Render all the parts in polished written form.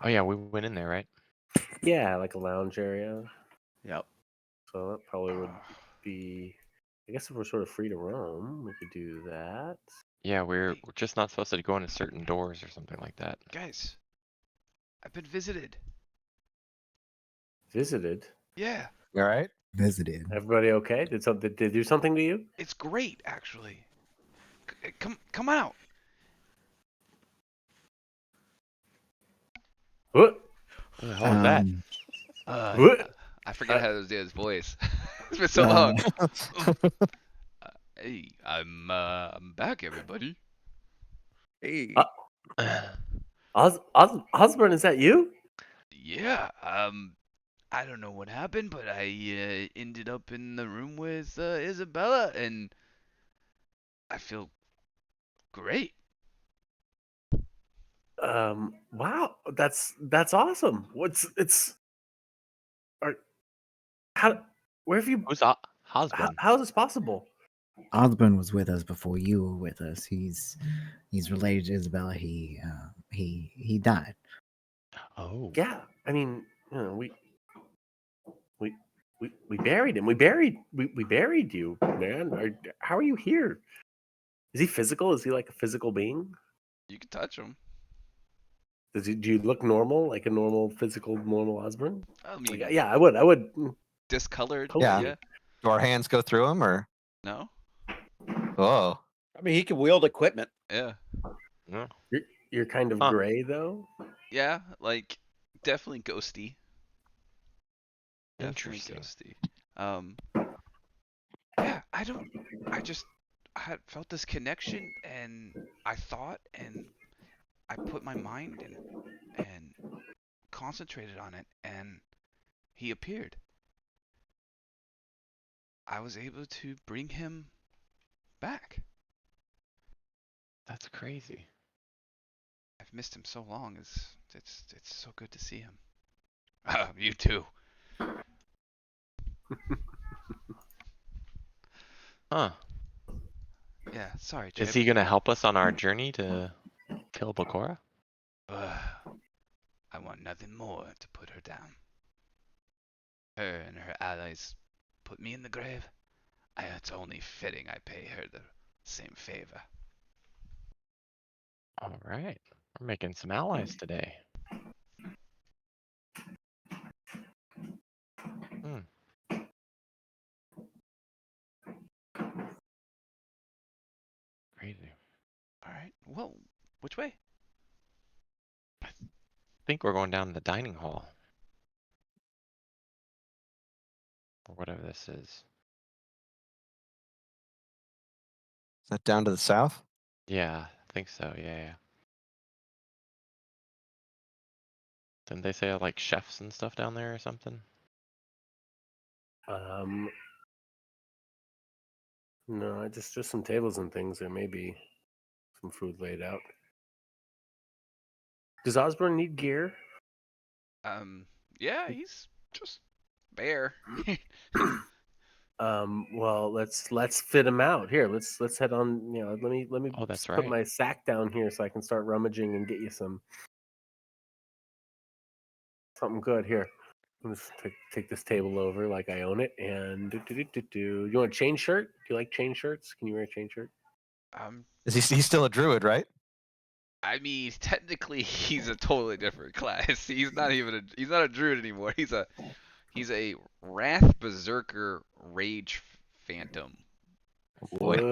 Oh yeah, we went in there, right? Yeah, like a lounge area. Yep. So that probably would be. I guess if we're sort of free to roam, we could do that. Yeah, we're Hey, just not supposed to go into certain doors or something like that. guys, I've been visited. Visited. Yeah, You all right? Visited. Everybody okay? Did they do something to you? it's great actually. Come out. What? What the hell was that? What? I forget how to do his voice. It's been so Uh, long. Hey, I'm back, everybody. Hey. Osborne, is that you? Yeah, I don't know what happened, but I ended up in the room with Isabella, and I feel great. Wow, that's awesome. Are, how, where have you, Who's Hosbin? how is this possible? Osborne was with us before you were with us. He's related to Isabella. He died. Oh, Yeah, I mean, we buried him. We buried you, man. How are you here? Is he physical? Is he like a physical being? You can touch him. Do you look normal, like a normal physical normal Osborne? I Like, mean, yeah, I would discolored. poke Yeah. you. Yeah. Do our hands go through him or? No. Oh, I mean, he can wield equipment. Yeah. no. You're kind of Huh. gray though. Yeah. Like definitely ghosty. Definitely Interesting. ghosty. Yeah. I had felt this connection, and I thought, and I put my mind and concentrated on it, and he appeared. I was able to bring him back. That's crazy. I've missed him so long. It's so good to see him. You too. Huh. Yeah. Sorry, Is Chip. he gonna help us on our journey to kill Bakura? I want nothing more to put her down. Her and her allies put me in the grave. It's only fitting I pay her the same favor. All right, we're making some allies today. Hmm. Crazy. All right. Well, which way? I think we're going down the dining hall. Or whatever this is. is that down to the south? Yeah, I think so. Yeah. Didn't they say like chefs and stuff down there or something? No, just some tables and things. There may be some food laid out. Does Osborne need gear? Yeah, he's just bare. Well, let's fit him out here. Let's head on. Let me Oh, that's just put right. my sack down here so I can start rummaging and get you something good here. I'm just take this table over like I own it and do. You want a chain shirt? Do you like chain shirts? Can you wear a chain shirt? He's still a druid, right? I mean, technically, he's a totally different class. He's not a druid anymore. He's a wrath berserker rage phantom. What?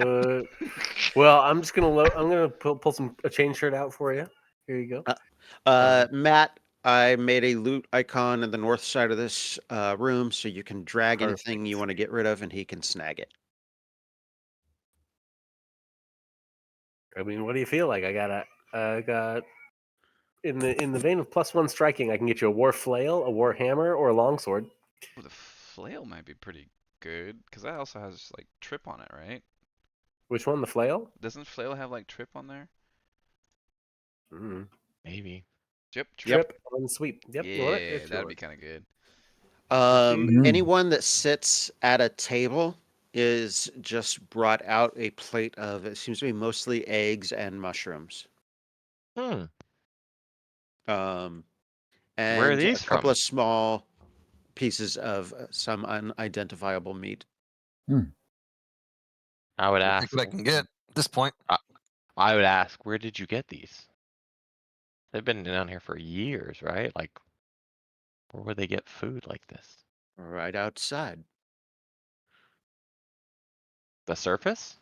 Well, I'm just gonna pull a chain shirt out for you. Here you go. Matt, I made a loot icon in the north side of this room, so you can drag anything you want to get rid of, and he can snag it. I mean, what do you feel like? I got in the vein of +1 striking. I can get you a war flail, a war hammer, or a longsword. Oh, the flail might be pretty good because that also has like trip on it, right? Which one? The flail? Doesn't flail have like trip on there? Maybe. Trip on sweep. Yep. Yeah, that'd be kind of good. Anyone that sits at a table is just brought out a plate of, it seems to be mostly eggs and mushrooms. Where are and a these couple from? of small pieces of some unidentifiable meat. I would I'll ask. take what I can get at this point. I would ask, where did you get these? They've been down here for years, right? Like, where would they get food like this? Right outside. The surface?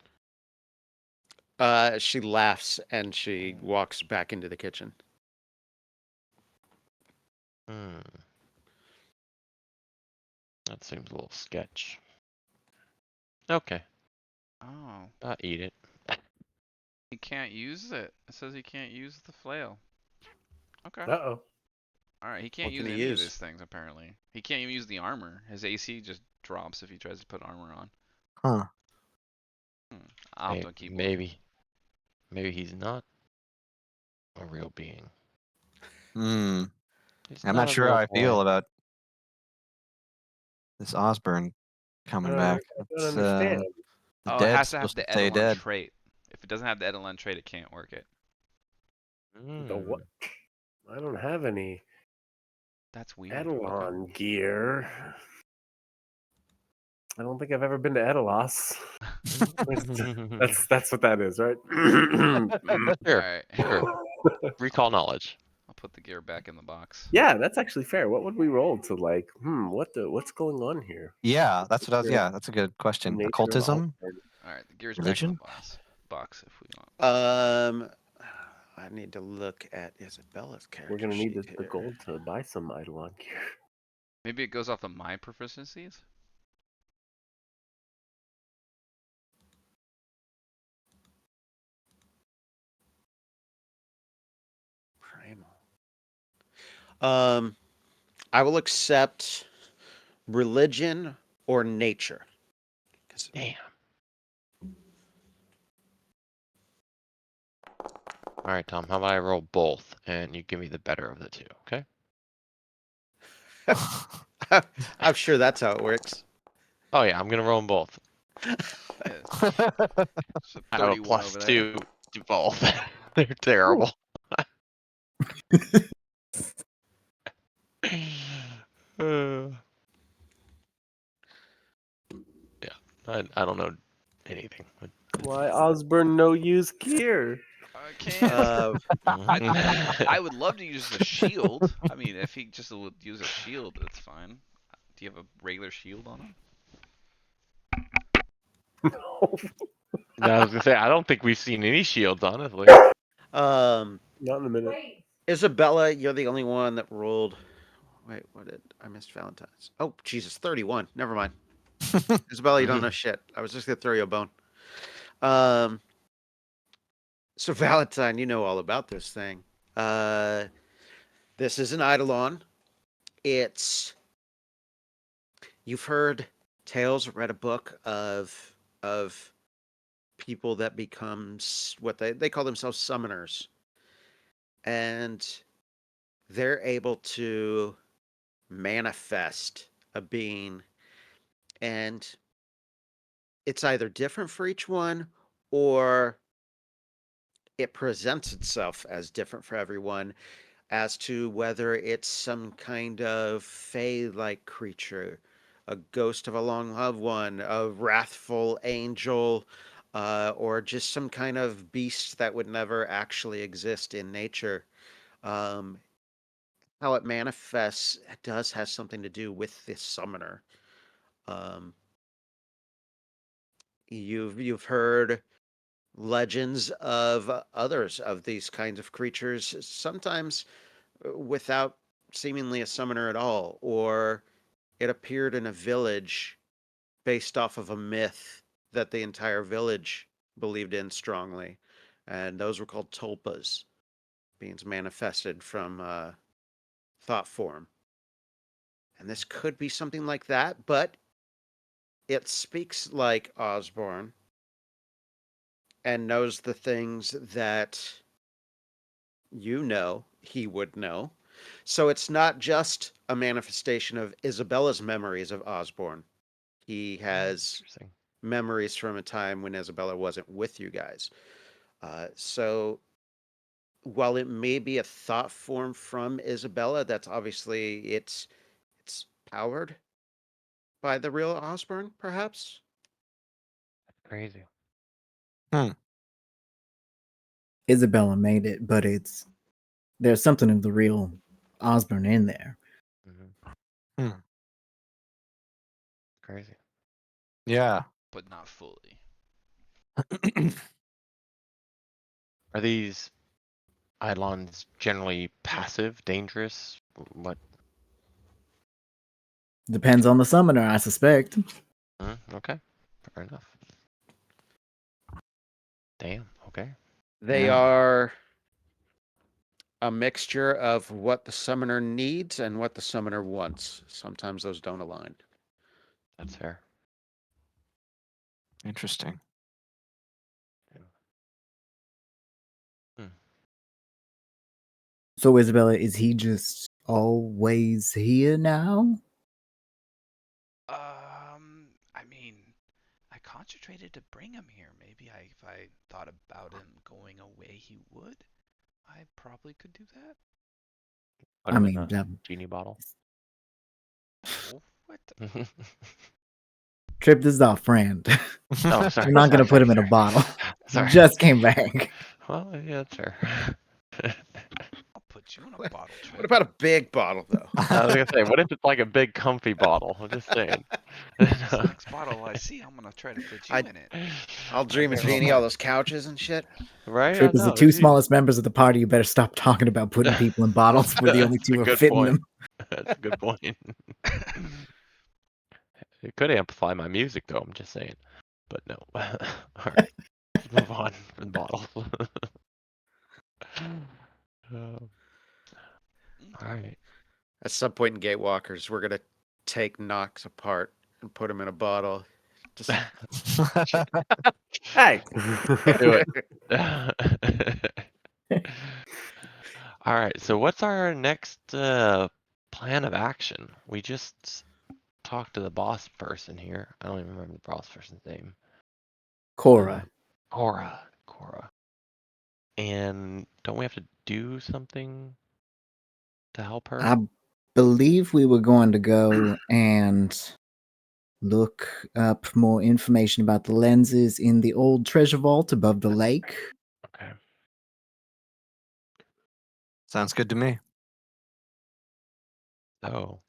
She laughs and she walks back into the kitchen. Hmm. That seems a little sketch. Okay, Oh, I'll eat it. he can't use it. It says he can't use the flail. Okay. Uh-oh. All right, he can't What can use he any of use? these things apparently. He can't even use the armor. His AC just drops if he tries to put armor on. Huh. I'll have to keep looking. Maybe he's not a real being. Hmm. He's I'm not not a sure how real I boy. feel about this Osborne coming back. I don't It's, understand. the Oh, it dead's has to have supposed to the stay Eidolon dead. trait. If it doesn't have the Eidolon trait, it can't work it. The what? I don't have any That's weird. Okay. Eidolon gear. I don't think I've ever been to Edelos. That's what that is, right? Sure, Alright. sure. Recall knowledge. I'll put the gear back in the box. Yeah, that's actually fair. What would we roll to like? What's going on here? Yeah, that's what I was. Nature- Yeah, that's a good question. nature of Occultism, Osborne. Alright, the gear's back in religion. the box if we want. I need to look at Isabella's character. We're gonna need sheet the here. gold to buy some Eidolon gear. Maybe it goes off of my proficiencies? Primal. I will accept religion or nature. 'Cause- Damn. All right, Tom. How about I roll both, and you give me the better of the two? Okay. I'm sure that's how it works. Oh yeah, I'm gonna roll them both. Yes. So I have a 31 plus over there. 2 to both. They're terrible. Uh, yeah, I don't know anything. Why Osborne no use gear? I can't. Uh, I would love to use a shield. I mean, if he just would use a shield, that's fine. Do you have a regular shield on him? No, I was gonna say I don't think we've seen any shields, honestly. um, not in a minute. Isabella, you're the only one that rolled. Wait, what did I missed Valentine's? Oh, Jesus, 31. Never mind. Isabella, you don't know shit. I was just gonna throw you a bone. So Valentine, you know all about this thing. This is an Eidolon. It's you've heard tales, read a book of people that becomes what they call themselves summoners, and they're able to manifest a being, and it's either different for each one or it presents itself as different for everyone as to whether it's some kind of fey-like creature, a ghost of a long loved one, a wrathful angel, or just some kind of beast that would never actually exist in nature. Um, how it manifests does have something to do with this summoner. Um, you've heard legends of others of these kinds of creatures, sometimes without seemingly a summoner at all, or it appeared in a village based off of a myth that the entire village believed in strongly, and those were called tulpas, beings manifested from thought form. And this could be something like that, but it speaks like Osborne and knows the things that you know he would know. So it's not just a manifestation of Isabella's memories of Osborne. He has Interesting. memories from a time when Isabella wasn't with you guys. So while it may be a thought form from Isabella, that's obviously it's powered by the real Osborne, perhaps. Crazy. Isabella made it, but there's something of the real Osborne in there. Mm-hmm. Crazy. Yeah. but not fully. Are these Eidolons generally passive, dangerous? What? Depends on the summoner, I suspect. Okay, fair enough. Damn. Okay. They Yeah. are a mixture of what the summoner needs and what the summoner wants. Sometimes those don't align. That's fair. Interesting. So Isabella, is he just always here now? I mean, I concentrated to bring him here. Maybe if I thought about him going away, he would. I probably could do that. Put I him in mean, a genie bottle. Oh, what? Trip, this is our friend. Oh, sorry. We're not gonna put sorry, him in a sorry. bottle. He Sorry. just came back. Well, yeah, that's fair. I'll put you in a bottle, What Trip. about a big bottle, though? I was gonna say, what if it's like a big, comfy bottle? I'm just saying. This next bottle I see, I'm gonna try to put you I- in it. I'll dream a Okay, well, genie, all those couches and shit. right? I Trip is the know. two Geez. smallest members of the party. You better stop talking about putting people in bottles. We're the only That's two a who are good fitting point. them. That's a good point. It could amplify my music, though. I'm just saying. But no. All right, let's move on from bottles. All right. At some point in Gatewalkers, we're gonna take Knox apart and put him in a bottle. Just Hey. Do it. All right. So what's our next plan of action? We just talked to the boss person here. I don't even remember the boss person's name. Cora. Cora. And don't we have to do something to help her? I believe we were going to go and look up more information about the lenses in the old treasure vault above the lake. Okay. Sounds good to me. So,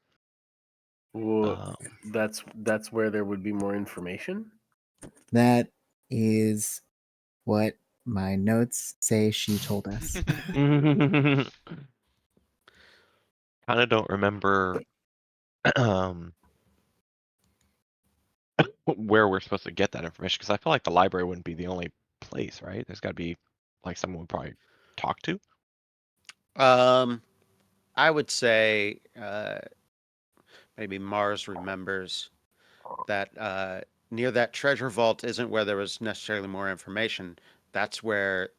Well, that's where there would be more information. That is what my notes say she told us. kind of don't remember where we're supposed to get that information because I feel like the library wouldn't be the only place, right? There's got to be like someone we probably talk to. I would say maybe Mars remembers that near that treasure vault isn't where there was necessarily more information. That's where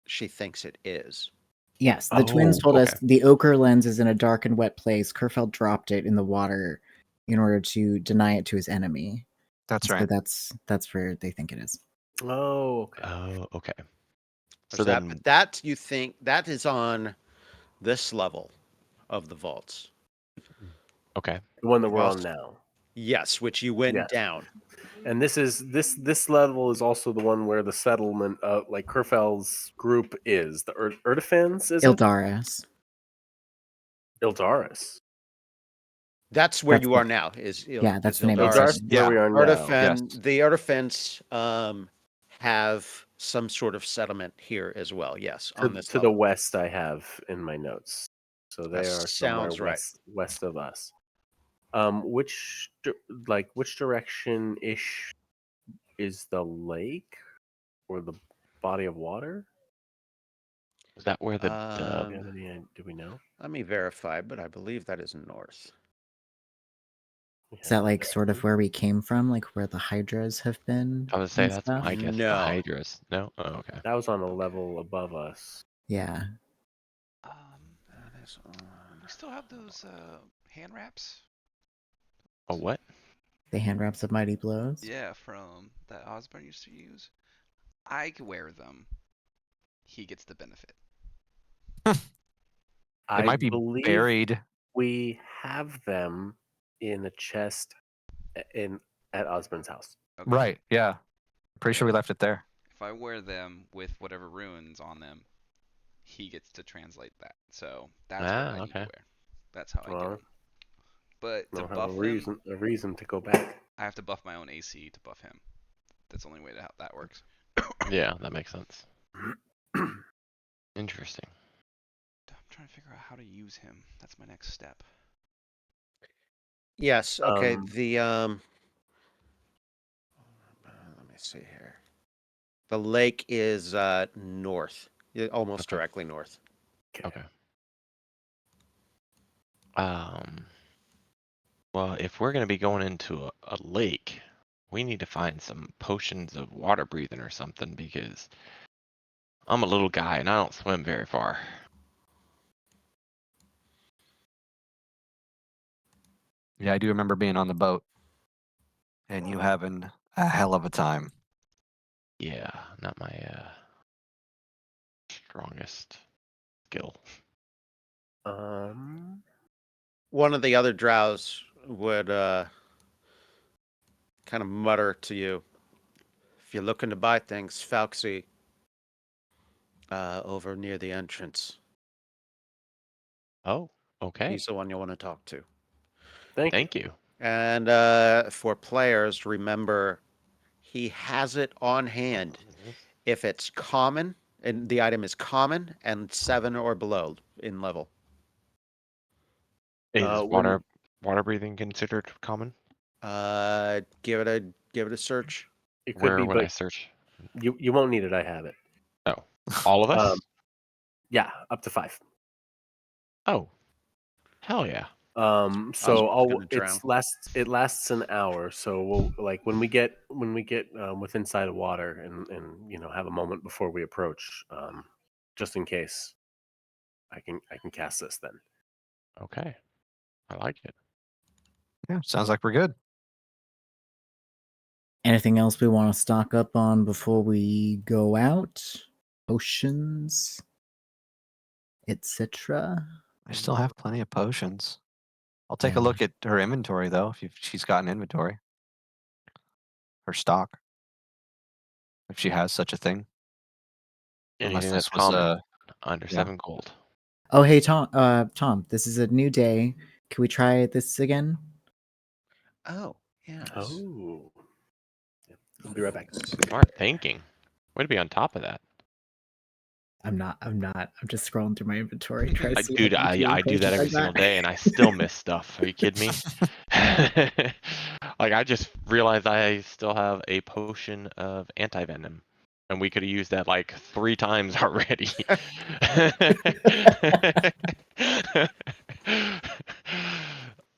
she thinks it is. Yes, the twins Oh, told us okay. the ochre lens is in a dark and wet place. Kerfeld dropped it in the water in order to deny it to his enemy. That's So right. that's where they think it is. Oh, okay. Oh, okay. There's So that, then, but that you think that is on this level of the vaults. okay. The one that we're Well, on now. Yes, which you went Yes. down. And this level is also the one where the settlement of like Kerfel's group is. The Erdefans, is it? Ildaris. Ildaris. That's where That's you the- are now. Is Yeah, that's is the name of the Ildaris, settlement. where we are now. Artifen, Yes. the Artifens have some sort of settlement here as well. Yes, on this To the level. west, I have in my notes. So they That are somewhere sounds right. west of us. Which direction ish is the lake or the body of water? Is that where the Do we know? Let me verify, but I believe that is north. Is that like sort of where we came from, like where the hydras have been? I would say and that's stuff? my guess. The No. Hydras. No. Oh, okay. That was on a Okay. level above us. Yeah. That is on. We still have those hand wraps. Oh, what? The hand wraps of mighty blows. Yeah, from that Osborne used to use. I could wear them. He gets the benefit. I might be believe buried. we have them in a chest at Osmond's house. Okay. Right. Yeah. Pretty sure we Yeah. left it there. If I wear them with whatever runes on them, he gets to translate that. So that's what I need to okay. wear. That's how I get Well, them. But to I'll have buff a reason to go back. I have to buff my own AC to buff him. That's the only way that works. Yeah, that makes sense. Interesting. I'm trying to figure out how to use him. That's my next step. Yes. Okay. Um, Let me see here. The lake is north, almost Okay. directly north. Okay. Well, if we're gonna be going into a lake, we need to find some potions of water breathing or something because I'm a little guy and I don't swim very far. Yeah, I do remember being on the boat and you having a hell of a time. Yeah, not my strongest skill. One of the other drows would kind of mutter to you, "If you're looking to buy things, Falxy, over near the entrance. Oh, okay. He's the one you want to talk to." Thank you. Thank you. And for players, remember he has it on hand if it's common, and the item is common and 7 or below in level. Is When water breathing considered common? Give it a search. it could Where be, would I but search? you won't need it. I have it. Oh, all of us? Yeah, up to 5. Oh, hell yeah. was gonna drown. It lasts an hour. So we'll like when we get within sight of water and have a moment before we approach, just in case, I can cast this then. Okay, I like it. Yeah, sounds like we're good. Anything else we want to stock up on before we go out? Potions, etc. I still have plenty of potions. I'll take a Yeah. look at her inventory though, if she's got an inventory. Her stock. If she has such a thing. Unless Anything this that's was common under yeah. 7 gold. Oh, hey Tom. Tom, this is a new day. Can we try this again? Oh, yes. Oh, yeah, I'll be right back. Smart thinking. Way to be on top of that. I'm not. I'm just scrolling through my inventory, trying to see Dude, how many I do that potions I every single got. day and I still miss stuff. Are you kidding me? Like, I just realized I still have a potion of anti-venom. And we could have used that like 3 times already.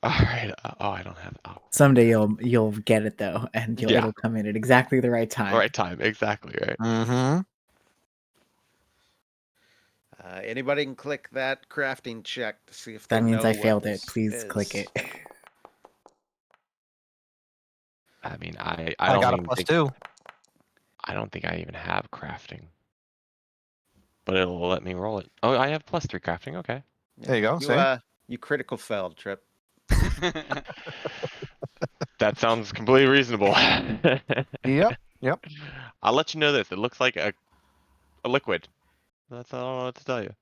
Alright. Oh, I don't have. Oh, Someday you'll get it though, and yeah. it'll come in at exactly the right time. Right time. Exactly, right. Mm-hmm. Anybody can click that crafting check to see if That they means know I what failed it. this Please click is. it. I mean, I I don't got a even think. +2. I don't think I even have crafting. But it'll let me roll it. Oh, I have +3 crafting. Okay. There you go. See? You critical failed, Trip. That sounds completely reasonable. Yep. Yep. I'll let you know this. It looks like a liquid. That's all I know what to tell you.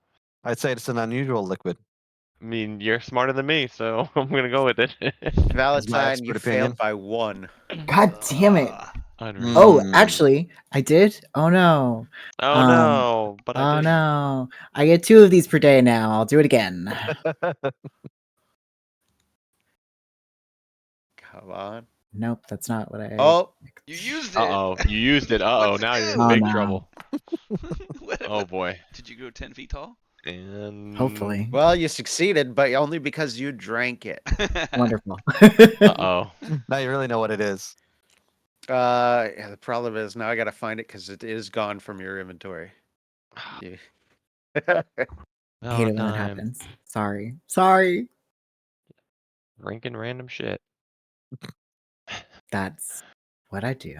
I'd say it's an unusual liquid. I mean, you're smarter than me, so I'm gonna go with it. Valentine, you expert opinion. failed by 1. God damn it! Unreal. Oh, Mm. actually, I did. Oh no. Oh no, but I Oh did. no. I get 2 of these per day now. I'll do it again. Come on. Nope, that's not what I. Oh, You used it. Uh-oh, you used it. Uh-oh, Let's now you're in go. Oh, big no. trouble. Oh What- boy. Did you go 10 feet tall? And Hopefully. well, you succeeded, but only because you drank it. Wonderful. uh-oh. Now you really know what it is. Yeah, the problem is now I gotta find it because it is gone from your inventory. You- I hate it when that Valentine. happens. Sorry. Sorry. Drinking random shit. That's what I do.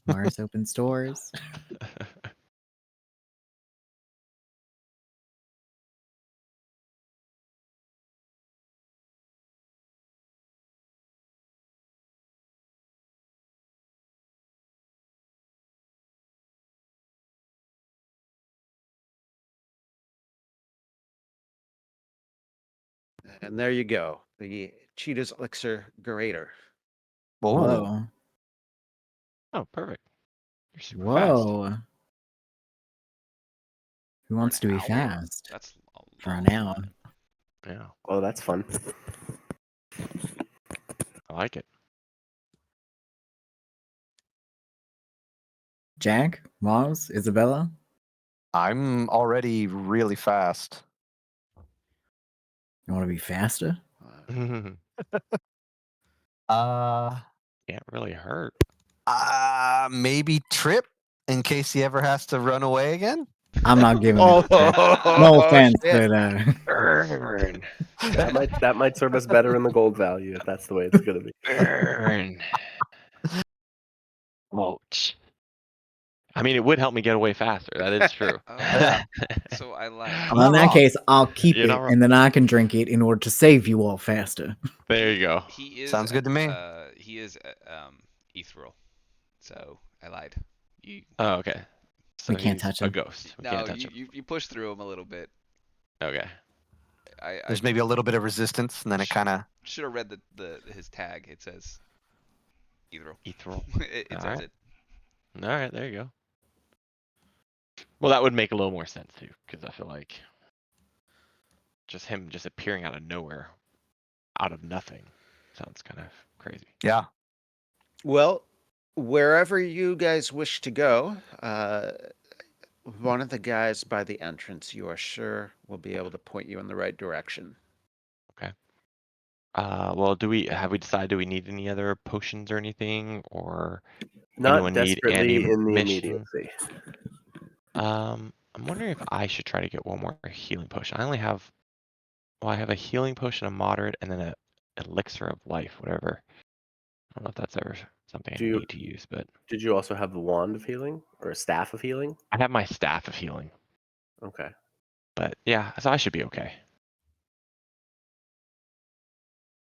Mars opens doors. And there you go. The Cheetah's Elixir Grader. Whoa. Whoa. Oh, perfect. You're super fast. Whoa. Who wants to an be hour? fast That's a for an long hour? time. Yeah, Oh, that's fun. I like it. Jack, Mars, Isabella. I'm already really fast. You want to be faster? Can't Uh, really hurt. maybe Trip in case he ever has to run away again. I'm not giving Oh, it. No offense, shit. but Burn. That might serve us better in the gold value if that's the way it's gonna be. Burn. Ouch. I mean, it would help me get away faster. That is true. Yeah. So I lied. I'm well, in not that wrong. case, I'll keep You're it, not wrong. and then I can drink it in order to save you all faster. There you go. He is. Sounds good to me. He is ethereal. So I lied. You. Oh, okay. So We can't he's touch a him. ghost. We No, can't touch him. you pushed through him a little bit. Okay. There's maybe a little bit of resistance, and then it kind of. should have read his tag. It says ethereal. Ethereal. it says Alright. it. All right, there you go. Well, that would make a little more sense too, because I feel like just him just appearing out of nowhere, out of nothing, sounds kind of crazy. Yeah. Well, wherever you guys wish to go, one of the guys by the entrance, you are sure, will be able to point you in the right direction. Well, have we decided, do we need any other potions or anything, or Not anyone need desperately in the ammunition? immediacy. I'm wondering if I should try to get one more healing potion. I only have, well, I have a healing potion, a moderate, and then a elixir of life, whatever. I don't know if that's ever something I Do you- need to use, but Did you also have the wand of healing or a staff of healing? I have my staff of healing. Okay. But yeah, so I should be okay.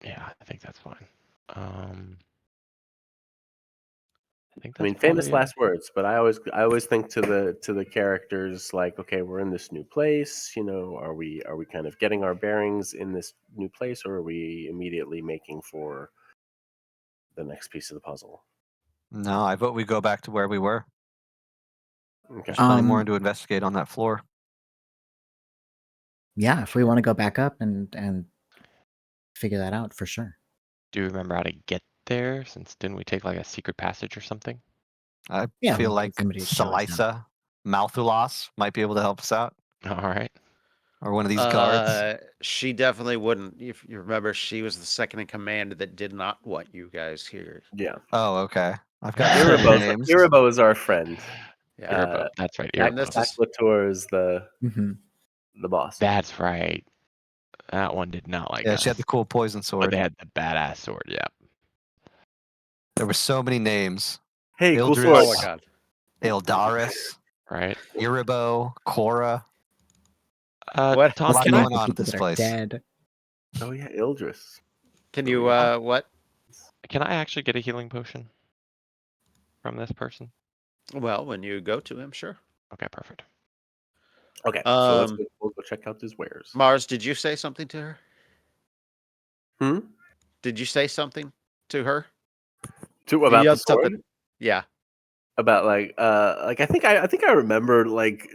Yeah, I think that's fine. I think I mean, that's famous probably it. last words, but I always think to the characters like, okay, we're in this new place. You know, are we kind of getting our bearings in this new place, or are we immediately making for the next piece of the puzzle? No, I vote we go back to where we were. Okay. There's plenty more Um, to investigate on that floor. Yeah, if we want to go back up and figure that out for sure. Do you remember how to get there? Since didn't we take like a secret passage or something? I Yeah, feel we like need somebody to show us Salisa Malthulas might be able to help us out, All right. or one of these guards. She definitely wouldn't. If you remember, she was the second in command that did not want you guys here. Yeah. Oh, okay. I've got so many names. Iribo is our friend. Yeah. Irribo. That's right. And Irribo. this is Latour is the hmm boss. That's right. That one did not like Yeah, us. she had the cool poison But sword. they had the badass sword. Yeah. There were so many names. Hey, cool Ildris. sword. oh my god. Ildaris, Right. Iribo, Cora. What? Tom, A lot can going I on at this that are place. dead. Oh yeah, Ildris. Can you what? actually get a healing potion from this person? Well, when you go to him, sure. Okay, perfect. Okay, so Um, we'll go check out his wares. Mars, did you say something to her? Hmm? Did you say something to her? About the yelled sword? something- Yeah. About like I think I remember like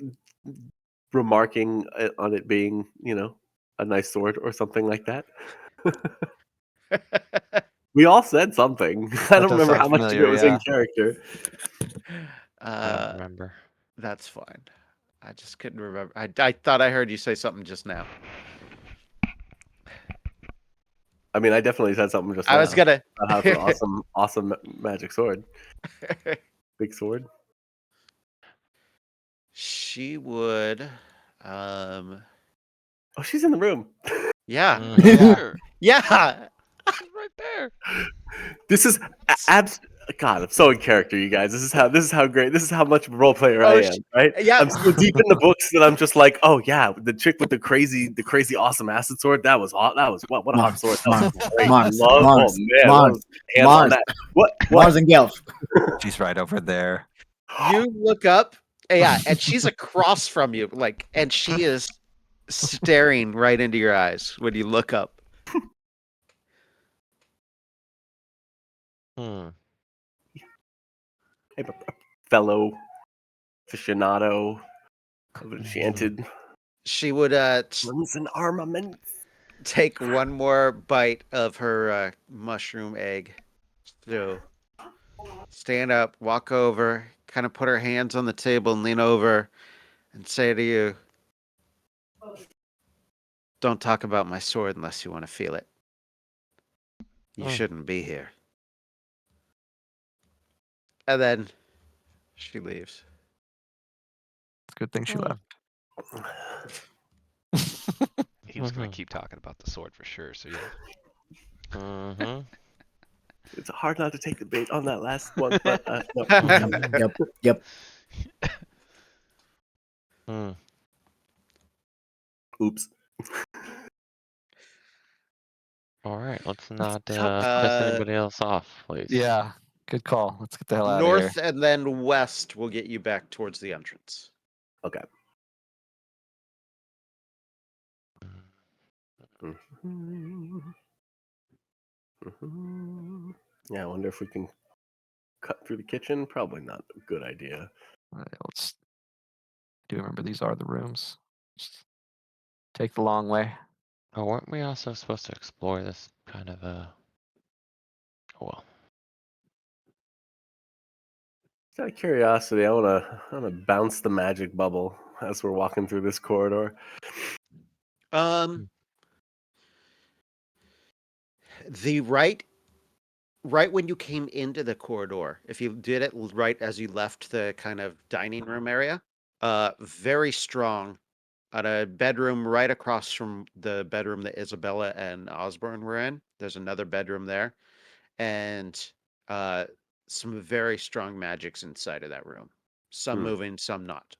remarking on it being, you know, a nice sword or something like that. We all said something. I don't does remember sound how much of familiar, it was yeah. in character. I don't remember. That's fine. I just couldn't remember. I thought I heard you say something just now. I mean, I definitely said something just I was now gonna. about how it's an awesome magic sword. Big sword. She would. Oh, she's in the room. Yeah. Mhm. Sure. Yeah. She's right there. This is God, I'm so in character, you guys. This is how great. This is how much of a role player I Oh, am, right? yeah. I'm so deep in the books that I'm just like, oh yeah, the chick with the crazy awesome acid sword. That was hot. That was what a hot sword. That was great. Mars, Love, Mars, oh man, Mars, love hands on Mars. that. What? Mars and Gelf. She's right over there. You look up. Yeah, and she's across from you, like, and she is staring right into your eyes when you look up. Hmm. A fellow aficionado of enchanted She would guns and armament. take one more bite of her mushroom egg. So stand up, walk over, kind of put her hands on the table and lean over and say to you, "Don't talk about my sword unless you want to feel it. You Oh. shouldn't be here." And then she leaves. It's a good thing she Hmm. left. He was going Mhm. to keep talking about the sword for sure. So yeah. Mm-hmm. It's hard not to take the bait on that last one, but no. Mhm. Yep. Hmm. Oops. All right, let's not piss Uh, anybody else off, please. Yeah, good call. Let's get the hell out of here. North and then west will get you back towards the entrance. Okay. Yeah, I wonder if we can cut through the kitchen. Probably not a good idea. Let's. I do remember these are the rooms. Just take the long way. Oh, weren't we also supposed to explore this kind of oh well. Just out of curiosity, I wanna bounce the magic bubble as we're walking through this corridor. The right when you came into the corridor, if you did it right as you left the kind of dining room area, very strong on a bedroom right across from the bedroom that Isabella and Osborne were in. There's another bedroom there, and uh, some very strong magics inside of that room. Some Hmm. moving, some not.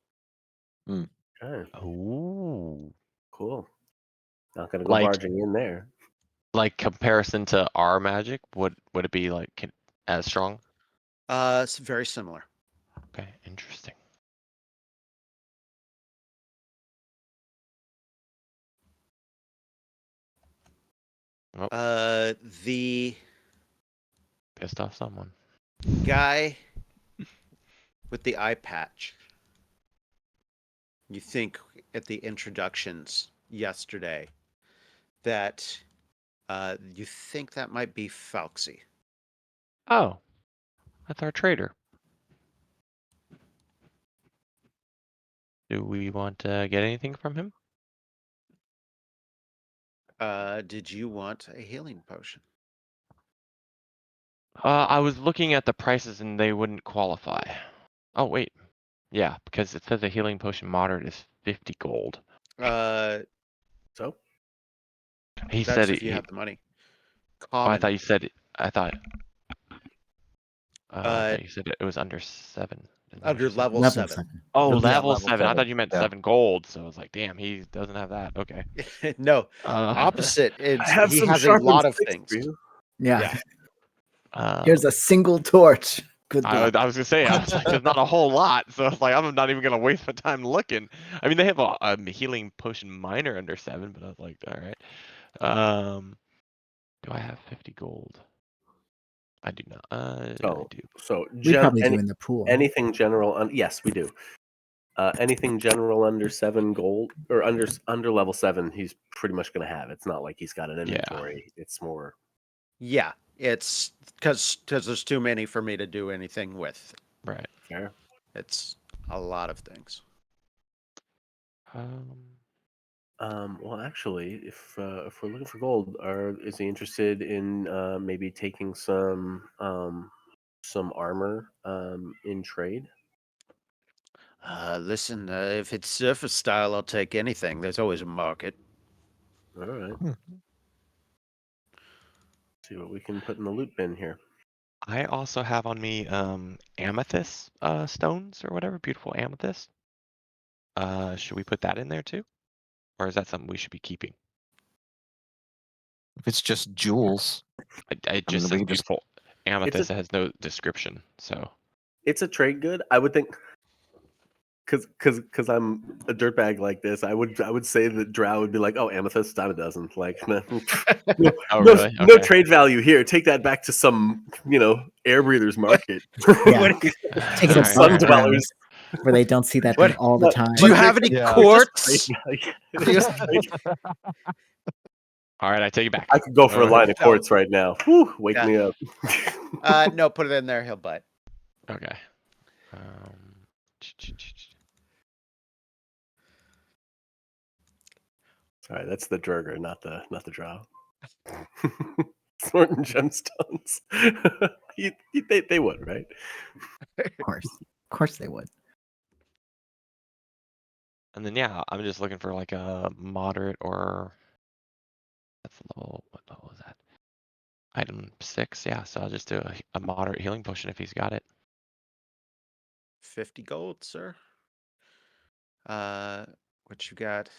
Okay, Ooh. cool. Not gonna go Like barging in there. like comparison to our magic, would it be like as strong? It's very similar. Okay, interesting. Oh, The pissed off someone. guy with the eye patch. You think at the introductions yesterday that you think that might be Falksy. Oh, that's our trader. Do we want to get anything from him? Did you want a healing potion? I was looking at the prices and they wouldn't qualify. Oh wait, yeah, because it says a healing potion moderate is 50 gold. So He That's said if you he. have the money. Oh, I Common. thought you said. I thought. I Uh, thought you said it was under 7. Isn't that what under you said? level Level 7. Oh, Yeah, level level 7. I thought 7. you meant Yeah. 7 gold. So I was like, damn, he doesn't have that. Okay. No, Uh, opposite. I have He some has a sharpened lot of sticks things. for you. Yeah. Yeah. Here's a single torch. Good I luck. was gonna say, I was like, there's not a whole lot, so it's like I'm not even gonna waste my time looking. I mean, they have a healing potion minor under 7, but I was like, all right. Do I have 50 gold? I do not. I do. So We probably do in the pool. anything general. Yes, we do. Anything general under 7 gold or under level 7, he's pretty much going to have. It's not like he's got an inventory. It's more. Yeah, it's because there's too many for me to do anything with. Right. Fair. It's a lot of things. Well, actually, if we're looking for gold, is he interested in maybe taking some armor in trade? Listen, if it's surface style, I'll take anything. There's always a market. All right. Hmm. See what we can put in the loot bin here. I also have on me amethyst stones or whatever, beautiful amethyst. Should we put that in there too, or is that something we should be keeping? If it's just jewels, It I mean, just we says could just. beautiful amethyst. It has no description, so It's a trade good. I would think because I'm a dirtbag like this, I would say that Drow would be like, oh, amethyst, dime a dozen. Like, no, Oh, no, really? no Okay. trade value here. Take that back to some, air breathers market. Yeah. What- Take it Some to sun Sun dwellers. where they don't see that What- thing all the But- time. Do you But have any Yeah. They're just quartz? trade value. They're Do you- just trade- All right, I take it back. I could go for a line of No. quartz right now. Whew, wake Yeah. me up. No, put it in there. He'll bite. Okay. All right, that's the Durger, not the Drow. Sword and gemstones. They would, right? Of course they would. And then yeah, I'm just looking for like a moderate or that's level. What level is that? Item 6. Yeah, so I'll just do a moderate healing potion if he's got it. 50 gold, sir. What you got?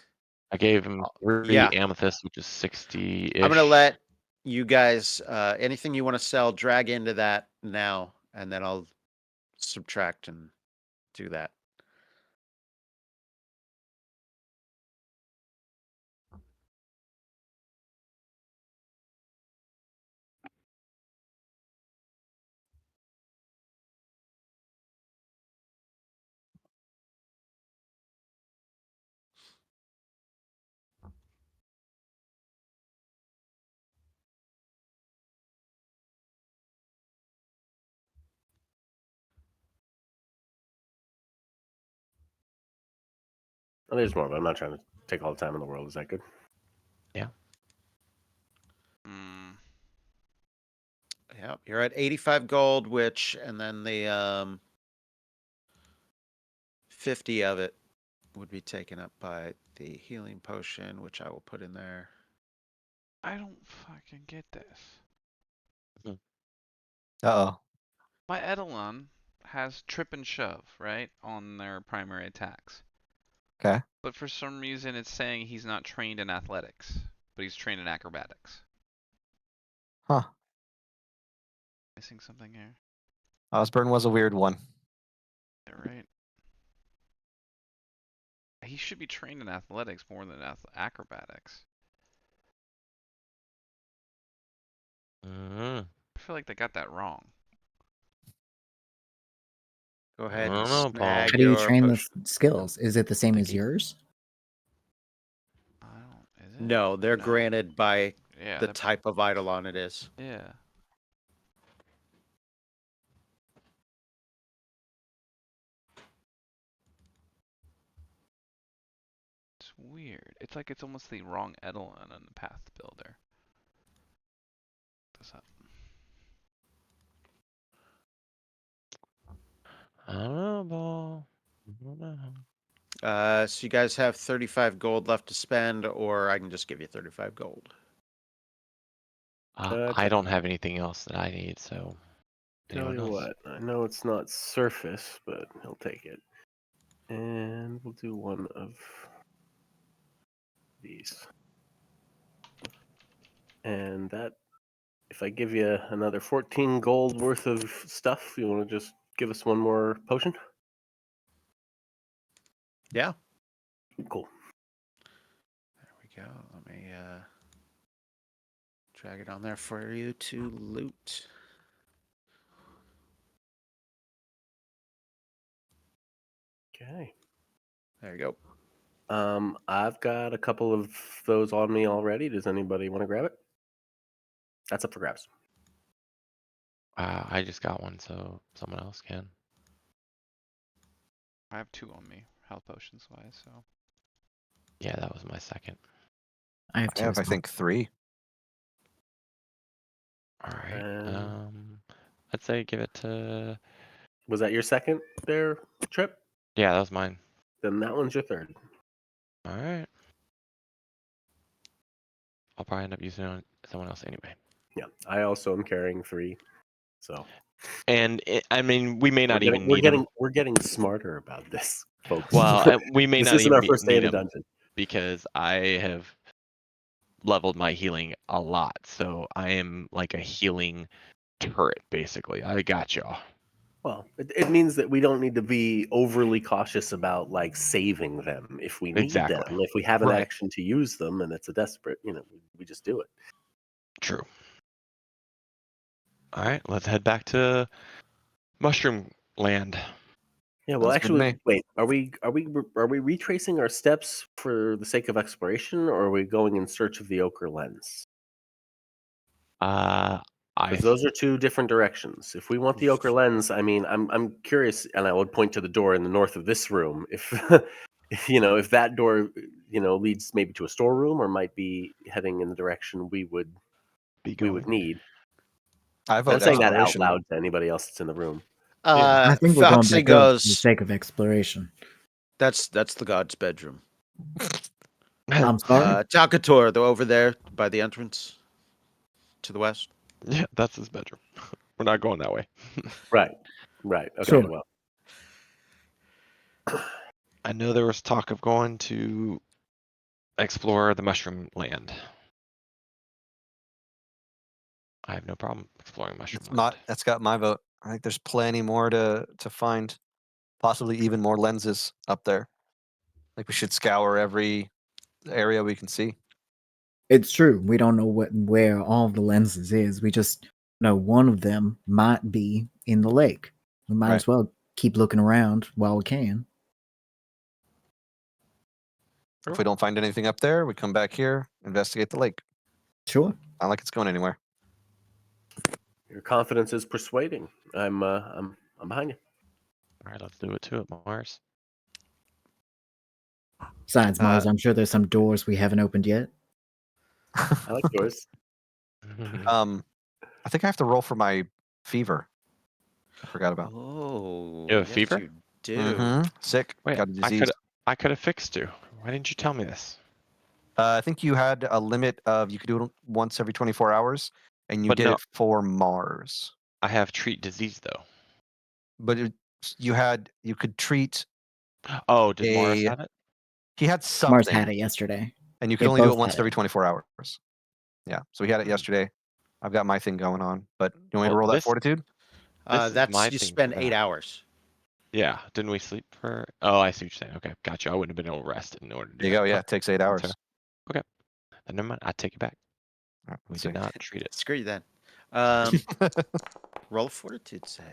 I gave him 3 yeah. amethyst, which is 60. I'm gonna let you guys anything you want to sell drag into that now, and then I'll subtract and do that. Oh, there's more, but I'm not trying to take all the time in the world. Is that good? Mm, Yeah, you're at 85 gold, and then the 50 of it would be taken up by the healing potion, which I will put in there. I don't fucking get this. Uh-oh. My Eidolon has trip and shove, right, on their primary attacks. Okay. But for some reason it's saying he's not trained in athletics, but he's trained in acrobatics. Huh. Missing something here. Osborne was a weird one. Yeah, right. He should be trained in athletics more than acrobatics. Mm, I feel like they got that wrong. Go ahead I and don't know, Paul. snag How do you your train the potion. skills? Is it the same as Thinking. yours? I don't. Is it? No, they're No. granted by Yeah. the type of Eidolon it is. Yeah. It's weird. It's like it's almost the wrong Eidolon on the Path Builder. What's up? I don't know, Paul. I don't know. So you guys have 35 gold left to spend, or I can just give you 35 gold. I don't have anything else that I need, so. Tell Anyone you else? what, I know it's not surface, but he'll take it. And we'll do one of these. And that, if I give you another 14 gold worth of stuff, you want to just give us one more potion? Yeah. Cool. There we go. Let me drag it on there for you to loot. Okay. There you go. I've got a couple of those on me already. Does anybody want to grab it? That's up for grabs. I just got one, so someone else can. I have 2 on me, health potions wise, so. Yeah, that was my second. I have I two. have, as I well. think, 3. All right. And- I'd say give it to. Was that your second there, Trip? Yeah, that was mine. Then that one's your third. All right. I'll probably end up using it on someone else anyway. Yeah, I also am carrying 3. So And I mean, we may not even need them. we're getting smarter about this, folks. Well, we may this not isn't even our first day need in the them dungeon. because I have leveled my healing a lot, so I am like a healing turret basically. I got y'all. Well, it means that we don't need to be overly cautious about like saving them if we need Exactly. them. If we have an Right. action to use them and it's a desperate, we just do it. True. All right, let's head back to Mushroom Land. Yeah, well, Sounds good to actually, me. wait. Are we retracing our steps for the sake of exploration, or are we going in search of the ochre lens? I Because those are two different directions. If we want the ochre lens, I mean, I'm curious, and I would point to the door in the north of this room. If if that door leads maybe to a storeroom, or might be heading in the direction we would be going. need. I I'm vote saying that out exploration. loud to anybody else that's in the room. I think we're going Foxy back up for the goes. sake of exploration. That's the god's bedroom. I'm sorry. Talkator, though, over there by the entrance to the west. Yeah, that's his bedroom. We're not going that way. Right. Okay. Sure. Well, I know there was talk of going to explore the Mushroom Land. I have no problem exploring Mushroom Land. That's got my vote. I think there's plenty more to find. Possibly even more lenses up there. Like we should scour every area we can see. It's true. We don't know where all the lenses is. We just know one of them might be in the lake. We might Right. as well keep looking around while we can. If we don't find anything up there, we come back here, investigate the lake. Sure. Not like it's going anywhere. your confidence is persuading. I'm behind you. All right, let's do it to it, Mars. Besides, Mars, I'm sure there's some doors we haven't opened yet. I like yours. I think I have to roll for my fever. I forgot about. Oh, You have a yes, fever? you do. Mhm. Sick. Wait, Got a disease. I could have fixed you. Why didn't you tell me this? I think you had a limit of you could do it once every 24 hours, and you But did no. it for Mars. I have treat disease though. But you could treat. Oh, did Mars a- have it? He had Mars something, had it yesterday. and you could They only do it both once had every it. 24 hours. Yeah, so he had it yesterday. I've got my thing going on, but you want me to Well, roll that this- fortitude? This is That's my you thing spend for 8 that. hours. Yeah, didn't we sleep for? Oh, I see what you're saying. Okay, gotcha. I wouldn't have been able to rest in order to do There you go. that. Yeah, Okay, it takes 8 hours. fair. Okay, then never mind. I take it back. All right, We let's did see. not treat it. Screw you then. Roll a fortitude save.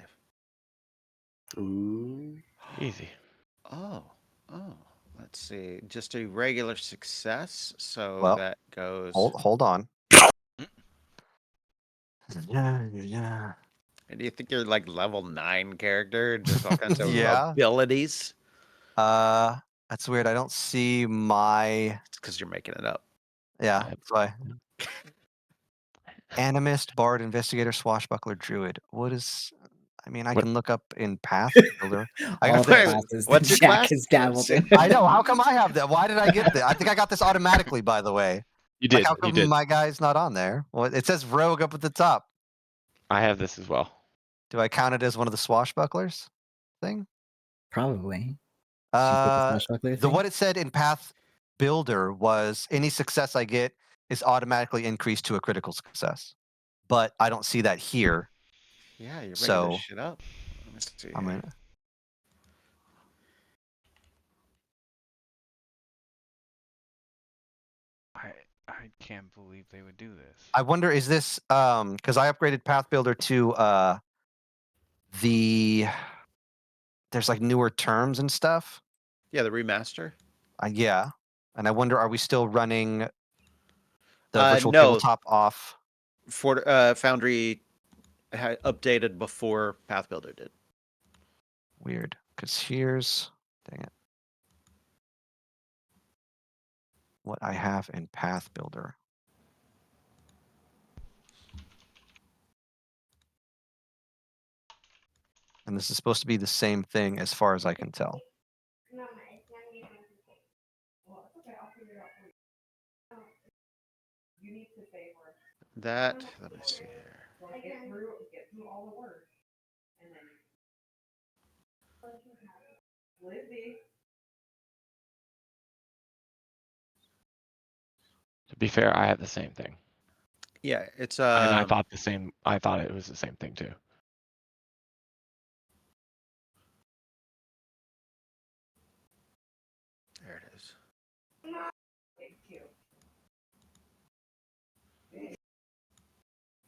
Ooh. Easy. Oh. Let's see. Just a regular success. So Well, that goes. Hold on. Yeah. And do you think you're like level 9 character? Just all kinds of Yeah. abilities? That's weird. I don't see my. It's because you're making it up. Yeah, I- that's why. Animist, bard, investigator, swashbuckler, druid. What is? I mean, I What- can look up in Path Builder. I All got the Wait, this. classes what's that your Jack class? has dabbled in. I know. How come I have that? Why did I get that? I think I got this automatically. By the way, You like did. how You come did. my guy's not on there? Well, it says rogue up at the top. I have this as well. Do I count it as one of the swashbucklers thing? Probably. Did you put the swashbuckler thing? What it said in Path Builder was any success I get is automatically increased to a critical success, but I don't see that here. Yeah, you're making So, this shit up. Let me see. I mean, I can't believe they would do this. I wonder is this because I upgraded Path Builder to there's like newer terms and stuff. Yeah, the remaster. Yeah, and I wonder are we still running the virtual no. tabletop off? Foundry updated before Path Builder did. Weird, because here's dang it, what I have in Path Builder. And this is supposed to be the same thing as far as I can tell. That, let me see here. To be fair, I have the same thing. Yeah, it's And I thought I thought it was the same thing too.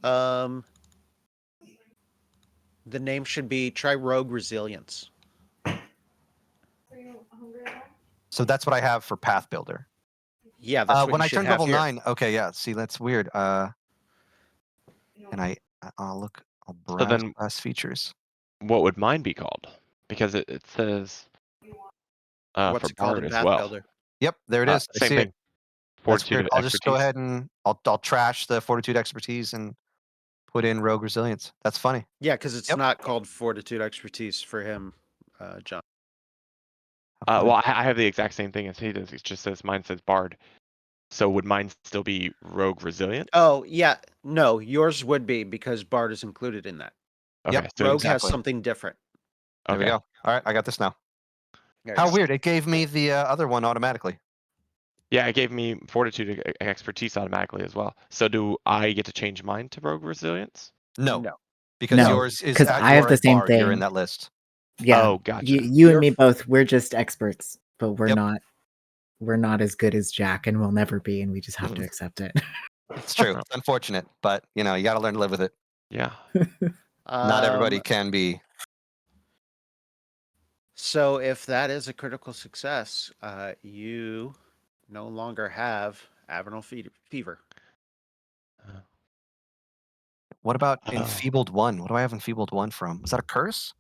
The name should be Try Rogue Resilience. So that's what I have for Path Builder. Yeah, that's what when you I should turned have level here. 9, okay, yeah. See, that's weird. And I'll look. I'll browse then- class features. What would mine be called? Because it says What's for it called Bard in as Path well. Builder? Yep, there it is. I Same see thing. it. That's Fortitude weird. of I'll just go expertise. ahead and I'll trash the Fortitude expertise and put in Rogue Resilience. That's funny. Yeah, because it's Yep. not called Fortitude Expertise for him, John. How funny. Well, I have the exact same thing as he does. It just says mine says Bard. So would mine still be Rogue Resilient? Oh, yeah. No, yours would be because Bard is included in that. Okay, Yep, so Rogue exactly. has something different. There we okay. go. All right, I got this now. There How you go. weird! It gave me the other one automatically. Yeah, it gave me Fortitude expertise automatically as well. So do I get to change mine to Rogue Resilience? No, No. because No, yours is 'cause at I have your the same Bard. You're in thing. that list. Yeah. Oh, gotcha. You and You're me f- both. We're just experts, but we're Yep. not. We're not as good as Jack, and we'll never be, and we just have to accept it. It's true. It's unfortunate, but you got to learn to live with it. Yeah. Not everybody can be. So if that is a critical success, you no longer have Avernal Fever. What about Oh. Enfeebled 1? What do I have Enfeebled 1 from? Was that a curse?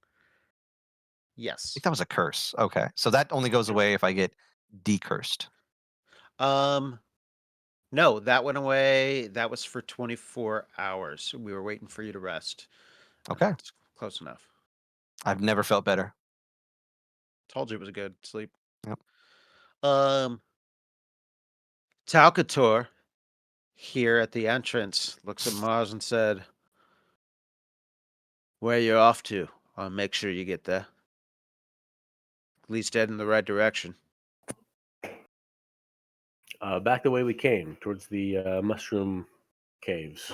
I Yes. think that was a curse. Okay. So that only goes away if I get decursed. No, that went away. That was for 24 hours. We were waiting for you to rest. Okay. That's close enough. I've never felt better. Told you it was a good sleep. Yep. Talcator here at the entrance looks at Mars and said, "Where you off to? I'll make sure you get there. At least head in the right direction." Back the way we came, towards the mushroom caves.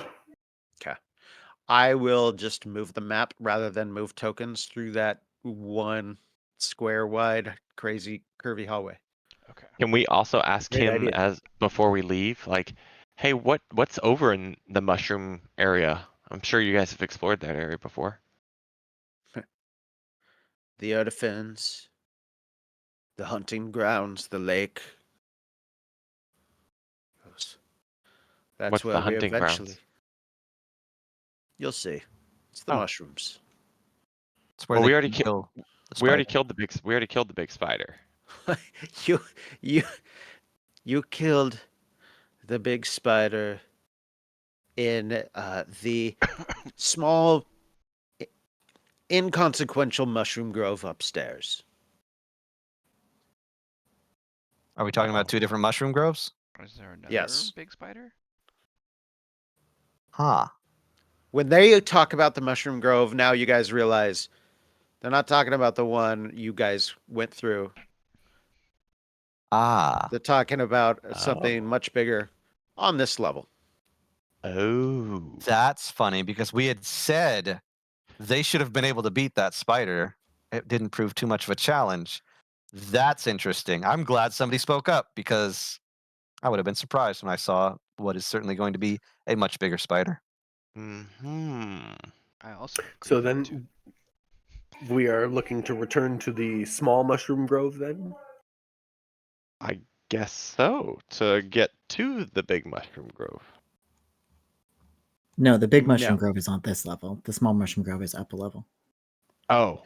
I will just move the map rather than move tokens through that one square wide, crazy, curvy hallway. Okay. Can we also ask Great him idea. as before we leave, like, hey, what's over in the mushroom area? I'm sure you guys have explored that area before. The Erdefins, the hunting grounds, the lake. That's What's the where we hunting eventually. grounds? You'll see. It's the Oh. mushrooms. It's where Well, they we already can kill the We already spider. killed the big spider. you killed the big spider in the small, inconsequential mushroom grove upstairs. Are we talking about two different mushroom groves? Is there another Yes. big spider? Huh. When they talk about the mushroom grove, now you guys realize they're not talking about the one you guys went through. Ah. They're talking about something much bigger on this level. Oh. That's funny because we had said they should have been able to beat that spider. It didn't prove too much of a challenge. That's interesting. I'm glad somebody spoke up because I would have been surprised when I saw what is certainly going to be a much bigger spider. Hmm. I also agree So with that, too. then we are looking to return to the small mushroom grove then? I guess so. To get to the big mushroom grove. No, the big mushroom No. grove is on this level. The small mushroom grove is up a level. Oh.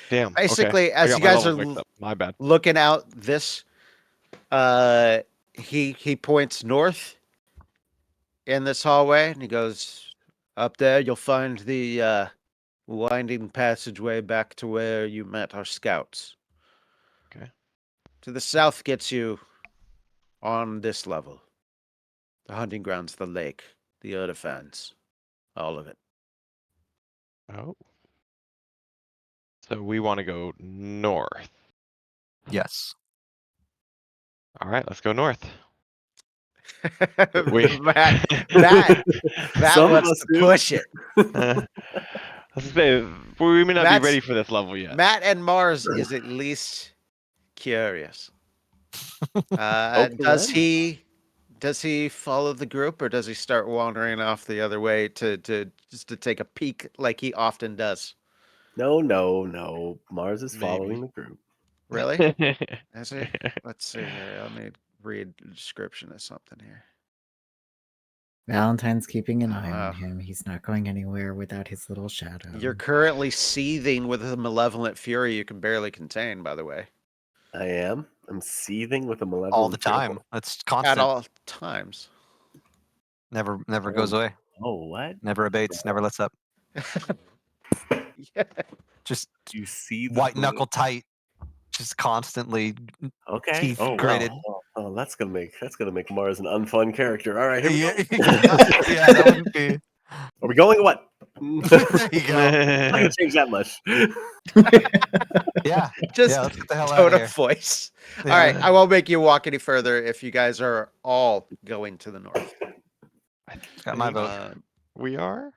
Damn. Basically, okay. I as got you my guys levels are mixed up. My bad. looking out this, he points north in this hallway, and he goes, "Up there, you'll find the winding passageway back to where you met our scouts. Okay. To the south gets you on this level. The hunting grounds, the lake, the Erdefans, all of it." Oh. So we want to go north. Yes. All right, let's go north. Matt Some of wants us to do. push it. Let's say we may not Matt's- be ready for this level yet. Matt and Mars is at least curious. Hope for Does them. he Does he follow the group, or does he start wandering off the other way to just to take a peek like he often does? No. Mars is following Maybe. the group. Really? Is he? Let's see here. Let me read the description of something here. Valentine's keeping an Oh, eye wow. on him. He's not going anywhere without his little shadow. You're currently seething with a malevolent fury you can barely contain, by the way. I am. I'm seething with a malevolent all the fury. time. That's At constant. all times. Never goes away. Oh, what? Never abates. Never lets up. Yeah. Just You see the white knuckle tight. Just constantly Okay. teeth Oh, wow. gritted. Oh, that's gonna make Mars an unfun character. All right, here we Yeah, go. yeah, that wouldn't be. Are we going or what? There you go. I'm not gonna change that much. Yeah, Just yeah. Let's get the hell out tone of of here. voice. Yeah. All right, I won't make you walk any further if you guys are all going to the north. Got my think vote. we are.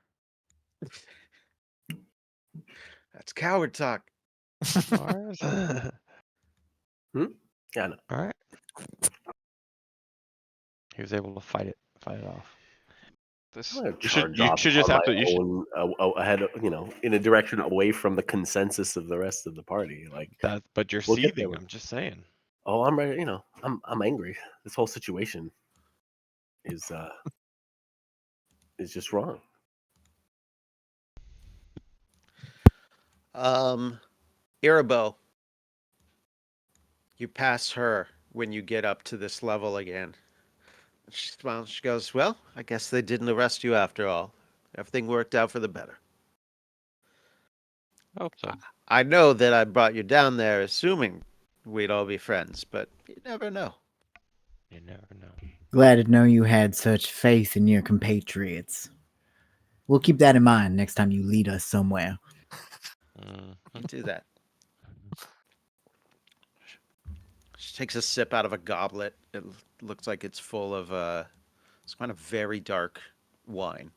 That's coward talk. Mars. Yeah, no. All right. He was able to fight it off. This I'm gonna You should- charge you off should just on have my to- you should- own, ahead, in a direction away from the consensus of the rest of the party. Like, But you're We'll get seething. there. I'm just saying. oh, I'm ready. I'm angry. This whole situation is just wrong. Irabo, you pass her when you get up to this level again. She smiles. She goes, "Well, I guess they didn't arrest you after all. Everything worked out for the better. I hope so. I know that I brought you down there assuming we'd all be friends, but you never know." You never know. Glad to know you had such faith in your compatriots. We'll keep that in mind next time you lead us somewhere. You do that. She takes a sip out of a goblet. It looks like it's full of it's kind of very dark wine.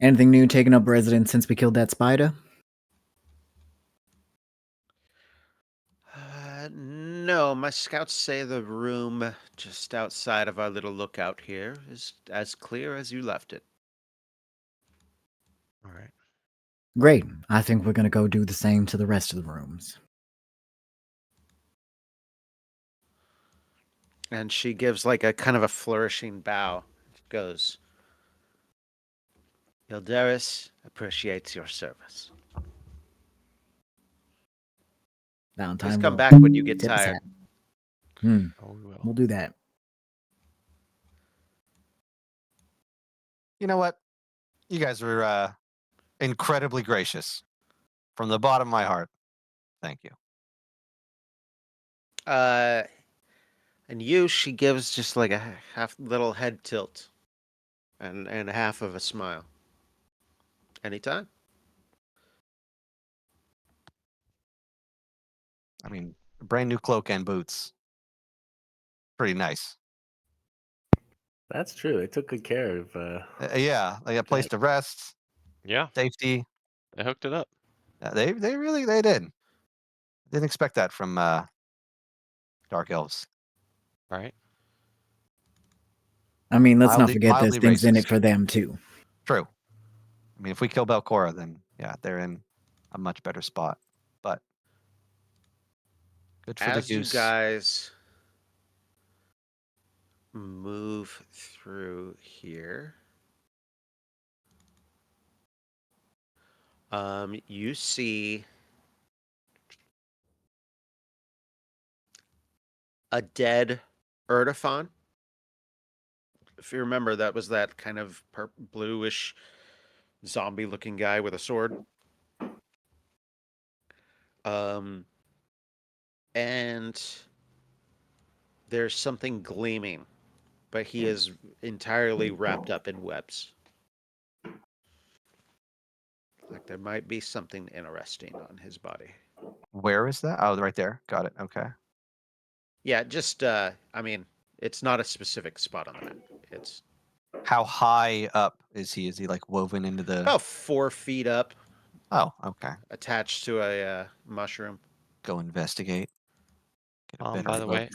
Anything new taking up residence since we killed that spider? No, my scouts say the room just outside of our little lookout here is as clear as you left it. All right. Great. I think we're going to go do the same to the rest of the rooms. And she gives like a kind of a flourishing bow. She goes, "Hilderis appreciates your service. Valentine Please come will back when you get tip his tired." hat. Hmm, Oh, we will. we'll do that. You know what? You guys were incredibly gracious. From the bottom of my heart. Thank you. And you, she gives just like a half little head tilt, and half of a smile. Anytime. I mean, brand new cloak and boots. Pretty nice. That's true. They took good care of. Yeah, like a place to rest, Yeah, safety. they hooked it up. They really did. Didn't expect that from Dark Elves. Right. I mean, let's not Mildly- forget there's mildly things in it racist. for them too. True. I mean, if we kill Belcora, then yeah, they're in a much better spot. But good for As the you goose. guys move through here, you see a dead Erdifon. If you remember, that was that kind of bluish zombie-looking guy with a sword. And there's something gleaming, but he is entirely wrapped up in webs. Like there might be something interesting on his body. Where is that? Oh, right there. Got it. Okay. Yeah, just I mean, it's not a specific spot on the map. It's How high up is he? Is he like woven into the? about 4 feet up, Oh, okay. attached to a mushroom. go investigate. Get a better By the look. way,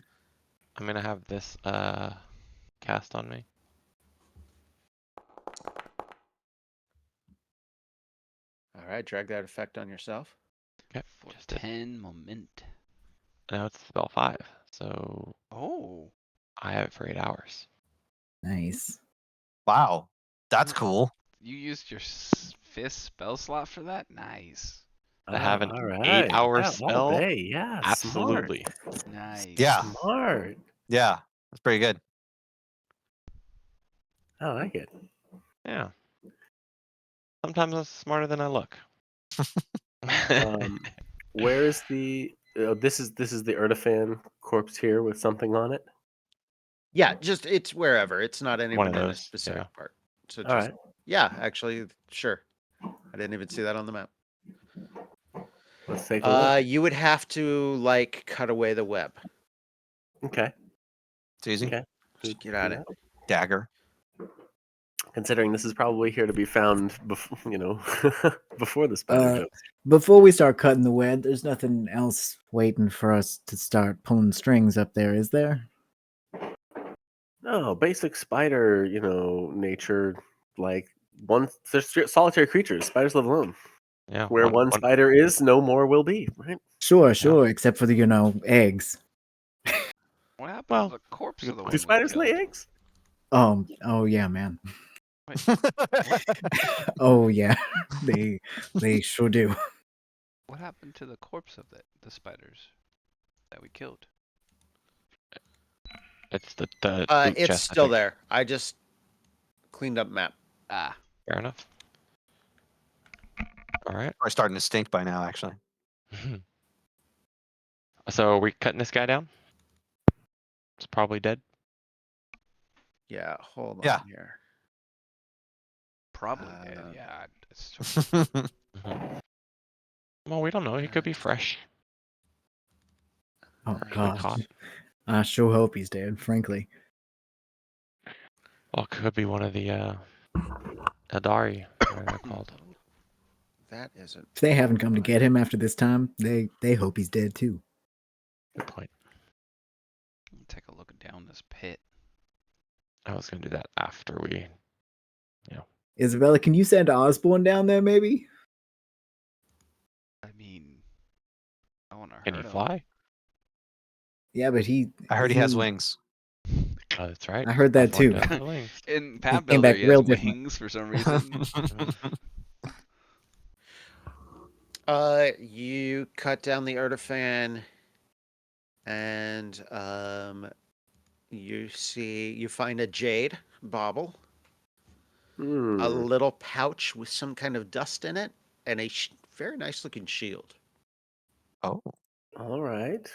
I'm gonna have this cast on me. All right, drag that effect on yourself. Okay, For just did. 10 moment. Now it's spell 5, so Oh. I have it for 8 hours. Nice. Wow, that's cool. You used your fifth spell slot for that? Nice. To have an all right. 8-hour Yeah, all spell? day. Yeah, Absolutely. Nice. Yeah, Smart. yeah, that's pretty good. I like it. Yeah. Sometimes I'm smarter than I look. Where is the? This is the Erdofan corpse here with something on it. Yeah, just it's wherever. It's not One even of in a those, specific yeah. part. So All just right. yeah, actually, sure. I didn't even see that on the map. Let's take a look. You would have to like cut away the web. Okay. It's easy. Okay. Just get at it. Dagger. Considering this is probably here to be found, before the spider Uh, goes. Before we start cutting the web, there's nothing else waiting for us to start pulling strings up there, is there? No, basic spider, nature, like they're solitary creatures. Spiders live alone. Yeah. Where one spider is, no more will be. Right? Sure, except for the eggs. What happened Well, to the corpse good of the point. one Do we spiders lay killed? eggs? Oh yeah, man. What? Oh yeah, they sure do. What happened to the corpse of the spiders that we killed? It's the loot It's chest, I still think. there. I just cleaned up map. Ah. Fair enough. All right. Probably starting to stink by now, actually. So are we cutting this guy down? It's probably dead. Yeah, hold Yeah. on here. Probably dead. Uh, Yeah. Well, we don't know. He could be fresh. Oh Could be gosh, caught. I sure hope he's dead. Frankly, Well, it could be one of the Eldari, whatever they're called. that isn't. if they haven't come to get him after this time, they hope he's dead too. Good point. Take a look down this pit. I was gonna do that after we. Isabella, can you send Osborne down there, maybe? I mean, I want to Can hurt you him. fly? Yeah, but I heard he has wings. Oh, that's right. I heard that Osborne too. does have wings. In He Pat came Builder, back he has real different. wings for some reason. You cut down the Erdofan, and you find a jade bauble, a little pouch with some kind of dust in it, and a very nice looking shield. Oh, All right.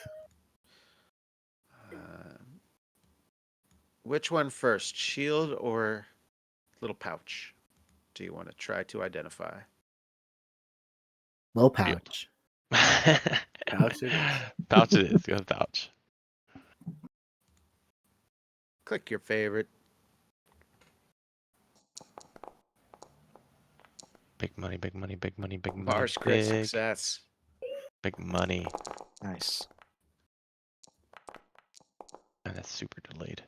Which one first, shield or little pouch? Do you want to try to identify? Low pouch. Pouch it is. Pouch it is. Go with pouch. Click your favorite. Big money, big money, big money, big money. Bars crit Big, success. big money. nice. And that's super delayed.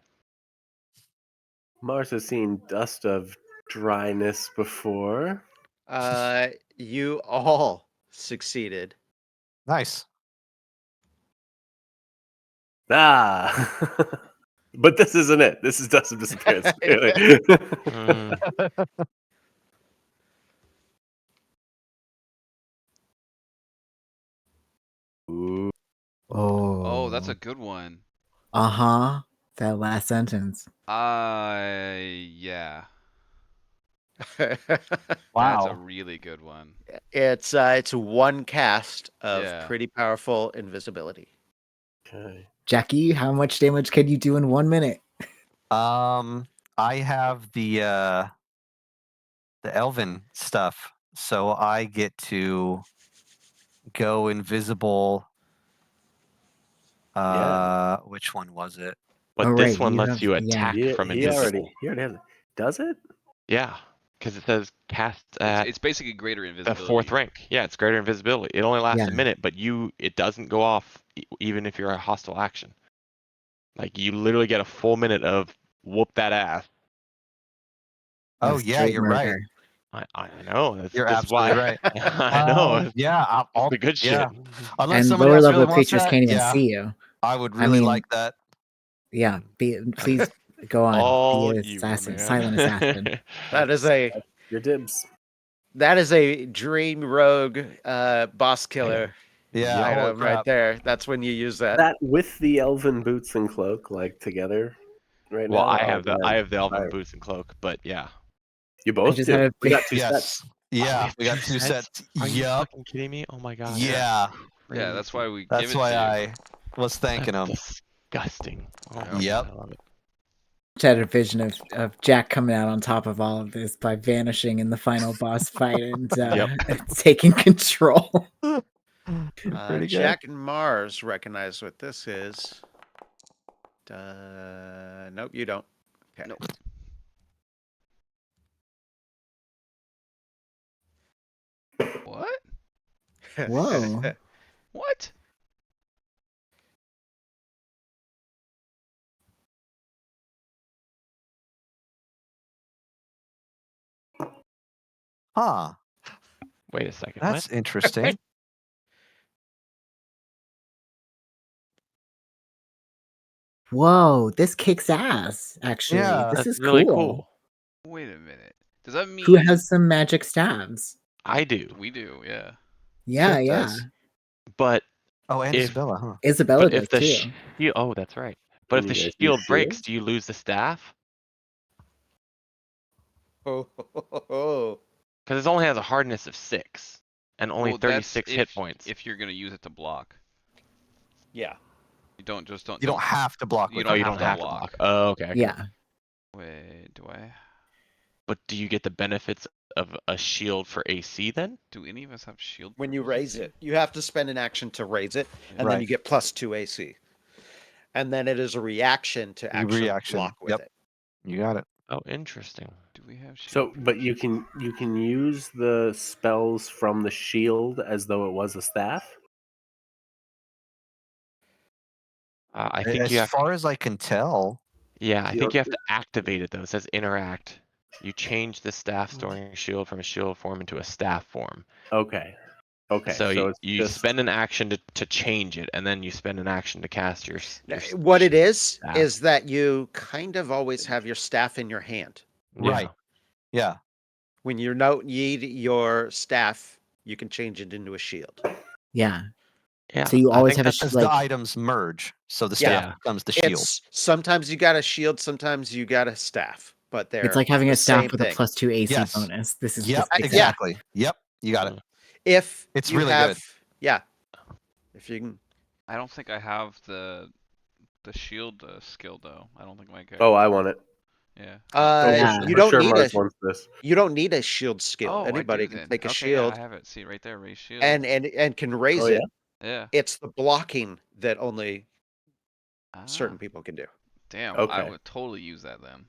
Mars has seen dust of dryness before. You all succeeded. Nice. Ah. But this isn't it. This is dust of disappearance. Ooh. Oh, that's a good one. That last sentence. Yeah. That's a Wow. really good one. It's one cast of Yeah. pretty powerful invisibility. Okay. Jackie, how much damage can you do in 1 minute? I have the elven stuff, so I get to go invisible. Which one was it? But Oh, this right, one you lets have- you yeah. attack from He invisible. already has it. Does it? Yeah, because it says cast It's, at it's basically greater the invisibility. 4th rank. Yeah, it's greater invisibility. It only lasts Yeah. a minute, but it doesn't go off even if you're a hostile action. Like you literally get a full minute of whoop that ass. Oh Of yeah, straight you're right. murder. I know. You're That's why absolutely right. I know. It's Yeah, I'll the good yeah. shit. Unless And somebody lower else level really wants creatures that, can't even yeah, see you. I would I really mean, like that. Yeah, please go on. All Be a you, assassin, man. silent assassin. That is a Your dibs. dream rogue boss killer Yeah, holy item right crap. there. That's when you use that. That with the elven boots and cloak, like together, right Well, now. I oh, have the man. elven Fire. boots and cloak, but yeah. You I both just do. had a We big- got two sets. Yes. Yeah, have we got 2 2 sets? sets. Are you Yup. fucking kidding me? Oh my god. Yeah. Yeah, that's why we give That's it why to you. I was thanking him. That's disgusting. Oh Yep. my Yep. god, I love it. just had a vision of Jack coming out on top of all of this by vanishing in the final boss fight and Yep. taking control. Pretty good. Jack and Mars recognize what this is. Nope, you don't. Okay. Nope. What? Whoa. What? Huh. Wait a second. That's What? interesting. Whoa, this kicks ass, actually. Yeah. This That's is really cool. cool. Wait a minute. Does that mean Who has some magic staves? I do. we do? Yeah. Yeah, Shit yeah. does. But Oh, and if Isabella, huh? Isabella but does if the too. shield, oh, that's right. But if Can the you guys use shield breaks, shields? do you lose the staff? Oh. Because it only has a hardness of 6 and only Well, that's 36 hit points. if you're gonna use it to block. Yeah. You don't just don't. You don't have to block You with Oh, don't you it. don't have to block. block. Oh, okay. Okay. Yeah. Wait, do I? But do you get the benefits of a shield for AC then? Do any of us have shield? When you purples raise here? it, you have to spend an action to raise it, and Right. then you get +2 AC. And then it is a reaction to actually Reaction. block with Yep. it. You got it. Oh, interesting. Do we have shield? So, but purples? you can use the spells from the shield as though it was a staff. I think you As have. far as I can tell, Yeah, I You think don't- you have to activate it though. It says interact. You change the staff storing shield from a shield form into a staff form. Okay. Okay. So it's you just spend an action to change it, and then you spend an action to cast your. What it is staff. that you kind of always have your staff in your hand. Right. Yeah. When you don't need your staff, you can change it into a shield. Yeah. Yeah. So you I always think have a As like the items merge, so the Yeah. staff becomes the shield. It's sometimes you got a shield, sometimes you got a staff, but they're it's like having the a staff same with thing. a +2 AC Yes. bonus. This is Yep. this Exactly. Yep. You got it. If It's you really have, good. yeah, if you can. I don't think I have the shield skill though. I don't think my character. Oh, I want it. Yeah. Yeah. You For don't sure need Mars a wants this. you don't need a shield skill. Oh, Anybody I do can then. take a Okay, shield Yeah, I have it. See right there, raise shield. and can raise Oh, it. yeah? Yeah. It's the blocking that only Ah, certain people can do. damn. I Okay. would totally use that then.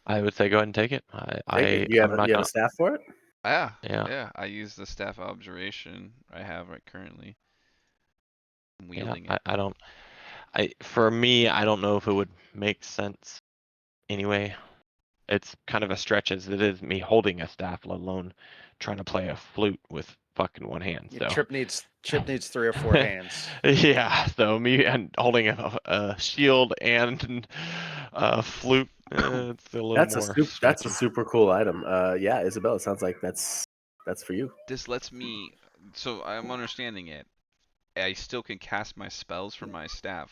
I would say go ahead and take it. Take it. You have a staff for it? Yeah. Yeah. Yeah. I use the staff of observation I have right currently. I'm Yeah, wielding it. I don't. For me, I don't know if it would make sense. Anyway, it's kind of a stretch as it is me holding a staff, let alone trying to play a flute with fucking one hand. Yeah, So Chip needs 3 or 4 hands. yeah, so me and holding a shield and a flute, it's a little That's more. that's a stretchy. super cool item. Yeah, Isabella, sounds like that's for you. This lets me. So I'm understanding it. I still can cast my spells from my staff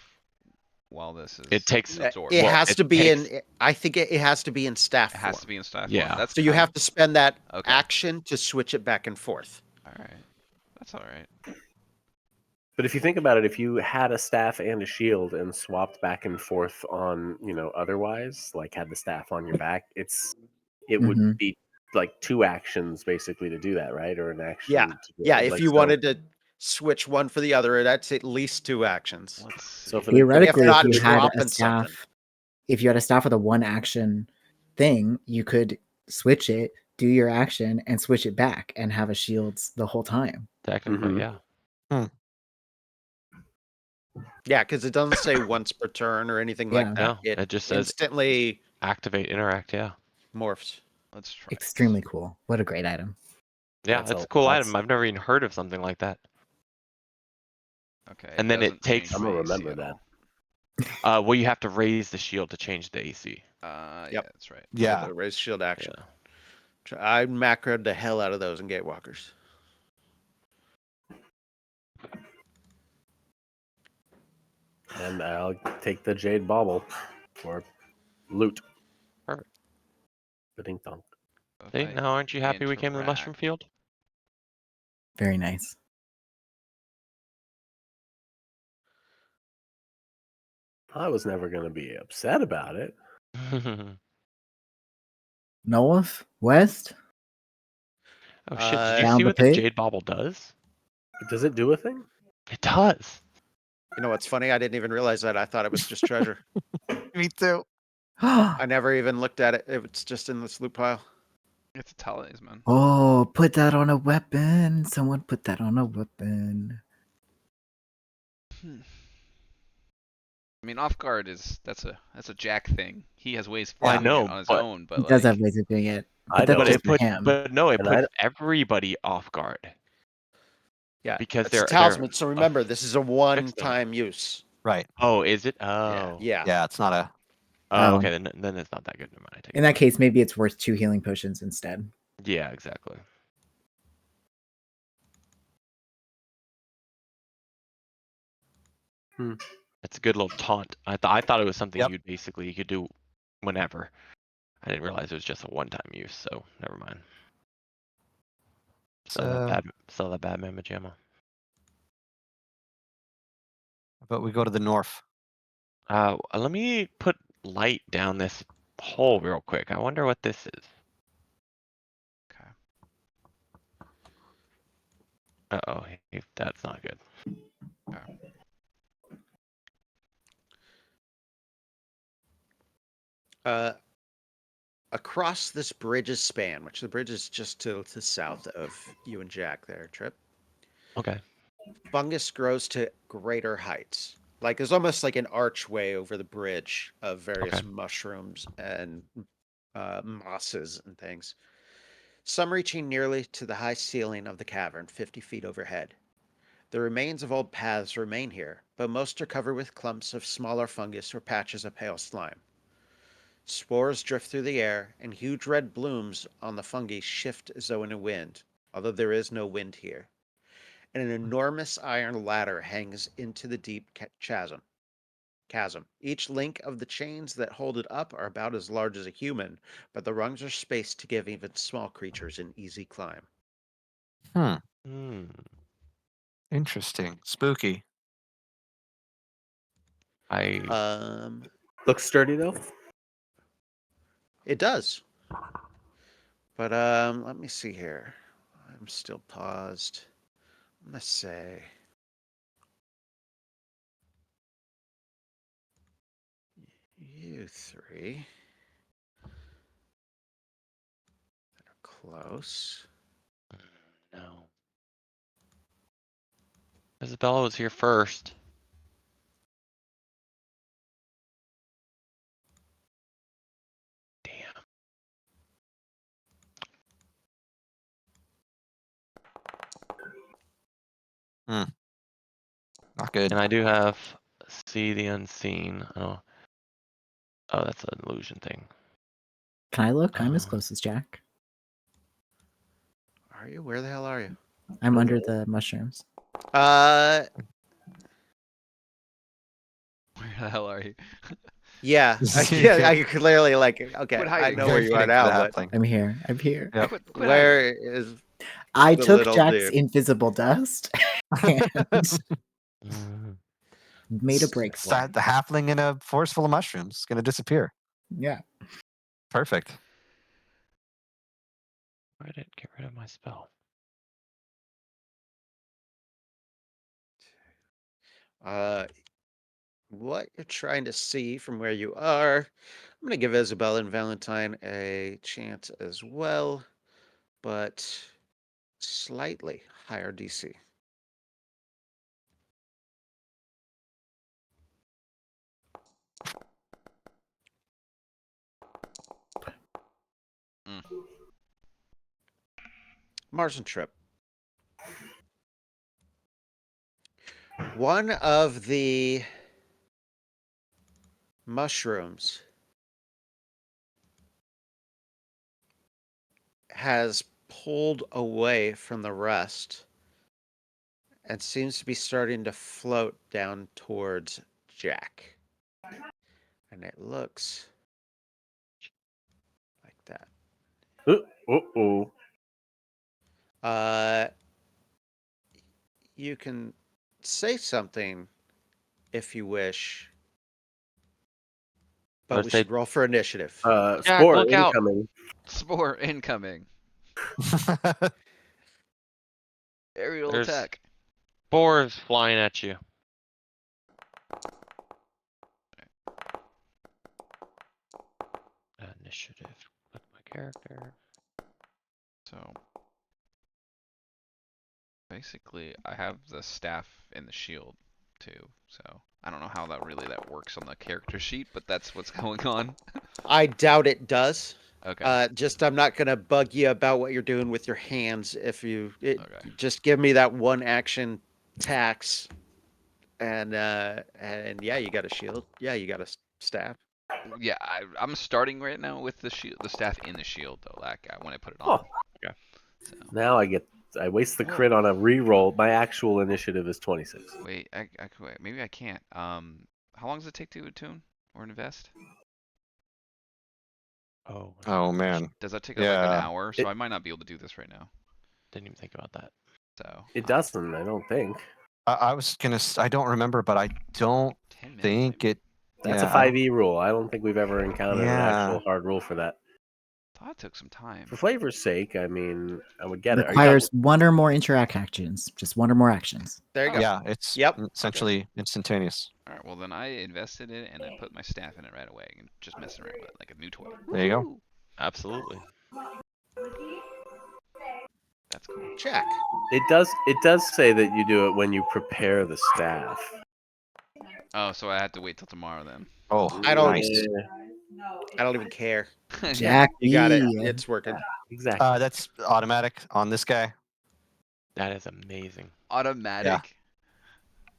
while this is. It takes- absorbed. It Well, has it to be takes- in. I think it has to be in staff It has form. to be in staff Yeah. form. That's So you kind have to spend that Okay. action to switch it back and forth. All right. That's all right. But if you think about it, if you had a staff and a shield and swapped back and forth on, otherwise, like had the staff on your back, it would Mhm. be like 2 actions basically to do that, right? Or an action. Yeah. to do Yeah, it. if Like, you so- wanted to switch one for the other, that's at least 2 actions. Let's see. So for the- Theoretically, not if you had a dropping something. staff, if you had a staff with a 1 action thing, you could switch it, do your action and switch it back and have a shield the whole time. Technically, Mhm. yeah. Yeah, because it doesn't say once per turn or anything like Yeah. that. No, it just says instantly activate, interact. Yeah, morphs. Let's try. this. Extremely cool. What a great item. yeah, That's it's a- a cool that's- item. I've never even heard of something like that. Okay. And then it doesn't change takes- I'm gonna my AC remember at that. all. Well, you have to raise the shield to change the AC. Yep. Yeah, that's right. Yeah. The raise shield action. Yeah. I macroed the hell out of those in Gatewalkers. And I'll take the jade bauble for loot. Perfect. The ding dong. If See, I now aren't you happy we came to the mushroom interact- field? Very nice. I was never gonna be upset about it. Noah? West? Oh shit! Did you Down see the what the pit? jade bauble does? Does it do a thing? It does. You know what's funny? I didn't even realize that. I thought it was just treasure. Me too. I never even looked at it. It's just in this loot pile. It's a talisman. Oh, put that on a weapon. Someone put that on a weapon. Hmm. I mean, off guard that's a Jack thing. He has ways of I doing know, it on his but- own, but He like, does have ways of doing it. I But that's don't. But just it put, for him. but no, it And I- puts everybody off guard. Yeah, Because it's a they're talisman. So remember, this is a them. one-time use. Right. Oh, is it? Oh, Yeah. Yeah, it's not a. Oh, Oh. okay, then it's not that good. Never mind. I take In it that back. case, maybe it's worth 2 healing potions instead. Yeah, exactly. Hmm. It's a good little taunt. I thought it was something Yep. you could do whenever. I didn't realize it was just a one-time use. So never mind. Sell that bad mamma jamma. But we go to the north. Let me put light down this hole real quick. I wonder what this is. okay. Uh-oh, that's not good. Across this bridge's span, which the bridge is just to the south of you and Jack there, Trip, Okay. fungus grows to greater heights. Like there's almost like an archway over the bridge of various Okay. mushrooms and mosses and things. Some reaching nearly to the high ceiling of the cavern, 50 feet overhead. The remains of old paths remain here, but most are covered with clumps of smaller fungus or patches of pale slime. Spores drift through the air, and huge red blooms on the fungi shift as though in a wind, although there is no wind here. And an enormous iron ladder hangs into the deep chasm. Each link of the chains that hold it up are about as large as a human, but the rungs are spaced to give even small creatures an easy climb. Hmm. Interesting. Spooky. Looks sturdy though. It does. But let me see here. I'm still paused. I'm gonna say you three that are close. No. Isabella was here first. Damn. Not good. And I do have see the unseen. Oh, that's an illusion thing. Can I look? I'm as Uh, close as Jack. Are you? Where the hell are you? I'm under the mushrooms. Uh, Where the hell are you? yeah, yeah. I clearly like. Okay, Quit I hiding. know where you are Fitting for now, the but halfling. I'm here. I'm here. Yep. Quit where is? I The took little Jack's dude. invisible dust and mm, made a break for Side it. the halfling in a forest full of mushrooms. It's gonna disappear. Yeah. Perfect. where did it get rid of my spell? What you're trying to see from where you are. I'm gonna give Isabel and Valentine a chance as well. but slightly higher DC. Mm. Mars and Trip. One of the mushrooms has pulled away from the rest and seems to be starting to float down towards Jack. And it looks like that. Uh-oh. You can say something if you wish, but Let's we say- should roll for initiative. Jack, Spore look out. incoming. Spore incoming. Aerial There's- attack. Boars flying at you. Initiative. With my character. So basically, I have the staff and the shield too. So I don't know how that works on the character sheet, but that's what's going on. I doubt it does. Okay. Just I'm not gonna bug you about what you're doing with your hands. If you Okay. just give me that one action tax, and yeah, you got a shield. Yeah, you got a staff. Yeah, I'm starting right now with the shield, the staff in the shield though. Like when I put it Oh. on. Okay. So Now I waste the crit on a reroll. My actual initiative is 26. wait, wait, maybe I can't. How long does it take to attune or invest? Oh. Oh man. Does that take like an Yeah. hour? So I might not be able to do this right now. Didn't even think about that. So It doesn't, I don't think. I was gonna. I don't remember, but I don't 10 minutes. think Maybe. it. That's yeah, a 5e rule. I don't think we've ever encountered an Yeah. actual hard rule for that. Thought it took some time. For flavor's sake, I mean, I would get it. Are you Requires one or more interact actions. Just one or more actions. There you go. Yeah, it's Yep. essentially instantaneous. All right. Well, then I invested it and I put my staff in it right away and just messing around with it like a new toy. There you go. Woo! Absolutely. That's cool. Jack. It does say that you do it when you prepare the staff. Oh, so I have to wait till tomorrow then. Oh, I don't- nice. I don't even care. Jack, You got it. yeah. It's working. Exactly. That's automatic on this guy. That is amazing. Automatic.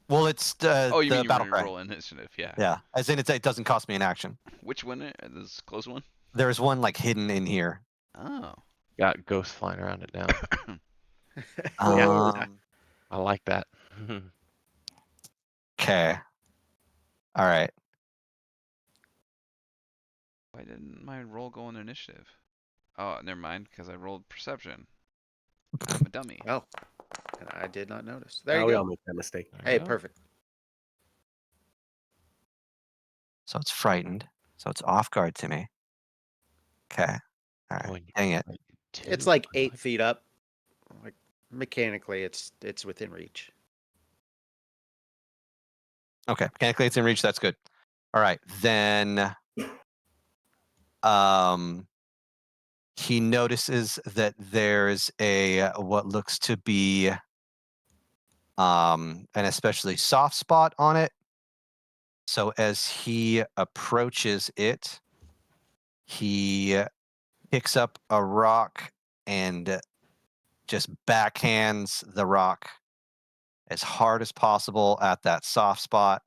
Well, it's Oh, you the mean you battle cry. roll initiative? Yeah. Yeah, as in it doesn't cost me an action. Which one? This close one? There's one like hidden in here. Oh. Got ghosts flying around it now. Yeah. I like that. Okay. All right. Why didn't my roll go in initiative? Oh, never mind, because I rolled perception. I'm a dummy. Oh, and I did not notice. There Now you we go. all make that mistake. There Hey, you go. perfect. So it's frightened. So it's off guard to me. Okay. All right. Oh, and you Dang it. fight too. It's like 8 feet up. Like mechanically, it's within reach. Okay. Mechanically, it's in reach. That's good. All right. Then, he notices that there's a what looks to be an especially soft spot on it. So as he approaches it, he picks up a rock and just backhands the rock as hard as possible at that soft spot.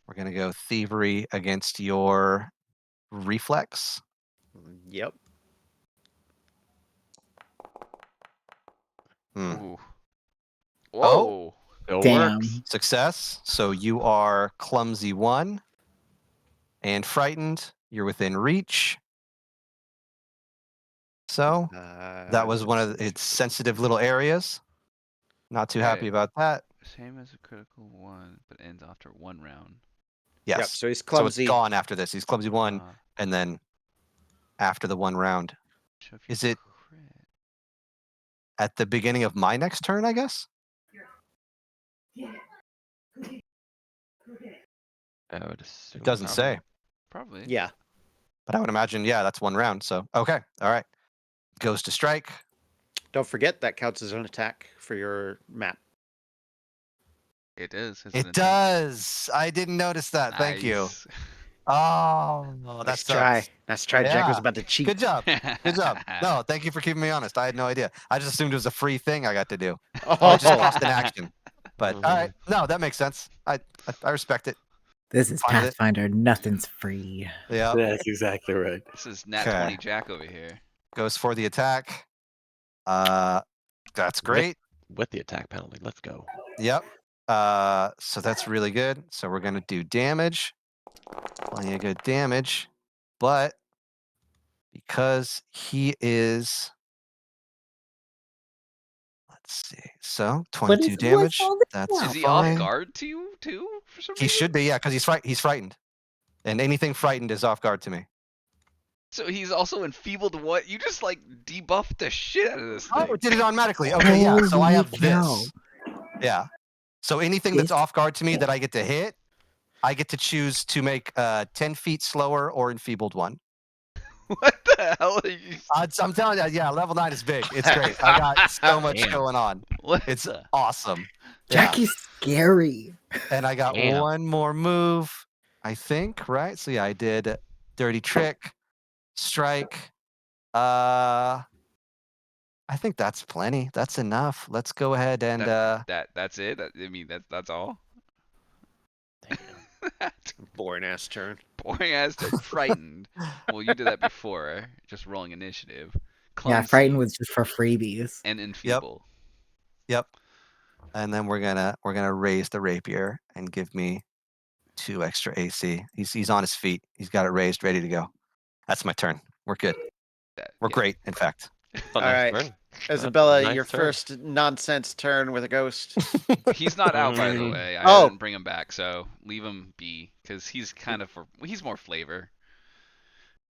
We're going to go thievery against your reflex. Yep. Hmm. Ooh. Oh. Whoa. Still Damn. works. Success. So you are clumsy 1 and frightened. You're within reach. So that was one of its sensitive little areas. Not too happy Okay. about that. Same as a critical one, but ends after 1 round. Yes. Yep. So he's So clumsy. it's gone after this. He's clumsy 1, Ah, and then after the 1 round. so if you Is it crit- at the beginning of my next turn, I guess? I would assume. It doesn't say. Probably. Yeah. But I would imagine, yeah, that's 1 round. So okay, all right. Goes to strike. Don't forget that counts as an attack for your map. It is. It's an It attack. does. I didn't notice that. Thank you. Nice. Oh, that Nice try. sucks. Nice try. Jack was Yeah. about to cheat. Good job. Good job. No, thank you for keeping me honest. I had no idea. I just assumed it was a free thing I got to do. Oh, Or it just cost an action. But all right. Mhm. No, that makes sense. I respect it. This is Fine with it. Pathfinder. Nothing's free. Yeah. That's exactly right. This is Nat Okay. 20 Jack over here. Goes for the attack. That's great. With the attack penalty. Let's go. Yep. So that's really good. So we're gonna do damage. Plenty of good damage. But because he is, let's see. So 22 his voice damage. all the That's time. Is he fine. off guard to you too? For some He reason? should be, yeah, because he's frightened. And anything frightened is off guard to me. So he's also enfeebled. What? You just like debuffed the shit out of this thing. Oh, it did it automatically. Okay, yeah. So I Holy have cow. this. Yeah. So anything that's This- off guard to me that I get to hit, I get to choose to make 10 feet slower or enfeebled one. What the hell are you? I'm telling you, yeah, level 9 is big. It's great. I got so much Damn. going on. What It's the- awesome. Yeah. Jackie's scary. And I got Damn. one more move, I think, right? So yeah, I did dirty trick, strike. I think that's plenty. That's enough. Let's go ahead and That's it. I mean that's all. boring ass turn. Boring as to frightened. Well, you did that before. Just rolling initiative. Yeah, Clumsy Frightened was just for freebies. and enfeeble. Yep. And then we're gonna raise the rapier and give me 2 extra AC. He's on his feet. He's got it raised, ready to go. That's my turn. We're good. We're Yeah. great, in fact. All right. Turn. Isabella, Nice your turn. first nonsense turn with a ghost. He's not out, by the Mm. way. I Oh. didn't bring him back, so leave him be, because he's kind of he's more flavor.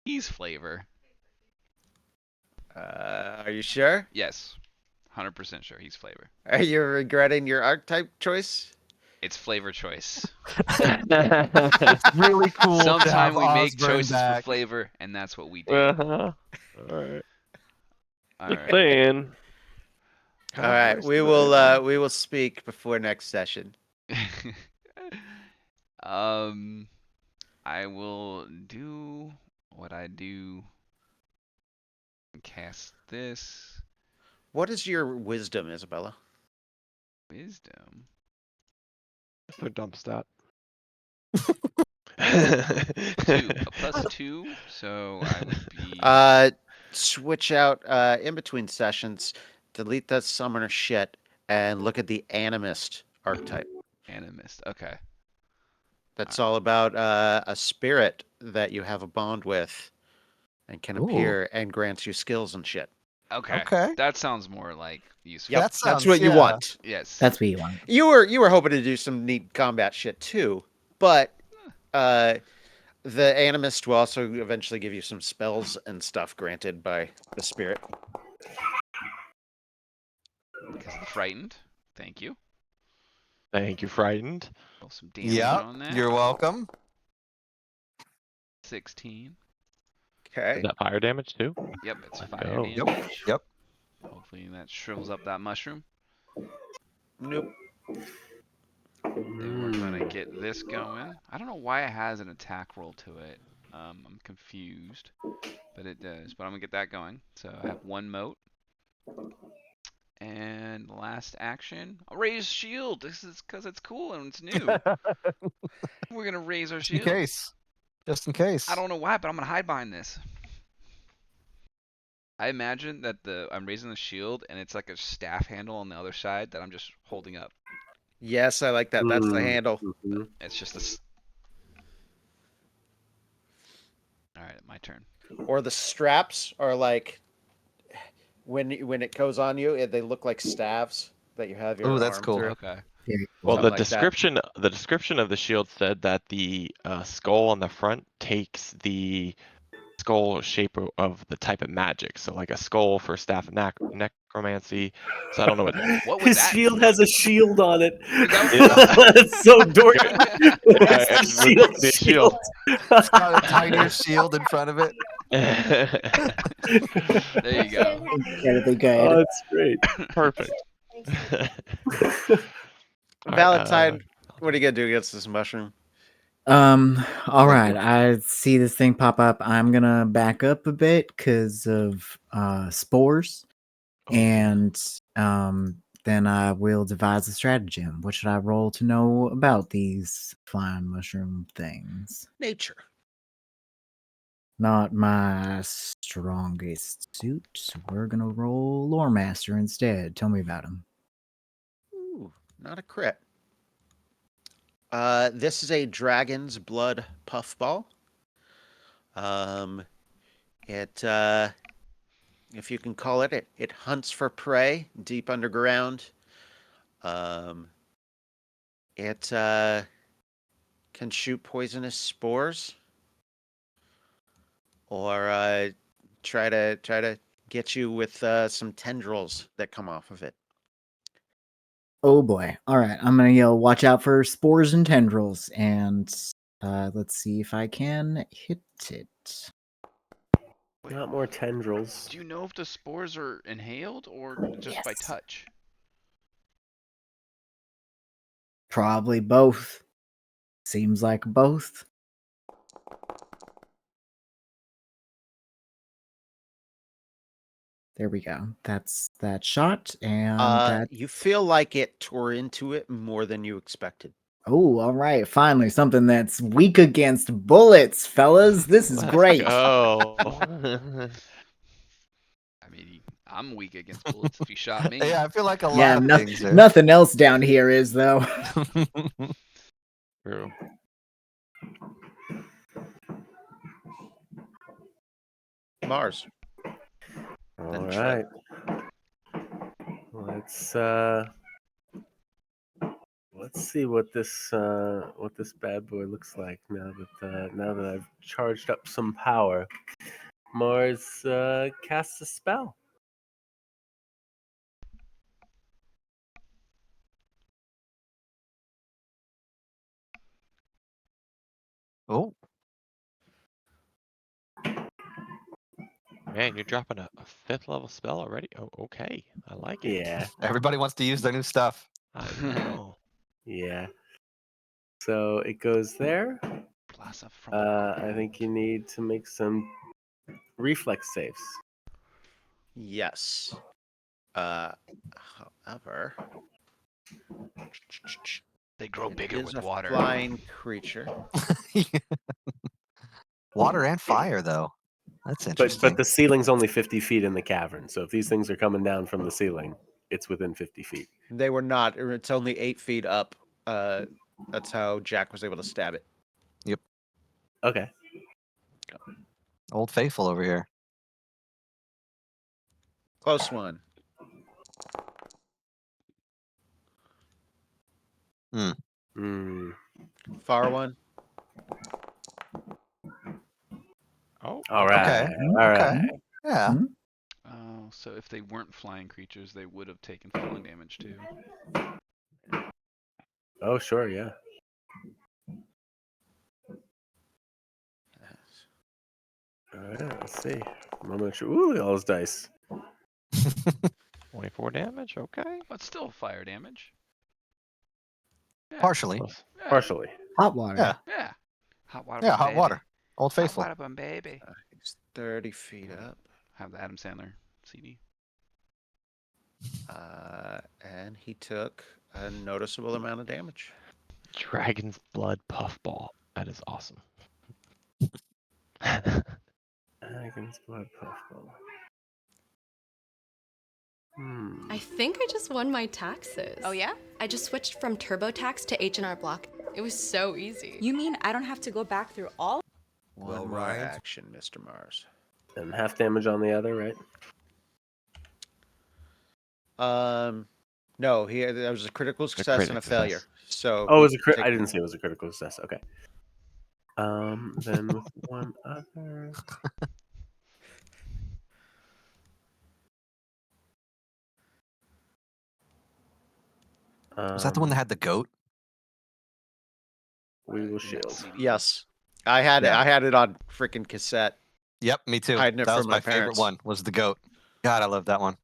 He's flavor. Are you sure? Yes, 100% sure he's flavor. Are you regretting your archetype choice? It's flavor choice. It's really cool. to Sometime have we make Osborne choices back. for flavor, and that's what we do. Uh-huh. All right. All Just right. saying. All right, we will speak before next session. I will do what I do. Cast this What is your wisdom, Isabella? wisdom. That's a dump stat. 2, a +2, so I would be. Switch out in between sessions, delete that summoner shit, and look at the animist archetype. Animist. Okay. That's all about a spirit that you have a bond with and can Ooh. appear and grants you skills and shit. Okay. Okay. That sounds more like useful. That That's sounds- what you yeah. want. Yes. That's what you want. You were hoping to do some neat combat shit too, but the animist will also eventually give you some spells and stuff granted by the spirit. Because of the frightened. Thank you. Thank you, frightened. Roll some damage Yep. on that. You're welcome. 16. Okay. Is that fire damage too? Yep, it's Let's fire go. damage. Yep. Hopefully that shrivels up that mushroom. Nope. Then we're gonna get this going. I don't know why it has an attack roll to it. I'm confused, but it does. But I'm gonna get that going. So I have 1 mote. And last action, I'll raise shield. This is because it's cool and it's new. We're gonna raise our Just in shield. case. Just in case. I don't know why, but I'm gonna hide behind this. I imagine that I'm raising the shield and it's like a staff handle on the other side that I'm just holding up. Yes, I like that. That's the Mm. handle. Mhm. It's just All right, my turn. Or the straps are like when it goes on you, they look like staves that you have your Ooh, that's arm cool. through. Okay. Very Well, cool. the Something like that. description of the shield said that the skull on the front takes the skull shape of the type of magic. So like a skull for staff of necromancy necromancy, so I don't know what. What would His that shield look has a like? shield on it. Is that what Yeah. It's so dorky. Yeah, It's it the looks like the shield. It's got a tinier shield in front of it. There you go. Incredibly good. Oh, it's great. Perfect. All right, Valentine, what are you gonna do against this mushroom? All right. I see this thing pop up. I'm gonna back up a bit because of spores, oh, yeah. and then I will devise a stratagem. What should I roll to know about these flying mushroom things? Nature. Not my strongest suit. We're gonna roll Lore Master instead. Tell me about him. Ooh, not a crit. This is a dragon's blood puffball. It if you can call it, it hunts for prey deep underground. It can shoot poisonous spores, or try to get you with some tendrils that come off of it. Oh boy. All right. I'm gonna yell, watch out for spores and tendrils, and let's see if I can hit it. Wait, Not more tendrils. do you know if the spores are inhaled or just by Yes. touch? Probably both. Seems like both. There we go. That's that shot, and that. You feel like it tore into it more than you expected. Oh, all right. Finally, something that's weak against bullets, fellas. This is Let's great. go. I mean, I'm weak against bullets if you shot me. Yeah, I feel like a lot Yeah, of things there. nothing else down here is though. True. Mars. All Then right. Trev. Let's see what this bad boy looks like now that I've charged up some power. Mars casts a spell. Oh, Man, you're dropping a 5th level spell already? Oh, okay. I like it. Yeah, everybody wants to use their new stuff. I know. yeah. So it goes there. Blossom from I think you need to make some reflex saves. Yes. However, they grow it bigger is with a water. flying creature. Water and fire, though. That's interesting. But the ceiling's only 50 feet in the cavern. So if these things are coming down from the ceiling, it's within 50 feet. They were not. It's only 8 feet up. That's how Jack was able to stab it. Okay. Old Faithful over here. Close one. Hmm. Far one. Oh, All right. Okay. All Okay. right. Yeah. Oh, so if they weren't flying creatures, they would have taken falling damage too. Oh, sure. Yeah. All right. Let's see. Ooh, look at all those dice. 24 damage? Okay. But still fire damage. Yeah. Partially. Close. Yeah. Partially. Hot water. Yeah. Yeah. Hot water. Yeah, bun, hot baby. water. Old Hot Faithful. water, bun, baby. He's 30 feet up. Have the Adam Sandler CD. And he took a noticeable amount of damage. Dragon's blood puffball. That is awesome. Dragon's blood puffball. I think I just won my taxes. Oh yeah? I just switched from TurboTax to H&R Block. It was so easy. You mean I don't have to go back through all? One more action, Mr. Mars. And half damage on the other, right? No, there was a critical success and a critical failure. success. So Oh, it was a take- I didn't see it was a critical success. Okay. Then with one other. Was that the one that had the goat? We will Yeah, shield. CD. Yes, I had Yeah. it on freaking cassette. Yep, me too. Hiding it That was from my my favorite parents. one. Was the goat? God, I love that one.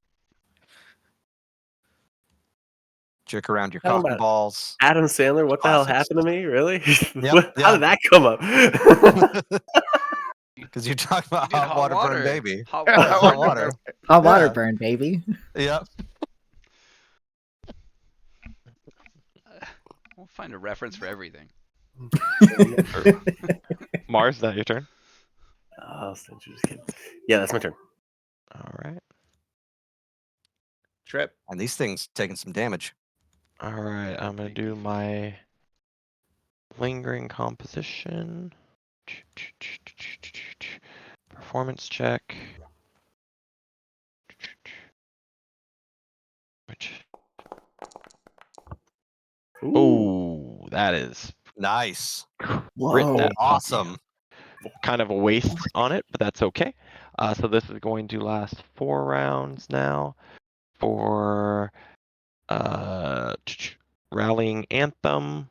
Jerk around your How coffee about- balls. Adam Sandler, what the hell Classics. happened to me? Really? Yep, How did that come up? Because you're talking You about did hot water burn baby. Hot Yeah, water. hot water. Hot water Yeah. burn, baby. Yep. We'll find a reference for everything. Mars, is that your turn? Oh, so just kidding. Yeah, that's my turn. All right. Trip. And these things taking some damage. All right. I'm gonna do my lingering composition. Performance check. Which? Ooh. Oh, that is Nice. written that puppy. Awesome. Kind of a waste on it, but that's okay. So this is going to last 4 rounds now for rallying anthem.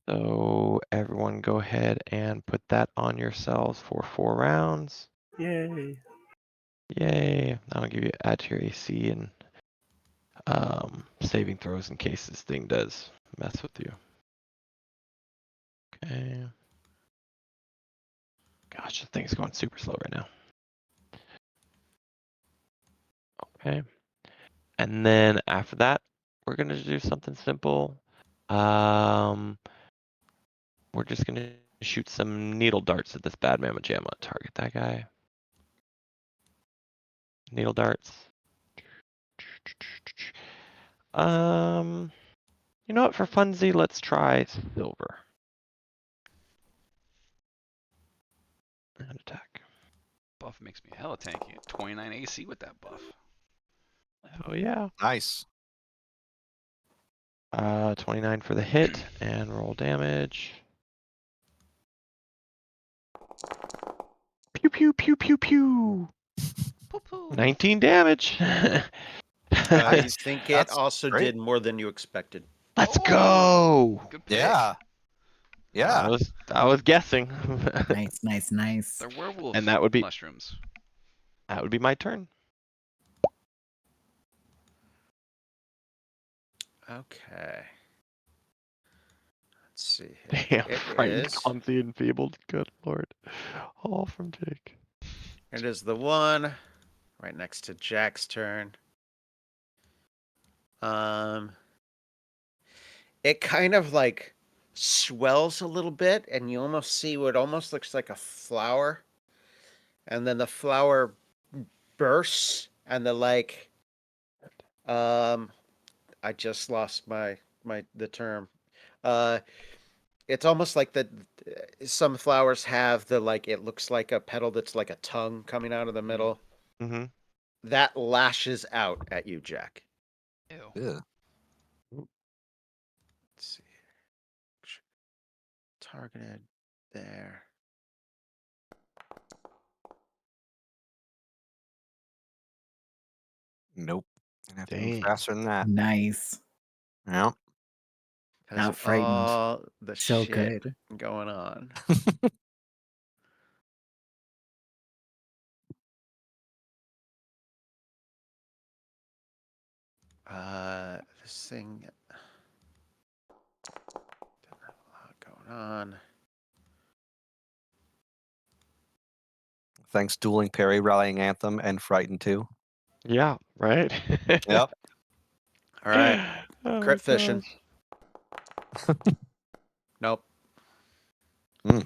So everyone go ahead and put that on yourselves for 4 rounds. Yay. Yay. That'll give you add to your AC and saving throws in case this thing does mess with you. Okay. Gosh, this thing's going super slow right now. Okay. And then after that, we're going to do something simple. We're just going to shoot some needle darts at this bad mamma jamma. Target that guy. Needle darts. You know what? For funzy, let's try silver. And attack. Buff makes me hella tanky. 29 AC with that buff. Oh yeah. Nice. 29 for the hit and roll damage. Pew pew pew pew pew. 19 damage. I think it That's also great. did more than you expected. Let's go. Good pick. Yeah. Yeah. I was guessing. Nice, nice, nice. They're werewolf And that would be mushrooms. that would be my turn. Okay. Let's see here. Damn, It frightened, is- clumsy, enfeebled. Good lord. All from Jake. It is the one right next to Jack's turn. It kind of like swells a little bit, and you almost see what almost looks like a flower, and then the flower bursts, and I just lost the term. It's almost like some flowers have it looks like a petal that's like a tongue coming out of the middle. Mm-hmm. That lashes out at you, Jack. Ew. Yeah. Let's see. Targeted there. Nope. Gonna have to move Dang. faster than that. Nice. Yep. Because Not frightened. all the So shit good. going on. This thing doesn't have a lot going on. Thanks, Dueling Parry, Rallying Anthem, and Frightened too. Yeah, right? Yep. All right. Oh Crit my fishing. gosh. Nope. Well,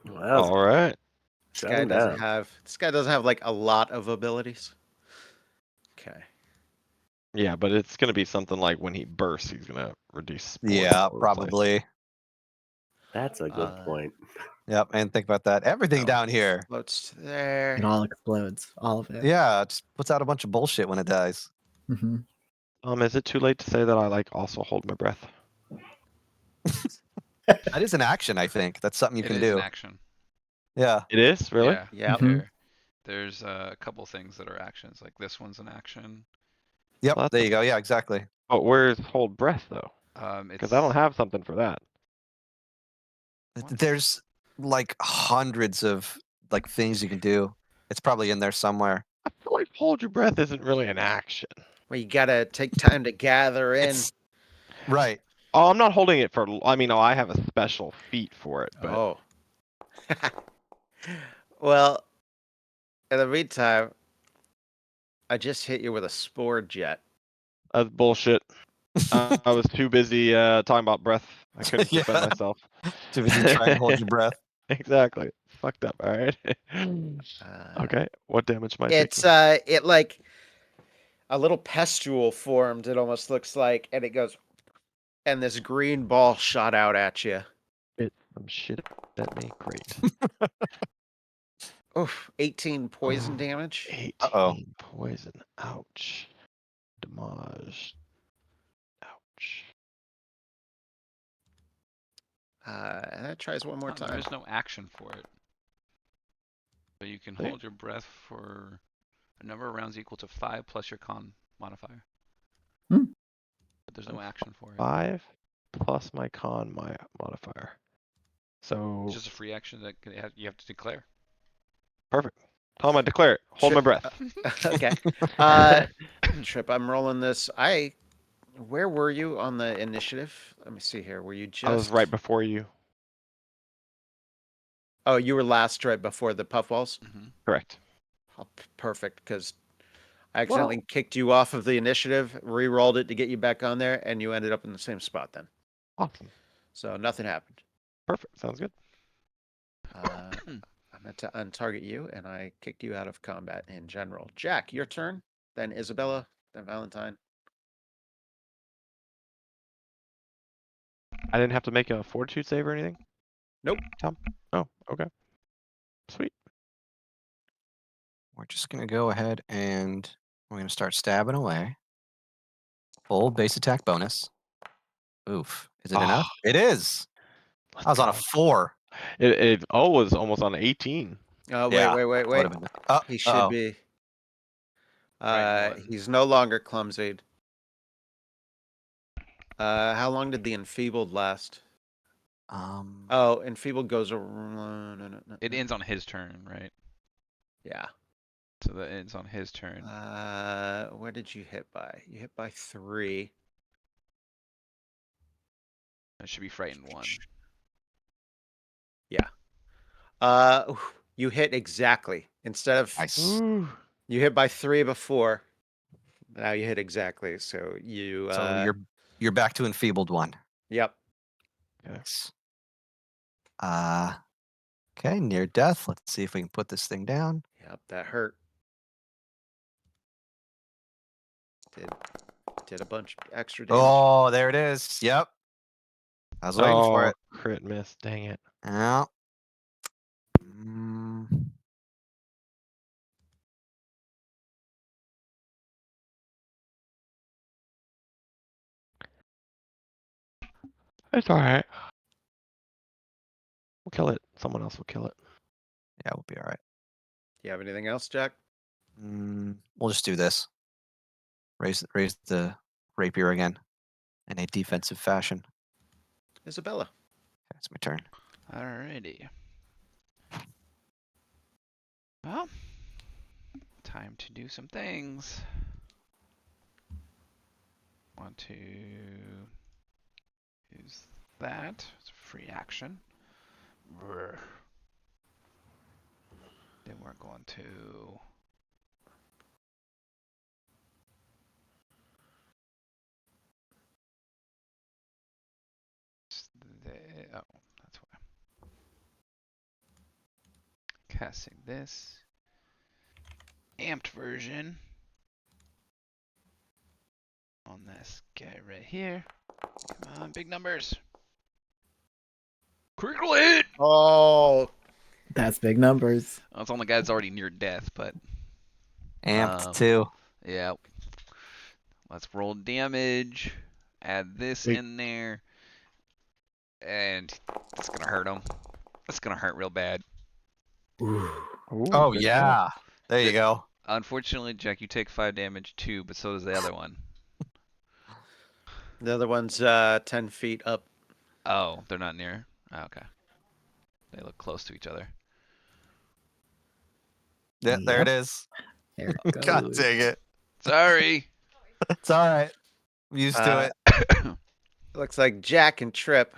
that was All right. This guy shutting doesn't down. have like a lot of abilities. Okay. Yeah, but it's gonna be something like when he bursts, he's gonna reduce spores Yeah, all over the place. probably. That's a good point. Yep. And think about that. Everything No. down here. Floats to there. It all explodes. All of it. Yeah, it just puts out a bunch of bullshit when it dies. Hmm. Is it too late to say that I like also hold my breath? That is an action, I think. That's something you It can is do. an action. Yeah. It is really. Yeah. Yep. Mhm. There's a couple things that are actions. Like this one's an action. Yep, Well, there you go. Yeah, exactly. But where's hold breath though? Because I don't It's have something for that. What? There's like hundreds of like things you can do. It's probably in there somewhere. I feel like hold your breath isn't really an action. Well, you gotta take time to gather in. It's right. Oh, I'm not holding it for. I mean, I have a special feat for it, but Oh. Well, in the meantime, I just hit you with a spore jet. that's bullshit. I was too busy talking about breath. I couldn't Yeah. defend myself. Too busy trying to hold your breath. Exactly. Fucked up. All right. Okay. What damage am I It's taking? it like a little pustule formed. It almost looks like, and it goes, and this green ball shot out at you. It some shit at me. Great. Oof, 18 poison Ooh, damage. 18 Uh-oh. poison. Ouch. Damage. Ouch. And that tries one more time. There's no action for it. So you can See? hold your breath for a number of rounds equal to 5 plus your con modifier. Hmm. But there's no action for it. 5 plus my con modifier. So It's just a free action that you have to declare. perfect. Tell him I declare it. Hold my breath. Okay. Trip, I'm rolling this. Where were you on the initiative? Let me see here. Were you just? I was right before you. Oh, you were last right before the puffballs. Correct. Oh, perfect, because I accidentally kicked you off of the initiative, re-rolled it to get you back on there, and you ended up in the same spot then. Awesome. So nothing happened. Perfect. Sounds good. I meant to untarget you, and I kicked you out of combat in general. Jack, your turn. Then Isabella. Then Valentine. I didn't have to make a fortitude save or anything? Nope. Tom? Oh, okay. Sweet. We're just gonna go ahead and we're gonna start stabbing away. Full base attack bonus. Oof. Is it enough? It is. I was on a 4. It was almost on 18. Oh, Yeah, wait. would've been- He should uh-oh. be. Right one. He's no longer clumsied. How long did the enfeebled last? Oh, enfeebled goes around. No. It ends on his turn, right? Yeah. So that ends on his turn. Where did you hit by? You hit by 3. It should be frightened 1. Yeah. You hit exactly. Instead of Nice. Ooh. you hit by 3 before. Now you hit exactly. So you. So you're back to enfeebled 1. Yep. Yes. Okay, near death. Let's see if we can put this thing down. Yep. That hurt. Did a bunch extra damage. Oh, there it is. Yep. I was waiting for it. Crit miss. Dang it. Yeah. Mm. It's alright. We'll kill it. Someone else will kill it. Yeah, we'll be all right. You have anything else, Jack? We'll just do this. Raise the rapier again in a defensive fashion. Isabella. That's my turn. Alrighty. Well, time to do some things. Want to use that. It's a free action. Brr. Then we're going to oh, that's why. Casting this amped version on this guy right here. Come on, big numbers. Critical hit! Oh, That's big numbers. Oh, it's on the guy that's already near death, but Amped 2. yeah. Let's roll damage. Add this in there. And it's gonna hurt him. That's gonna hurt real bad. Ooh. Ooh, Oh good yeah. There you go. Unfortunately, Jack, you take 5 damage too, but so does the other one. The other one's 10 feet up. Oh, they're not near. Oh, okay. They look close to each other. Yeah, there it Yep. is. There it goes. God dang it. Sorry. It's all right. I'm used to Uh, it. Looks like Jack and Trip.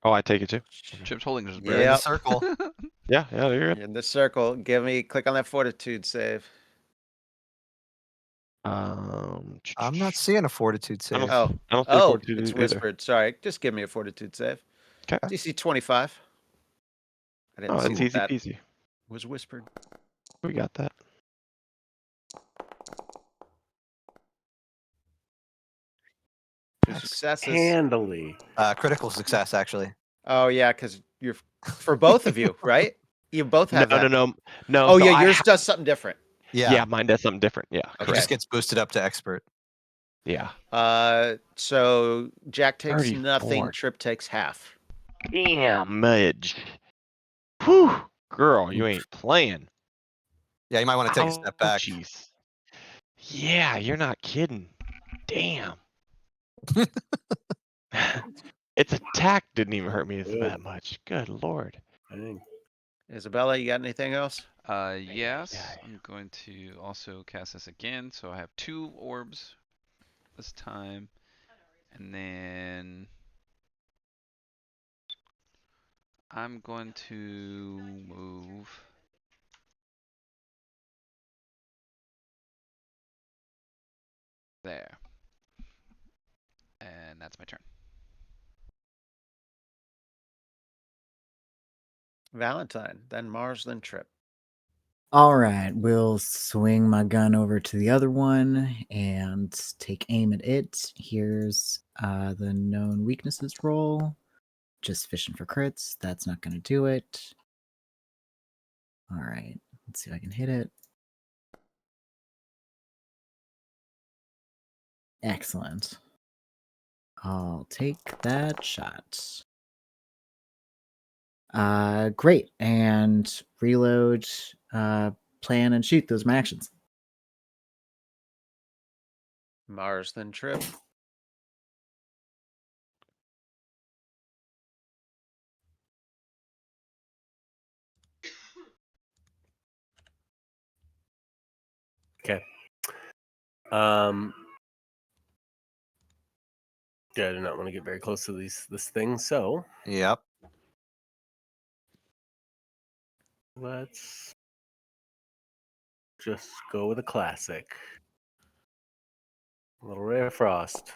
Oh, I take it too. Trip's holding his You're in the Yep. circle. Yeah, yeah, you're good. In the circle. Click on that fortitude save. I'm not seeing a fortitude I don't, save. Oh. I don't see Oh, fortitude it's either. whispered. Sorry. Just give me a fortitude save. Okay. DC 25. I didn't Oh, see that's that easy that peasy. was whispered. We got that. Two That's successes. Handily. Critical success, actually. Oh yeah, because you're for both of you, right? You both have that. No. Oh So yeah, I yours does something different. yeah, mine does something different. Yeah, It Okay. just correct. gets boosted up to expert. Yeah. So Jack takes 34. nothing, Trip takes half. Damn, Midge. Whew, girl, you ain't playing. Yeah, you might want to take a step back. Ouchies. Yeah, you're not kidding. Damn. Its attack didn't even hurt me Good. that much. Good lord. Dang. Isabella, you got anything else? Yes. Yeah. I'm going to also cast this again. So I have 2 orbs this time. And then I'm going to move there. And that's my turn. Valentine, then Mars, then Trip. All right, we'll swing my gun over to the other one and take aim at it. Here's the known weaknesses roll. Just fishing for crits. That's not going to do it. All right, let's see if I can hit it. Excellent. I'll take that shot. Great. And reload, plan, and shoot. Those are my actions. Mars, then Trip. Okay. Yeah, I do not want to get very close to this thing, so Yep. let's just go with a classic. A little Ray of Frost.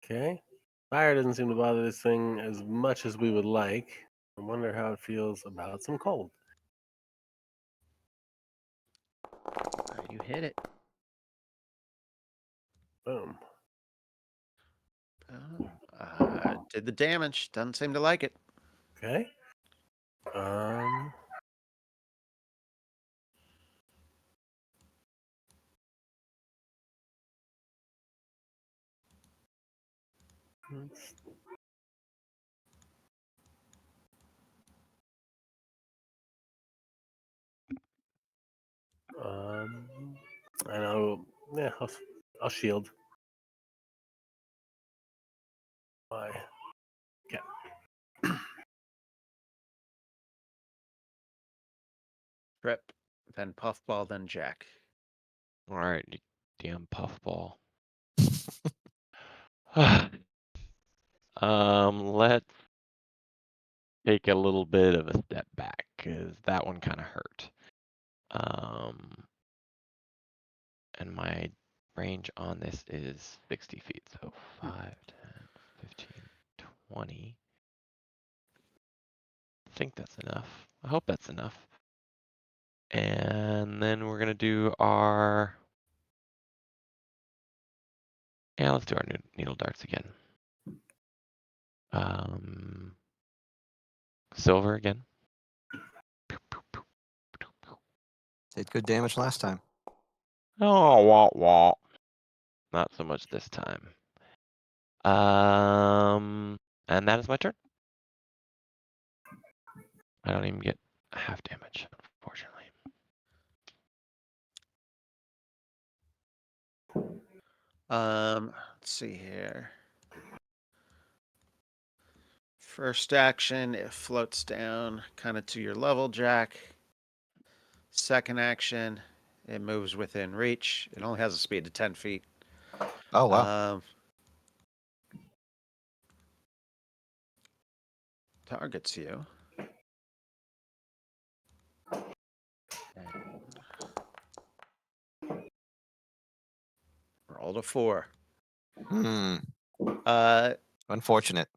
Okay. Fire doesn't seem to bother this thing as much as we would like. I wonder how it feels about some cold. You hit it. Boom. Did the damage. Doesn't seem to like it. Okay. let's- I know. Yeah, I'll shield. Why? Okay. Trip, then Puffball, then Jack. All right, you damn puffball. Let's take a little bit of a step back because that one kind of hurt. And my range on this is 60 feet, so 5, 10, 15, 20. I think that's enough. I hope that's enough. And then we're gonna do our. Yeah, let's do our needle darts again. Silver again. Did good damage last time. Oh, wah. Not so much this time. And that is my turn. I don't even get half damage, unfortunately. Let's see here. First action, it floats down kind of to your level, Jack. Second action, it moves within reach. It only has a speed of 10 feet. Oh wow. Targets you. Rolled a 4. Uh, Unfortunate.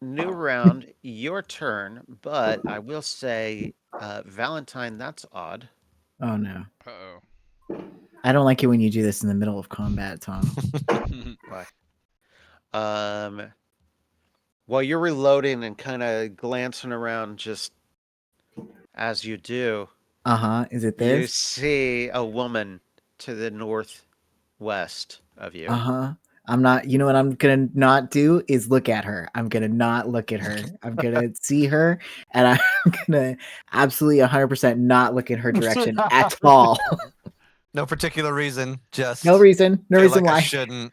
New round, your turn, but I will say, Valentine, that's odd. Oh no. Uh-oh. I don't like it when you do this in the middle of combat, Tom. Why? While you're reloading and kind of glancing around just as you do, Uh-huh. Is it you this? see a woman to the northwest of you. Uh-huh. I'm not, you know what I'm gonna not do is look at her. I'm gonna not look at her. I'm gonna see her and I'm gonna absolutely 100% not look in her direction at all. No particular reason. Just No reason. No feel reason like I why. shouldn't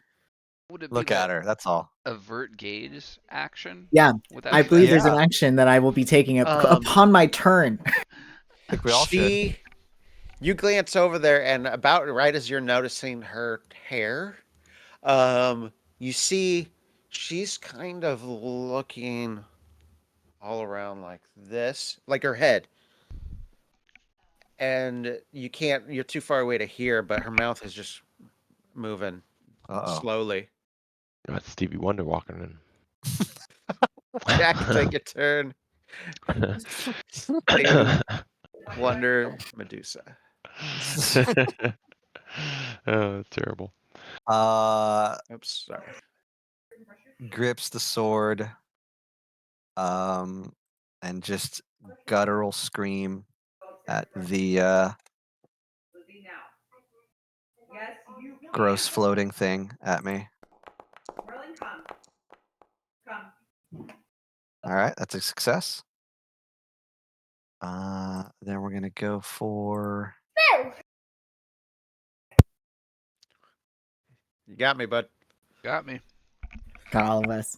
Would it be look at that her. That's all. avert gaze action? Yeah. Would that I be believe that? there's an Yeah. action that I will be taking Um, upon my turn. I think we all should. You glance over there, and about right as you're noticing her hair, you see she's kind of looking all around like this, like her head. And you're too far away to hear, but her mouth is just moving Uh-oh. slowly. That's Stevie Wonder walking in. Jack, take a turn. Stevie Wonder Medusa. Oh, that's terrible. Oops, sorry. Grips the sword. And just guttural scream at the gross floating thing at me. All right, that's a success. Then we're gonna go for You got me, bud. Got me. Got all of us.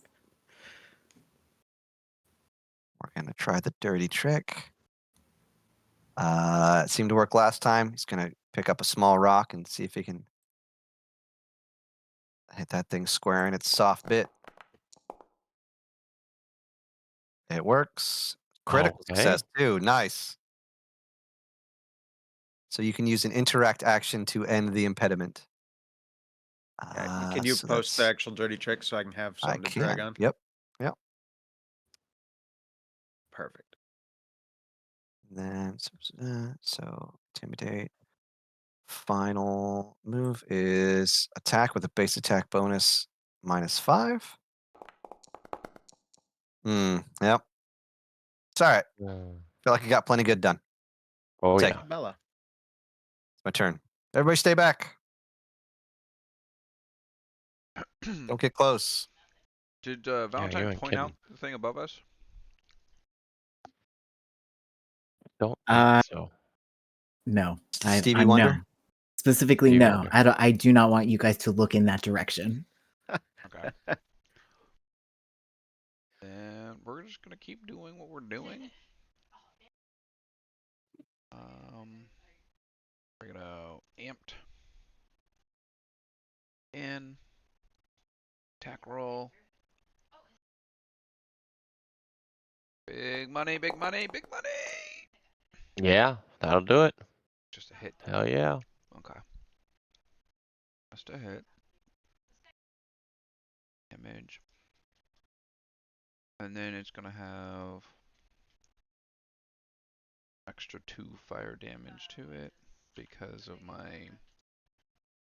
we're gonna try the dirty trick. It seemed to work last time. He's gonna pick up a small rock and see if he can hit that thing square in its soft bit. It works. Critical Okay. success too. Nice. So you can use an interact action to end the impediment. Can you So post the that's- actual dirty trick so I can have I something to drag can. on? Yep. Perfect. Then so intimidate. Final move is attack with a base attack bonus -5. Yep. It's all right. Feel like I got plenty good done. Oh Take yeah. Bella. It's my turn. Everybody stay back. Don't get close. Did you Valentine ain't point out kidding. the thing above us? Don't think so. No. Stevie I'm Wonder? no. Specifically, Stevie no. Wonder. I do not want you guys to look in that direction. Okay. And we're just gonna keep doing what we're doing. We're gonna amped in attack roll. Big money, big money, big money. Yeah, that'll do it. Just a hit. Hell yeah. Okay. Just a hit. Damage. And then it's gonna have extra 2 fire damage to it because of my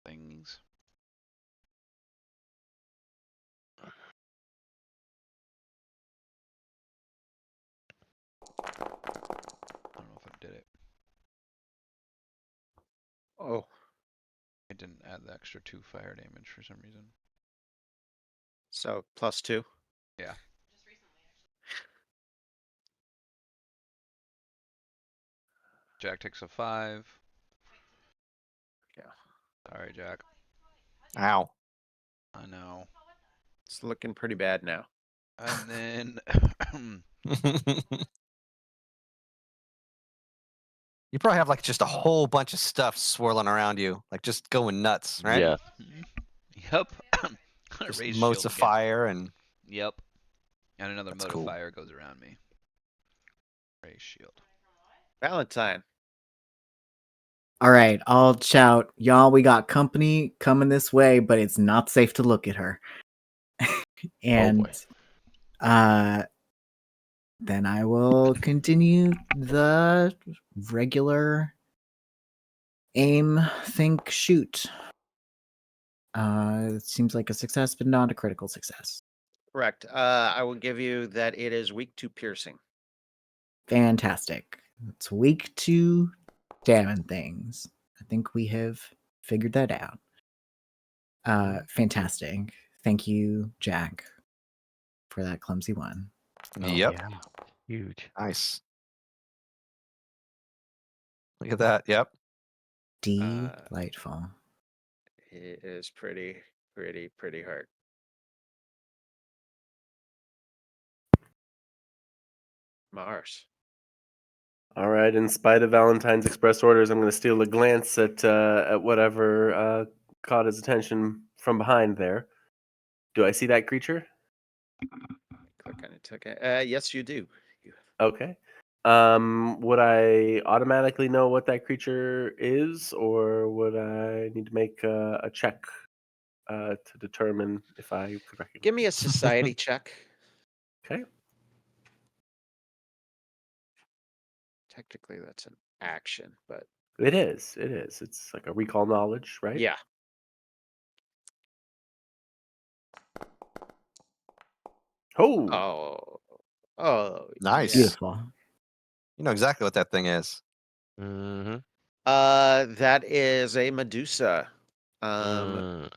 things. I don't know if I did it. Oh. I didn't add the extra 2 fire damage for some reason. So +2. Yeah. Jack takes a 5. Yeah. Sorry, Jack. Ow. I know. It's looking pretty bad now. And then You probably have like just a whole bunch of stuff swirling around you, like just going nuts, right? Yeah. Yep. Just Raise motes shield of again. fire and Yep. And another That's mote cool. of fire goes around me. Raise shield. Valentine. All right, I'll shout, y'all, we got company coming this way, but it's not safe to look at her. And boy. then I will continue the regular aim, think, shoot. It seems like a success, but not a critical success. Correct. I will give you that it is weak to piercing. Fantastic. It's weak to stabbing things. I think we have figured that out. Fantastic. Thank you, Jack, for that clumsy one. Yep. Yeah. Huge. Nice. Look at that. Yep. Delightful. It is pretty hard. Mars. All right. In spite of Valentine's express orders, I'm going to steal a glance at whatever caught his attention from behind there. Do I see that creature? Click on it. Okay. Yes, you do. Okay. Would I automatically know what that creature is, or would I need to make a check to determine if I could recognize? Give me a society check. Okay. Technically, that's an action, but It is. It is. It's like a recall knowledge, right? yeah. Oh. Oh, Nice. yeah. Beautiful. You know exactly what that thing is. Mm-hmm. That is a Medusa. Not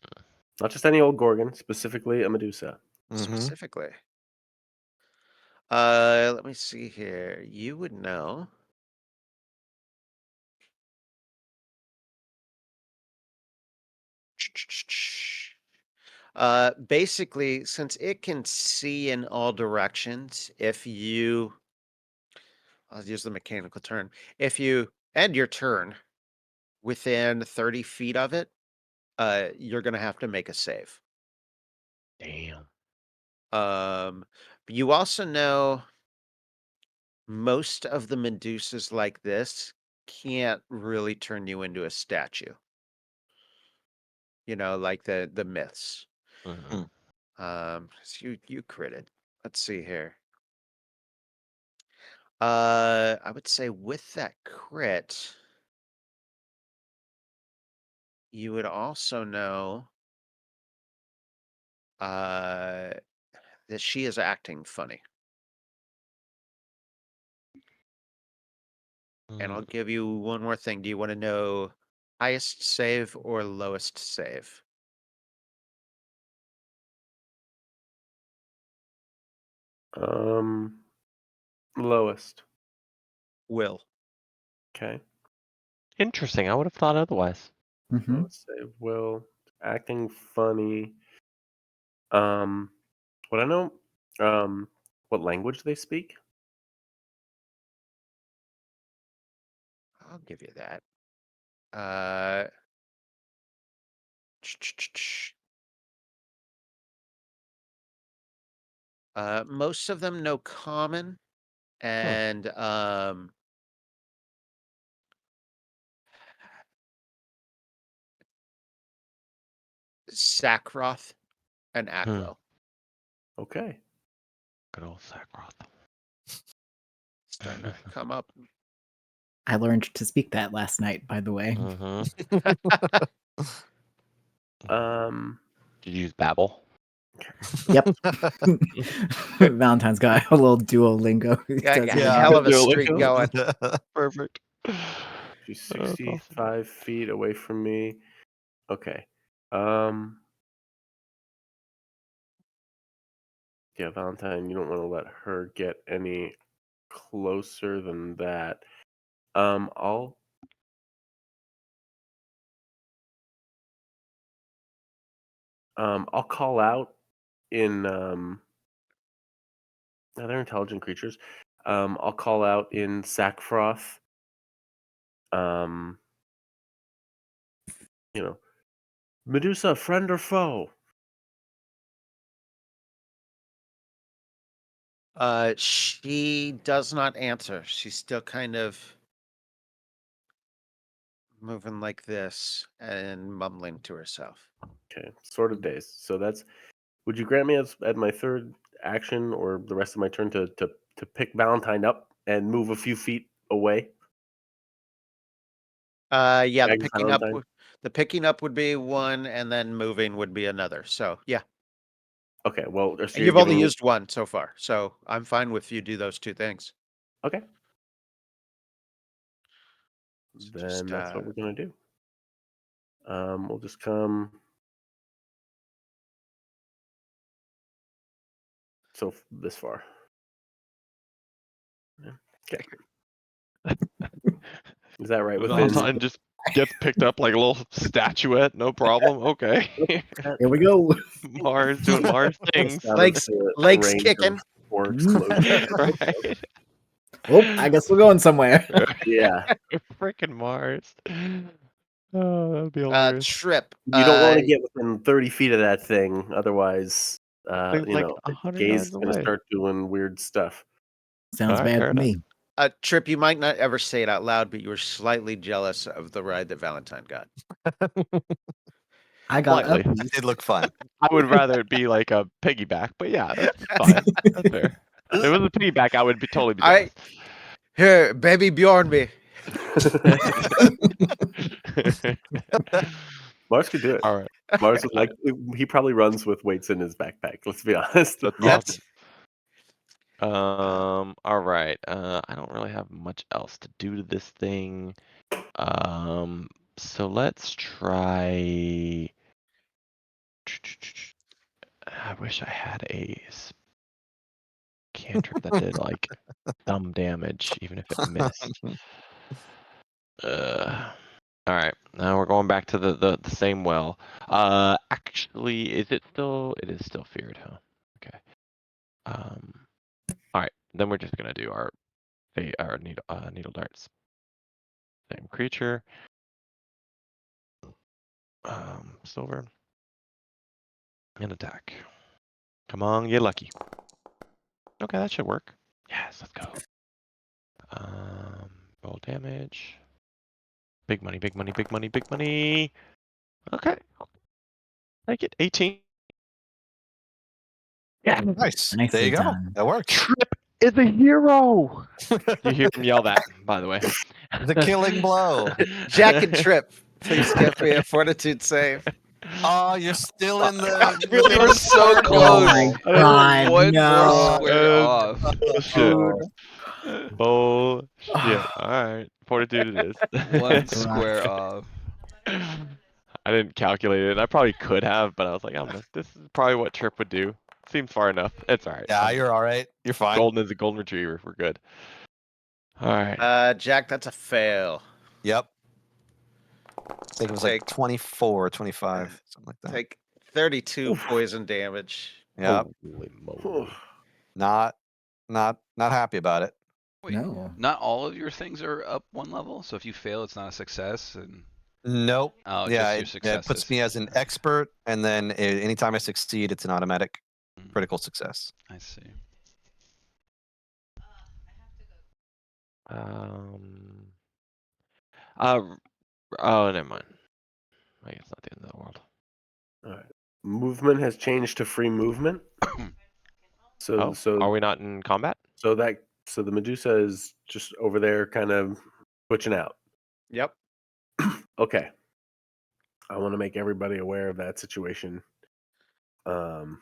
just any old Gorgon, specifically a Medusa. Mm-hmm. Specifically. Let me see here. You would know. Basically, since it can see in all directions, if you, I'll use the mechanical term, if you end your turn within 30 feet of it, you're gonna have to make a save. Damn. But you also know most of the Medusas like this can't really turn you into a statue. You know, like the myths. Mm-hmm. So you critted. Let's see here. I would say with that crit, you would also know that she is acting funny. And I'll give you one more thing. Do you want to know highest save or lowest save? Lowest. Will. Okay. Interesting. I would have thought otherwise. Mhm. Lowest save. Will. Acting funny. Would I know what language they speak? I'll give you that. Uh, most of them know common and Sakroth and Aklo. Okay. Good old Sakroth. Starting to come up. I learned to speak that last night, by the way. Mm-hmm. Did you use Babel? Yep. Valentine's got a little Duolingo. He Yeah, does got it. a Yeah. hell of a Duolingo. streak going. Perfect. She's Oh, that's awesome. 65 feet away from me. Okay. Yeah, Valentine, you don't want to let her get any closer than that. I'll call out in now they're intelligent creatures. I'll call out in Sackfroth. You know, Medusa, friend or foe? She does not answer. She's still kind of moving like this and mumbling to herself. Okay, sort of dazed. So that's. Would you grant me as at my third action or the rest of my turn to pick Valentine up and move a few feet away? Yeah, Drag Valentine? the picking up would be one, and then moving would be another. So yeah, Okay, well, so and you're you've only giving me- used one so far, so I'm fine with you do those two things. Okay, So then just, that's what we're gonna do. We'll just come. So this far. Yeah. Okay. Is that right? Within Valentine just gets picked up like a little statuette, no problem. Okay. Here we go. Mars doing Mars things. out of Legs- the legs range kicking. of four explosions. Right. Oh, I guess we're going somewhere. Yeah, Freaking Mars. Oh, that'd be hilarious. Trip. you don't want to get within 30 feet of that thing, otherwise, Thing's like the 100 gaze yards is going to away. start doing weird stuff. Sounds Alright, bad fair to me. Trip. You might not ever say it out loud, but you were slightly jealous of the ride that Valentine got. I got Slightly. up. That did look fun. I would rather it be like a piggyback, but yeah, that's fine. That's fair. If it was a piggyback, I would be totally be I- jealous. Here, baby Bjorn me. Mars could do it. All right, Mars would like. He probably runs with weights in his backpack. Let's be honest. that's Yep. awesome. All right. I don't really have much else to do to this thing. So let's try. I wish I had a cantrip that did like some damage, even if it missed. All right. Now we're going back to the same well. Actually, is it still? It is still feared, huh? Okay. All right. Then we're just gonna do our needle darts. Same creature. Silver. And attack. Come on, get lucky. Okay, that should work. Yes, let's go. Roll damage. Big money, big money, big money, big money. Okay. Take it. 18. Yeah. Nice. There Nicely you go. done. That worked. Trip is a hero. You hear him yell that, by the way. The killing blow. Jack and Trip, please give me a fortitude save. Oh, you're still in the. I really You were was so hard. close. my You were God, one no. more square off. Bullshit. Bullshit. Oh. Alright. Fortitude it One is. square off. I didn't calculate it. I probably could have, but I was like, this is probably what Trip would do. Seems far enough. It's alright. Yeah, you're all right. You're fine. Golden is a golden retriever. We're good. Alright. Jack, that's a fail. Yep. I think it was like 24, 25, something like that. Take 32 poison damage. Yep. Holy moly. Not happy about it. Wait, No. not all of your things are up one level, so if you fail, it's not a success. And Nope. oh, Yeah, just your it puts successes. me as an expert, and then anytime I succeed, it's an automatic critical success. I see. Oh, never mind. I guess not the end of the world. All right. Movement has changed to free movement. So Are we not in combat? so the Medusa is just over there, kind of twitching out. Yep. Okay. I want to make everybody aware of that situation. And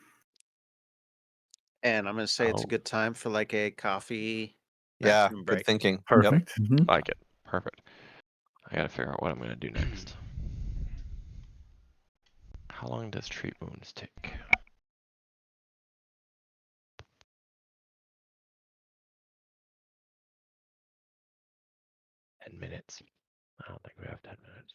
I'm going to say it's a Oh. good time for like a coffee Yeah, bathroom break. good thinking. Yep. Perfect. Mhm. Like it. Perfect. I gotta figure out what I'm gonna do next. How long does treat wounds take? minutes. I don't think we have 10 minutes.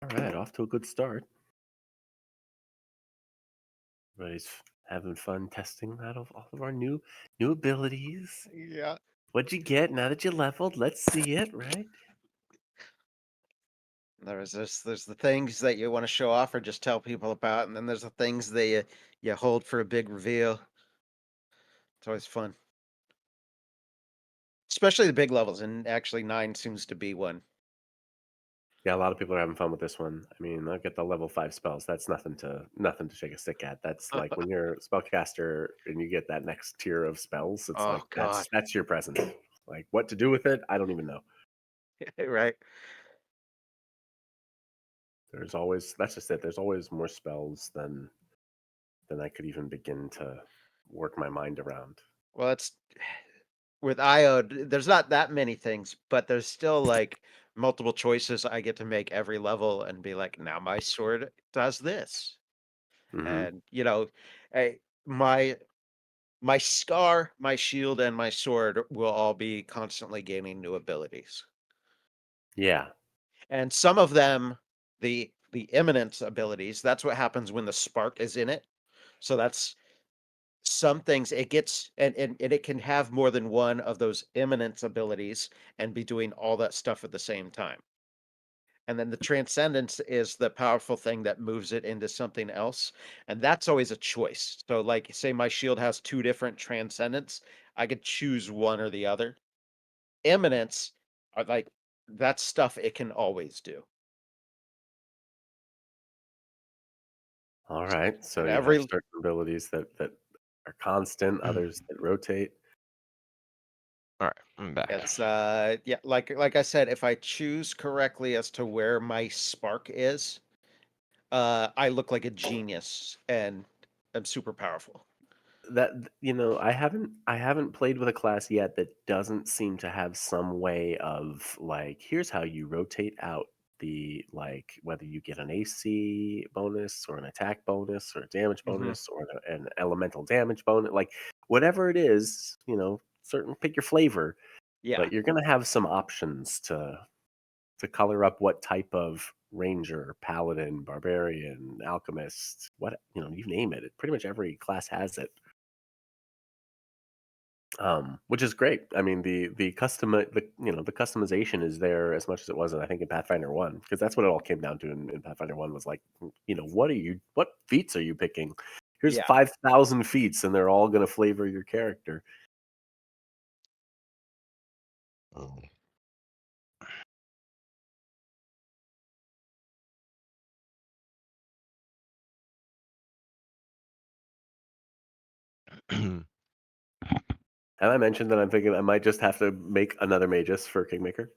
All right, off to a good start. Everybody's having fun testing out of all of our new abilities. Yeah. What'd you get now that you leveled? Let's see it, right? There's the things that you want to show off or just tell people about, and then there's the things that you hold for a big reveal. It's always fun. Especially the big levels, and actually 9 seems to be one. Yeah, a lot of people are having fun with this one. I mean, look at the level 5 spells. That's nothing to shake a stick at. That's like when you're a spellcaster and you get that next tier of spells. It's Oh, like God. that's your present. Like what to do with it, I don't even know. Right. There's always that's just it. There's always more spells than I could even begin to work my mind around. Well, it's with IO, there's not that many things, but there's still like multiple choices I get to make every level and be like, now my sword does this. Mhm. And I, my scar, my shield, and my sword will all be constantly gaining new abilities. Yeah. And some of them, the imminence abilities, that's what happens when the spark is in it. So that's some things it gets and it can have more than one of those imminence abilities and be doing all that stuff at the same time. And then the transcendence is the powerful thing that moves it into something else. And that's always a choice. So like say my shield has 2 different transcendence, I could choose one or the other. Imminence are like that's stuff it can always do. All right. So And you have every certain abilities that are constant, others that rotate. All right, I'm back. It's yeah, like I said, if I choose correctly as to where my spark is, I look like a genius and I'm super powerful. That I haven't played with a class yet that doesn't seem to have some way of like here's how you rotate out the like whether you get an AC bonus or an attack bonus or a damage Mhm. bonus or an elemental damage bonus, like whatever it is, certain pick your flavor, Yeah. but you're gonna have some options to color up what type of ranger, paladin, barbarian, alchemist, what you name it. Pretty much every class has it. Which is great. I mean, the the customization is there as much as it was, I think, in Pathfinder 1, because that's what it all came down to in Pathfinder 1 was like, what feats are you picking? Here's Yeah. 5,000 feats, and they're all going to flavor your character. Oh. Have I mentioned that I'm thinking I might just have to make another Magus for Kingmaker?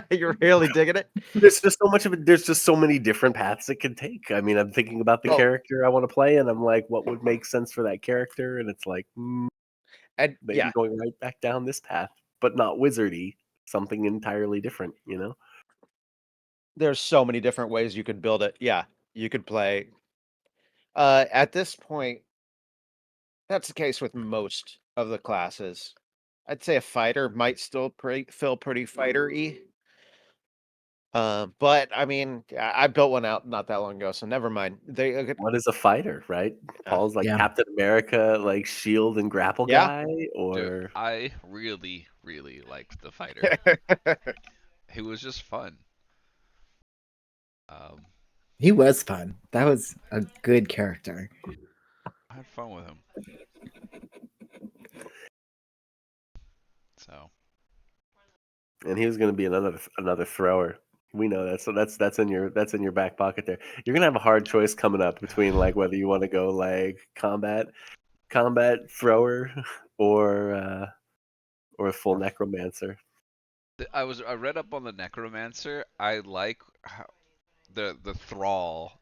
You're really digging it? There's just so much of it. There's just so many different paths it could take. I mean, I'm thinking about the Oh, character I want to play, and I'm like, what would make sense for that character? And it's like, and maybe yeah, going right back down this path, but not wizardy, something entirely different. there's so many different ways you could build it. Yeah, you could play. At this point, that's the case with most of the classes. I'd say a fighter might still feel pretty fighter-y. But I mean, I built one out not that long ago, so never mind. What is a fighter, right? Paul's like Yeah. Captain America, like shield and grapple Yeah. guy, Dude, or I really, really liked the fighter. He was just fun. Um, He was fun. That was a good character. I had fun with him. So and he was going to be another thrower. We know that, so that's in your back pocket there. You're gonna have a hard choice coming up between like whether you want to go like combat thrower or a full necromancer. I read up on the necromancer. I like how the thrall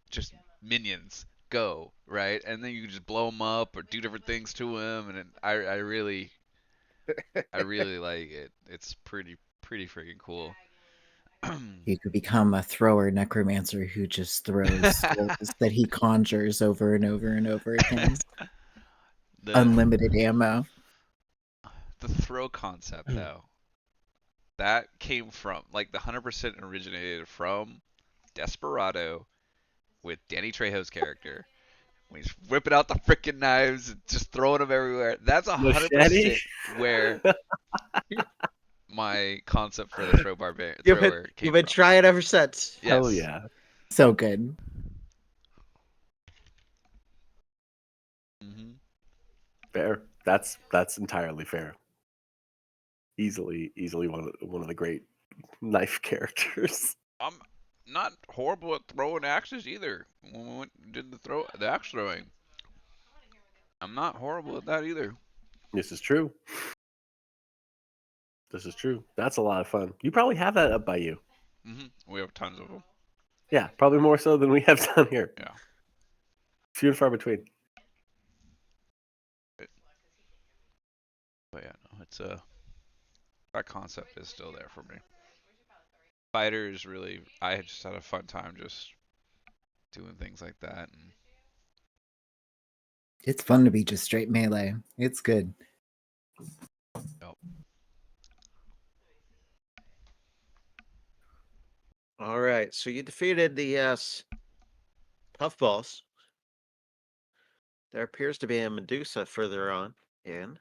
just minions go right, and then you just blow them up or do different things to him, and I really like it. It's pretty freaking cool. You could become a thrower necromancer who just throws spells that he conjures over and over and over again. the Unlimited ammo. the throw concept though, that came from, like, the 100% originated from Desperado with Danny Trejo's character. When he's whipping out the freaking knives and just throwing them everywhere. That's 100% where my concept for the You've thrower been, came you've been from. trying ever since. Yes. Hell yeah. So good. Hmm. Fair. That's entirely fair. Easily one of the great knife characters. I'm not horrible at throwing axes either. When we did the axe throwing, I'm not horrible at that either. This is true. This is true. That's a lot of fun. You probably have that up by you. We have tons of them. Yeah, probably more so than we have down here. Yeah. Few and far between. But yeah, no, it's that concept is still there for me. Fighters really, I just had a fun time just doing things like that. And It's fun to be just straight melee. It's good. All right, so you defeated the puffballs. There appears to be a Medusa further on in.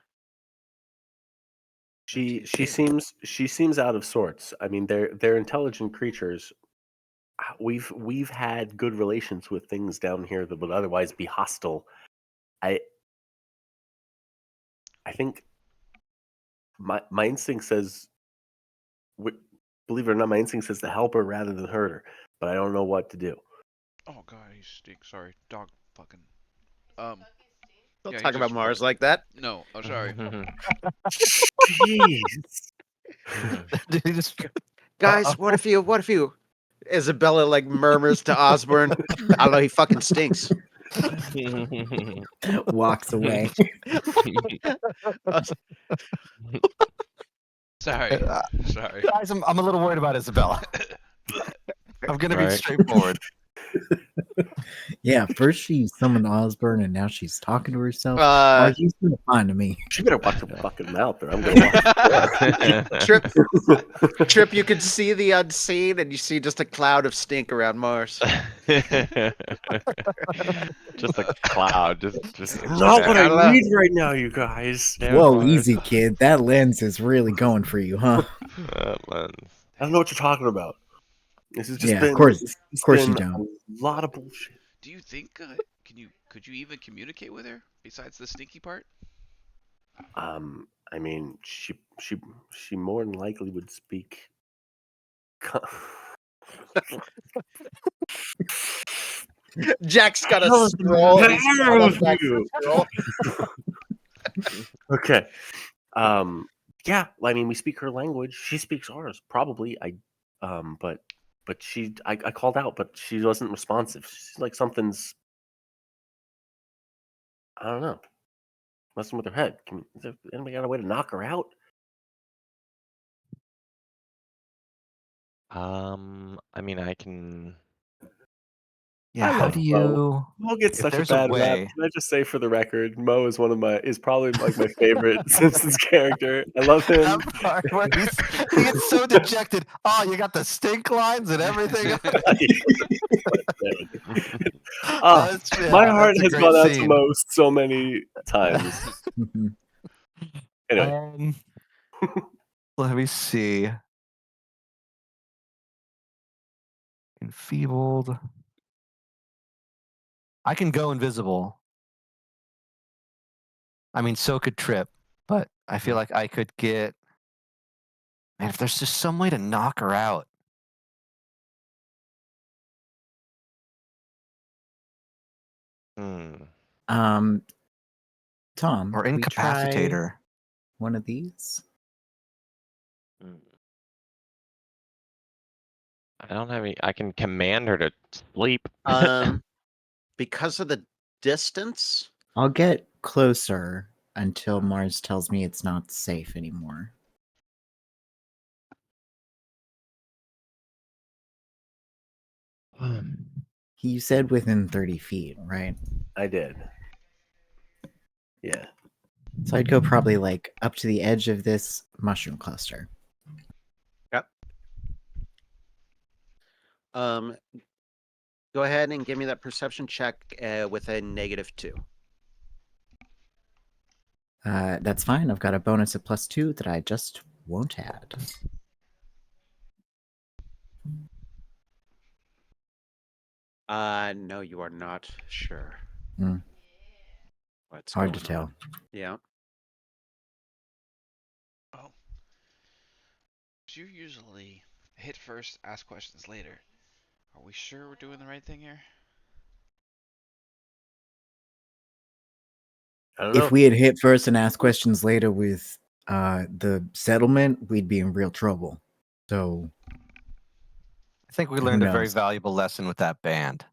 She seems out of sorts. I mean, they're intelligent creatures. We've had good relations with things down here that would otherwise be hostile. I think my instinct says, believe it or not, my instinct says to help her rather than hurt her. But I don't know what to do. oh god, he stinks. Sorry, dog fucking. Don't Yeah, he talk about just Mars farted. like that. No, I'm sorry. Jeez. Did he just? Guys, what if you Isabella like murmurs to Osborne, I don't know, he fucking stinks. Walks away. Sorry, sorry. Guys, I'm a little worried about Isabella. I'm gonna be Right. straightforward. Yeah, first she summoned Osborne and now she's talking to herself. Uh, He's gonna fine to me. She better watch her fucking mouth, or I'm gonna watch. Trip, you can see the unseen and you see just a cloud of stink around Mars. Just a cloud. Just Not what I I don't know. need right now, you guys. Damn Whoa, Mars. easy kid. That lens is really going for you, huh? Lens. I don't know what you're talking about. This has just Yeah, been, of course you been don't. a lot of bullshit. Do you think could you even communicate with her besides the stinky part? I mean, she more than likely would speak. Jack's got a scroll. He's got a Jack's scroll. Okay. Yeah. I mean, we speak her language. She speaks ours, probably. But I called out, but she wasn't responsive. She's like something's. I don't know. Messing with her head. Is there anybody got a way to knock her out? I mean, I can. Yeah, I how love do Mo. you? Mo gets if such a there's a bad rap. way- Can I just say for the record, Mo is is probably like my favorite Simpsons character. I love him. That part where he gets so dejected. Oh, you got the stink lines and everything. My heart that's a has great gone out to scene. Mo so many times. Anyway, Let me see. Enfeebled. I can go invisible. I mean, so could Trip, but I feel like I could get. Man, if there's just some way to knock her out. Hmm. Tom, Or can we incapacitate try her. one of these? I don't have any. I can command her to sleep. Because of the distance. I'll get closer until Mars tells me it's not safe anymore. You said within 30 feet, right? I did. Yeah. So I'd go probably like up to the edge of this mushroom cluster. Go ahead and give me that perception check with a -2. That's fine. I've got a bonus of +2 that I just won't add. No, you are not sure. Hmm. What's Hard to going tell. on? Yeah. Oh. So you usually hit first, ask questions later. Are we sure we're doing the right thing here? I don't know. If we had hit first and asked questions later with the settlement, we'd be in real trouble. So I think we Who learned a very knows? valuable lesson with that band.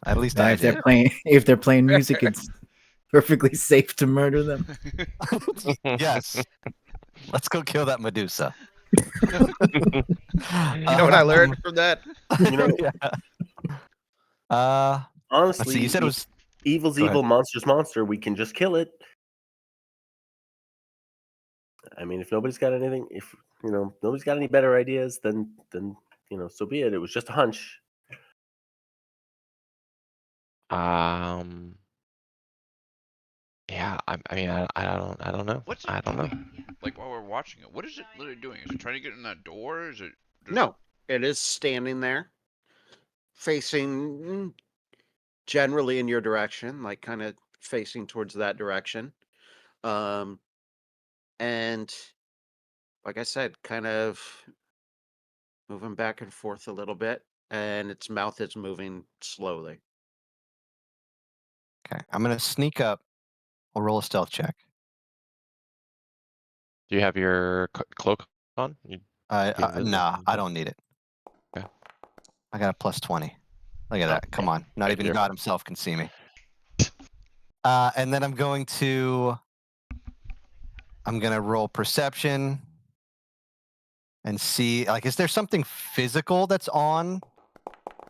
At least that I if they're did. playing music, it's perfectly safe to murder them. Yes. Let's go kill that Medusa. You know what I learned from that? You know, yeah. honestly, Let's see. You said it was. evil's Go ahead. evil, monster's monster. We can just kill it. I mean, if nobody's got anything, if nobody's got any better ideas, then so be it. It was just a hunch. Yeah. I mean, I don't know. What's it I don't know. doing? Like while we're watching it, what is it literally doing? Is it trying to get in that door? Is it just... No, it is standing there, facing generally in your direction, like kind of facing towards that direction. And like I said, kind of moving back and forth a little bit, and its mouth is moving slowly. Okay. I'm gonna sneak up. I'll roll a stealth check. Do you have your cloak on? You be invisible? Nah, I don't need it. Okay. I got a +20. Look at Oh, that. Come okay. on. Not Okay, even you're God fine. himself can see me. And then I'm gonna roll perception and see, like, is there something physical that's on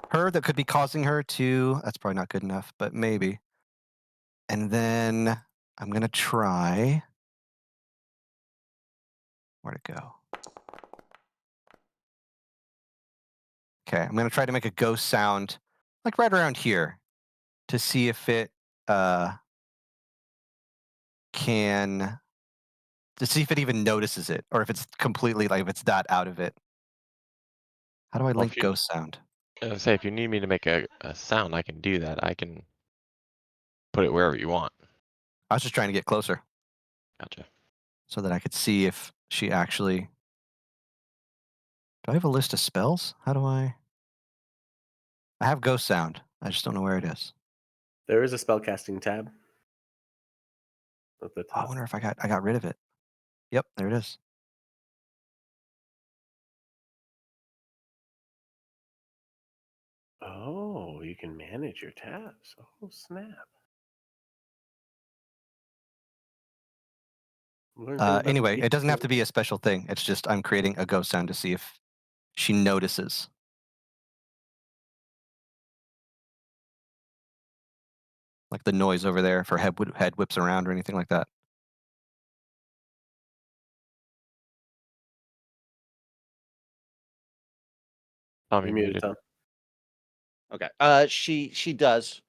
her that could be causing her to? That's probably not good enough, but maybe. And then I'm gonna try. Where'd it go? Okay, I'm gonna try to make a ghost sound, like right around here, to see if it can, to see if it even notices it, or if it's completely, like, if it's that out of it. How do I Well, link if you ghost sound? say if you need me to make a sound, I can do that. I can put it wherever you want. I was just trying to get closer Gotcha. so that I could see if she actually. Do I have a list of spells? How do I? I have ghost sound. I just don't know where it is. There is a spellcasting tab at the Oh, I top. wonder if I got rid of it. Yep, there it is. Oh, you can manage your tabs. Oh, snap. Learn things about Anyway, the it doesn't have to game. be a special thing. It's just I'm creating a ghost sound to see if she notices. Like the noise over there, if her head whips around or anything like that. Tommy You're muted, muted. Tom. Okay. She does.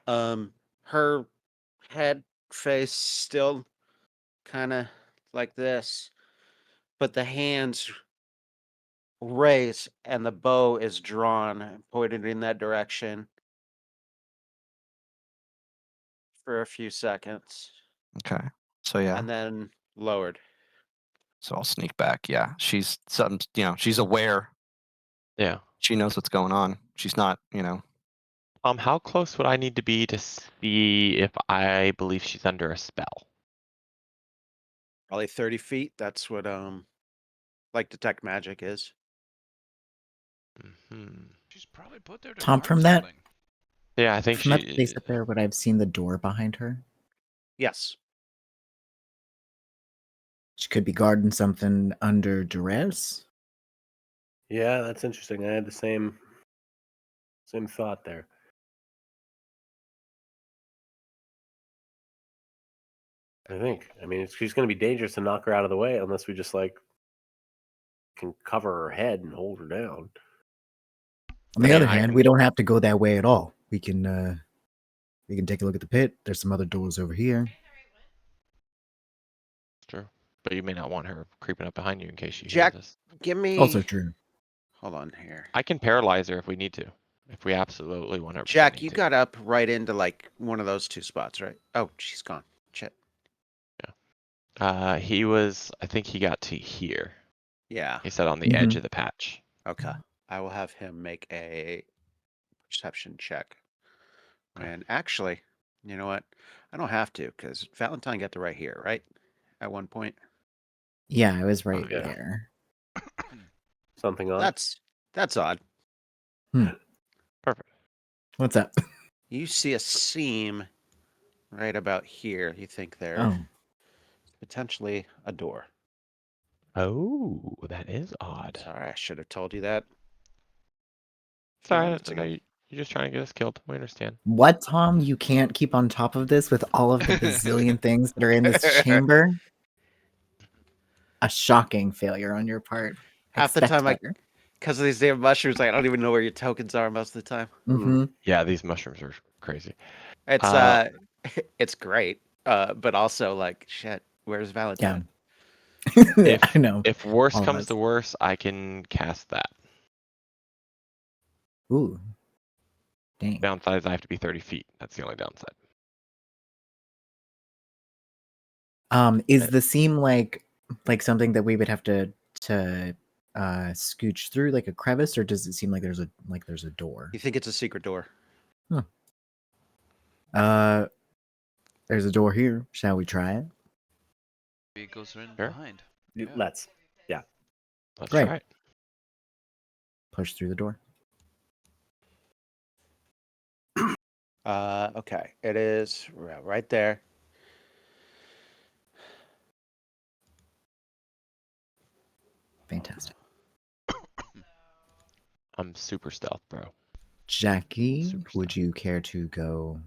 Her head face still kind of like this, but the hands raise and the bow is drawn, pointed in that direction for a few seconds, Okay. So yeah. and then lowered. So I'll sneak back. Yeah. She's something, she's aware. Yeah. She knows what's going on. She's not, How close would I need to be to see if I believe she's under a spell? Probably 30 feet. That's what like detect magic is. Hmm. She's probably put there to Tom, guard from that something. Yeah, I think from that she. space up there, would I have seen the door behind her? Yes. She could be guarding something under duress. Yeah, that's interesting. I had the same thought there. I think. I mean, she's going to be dangerous to knock her out of the way unless we just can cover her head and hold her down. On the I mean, other I hand, can- we don't have to go that way at all. We can take a look at the pit. There's some other doors over here. True. But you may not want her creeping up behind you in case you Jack, hears us. give me. Also true. Hold on here. I can paralyze her if we need to. If we absolutely 100% Jack, need you to. got up right into like one of those two spots, right? Oh, she's gone. Shit. He was. I think he got to here. Yeah. He said on the edge Mhm. of the patch. Okay. I will have him make a perception check. Okay. And actually, you know what? I don't have to because Valentine got to right here, right? At one point. Yeah, it was right yeah. there. Something on. That's odd. Perfect. What's up? You see a seam right about here. You think there Oh, potentially a door. Oh, that is odd. Sorry, I should have told you that. a few Sorry, minutes no, ago. you're just trying to get us killed. We understand. what, Tom? You can't keep on top of this with all of the bazillion things that are in this chamber? A shocking failure on your part. Half the time, Expect because of these damn mushrooms, I don't even know where your tokens are most of the time. Mm-hmm. Yeah, these mushrooms are crazy. It's Uh, it's great. But also like shit. Where's Yeah. Valentine? Yeah, If I know. if worse all of comes us. to worse, I can cast that. Ooh. Dang. Downside is I have to be 30 feet. That's the only downside. Is the seam like something that we would have to scooch through, like a crevice, or does it seem like there's a door? You think it's a secret door? There's a door here. Shall we try it? It goes in Sure. behind. Let's. Yeah. Let's Great. try it. Push through the door. Okay. It is right there. Fantastic. I'm super stealth, bro. Jackie, Super would stealth. you care to go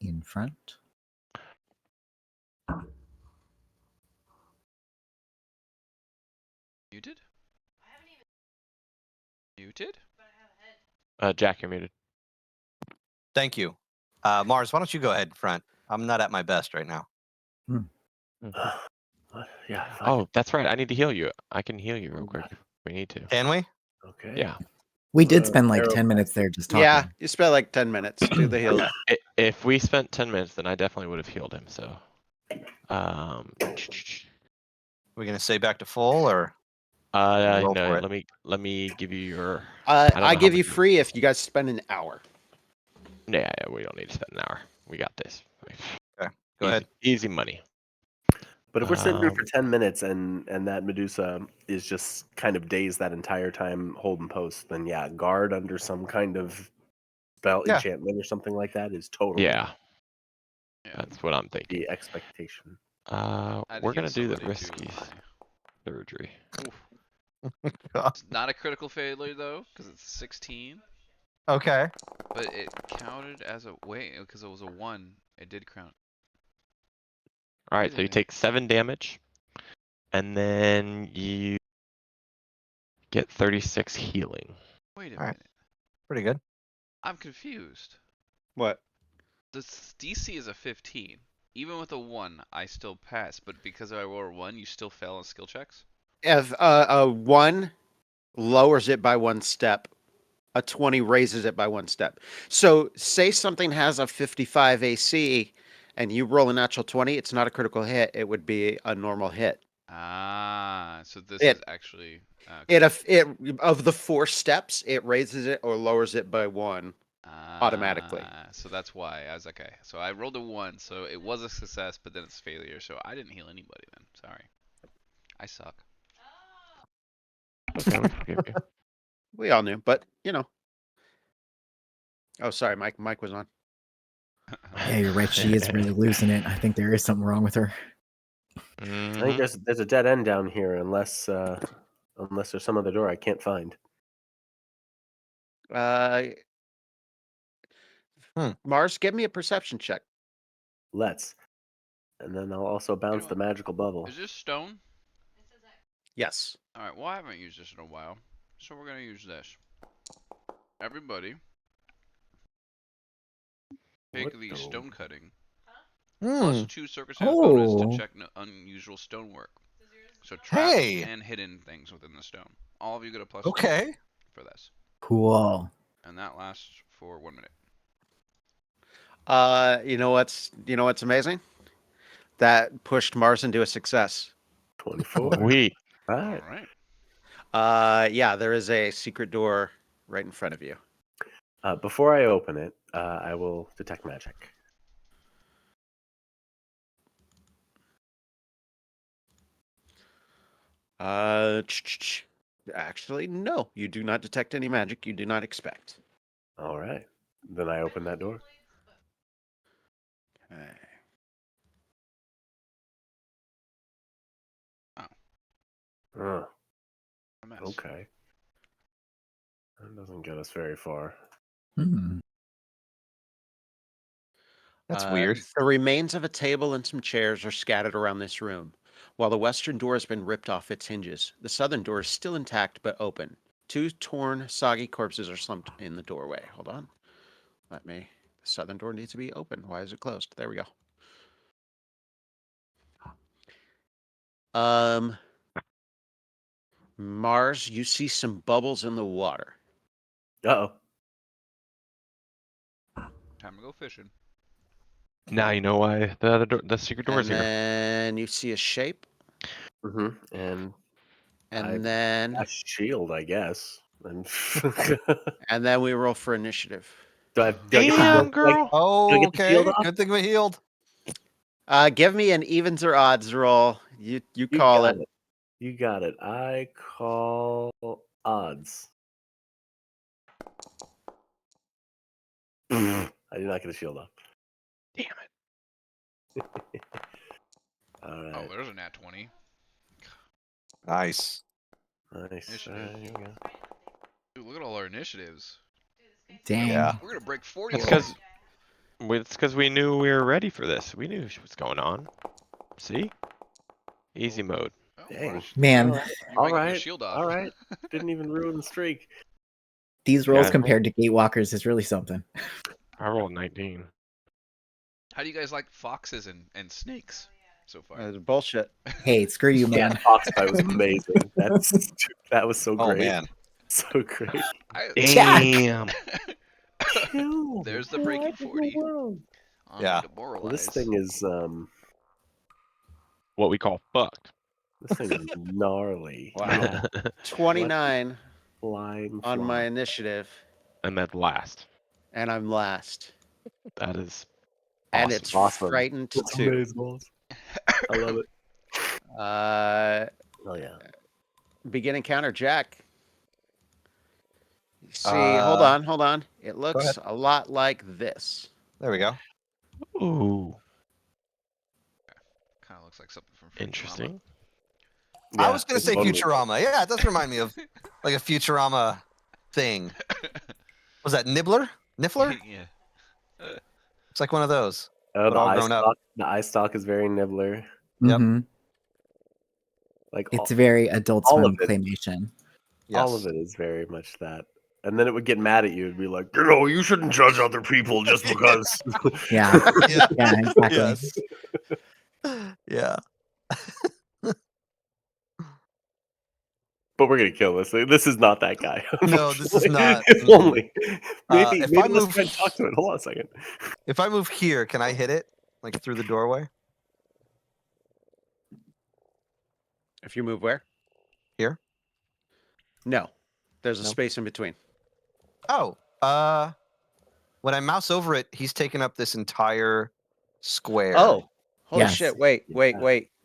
in front? Muted? Muted? Jack, you're muted. Thank you. Mars, why don't you go ahead in front? I'm not at my best right now. Yeah. Fine. Oh, that's right. I need to heal you. I can heal you real quick if we need to. Can we? Okay. Yeah. We did spend like arrow 10 minutes there just talking. Yeah, you spent like 10 minutes. Do the heal. If we spent 10 minutes, then I definitely would have healed him. So, We gonna say back to full or? roll no. for it. Let me give you your. don't I know give how you much free if you guys spend an hour. Yeah, we don't need to spend an hour. We got this. Okay, go ahead. Easy money. But if we're sitting here for Um, 10 minutes and that Medusa is just kind of dazed that entire time holding post, then yeah, guard under some kind of spell Yeah. enchantment or something like that is totally Yeah, Yeah. that's what I'm thinking. the expectation. I'd We're heal gonna do the somebody too risky with my- surgery. It's not a critical failure though, because it's 16. Okay. But it counted as a because it was a 1. It did count. All right, so you Wait a take 7 damage, and then you get 36 healing. Wait a All right. minute. Pretty good. I'm confused. What? The DC is a 15. Even with a 1, I still pass. But because I roll a 1, you still fail on skill checks? If a 1 lowers it by 1 step, a 20 raises it by 1 step. So say something has a 55 AC and you roll a natural 20, it's not a critical hit. It would be a normal hit. Ah, so this It- is actually... okay. It of the 4 steps, it raises it or lowers it by 1 automatically. So that's why I was like, okay. So I rolled a 1, so it was a success, but then it's failure. So I didn't heal anybody then. Sorry. I suck. Okay, we forgive you. We all knew, but you know. Oh, sorry, Mike was on. Yeah, you're right. She is really losing it. I think there is something wrong with her. I Mhm. think there's a dead end down here unless there's some other door I can't find. Mars, give me a perception check. Let's. And then I'll also bounce the what? magical bubble. Is this stone? Yes. All right. Well, I haven't used this in a while, so we're gonna use this. Everybody, take What the the- stone cutting Hmm. plus 2 circumstance bonus to Oh. check unusual stonework. So traps Hey. and hidden things within the stone. All of you get a +2 Okay. for this, Cool. and that lasts for 1 minute. You know what's amazing? That pushed Mars into a success. 24. Sweet. All All right. right. Yeah, there is a secret door right in front of you. Before I open it, I will detect magic. Actually, no. You do not detect any magic you do not expect. All right. Then I open that door. Okay. Oh, A mess. okay. That doesn't get us very far. Hmm. That's weird. The remains of a table and some chairs are scattered around this room. While the western door has been ripped off its hinges, the southern door is still intact but open. 2 torn, soggy corpses are slumped in the doorway. Hold on. The southern door needs to be open. Why is it closed? There we go. Mars, you see some bubbles in the water. Uh-oh. Time to go fishing. Now you know why the secret door's And here. then you see a shape. Mm-hmm. And And then a shield, I guess. And and then we roll for initiative. do I get the Damn, shield? girl. Do I get the shield Okay. off? Good thing we healed. Give me an evens or odds roll. You You call got it. it. You got it. I call odds. I did not get a shield off. Damn it. All Oh, right. there's a nat 20. Nice. Nice. Initiative. All right, here we go. Dude, look at all our initiatives. Dang. Yeah. We're gonna break 40. It's because we knew we were ready for this. We knew what's going on. See? Easy mode. Oh, Dang. wow. Man, You All might get your right. shield off. All right. Didn't even ruin the streak. these rolls Yeah. compared to Gatewalkers is really something. I rolled 19. How do you guys like foxes and snakes so far? Bullshit. Hey, screw you, Yeah, man. Fox fight was amazing. That was so Oh great. man. So great. Jack! Damn. Kill. There's the breaking 40. Yeah. Demoralized. Well, this thing is What we call fucked. this thing is gnarly. Wow. 29 Flying on my fly. initiative, And then last. and I'm last. That is And awesome. it's Awesome. frightened It's too. amazing. I love it. Oh yeah. Begin encounter, Jack. See, hold on. It looks a lot like this. There we go. Ooh. Kind of looks like something from Futurama. Interesting. I Yeah, was gonna it say totally- Futurama. Yeah, it does remind me of like a Futurama thing. Was that Nibbler? Niffler? Yeah. It's like one of those. Oh, But the all eye grown up. stalk. The eye stalk is very nibbler. Yep. Mhm. Like It's very Adult all Swim of it. claymation. all Yes. of it is very much that. And then it would get mad at you and be like, you shouldn't judge other people just because. Yeah. Yeah. Yeah, exactly. Yes. Yeah. But we're gonna kill this thing. This is not that guy. No, this is unfortunately. not. If only. Maybe if I let's move- try and talk to it. Hold on a second. If I move here, can I hit it like through the doorway? If you move where? Here? No. There's a No. space in between. Oh, when I mouse over it, he's taken up this entire square. Oh, holy Yes. shit. Wait.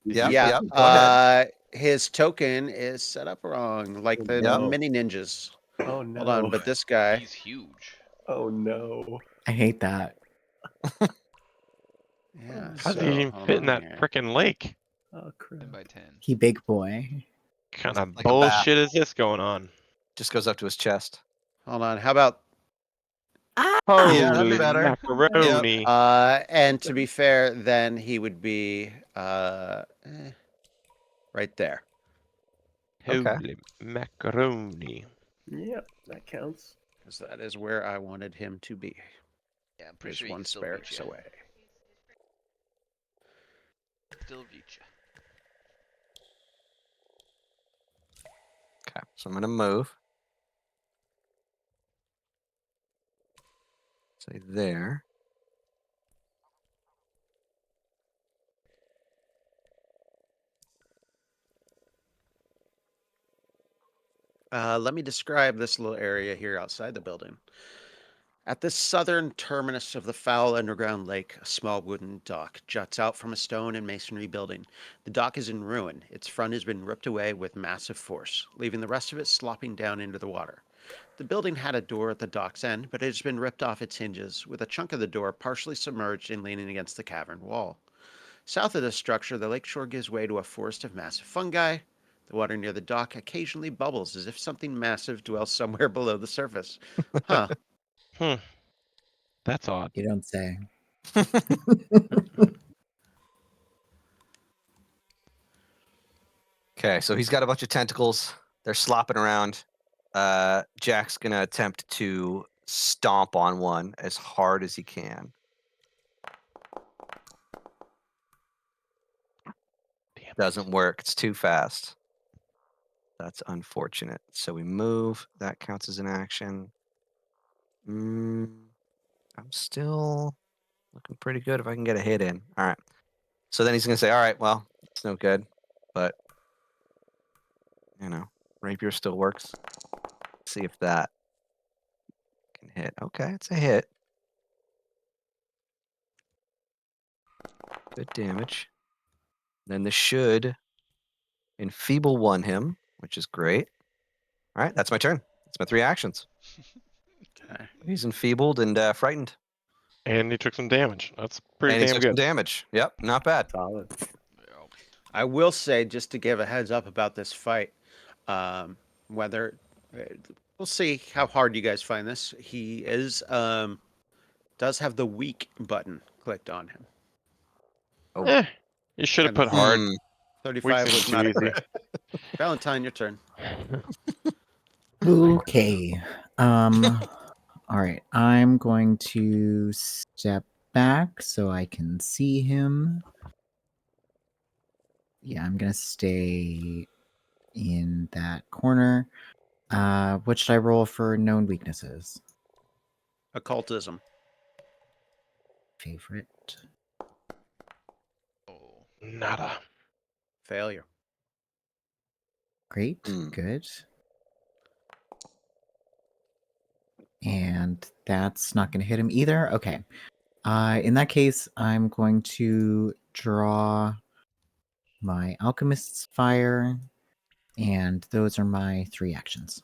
Yeah, Yeah. go ahead. His token is set up wrong, like the Yep. mini ninjas. Oh no. Hold on, but this guy. He's huge. Oh no. I hate that. Yeah. How so, does he even hold fit in on that here. frickin' lake? Oh crap. 10 by 10. He big boy. Kind of Like a bat. bullshit is this going on? Just goes up to his chest. Hold on. How about Holy Yeah, that's better. macaroni. and to be fair, then he would be right there. Okay. Holy macaroni. Yep, that counts. Because that is where I wanted him to be. Yeah, I'm pretty Is sure he one can still spares reach you. away. Still reach you. Okay. So I'm gonna move. Say there. Let me describe this little area here outside the building. At the southern terminus of the foul underground lake, a small wooden dock juts out from a stone and masonry building. The dock is in ruin. Its front has been ripped away with massive force, leaving the rest of it slopping down into the water. The building had a door at the dock's end, but it has been ripped off its hinges, with a chunk of the door partially submerged and leaning against the cavern wall. South of this structure, the lakeshore gives way to a forest of massive fungi. The water near the dock occasionally bubbles as if something massive dwells somewhere below the surface. Huh. Hmm. That's odd. You don't say. Okay, so he's got a bunch of tentacles. They're slopping around. Jack's gonna attempt to stomp on one as hard as he can. Damn it. Doesn't work. It's too fast. That's unfortunate. So we move. That counts as an action. I'm still looking pretty good if I can get a hit in. All right. So then he's gonna say, "All right, well, it's no good, but rapier still works. See if that can hit. Okay, it's a hit. Good damage. Then this should enfeeble one him, which is great. All right, that's my turn. That's my 3 actions. Okay. He's enfeebled and frightened, And he took some damage. That's pretty and he damn took some good. damage. Yep, not bad. Solid. Yeah. I will say, just to give a heads up about this fight, whether we'll see how hard you guys find this. He is does have the weak button clicked on him. Oh. Eh, you should have Kinda put hard. 35 seems was too not a easy. crit. Valentine, your turn. Okay. All right. I'm going to step back so I can see him. Yeah, I'm gonna stay in that corner. What should I roll for known weaknesses? Occultism. Favorite. Oh. Nada. Failure. Great. Hmm. Good. And that's not going to hit him either. Okay. In that case, I'm going to draw my Alchemist's Fire, and those are my 3 actions.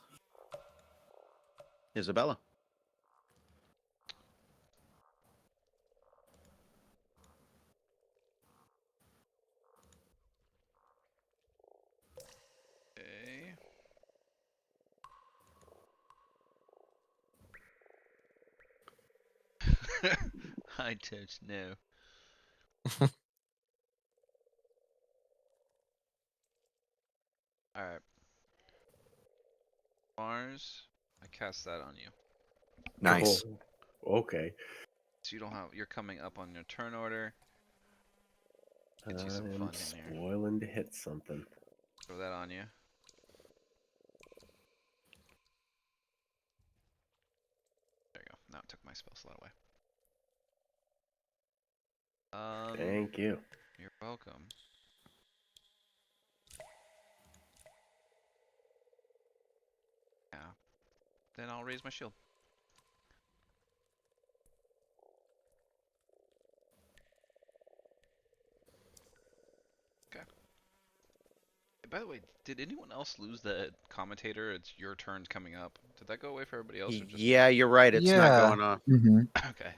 Isabella. Okay. I don't know. All right. Mars, I cast that on you. Nice. Oh, okay. So you don't have. You're coming up on your turn order. Get you some I'm fun in here. spoiling to hit something. Throw that on you. There you go. Now it took my spell slot away. Thank you. You're welcome. Yeah. Then I'll raise my shield. Okay. Hey, by the way, did anyone else lose the commentator? It's your turn coming up. Did that go away for everybody else or just Yeah, you're right. It's not Yeah. going on. Mm-hmm. Okay.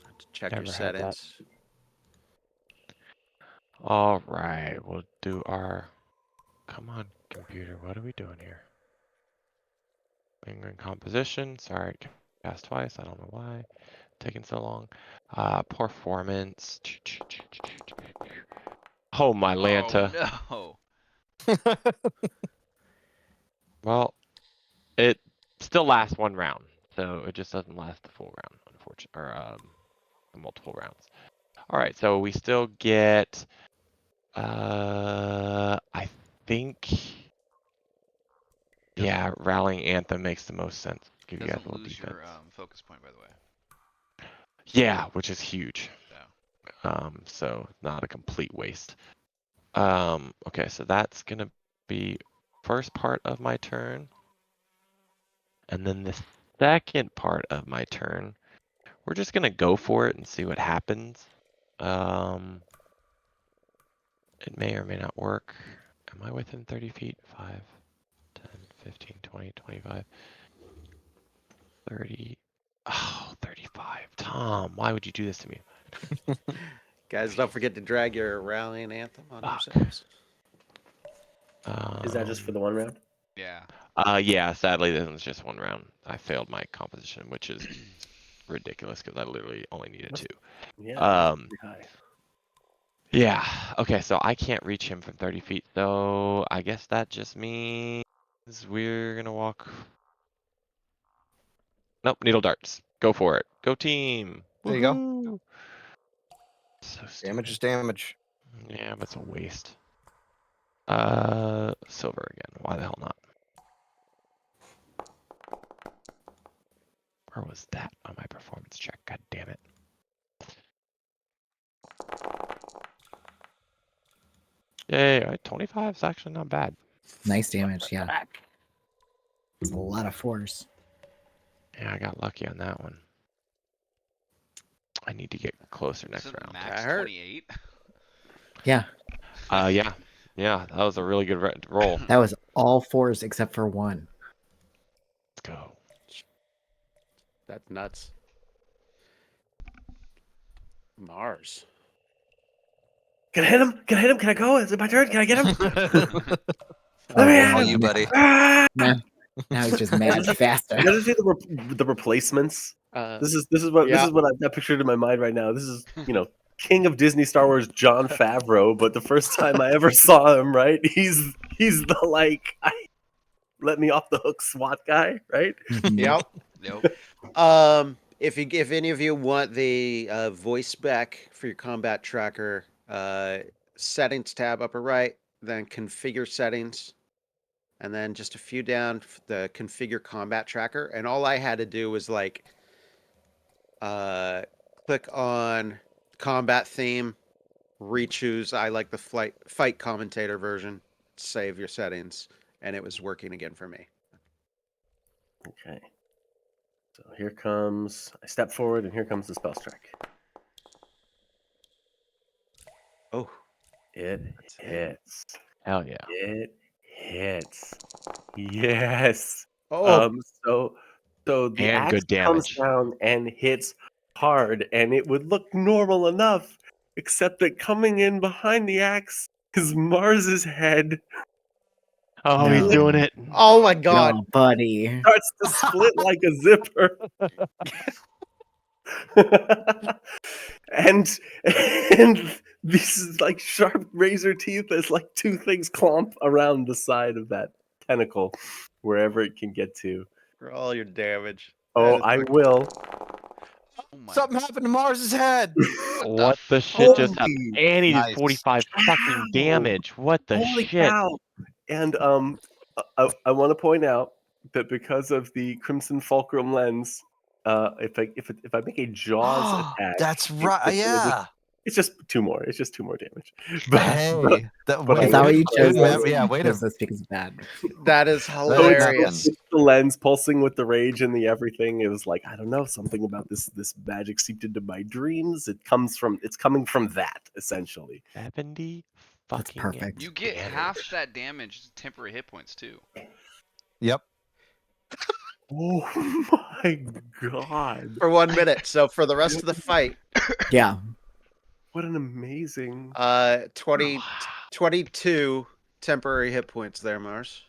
Have to check Never your had that. settings. All right, we'll do our. Come on, computer. What are we doing here? Lingering composition. Sorry, cast twice. I don't know why. Taking so long. Performance. Oh my Lanta. Oh no. Well, it still lasts one round, so it just doesn't last the full round, unfortunately, or multiple rounds. All right, so we still get. I think. Yeah, rallying anthem makes the most sense. Give you guys a Doesn't little lose defense. your focus point, by the way. Yeah, which is huge. Yeah. So not a complete waste. Okay, so that's gonna be first part of my turn. And then the second part of my turn, we're just gonna go for it and see what happens. It may or may not work. Am I within 30 feet? 5, 10, 15, 20, 25, 30. Oh, 35. Tom, why would you do this to me? Guys, don't forget to drag your rallying anthem on Fuck. yourselves. Is that just for the one round? Yeah. Yeah, sadly, this was just one round. I failed my composition, which is ridiculous because I literally only needed 2. Yeah, that's pretty high. Yeah. Okay, so I can't reach him from 30 feet, so I guess that just means we're gonna walk. Nope, needle darts. Go for it. Go team. There you go. Woohoo! So stupid. Damage is damage. Yeah, but it's a waste. Silver again. Why the hell not? Where was that on my performance check? God damn it. Yay, 25 is actually not bad. Nice damage, yeah. It's a lot of force. Yeah, I got lucky on that one. I need to get closer next Isn't round. max That hurt. 28? Yeah, Yeah, that was a really good roll. that was all 4s except for 1. Let's go. That's nuts. Mars. Can I hit him? Can I hit him? Can I go? Is it my turn? Can I get him? Oh, me yeah, All out. you, buddy. Ah! Now he's just mad faster. You gotta see the replacements. This is what I pictured in my mind right now. This is King of Disney Star Wars Jon Favreau, but the first time I ever saw him, right? He's the let me off the hook SWAT guy, right? Yep. Nope. If any of you want the voice spec for your combat tracker, settings tab upper right, then configure settings, and then just a few down the configure combat tracker. And all I had to do was click on combat theme, re-choose. I like the fight commentator version. Save your settings, and it was working again for me. Okay. So here comes. I step forward, and here comes the spell strike. Oh, It hits. Hell yeah. It hits. Yes. oh, So the And axe good comes damage. down and hits hard, and it would look normal enough, except that coming in behind the axe is Mars's head. Oh, he's No. doing it. oh my God! Oh, buddy. Starts to split like a zipper. and these sharp razor teeth as 2 things clomp around the side of that tentacle, wherever it can get to. For all your damage. Oh, That is I fucking- will. Oh my. Something happened to Mars's head. What the shit just happened? Holy- And he did Nice. 45 fucking Ow. damage. What the Holy shit? cow! And I want to point out that because of the Crimson Fulcrum lens, if I make a Jaws attack, That's it- right. it- Yeah. it's just 2 more. It's just 2 more damage. Hey. That, but I Is that will why you say chose that- this? Yeah, way to. Chose this because of that. That is That hilarious. happens. It's the lens pulsing with the rage and the everything. It was like, I don't know, something about this magic seeped into my dreams. It's coming from that, essentially. 70 That's fucking perfect. You get damage. half that damage as temporary hit points too. Yep. Oh my god. For 1 minute. So for the rest of the fight, Yeah. What an amazing 22 temporary hit points there, Mars.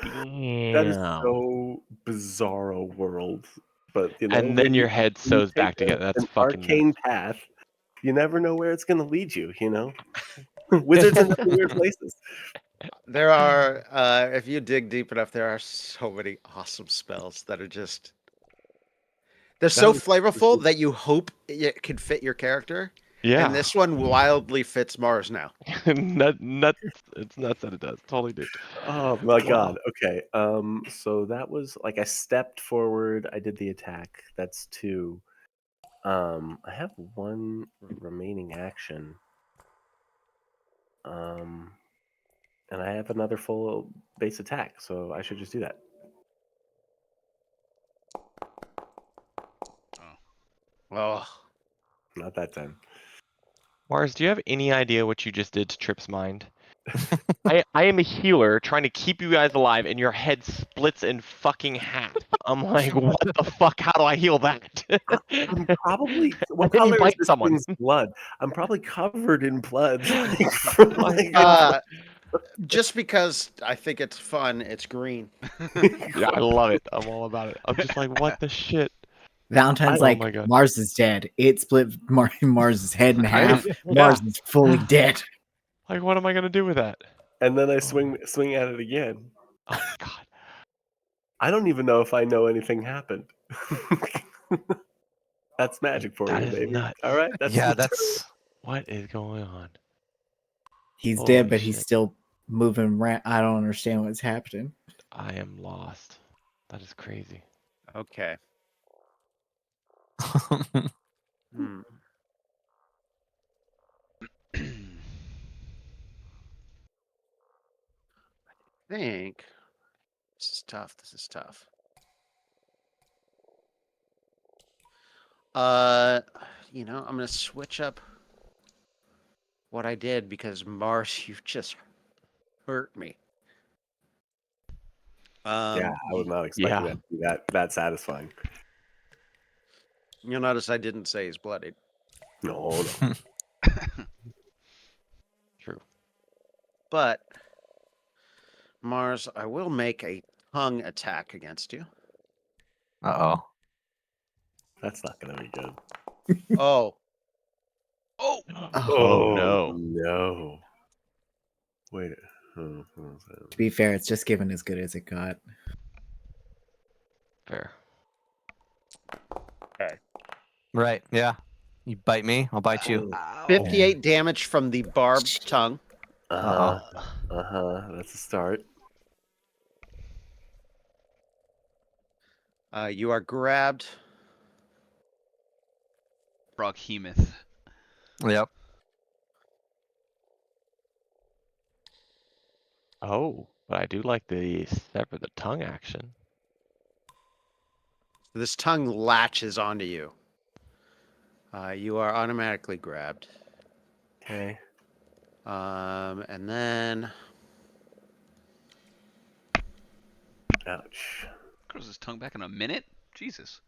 that is Damn. so bizarro world. But And then your head when you sews back take together. That's an fucking arcane nuts. path, you never know where it's gonna lead you, Wizards end up in weird places. There are, if you dig deep enough, there are so many awesome spells that are just. They're so was- flavorful that you hope it can fit your character. Yeah. And this one wildly fits Mars now. nuts. It's nuts that it does. Totally did. Oh my Wow. god. Okay. So that was like I stepped forward. I did the attack. That's 2. I have 1 remaining action. And I have another full base attack, so I should just do that. Oh, Not that time. Mars, do you have any idea what you just did to Trip's mind? I am a healer trying to keep you guys alive, and your head splits in fucking half. I'm like, what the fuck? How do I heal that? I'm probably what And then you color is bite this someone. thing's blood? I'm probably covered in blood. Like, from, like, just because I think it's fun, it's green. Yeah, I love it. I'm all about it. I'm just like, what the shit? Valentine's Oh like, my God. Mars is dead. It split Mars's head in half. Yeah. Mars is fully dead. Like, what am I gonna do with that? and then I swing at it again. Oh my God. I don't even know if I know anything happened. That's magic for That you, is baby. nuts. All right, that's Yeah, the turn. that's What is going on? He's Holy dead, but he's shit. still moving around. I don't understand what's happening. I am lost. That is crazy. Okay. Hmm. I think this is tough. This is tough. I'm gonna switch up what I did because Mars, you just hurt me. Yeah, I was not expecting yeah. that to be that satisfying. You'll notice I didn't say he's bloodied. No, no. True. But Mars, I will make a tongue attack against you. oh. That's not gonna be good. Oh, Oh, Oh no. No. Wait. To be fair, it's just given as good as it got. Fair. Right. Yeah. You bite me, I'll bite you. ow. 58 damage from the barbed tongue. Uh-huh. That's a start. You are grabbed. Froghemoth. Yep. Oh, but I do like the sever the tongue action. This tongue latches onto you. You are automatically grabbed. Okay. And then Ouch. Grows his tongue back in a minute? Jesus.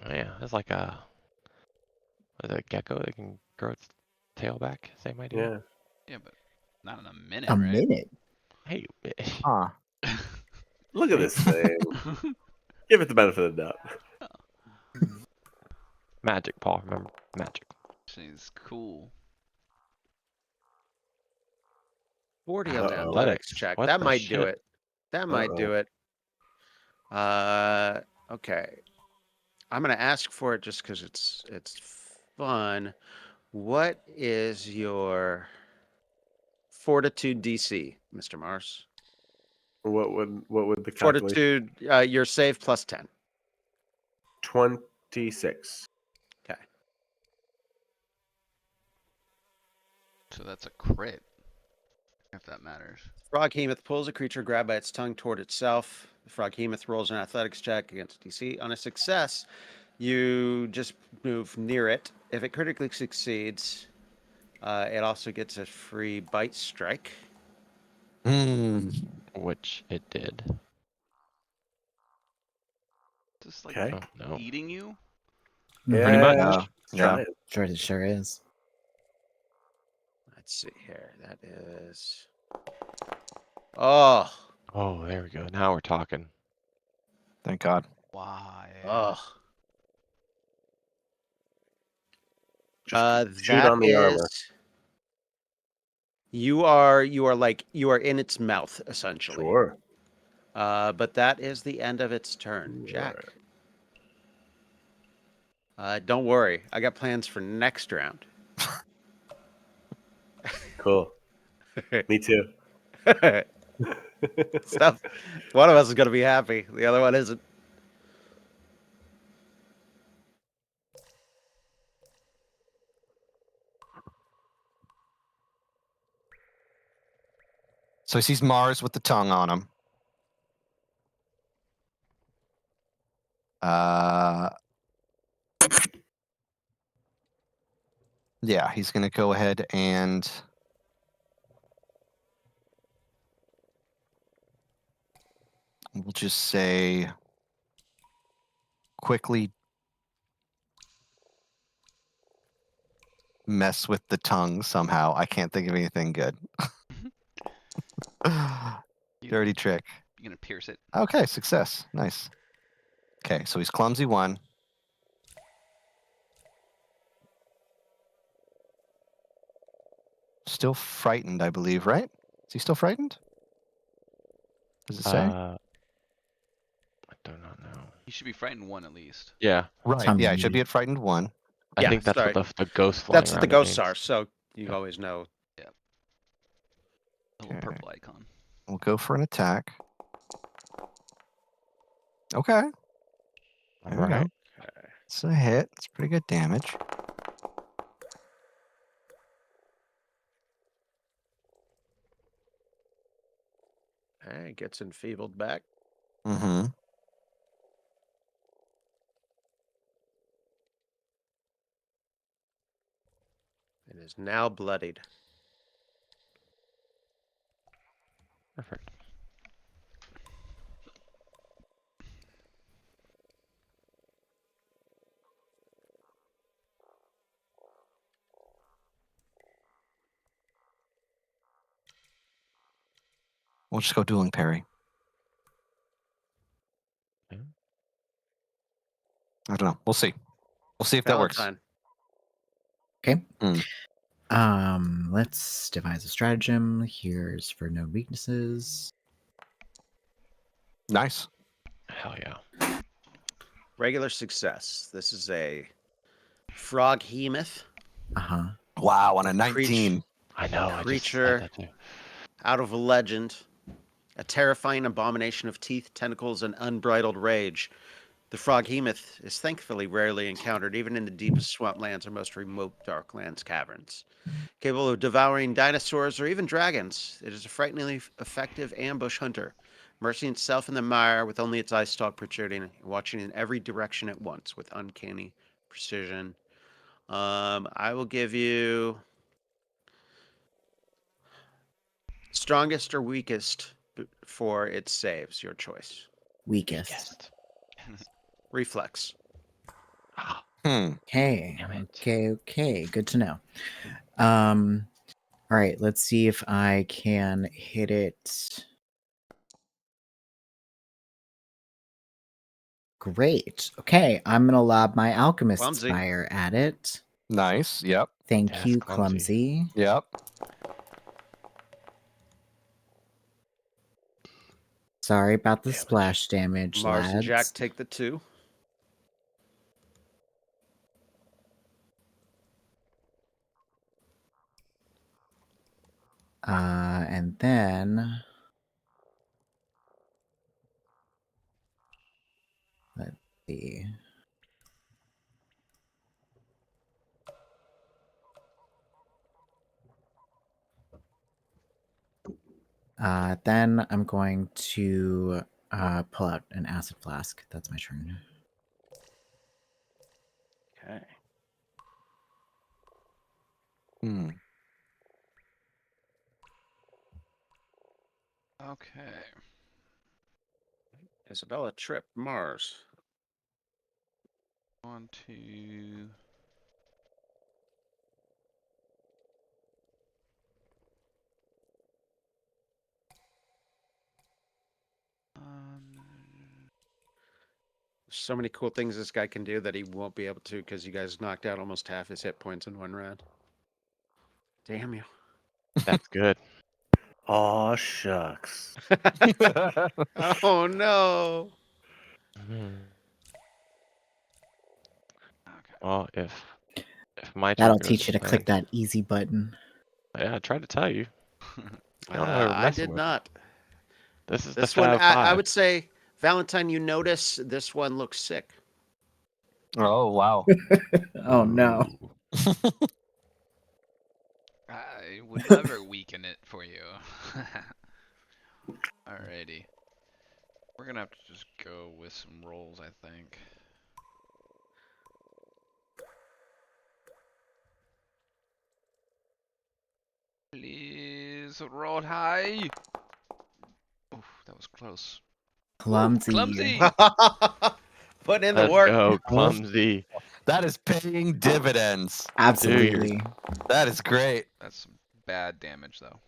Oh yeah, it's like a gecko that can grow its tail back. Same idea. Yeah. Yeah, but not in a minute, A right? minute. Hey, Huh. Look at this thing. Give it the benefit of the doubt. magic, Paul. Remember, magic. She's cool. 40 on the Uh-oh. athletics check. What That the might do shit? it. That might do it. Okay. I'm gonna ask for it just because it's fun. What is your fortitude DC, Mr. Mars? What would the calculation? Fortitude, your save plus 10. 26. Okay. So that's a crit. If that matters. Froghemoth pulls a creature grabbed by its tongue toward itself. The Froghemoth rolls an athletics check against DC. On a success, you just move near it. If it critically succeeds, it also gets a free bite strike. Which it did. Just like Okay. Oh no. eating you? Yeah. Pretty much. Let's try it. Sure, it sure is. Let's see here. That is. Oh. Oh, there we go. Now we're talking. Thank God. Why? Oh. Just shoot That on the armor. is You are in its mouth essentially. Sure. But that is the end of its turn. Jack. Don't worry, I got plans for next round. Cool. Me too. Stuff. One of us is gonna be happy. The other one isn't. So he sees Mars with the tongue on him. Yeah, he's going to go ahead and we'll just say quickly mess with the tongue somehow. I can't think of anything good. Dirty trick. You're gonna pierce it. Okay, success. Nice. Okay, so he's clumsy 1. Still frightened, I believe, right? Is he still frightened? Does it say? I do not know. You should be frightened 1 at least. Yeah, Right. Tongue Yeah, it should be muted. at frightened 1. I Yeah, think that's sorry. what the ghost flying That's what around the it ghosts means. are. So you Yeah. always know. The little Okay. purple icon. We'll go for an attack. Okay. All There we go. right. It's a hit. It's pretty good damage. Hey, gets enfeebled back. Mm-hmm. It is now bloodied. Perfect. We'll just go dueling parry. Yeah. I don't know. We'll see. We'll see if that works. Valentine. Okay. Mm. Let's devise a stratagem. Here's for known weaknesses. Nice. Hell yeah. Regular success. This is a frog hemoth. Uh-huh. Wow, on a 19. I know. I just Creature. said that too. Out of a legend. A terrifying abomination of teeth, tentacles, and unbridled rage. The froghemoth is thankfully rarely encountered, even in the deepest swamplands or most remote darklands caverns. Capable of devouring dinosaurs or even dragons, it is a frighteningly effective ambush hunter, immersing itself in the mire with only its eye stalk protruding, and watching in every direction at once with uncanny precision. I will give you strongest or weakest for its saves, your choice. Weakest. Reflex. Okay. Damn it. Okay. Good to know. All right, let's see if I can hit it. Great. Okay, I'm gonna lob my alchemist Clumsy. spire at it. Nice. Yep. Thank Yes, you, clumsy. clumsy. Yep. Sorry about the Damage. splash damage, Mars lads. and Jack take the 2. And then let's see. Then I'm going to pull out an acid flask. That's my turn. Okay. Hmm. Okay. Isabella Trip, Mars. 1, 2. So many cool things this guy can do that he won't be able to because you guys knocked out almost half his hit points in one round. Damn you. That's good. Aw, shucks. Oh no. Mhm. Okay. Well, if my turn That'll goes teach you to as click planned, that easy button. yeah, I tried to tell you. You don't know who we're I messing did with. not. This is the This one, Fab I Five. would say, Valentine, you notice this one looks sick. Oh wow. Oh no. Ooh. I would never weaken it for you. Alrighty. We're gonna have to just go with some rolls, I think. Please roll high. Oof, that was close. Clumsy. Clumsy. Put in the Let's work. go, clumsy. That is paying dividends. Absolutely. That is great. That's some bad damage, though.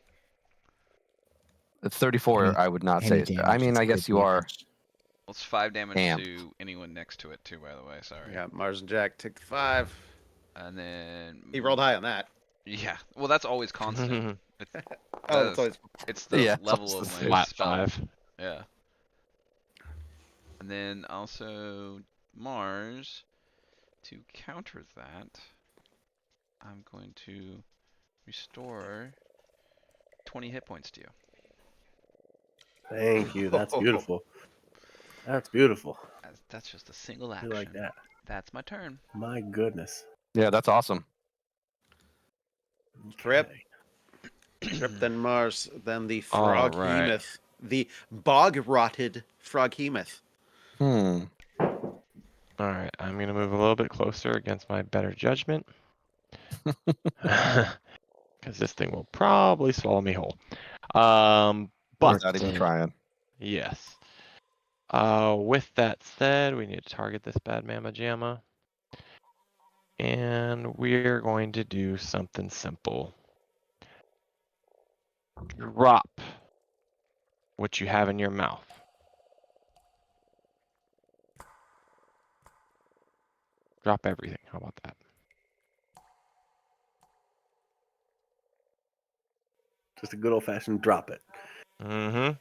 At 34, Any- I would not Any say. damage I mean, is I good guess you are. damage. Well, it's 5 damage Damn. to anyone next to it, too, by the way. Sorry. Yeah, Mars and Jack take the 5. And then. He rolled high on that. Yeah. Well, that's always constant. It's, Oh, that's always. it's the Yeah, it's level always of the my Flat spell. 5. Yeah. And then also Mars, to counter that, I'm going to restore 20 hit points to you. Thank you. That's beautiful. That's beautiful. That's just a single I action. like that. That's my turn. My goodness. Yeah, that's awesome. Trip. Okay. Trip, then Mars, then the All frog right. hemoth. The bog-rotted frog hemoth. Hmm. All right, I'm gonna move a little bit closer against my better judgment, because this thing will probably swallow me whole. But Without even trying. yes. With that said, we need to target this bad mamma jamma, and we're going to do something simple. Drop what you have in your mouth. Drop everything. How about that? Just a good old fashioned drop it. Mm-hmm.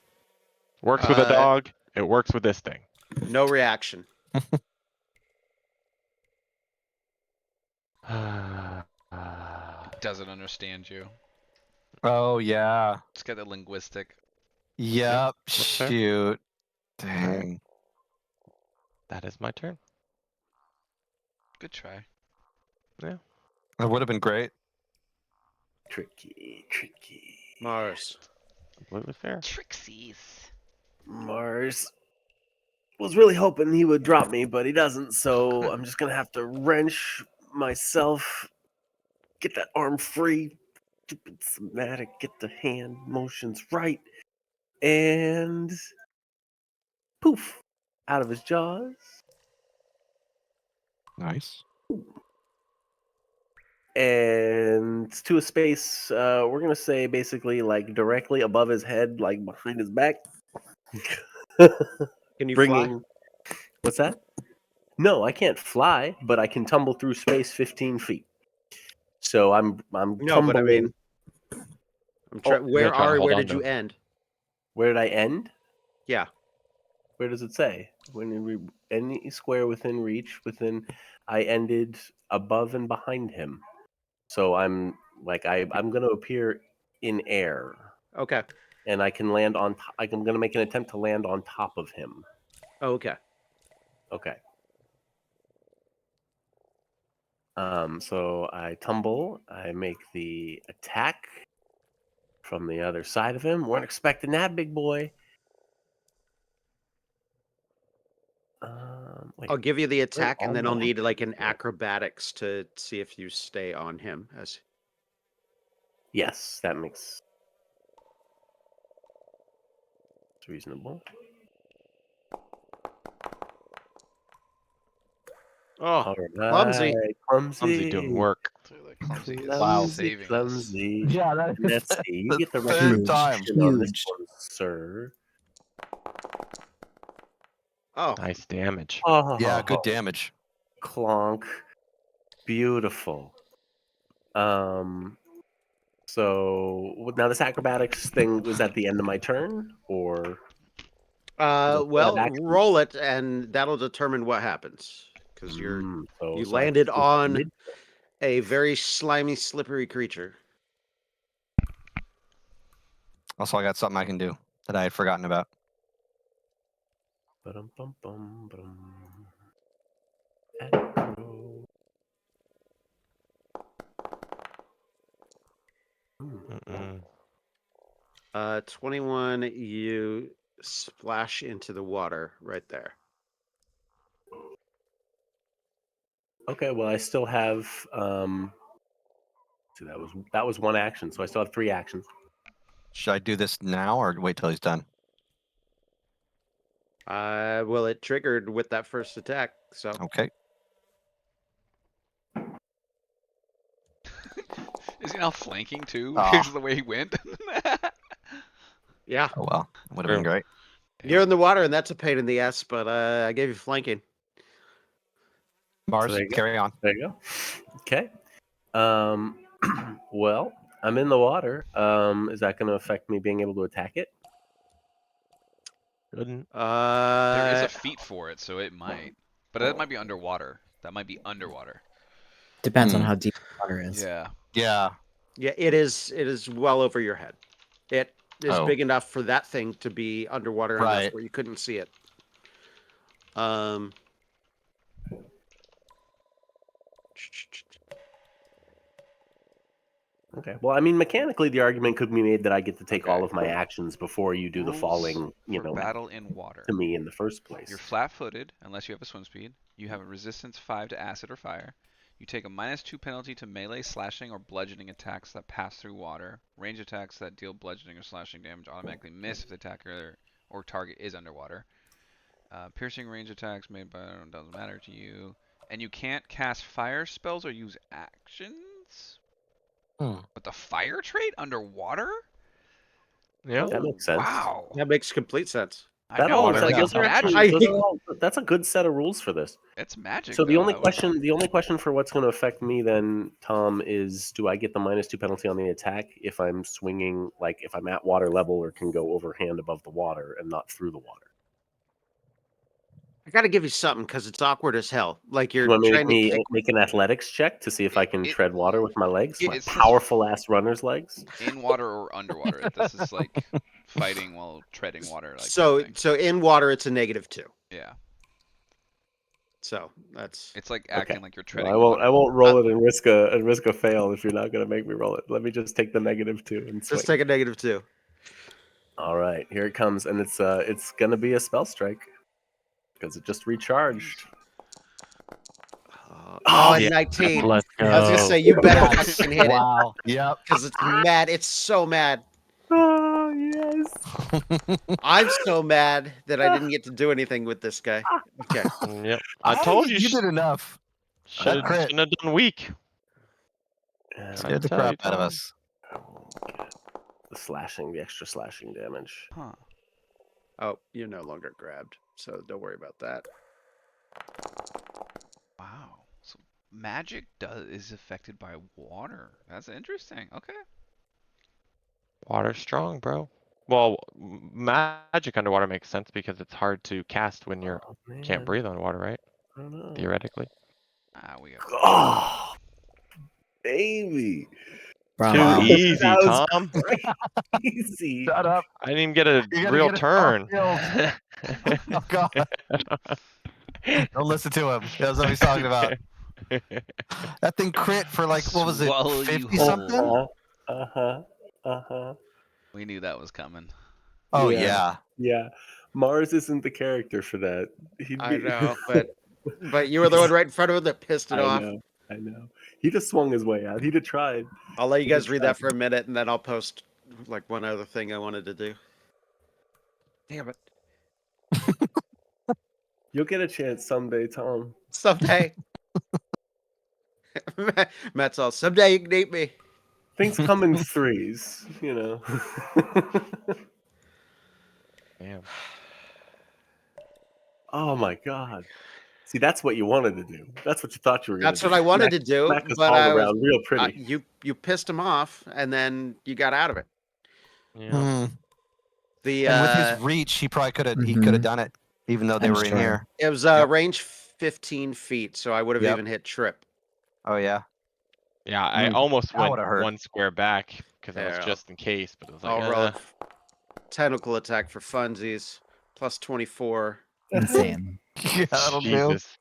Works with a dog. It works with this thing. No reaction. Doesn't understand you. Oh yeah. It's got the linguistic. Yep. that's fair. Shoot. Dang. That is my turn. Good try. That would have been great. Tricky, tricky. Mars. Completely fair. Trixies. Mars was really hoping he would drop me, but he doesn't, so I'm just gonna have to wrench myself, get that arm free, stupid somatic, get the hand motions right, and poof, out of his jaws. Nice. And to a space, we're gonna say basically like directly above his head, like behind his back. Can you Bringing, what's that? No, I can't fly, but I can tumble through space 15 feet. So I'm No, but I tumbling. mean, where gonna try to hold where on did to you him. end? Where did I end? Yeah. Where does it say? Any square within reach, I ended above and behind him. So I'm gonna appear in air, Okay. and I can land on. I'm gonna make an attempt to land on top of him. Okay. Okay. So I tumble. I make the attack from the other side of him. Weren't expecting that, big boy. Wait, I'll give you the attack, and all then I'll my need like an actions go? acrobatics to see if you stay on him. As Yes, that makes it's reasonable. oh, All clumsy. right, clumsy. Clumsy doing work. So the clumsy is Wow. saving us. Clumsy. Yeah, that is Let's see. You the get the third time. recognition on this Huge. one, sir. Oh, Nice damage. Yeah, good damage. Clonk. Beautiful. So So now this acrobatics thing was at the end of my turn, or Well, action? roll it, and that'll determine what happens. Because you so I landed can on mid- a very slimy, slippery creature. Also, I got something I can do that I had forgotten about. Ba-dum-bum-bum, ba-dum. Acro. 21, you splash into the water right there. Okay, well I still have so that was one action, so I still have 3 actions. Should I do this now or wait till he's done? Well, it triggered with that first attack, so Okay. Is he now flanking too? Aw. Because of the way he went. yeah. Oh well, would have been great. You're in the water, and that's a pain in the ass, but I gave you flanking. Mars, there you go. carry on. There you go. Okay. Well, I'm in the water. Is that going to affect me being able to attack it? Couldn't. There is a feat for it, so it might. But that might be underwater. That might be underwater. Depends on Hmm. how deep the water is. Yeah. Yeah. Yeah, it is. It is well over your head. It is Oh. big enough for that thing to be underwater enough Right. where you couldn't see it. Okay. Well, I mean, mechanically, the argument could be made that I get to take all Okay. of my actions before you do the Rules falling, for battle in water. to me in the first place. You're flat-footed unless you have a swim speed. You have a resistance 5 to acid or fire. You take a -2 penalty to melee, slashing, or bludgeoning attacks that pass through water. Range attacks that deal bludgeoning or slashing damage automatically miss if the attacker or target is underwater. Piercing range attacks made by doesn't matter to you. And you can't cast fire spells or use actions. Hmm. But the fire trait underwater? Yeah. That makes sense. Wow. That makes complete sense. I know, water like does it's magic. That's a good set of rules for this. It's magic. So the though. only I would- question for what's going to affect me then, Tom, is do I get the -2 penalty on the attack if I'm swinging, like if I'm at water level or can go overhand above the water and not through the water? I got to give you something because it's awkward as hell. Like you're You want me to trying to kick. make an athletics check to see if I can tread water with my legs, my it says powerful ass runner's legs? in water or underwater. This is like fighting while treading water. Like So thing. so in water, it's a -2. Yeah, So that's it's like acting Okay. like you're No, treading I won't. water. I won't roll it and risk a fail if you're not going to make me roll it. Let me just take the -2 and swing. just take a -2. All right, here it comes, and it's going to be a spell strike because it just recharged. Oh, yeah. 19. Let's I was gonna go. say you better fucking hit it Wow. Yep. because it's mad. It's so mad. Oh yes. I'm so mad that I didn't get to do anything with this guy. Okay. Yep. I told you. You did enough. Shouldn't crit. have done weak. Scared the tell you, crap out of Tom. us. The extra slashing damage. Huh. Oh, you're no longer grabbed, so don't worry about that. Wow. So magic is affected by water. That's interesting. Okay. Water strong, bro. Well, magic underwater makes sense because it's hard to cast when you Oh, can't man. breathe underwater, right? I don't know. Theoretically. We got. Oh, baby. Bravo. Too easy, That was Tom. easy. Shut up. I didn't even get a You gotta real get it turn. Oh God. Don't listen to him. He doesn't know what he's talking about. That thing crit for like, what was it, Swallow you 50 whole. something? We knew that was coming. Oh Yeah. yeah. Yeah, Mars isn't the character for that. I know, but you were the one right in front of him that pissed it off. I know. He just swung his way out. He'd have tried. I'll let you He guys just read tried. that for a minute, and then I'll post like one other thing I wanted to do. Damn it! You'll get a chance someday, Tom. Someday. Matt's all. Someday you can eat me. Things come in threes, you know. Damn. Oh my God. See, that's what you wanted to do. That's what you thought you were going to That's do. what I wanted to do, Smack us but all I was, around real pretty. you pissed him off, and then you got out of it. Yeah. Hmm. The And with his reach, he probably could have. He Mhm. could have done it, even though they I'm were in sure. here. it was Yep. range 15 feet, so I would have Yep. even hit Trip. Oh yeah. Yeah, I Mm, almost that went would've hurt. one square back because I was There, just in case, but it was like, I'll roll a tentacle attack for funsies, plus 24, Insane. Yeah, that'll do. Jesus.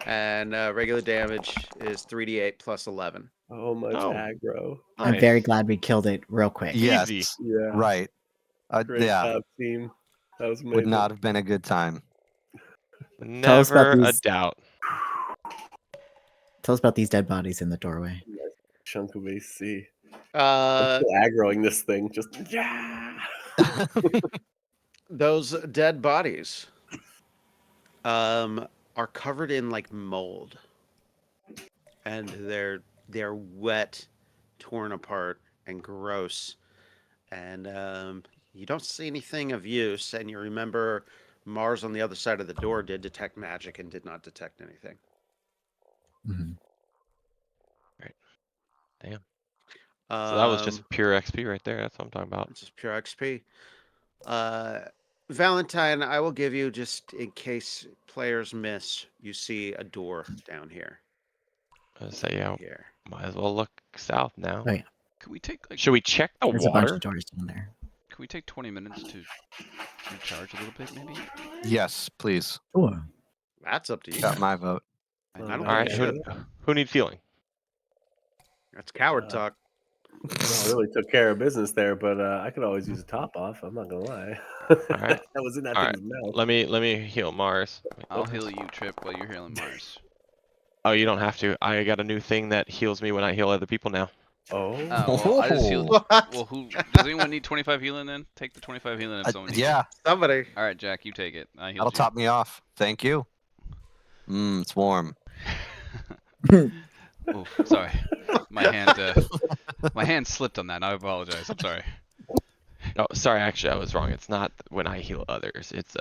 and regular damage is 3d8 plus 11. Oh, much Oh. aggro. I'm very Nice. glad we killed it real quick. Yes. Easy. Yeah. Right. Great Yeah. job, team. That was amazing. Would not have been a good time. Tell us about Never a these- doubt. Tell us about these dead bodies in the doorway. Chunk of AC. I'm Uh, still aggroing this thing. Just yeah. those dead bodies are covered in like mold, and they're wet, torn apart, and gross. And you don't see anything of use, and you remember Mars on the other side of the door did detect magic and did not detect anything. Mhm. Damn. So that was just Um, pure XP right there. That's what I'm talking about. It's just pure XP. Valentine, I will give you, just in case players miss, you see a door down here. I say, yeah, Here. might as well look south now. Oh, yeah. Could we take like Should we check the There's a bunch water? of doors down there. could we take 20 minutes to recharge a little bit maybe? Yes, please. Sure. That's up to you. Got my vote. I don't All think All right, you Yeah. should. who needs healing? That's coward Uh, talk. I really took care of business there, but I could always use a top off. I'm not gonna lie. right. That was in that All thing's mouth. Let me heal Mars. I'll heal you, Trip, while you're healing Mars. Oh, you don't have to. I got a new thing that heals me when I heal other people now. Oh. Well, I just healed. What? Well, who does anyone need 25 healing then? Take the 25 healing if someone needs Yeah, it. Somebody. All right, Jack, you take it. I healed that'll you. top me off. Thank you. It's warm. Oof, sorry. My hand slipped on that. I apologize. I'm sorry. Oh, sorry. Actually, I was wrong. It's not when I heal others. It's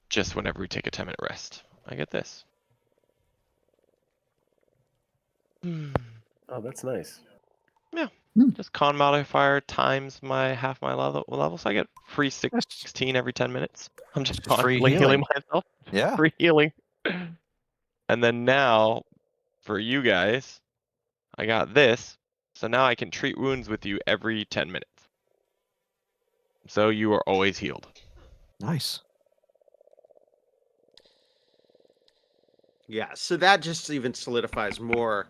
just whenever we take a 10-minute rest. I get this. Oh, that's nice. Just con modifier times my half my level, so I get free 16 every 10 minutes. I'm just Just free constantly healing healing. myself. Yeah. Free healing. And then now, for you guys, I got this. So now I can treat wounds with you every 10 minutes. So you are always healed. Nice. Yeah, so that just even solidifies more,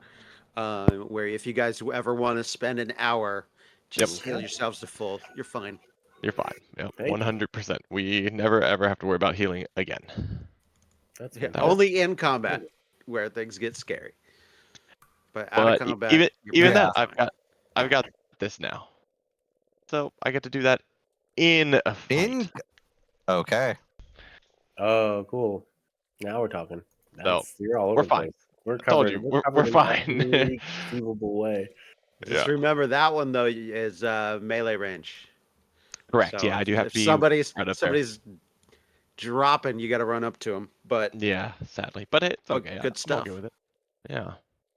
where if you guys ever want to spend an hour, just heal yourselves to full, you're fine. You're fine. Yep, Thank you. 100%. We never ever have to worry about healing again. That's Yeah, fantastic. only in combat where things get scary. But out But of combat, even you're then, fine. I've got this now. So I get to do that in a fight. Okay. Oh, cool. Now we're talking. So, Nice. You're all over we're the fine. place. We're I told covered. you, We're we're covered in fine. every conceivable way. Just remember that one though is melee range. Correct. So Yeah, I do have if to be somebody's right up there. dropping, you got to run up to them. But Yeah, sadly, but it's But okay. good I'm stuff. okay with it. Yeah.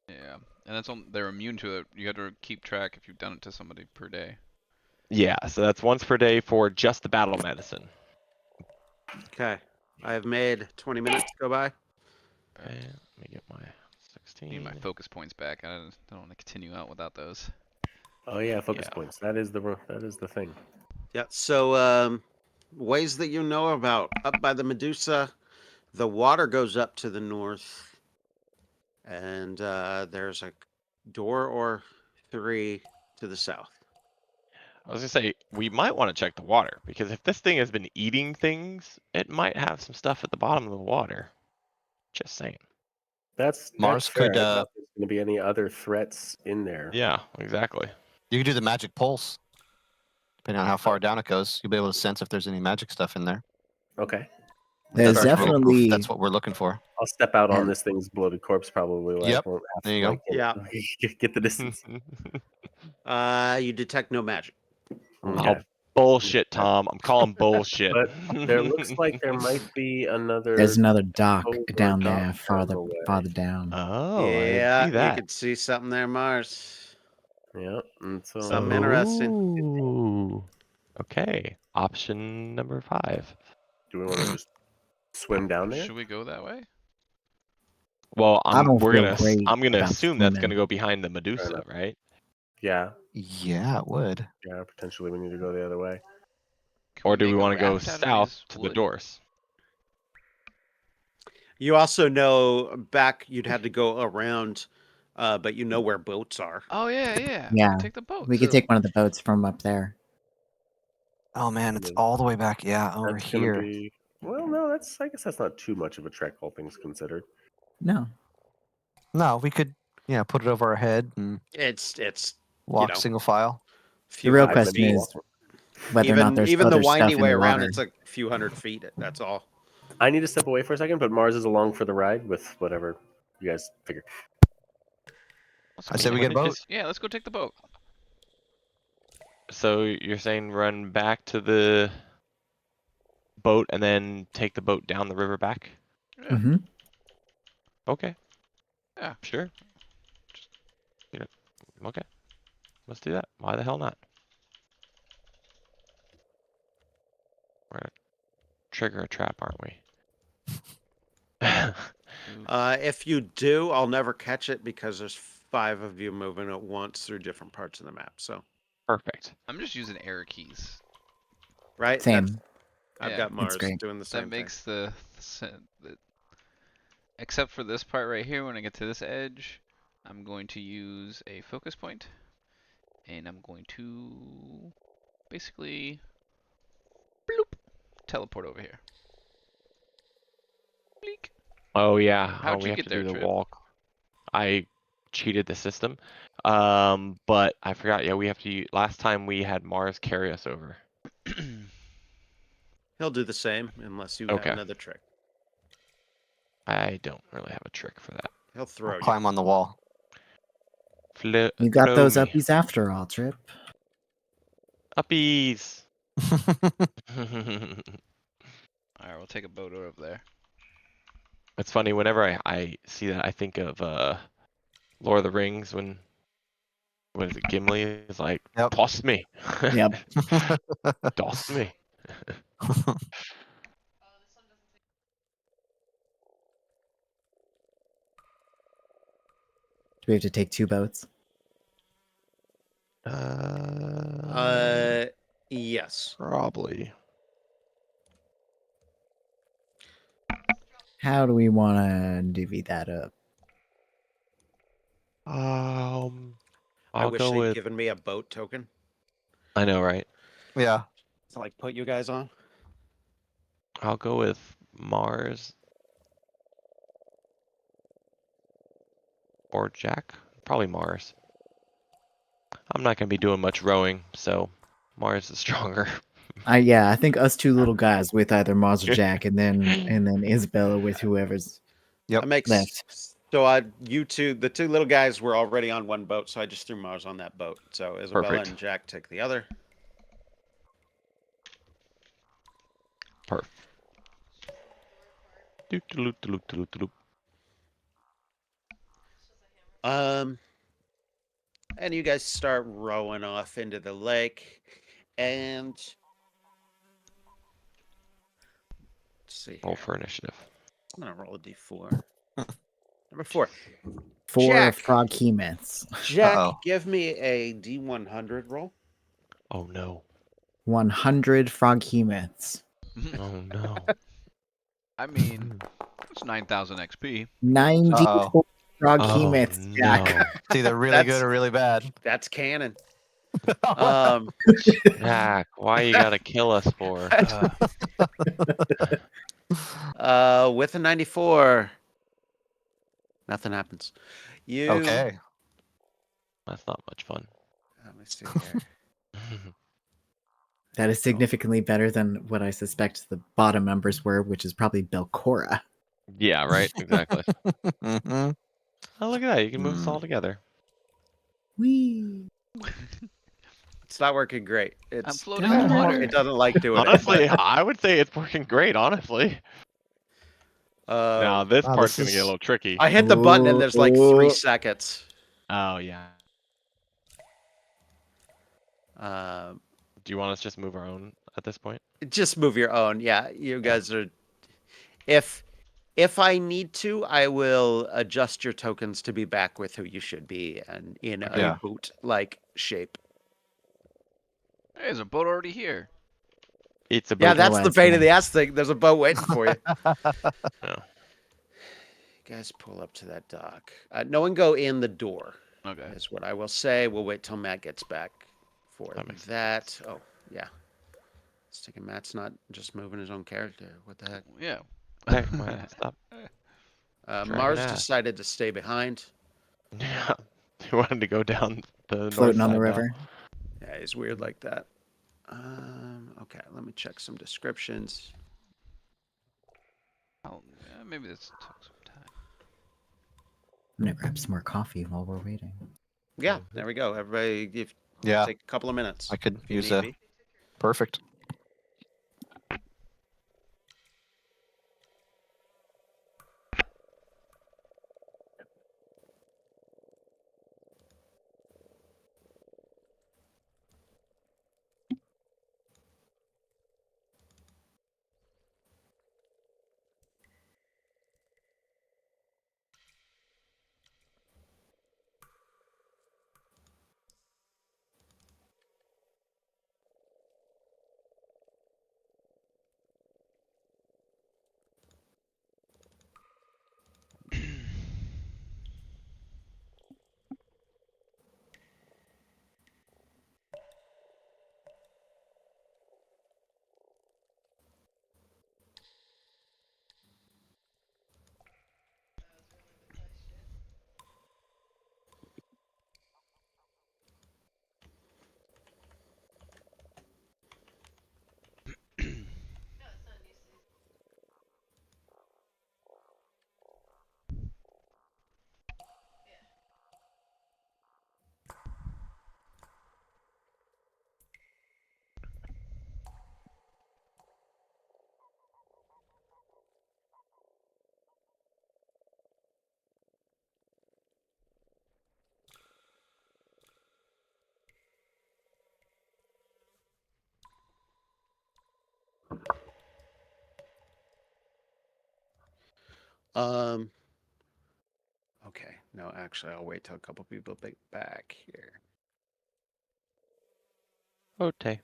Yeah, and that's on. They're immune to it. You have to keep track if you've done it to somebody per day. Yeah. So that's once per day for just the battle medicine. okay, I have made 20 minutes go by. Okay, let me get my 16. Need my focus points back. I don't want to continue out without those. Oh yeah, focus Yeah. points. That is the thing. Yeah. So ways that you know about up by the Medusa, the water goes up to the north, and there's a door or three to the south. I was gonna say we might want to check the water because if this thing has been eating things, it might have some stuff at the bottom of the water. Just saying. That's Mars fair. could, I doubt there's going to be any other threats in there. Yeah, exactly. You could do the magic pulse. Depending on how far down it goes, you'll be able to sense if there's any magic stuff in there. Okay. There's That's what- definitely That's what we're looking for. I'll step out on Yeah. this thing's bloated corpse probably. Like, Yep. won't have There to, you go. like, Yeah. get the distance. You detect no magic. Okay. Bullshit, Tom. I'm calling bullshit. But there looks like there might be another. There's another dock boat or down dock there, down farther the way. farther down. Oh, I didn't Yeah, see you that. could see something there, Mars. Yeah, and so Something interesting. Ooh. Okay. Option number 5. do we want to just swim down there? Should we go that way? Well, I don't we're feel gonna great I'm gonna about assume that's gonna swimming. go behind the Medusa, enough. right? Yeah, Yeah, it would. yeah. Potentially, we need to go the other way. Can Or do we make a want to go raft out of south these to the wood? doors? You also know back you'd had to go around, but you know where boats are. Oh yeah. Yeah, Take the boat. We could take one of the boats from up there. Oh man, it's Yeah. all the way back. Yeah, over That's gonna here. be. Well, no, I guess that's not too much of a trek, all things considered. No. No, we could, put it over our head and It's walk know, single file. The few real hundred question feet. is whether or not there's Even the other windy stuff in way the around, water. it's like a few hundred feet. That's all. I need to step away for a second, but Mars is along for the ride with whatever you guys figure. I say we get a boat. Yeah, let's go take the boat. So you're saying run back to the boat and then take the boat down the river back? Yeah. Hmm. Okay. Yeah. Sure. Just, okay. Let's do that. Why the hell not? We're gonna trigger a trap, aren't we? If you do, I'll never catch it because there's 5 of you moving at once through different parts of the map. So, Perfect. I'm just using arrow keys. right? Same. I've Yeah. got Mars great. doing the same That makes the except for this part right here. When I get to this edge, I'm going to use a focus point, and I'm going to basically bloop, teleport over here. Bleak. Oh yeah. How'd we you have get to there, do the Trip? walk. I cheated the system. But I forgot. Yeah, we have to. Last time we had Mars carry us over. He'll do the same unless you Okay. have another trick. I don't really have a trick for that. He'll throw I'll you. climb on the wall. You got Flow those me. uppies after all, Trip. Uppies. Alright, we'll take a boat over there. It's funny, whenever I see that, I think of Lord of the Rings when, what is it, Gimli is like, Yep. toss me. Yep. Toss me. Do we have to take 2 boats? Yes. Probably. How do we want to divvy that up? I I'll wish go they'd with, given me a boat token I know, right? Yeah. to like put you guys on. I'll go with Mars or Jack. Probably Mars. I'm not going to be doing much rowing, so Mars is stronger. I think us 2 little guys with either Mars or Jack, and then Isabella with whoever's Yep. That makes left. so the 2 little guys were already on one boat, so I just threw Mars on that boat. So Isabella Perfect. and Jack took the other. Perf. Doot-a-loot-a-loot-a-loot-a-loot. And you guys start rowing off into the lake, and let's see. Roll Here. for initiative. I'm gonna roll a d4. Number 4. 4 Jack. frog key-myths. Jack, Uh-oh. give me a d100 roll. Oh no. 100 frog key-myths. Oh no. I mean, it's 9,000 XP. 94 frog Oh key-myths, Jack. no. It's either really That's- good or really bad. That's canon. Jack, why you gotta kill us for? With a 94, nothing happens. You Okay. That's not much fun. Let me see here. That is significantly better than what I suspect the bottom numbers were, which is probably Belcora. Yeah, right? Exactly. Hmm. Oh, look at that. You can move us all together. Whee! It's not working great. I'm It's floating in the water. it doesn't like doing Honestly, it. I would say it's working great. Honestly. But, Now this Wow, part's this gonna get a is- little tricky. I hit the button and there's like 3 Ooh. seconds. Oh yeah. Um, Do you want us to just move our own at this point? just move your own. Yeah, you guys are. If I need to, I will adjust your tokens to be back with who you should be and in a Yeah. boot like shape. Hey, there's a boat already here. It's a Yeah, boat. that's the Otherwise, pain yeah. in the ass thing. There's a boat waiting for you. No. You guys pull up to that dock. No one go in the door. Okay. Is what I will say. We'll wait till Matt gets back for That makes that. Oh, yeah. It's thinking Matt's not just moving his own character. What the heck? Yeah. Hey, man, stop. Dragging Mars ass. decided to stay behind. Yeah. He wanted to go down the north Floating on the side now. river. Yeah, he's weird like that. Okay, let me check some descriptions. Maybe this took some time. I'm gonna grab some more coffee while we're waiting. Yeah, there we go. Everybody, if Yeah, take a couple of minutes. I could if you use need a be. perfect. Um. Okay. No, actually, I'll wait till a couple people get back here. Okay.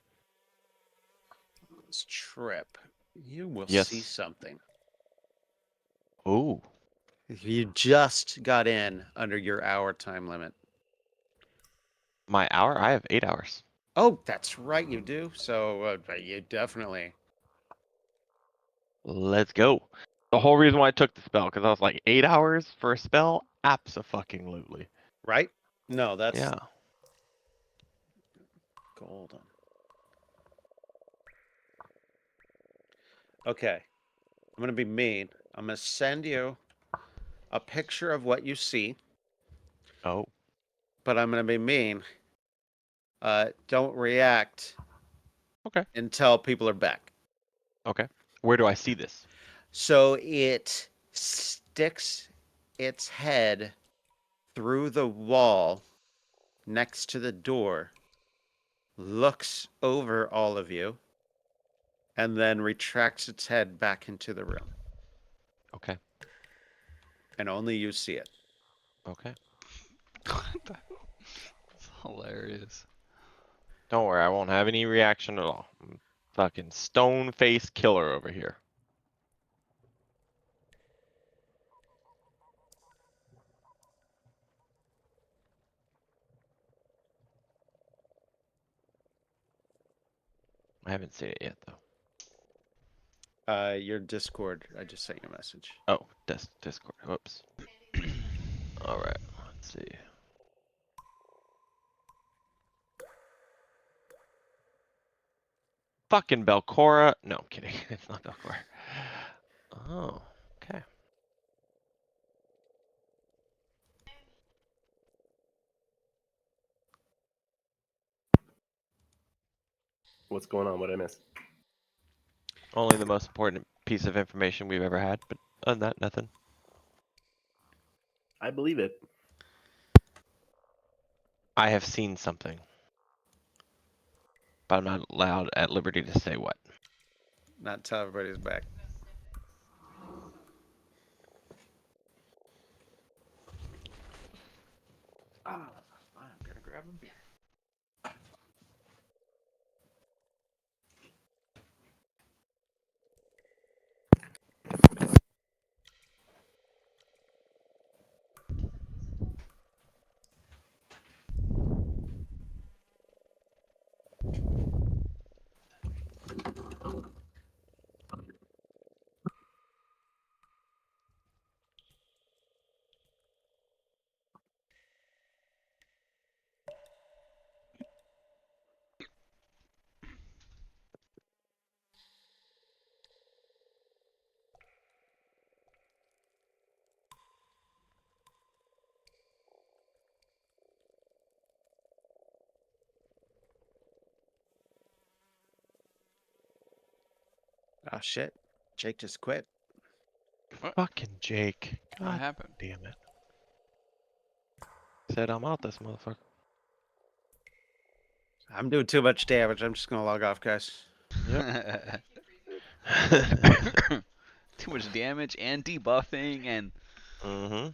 This trip, you will Yes. see something. Ooh. You just got in under your hour time limit. My hour? I have 8 hours. Oh, that's right, you do. So you definitely. Let's go. The whole reason why I took the spell, because I was like, 8 hours for a spell? Abso-fucking-lutely. Right? No, that's Yeah. golden. Okay. I'm going to be mean. I'm going to send you a picture of what you see, Oh. but I'm going to be mean. Don't react Okay. until people are back. Okay. Where do I see this? So it sticks its head through the wall next to the door, looks over all of you, and then retracts its head back into the room. Okay. And only you see it. Okay. It's hilarious. Don't worry, I won't have any reaction at all. I'm fucking stone face killer over here. I haven't seen it yet though. Your Discord, I just sent you a message. Oh, Discord. Whoops. All right. Let's see. Fucking Belcora. No, I'm kidding. It's not Belcora. Oh, okay. What's going on? What did I miss? Only the most important piece of information we've ever had, but other than that, nothing. I believe it. I have seen something, but I'm not allowed at liberty to say what. Not until everybody's back. I'm gonna grab a beer. Oh shit! Jake just quit. Fucking Jake. What God happened? damn it. Said I'm out this motherfucker. I'm doing too much damage. I'm just gonna log off, guys. Too much damage and debuffing and Mm-hmm.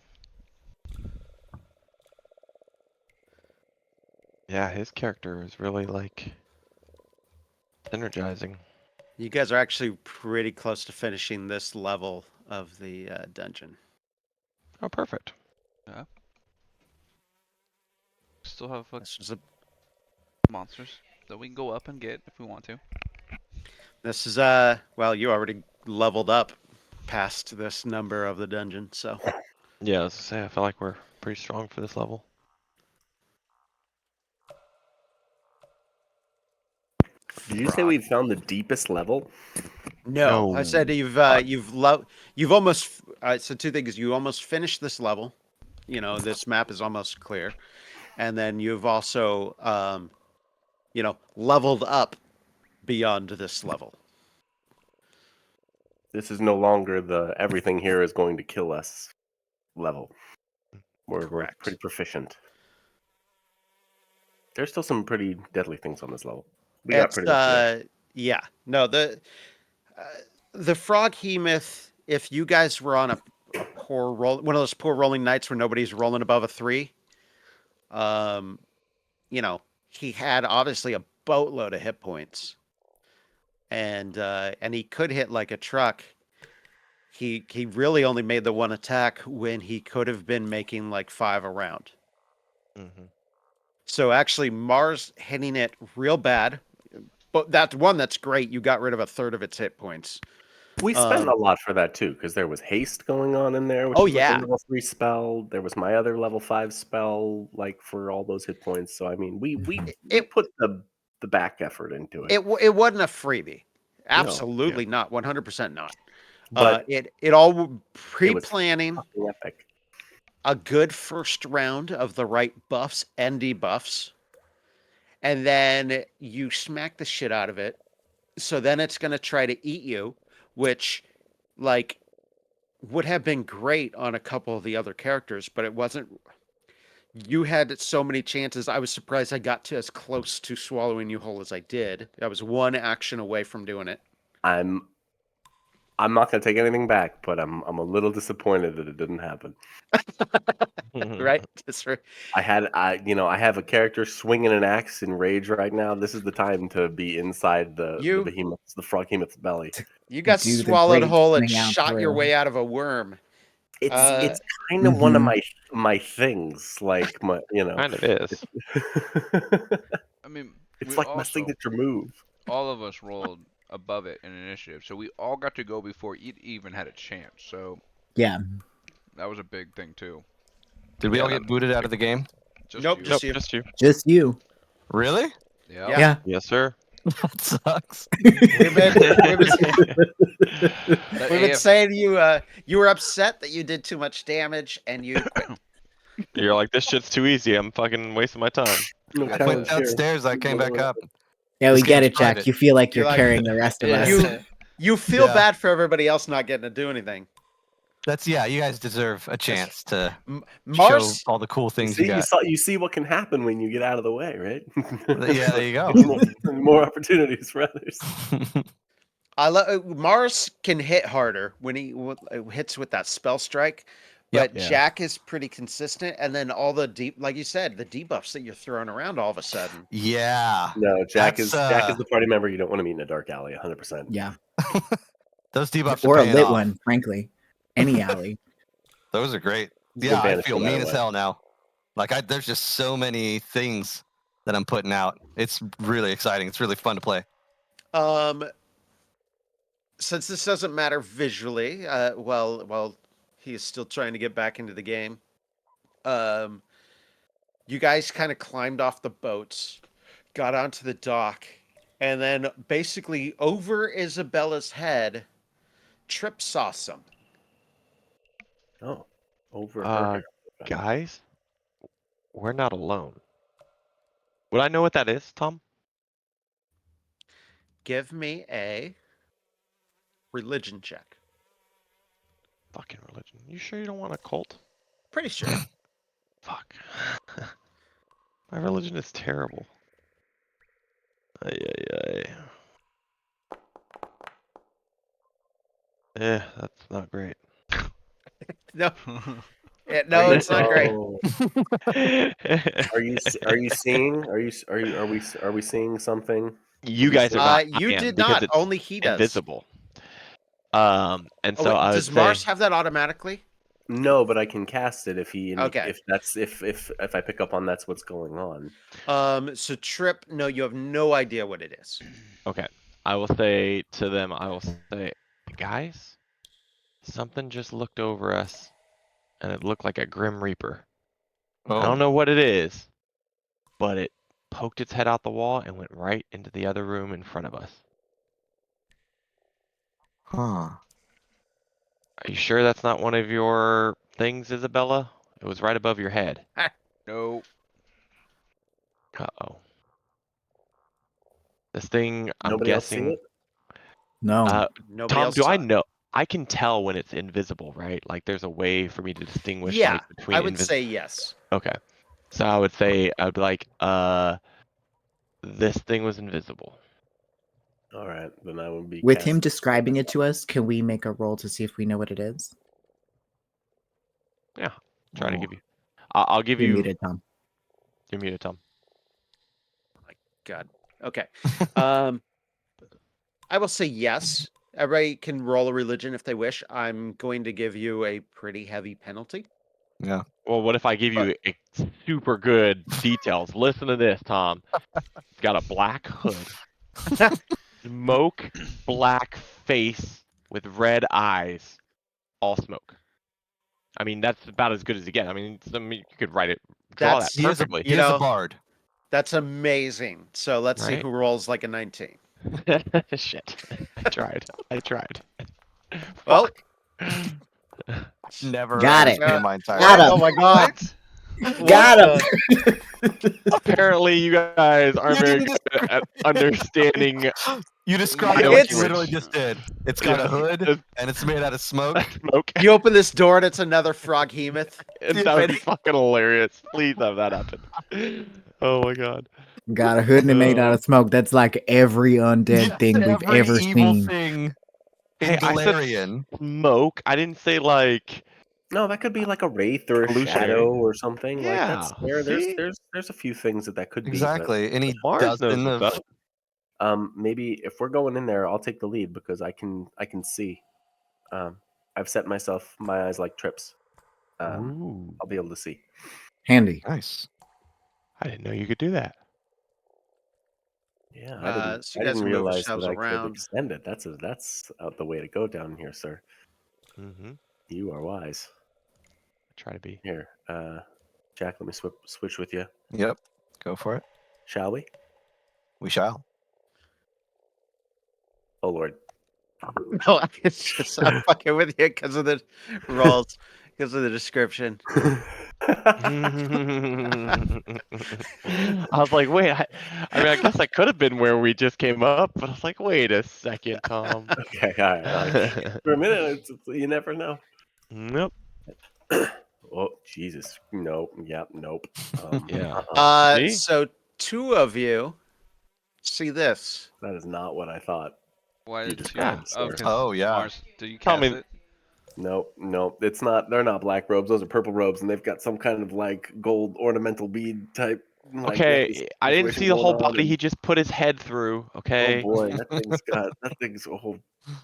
Yeah, his character is really like energizing. You guys are actually pretty close to finishing this level of the dungeon. Oh, perfect. still have This is a monsters that we can go up and get if we want to. This is well, you already leveled up past this number of the dungeon, so Yeah, I was gonna say, I feel like we're pretty strong for this level. Did you say we found the deepest level? no. I said you've almost so two things. You almost finished this level. You know, this map is almost clear, and then you've also leveled up beyond this level. This is no longer the everything here is going to kill us level. We're Correct. pretty proficient. There's still some pretty deadly things on this level. We got pretty much there. Yeah. No, the frog hemoth, if you guys were on a poor roll, one of those poor rolling nights where nobody's rolling above a 3, he had obviously a boatload of hit points. And he could hit like a truck. He really only made the one attack when he could have been making like 5 a round. Mm-hmm. So actually Mars hitting it real bad. But that's great. You got rid of a third of its hit points. We spent a lot for that too, because there was haste going on in there, which Oh, is like yeah. a level 3 spell. There was my other level 5 spell, like for all those hit points. So I mean, we put the back effort into it. It wasn't a freebie. No, Absolutely not. 100% not. but It all it was pre-planning fucking epic. a good first round of the right buffs and debuffs, and then you smack the shit out of it. So then it's going to try to eat you, which, like, would have been great on a couple of the other characters, but it wasn't. You had so many chances. I was surprised I got to as close to swallowing you whole as I did. I was one action away from doing it. I'm not gonna take anything back, but I'm a little disappointed that it didn't happen. Right? That's right. I have a character swinging an axe in rage right now. This is the time to be inside the frog behemoth's belly. You got Do the swallowed great whole and swing out shot your thrill. way out of a worm. It's kind of one of Mhm. my things, like my Kind of is. I mean, it's we like my also, signature move. all of us rolled above it in initiative, so we all got to go before it even had a chance. So Yeah. that was a big thing too. Did we Yeah, all get booted out of the game? Just Nope, you. just Nope, you. just you. Just you. Really? Yep. Yeah. Yeah. Yes, sir. That sucks. We've been AF saying you were upset that you did too much damage and you quit. You're like, this shit's too easy. I'm fucking wasting my time. No We got I went challenge here. downstairs. I came back up. Yeah, This we get game's it, Jack. private. You feel like You're you're like- carrying the rest of us. You feel Yeah. bad for everybody else not getting to do anything. You guys deserve a chance to show Mars, all the cool You things see, you got. you see what can happen when you get out of the way, right? Yeah, there you go. More opportunities for others. Mars can hit harder when he hits with that spell strike, Yep. but Yeah. Jack is pretty consistent. And then all the like you said, the debuffs that you're throwing around all of a sudden. Yeah. No, Jack is That's, the party member you don't want to meet in a dark alley, 100%. Yeah, Those debuffs or are a paying lit off. one, frankly. Any alley. Those are great. He's Yeah, been I banished feel no matter mean as what. hell now. Like there's just so many things that I'm putting out. It's really exciting. It's really fun to play. Since this doesn't matter visually, well, he is still trying to get back into the game. You guys kind of climbed off the boats, got onto the dock, and then basically over Isabella's head, Trip saw something. Oh, over her. Uh, guys, we're not alone. Would I know what that is, Tom? Give me a religion check. Fucking religion. You sure you don't want a cult? Pretty sure. Fuck. My religion is terrible. Ay, ay, ay. Yeah, that's not great. No, no, it's not great. Oh. Are you seeing? Are we seeing something? You guys are not. You I am, did because not. it's Only he does. invisible. And Oh, so wait, I would does say Mars have that automatically? No, but I can cast it if Okay. if I pick up on that's what's going on. So Trip, no, you have no idea what it is. okay. I will say to them. I will say, guys, something just looked over us, and it looked like a Grim Reaper. I don't know what it is, but it poked its head out the wall and went right into the other room in front of us. Huh. Are you sure that's not one of your things, Isabella? It was right above your head. No. Uh-oh. This thing, I'm Nobody else see guessing. it? No. Nobody Tom, else do saw I it. know? I can tell when it's invisible, right? Like there's a way for me to distinguish Yeah, like between I would say yes. Okay. So I would say I'd be like, this thing was invisible. All right, then I would be With him casting- describing it to us, can we make a roll to see if we know what it is? Yeah. Try to Ooh. give you. I'll give You're you. muted, Tom. You're muted, Tom. God. Okay. I will say yes. Everybody can roll a religion if they wish. I'm going to give you a pretty heavy penalty. Yeah. Well, what if I give you super good details? Listen to this, Tom. It's got a black hood, smoke black face with red eyes, all smoke. I mean, that's about as good as you get. I mean, you could write it, draw That's- that perfectly. He is a bard. That's amazing. So let's see Right? who rolls like a 19. Shit. I tried. Well, Fuck. Never Got understand it. my entire Got life. him. oh my god. Got him. Apparently, you guys aren't You very didn't good at understanding You described my what you It's- literally just did. It's got Yeah. a hood It's- and it's made out of smoke. smoke. You open this door and it's another froghemoth. And that would be fucking hilarious. Please have that happen. Oh my god. Got a hood and it made out of smoke. That's like every undead Yes, thing we've every ever evil seen. thing in Hey, I said Galarian. smoke. I didn't say like. No, that could be like a wraith or a Illusionary. shadow or something. Like that's Yeah, see? there's a few things that could be. Exactly. Any Mars knows dozen what's of up. Maybe if we're going in there, I'll take the lead because I can see. I've set my eyes like trips. Ooh, I'll be able to see. Handy. nice. I didn't know you could do that. Yeah, So you I guys didn't move realize yourselves that I could around. extend it. That's the way to go down here, sir. Mm-hmm. You are wise. Try to be. Here, Jack, let me switch with you. Yep. Go for it. Shall we? We shall. Oh Lord. No, it's just I'm fucking with you because of the rolls, because of the description. I was like, wait, I mean, I guess that could have been where we just came up, but I was like, wait a second, Tom. Okay, all right. For a minute, you never know. Nope. Oh, Jesus. Nope. Yep. Nope. Yeah. See? So two of you see this. That is not what I thought. Why You did you? described, Oh, sir. because Oh, yeah. Mars. Do you Tell cast me- it? Nope. Nope. It's not. They're not black robes. Those are purple robes, and they've got some kind of like gold ornamental bead type. Like, Okay, necklace I didn't situation see the going whole on, body. and- He just put his head through. Oh Okay. boy, that thing's a whole. That's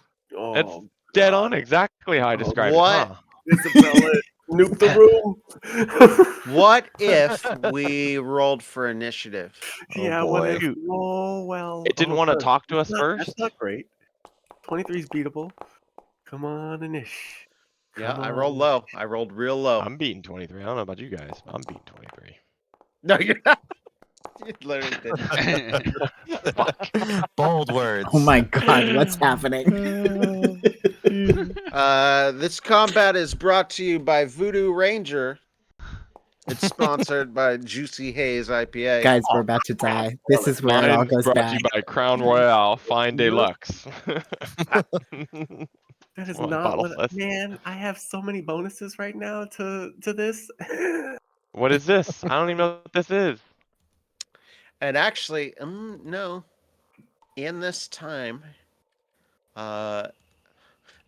Oh, dead God. on exactly how I Oh, described what? it, huh? Isabella, nuke the room. What if we rolled for initiative? Yeah, Oh, what boy. if? Oh well. It didn't oh, want to good. talk to us That's first. not great. 23 is beatable. Come on, Anish. Yeah, Come I on. rolled low. I rolled real low. I'm beating 23. I don't know about you guys. I'm beating 23. No, you're not. You literally did. Bold words. Oh my god, what's happening? This combat is brought to you by Voodoo Ranger. It's sponsored by Juicy Haze IPA. Guys, we're about to die. This is where it all Mine's goes brought to bad. you by Crown Royale Fine Nope. Deluxe. That is Well, not bottle what. list. Man, I have so many bonuses right now to this. What is this? I don't even know what this is. And actually, no. In this time,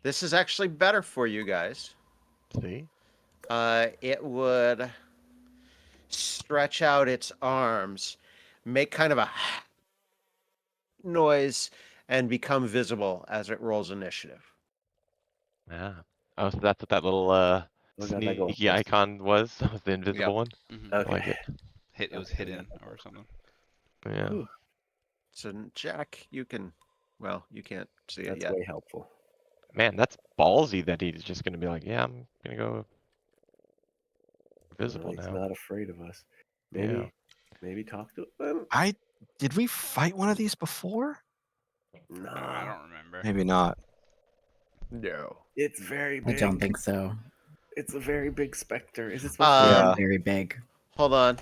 this is actually better for you guys. See? It would stretch out its arms, make kind of a noise, and become visible as it rolls initiative. Yeah. Oh, so that's what that little Oh, God, that goes sneaky first. icon was? The invisible Yep. one? Mhm. I Okay. like it. It was Okay, hidden or something. Yeah. Ooh, So, Jack, you can. Well, you can't see it that's yet. way helpful. Man, that's ballsy that he's just gonna be like, yeah, I'm gonna go visible He's now. not afraid of us. Yeah. Maybe talk to him. Did we fight one of these before? I Nah, don't remember. Maybe not. No. it's very I big. don't think so. It's a very big specter. Is it supposed to be? Yeah. Very big. Hold on.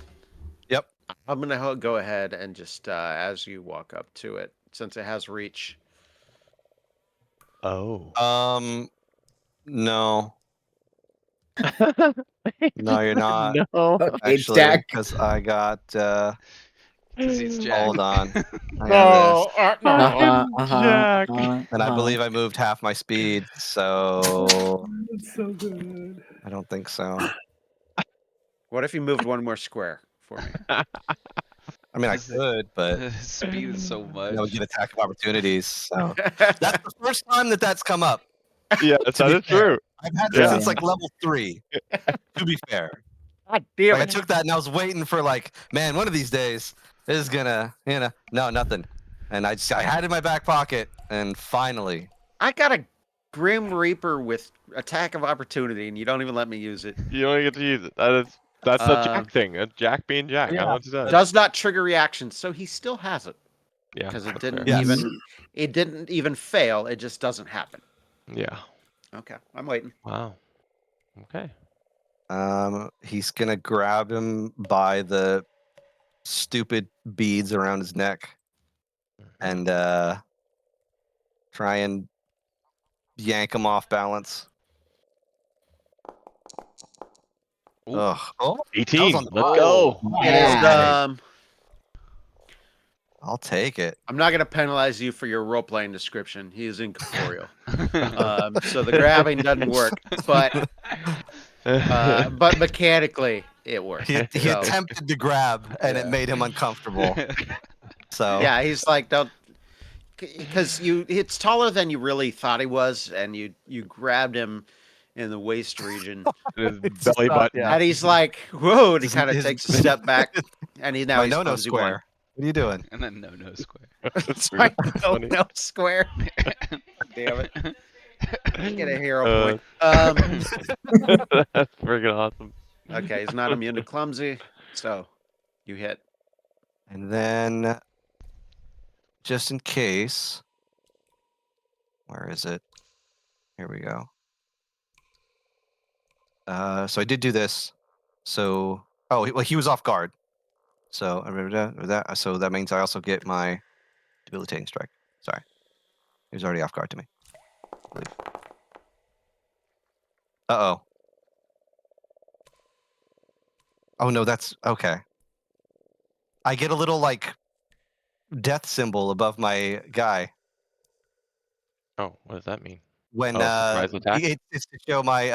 Yep. I'm gonna go ahead and just as you walk up to it, since it has reach. Oh. No. No, you're not. No. Okay, Actually, Jack. because I got. Because he's Jack. Hold on. I got this. Jack. And I believe I moved half my speed, so It's so good. I don't think so. What if you moved one more square for me? I mean, I His- could, but His speed is so much. I would get attack of opportunities. So that's the first time that's come up. Yes, To that be is fair. true. I've had Yeah. this since like level 3. To be fair, God damn like I it! took that and I was waiting for like, man, one of these days this is gonna, no, nothing. And I had it in my back pocket, and finally, I got a Grim Reaper with attack of opportunity, and you don't even let me use it. You only get to use it. That's a Jack thing. A Jack being Jack. I don't know what to say. Does not trigger reactions, so he still has it Yeah. because it that's didn't fair. Yes. even it didn't even fail. It just doesn't happen. Yeah. Okay, I'm waiting. Wow. Okay. he's gonna grab him by the stupid beads around his neck and try and yank him off balance. Ooh. Ugh. Oh, 18. on the Let's roll. go. It is. Yeah. I'll take it. I'm not going to penalize you for your role playing description. He is incorporeal, so the grabbing doesn't work, but mechanically it works. He So, attempted to grab, and it Yeah. made him uncomfortable. So yeah, he's like, don't, because it's taller than you really thought he was, and you grabbed him in the waist region, His It's just belly not- button. yeah. and he's like, whoa, and he His- kind of his- takes a step back, and now my he's no-no clumsy square. one. What are you doing? And then no square. It's like, Funny. no square. Damn it. Get a hero Uh, point. That's freaking awesome. Okay, he's not immune to clumsy, so you hit. And then, just in case, where is it? Here we go. So I did do this. So, he was off guard. So I remember that. So that means I also get my debilitating strike. Sorry, he was already off guard to me. I believe. Uh oh. Oh no, that's okay. I get a little like death symbol above my guy Oh, what does that mean? when Oh, surprise attack? it's to show my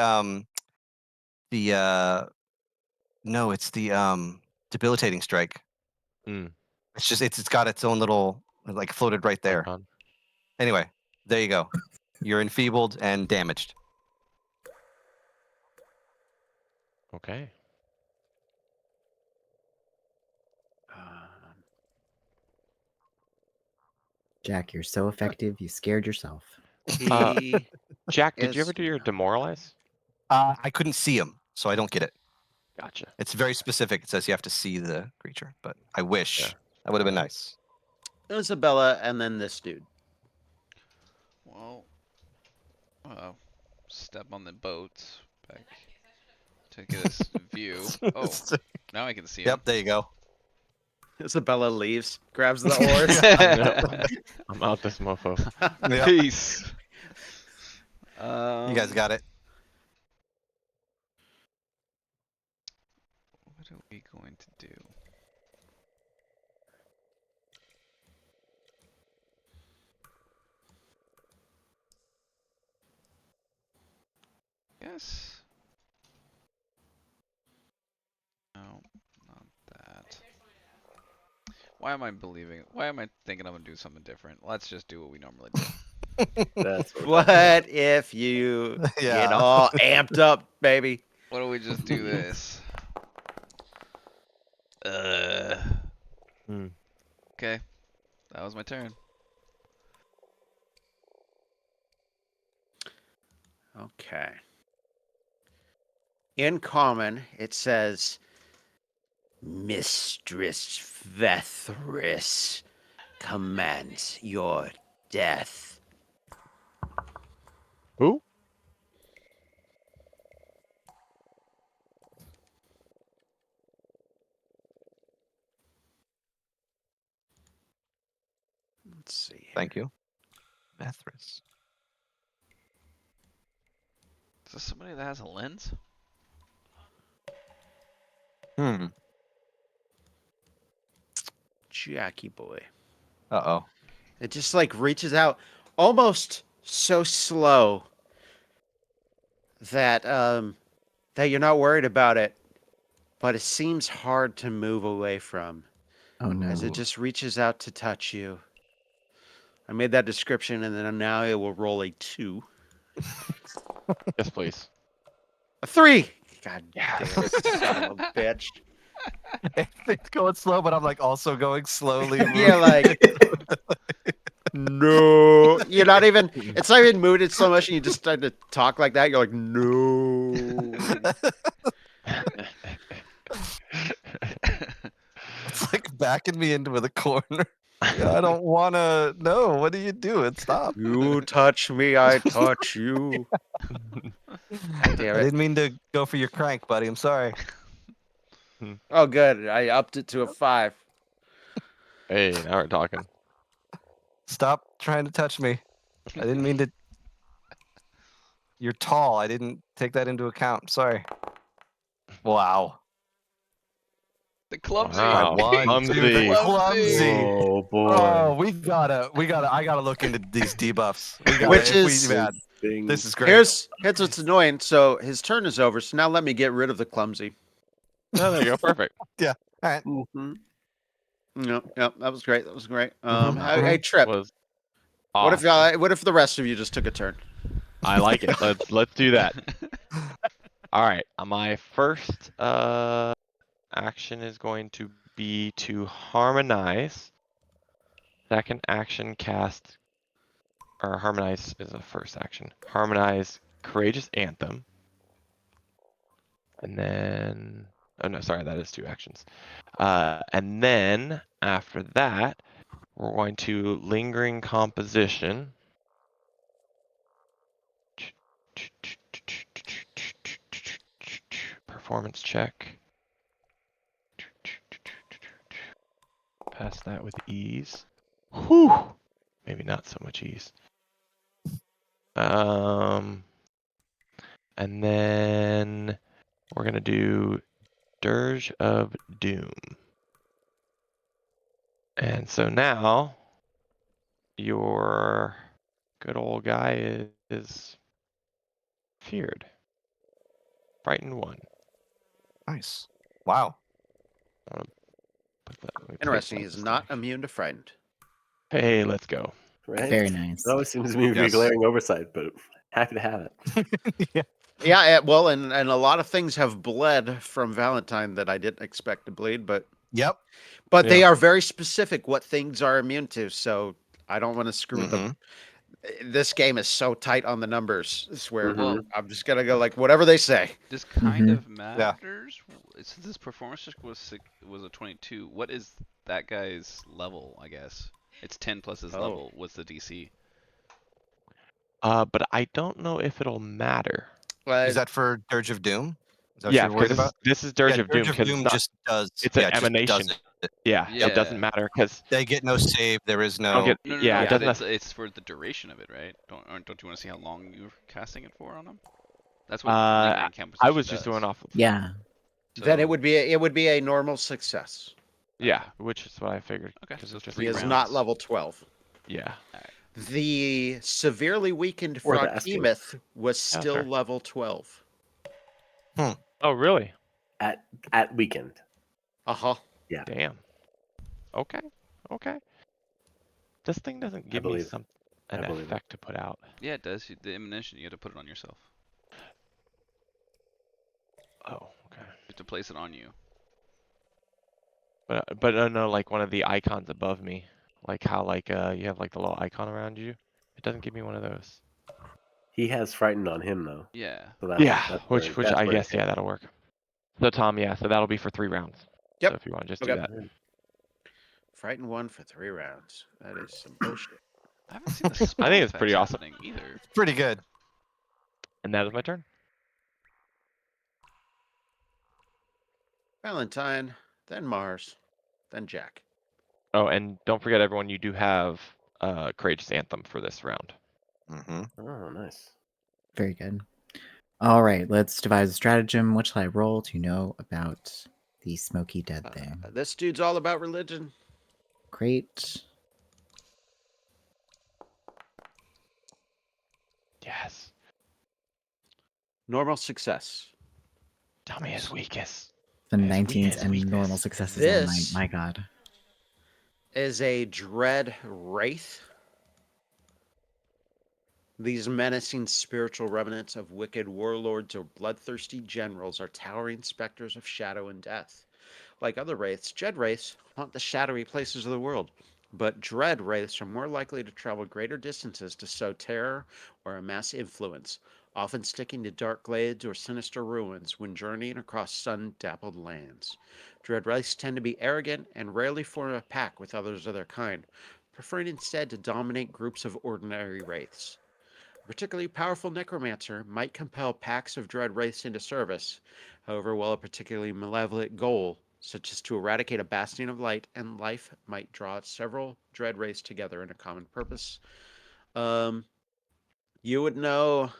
no, it's the debilitating strike. Mm, It's just it's got its own little like floated right there. icon. Anyway, there you go. You're enfeebled and damaged. Okay. Jack, you're so effective. You scared yourself. He Jack, did you ever is do your demoralize? I couldn't see him, so I don't get it. Gotcha. It's very specific. It says you have to see the creature, but I wish Yeah. that would have been Alright. nice. Isabella, and then this dude. Well, step on the boat back to get his view. Oh, now I can see him. Yep, there you go. Isabella leaves, grabs the oars. I'm out this mofo. Yep. Peace. You guys got it. What are we going to do? Yes. No, not that. Why am I believing? Why am I thinking I'm gonna do something different? Let's just do what we normally do. That's what What if you get Yeah. all amped up, baby? Why don't we just do this? Hmm. Okay, that was my turn. Okay. In common, it says, Mistress Vethris commands your death. Who? Let's see. Thank you. Methris. Is this somebody that has a lens? Hmm. Jackie boy. Uh-oh. It just like reaches out almost so slow that that you're not worried about it, but it seems hard to move away from Oh no. as it just reaches out to touch you. I made that description and then now it will roll a 2. Yes, please. A 3. God Yes. damn it, son of a bitch. It's going slow, but I'm like also going slowly. Yeah, like no. You're not even it's not even moving so much and you just start to talk like that. You're like, no. It's like backing me into the corner. I don't want to. No, what are you doing? Stop. You touch me, I touch you. I Damn it. didn't mean to go for your crank, buddy. I'm sorry. Oh, good. I upped it to a 5. Hey, now we're talking. Stop trying to touch me. I didn't mean to. You're tall. I didn't take that into account. Sorry. Wow. The clumsy. Wow, One, two, the clumsy. clumsy. Oh boy. Oh, we gotta. I gotta look into these debuffs. We gotta, Which if is- we, man, Thing. this is great. Here's what's annoying. So his turn is over. So now let me get rid of the clumsy. Oh, there you go. Perfect. All right. Mhm. Yep, that was great. That was great. Mhm, Hey, Trip. Was What if awesome. y'all? What if the rest of you just took a turn? I like it. Let's do that. All right. My first action is going to be to harmonize. Second action cast or harmonize is a first action. Harmonize Courageous Anthem. And then oh no, sorry, that is 2 actions. And then after that, we're going to Lingering Composition. Performance check. past that with ease. Whew. Maybe not so much ease. And then we're gonna do Dirge of Doom. And so now your good old guy is feared. Frightened 1. Nice. Wow. Put that, let me place Interesting. that He's in not stash. immune to frightened. Hey, let's go. Right? Very nice. It always seems to me to be a Yes. glaring oversight, but happy to have it. Yeah. Yeah, well, and a lot of things have bled from Valentine that I didn't expect to bleed, but Yep. they Yeah. are very specific what things are immune to. So I don't want to screw with them. This game is so tight on the numbers. It's where Well, I'm just gonna go like whatever they say. this kind Mhm. of matters. Since this performance check was a 22, what is that guy's level? I guess it's 10 plus his Oh. level. What's the DC? But I don't know if it'll matter. Is that for Dirge of Doom? Is that what Yeah, you're worried because about? this is Dirge Yeah, of Doom Dirge of because Doom it's not. just does. It's an yeah, it just emanation. does it. Yeah, Yep. it doesn't matter because They get no save. There is don't no. get. No, Yeah, it but doesn't. it's for the duration of it, right? Don't you want to see how long you're casting it for on him? That's what I lingering composition was just going does. off. Of, Yeah. Then it So- would be a normal success. yeah, Okay. which is what I figured. Okay, 'cause so it's just He 3 is rounds. not level 12. Yeah. The severely weakened Or the escape. Froghemoth was Yeah, still fair. level 12. Oh, really? At weekend. Uh-huh. Yeah. Damn. Okay. Okay. This thing doesn't give me believe it. an I believe it. effect to put out. Yeah, it does. The Abomination, you have to put it on yourself. Oh, okay. You have to place it on you. But no, like one of the icons above me, like how you have like the little icon around you. It doesn't give me one of those. He has frightened on him though. Yeah. So that's, Yeah, that's which that's I where it guess yeah, that'll work. So Tom, yeah, so that'll be for 3 rounds. Yep. So if you want to just Okay. do that. Frighten 1 for 3 rounds. That is some bullshit. I haven't seen the spell I think it's pretty effects awesome. happening either. Pretty good. And that is my turn. Valentine, then Mars, then Jack. Oh, and don't forget everyone, you do have Courageous Anthem for this round. Mm-hmm. Oh, nice. Very good. All right, let's devise a stratagem. What shall I roll to know about the smoky dead thing? This dude's all about religion. Great. Yes. Normal success. Tell me his weakest. The His 19s and weakness. normal successes all This- night. My god. Is a dread wraith. These menacing spiritual remnants of wicked warlords or bloodthirsty generals are towering specters of shadow and death. Like other wraiths, dread wraiths haunt the shadowy places of the world, but dread wraiths are more likely to travel greater distances to sow terror or amass influence, often sticking to dark glades or sinister ruins when journeying across sun-dappled lands. Dread wraiths tend to be arrogant and rarely form a pack with others of their kind, preferring instead to dominate groups of ordinary wraiths. A particularly powerful necromancer might compel packs of dread wraiths into service. However, while a particularly malevolent goal, such as to eradicate a bastion of light and life, might draw several dread wraiths together in a common purpose. You would know.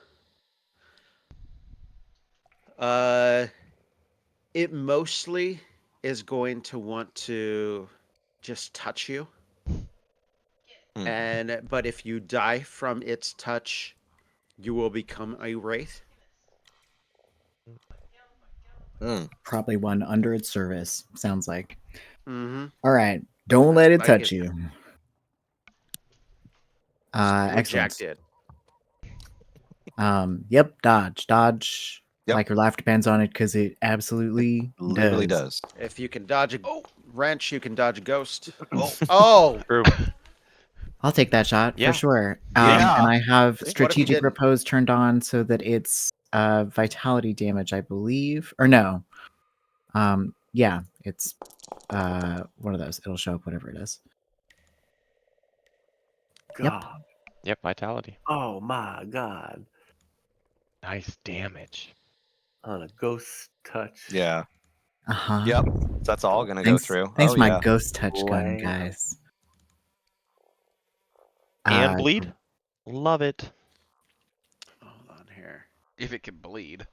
It mostly is going to want to just touch you. But if you die from its touch, you will become a wraith. Probably one under its service, sounds like. Mm-hmm. All right, don't That's let it what I touch get. you. What Jack Excellent. did. Yep, dodge. Yep. Like your life depends on it because it absolutely Literally does. If you can dodge a wrench, you can dodge a ghost. Oh, Oh, True. I'll take that shot Yeah. for sure. Yeah. And I have What if you strategic didn't? repose turned on so that it's vitality damage, I believe. Or no. Yeah, it's one of those. It'll show up whatever it is. God. Yep, vitality. Oh my God. Nice damage. On a ghost touch. Yeah. Uh-huh. Yep. That's all gonna go Thanks, through. thanks Oh my yeah. ghost touch gun, Wow. guys. And Uh, bleed. Love it. Hold on here. If it can bleed.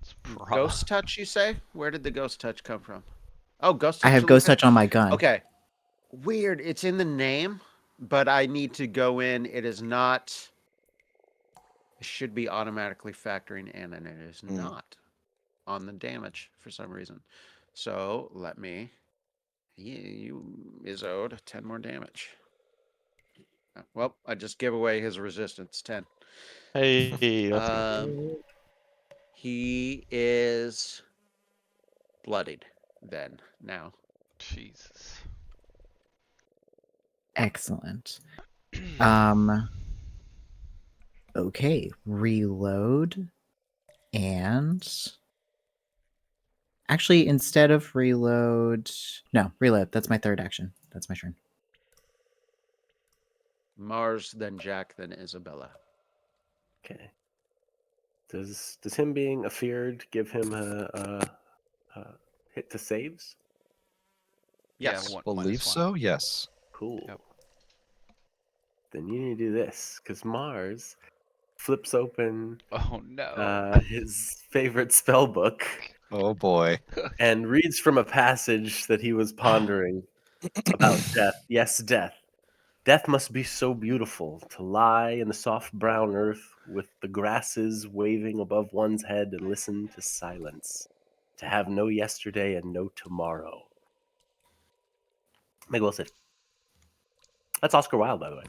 It's Ghost touch, you say? Where did the ghost touch come from? Oh, ghost touch. I have to ghost look at- touch on my gun. Okay. Weird. It's in the name, but I need to go in. It is not. It should be automatically factoring in, and it is not on the damage for some reason. So let me. You is owed 10 more damage. Well, I just give away his resistance 10. Hey, that's good. He is bloodied then now. Jesus. Excellent. Okay, reload. And actually, instead of reload, no, reload. That's my third action. That's my turn. Mars, then Jack, then Isabella. Okay. Does him being afeared give him a hit to saves? Yes. Yeah, Believe -1. so. Yes. Cool. Yep. Then you need to do this because Mars flips open Oh no. his favorite spell book Oh boy. and reads from a passage that he was pondering about death. Yes, death. Death must be so beautiful to lie in the soft brown earth with the grasses waving above one's head and listen to silence. To have no yesterday and no tomorrow. Meg Wilson. That's Oscar Wilde, by the way.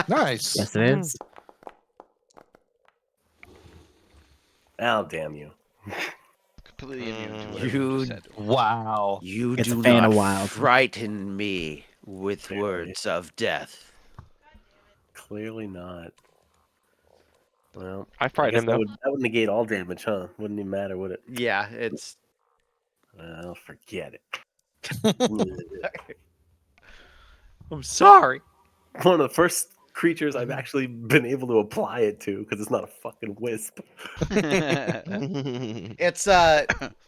Nice. Yes, it is. Oh, damn you. Completely immune to whatever you You, just said. Wow. you It's a do fan not of Wild. frighten me with Clearly. words of death. Clearly not. Well, I I frightened guess him though. that would negate all damage, huh? Wouldn't even matter, would it? Yeah, it's. Well, forget it. I'm sorry. One of the first creatures I've actually been able to apply it to because it's not a fucking wisp. It's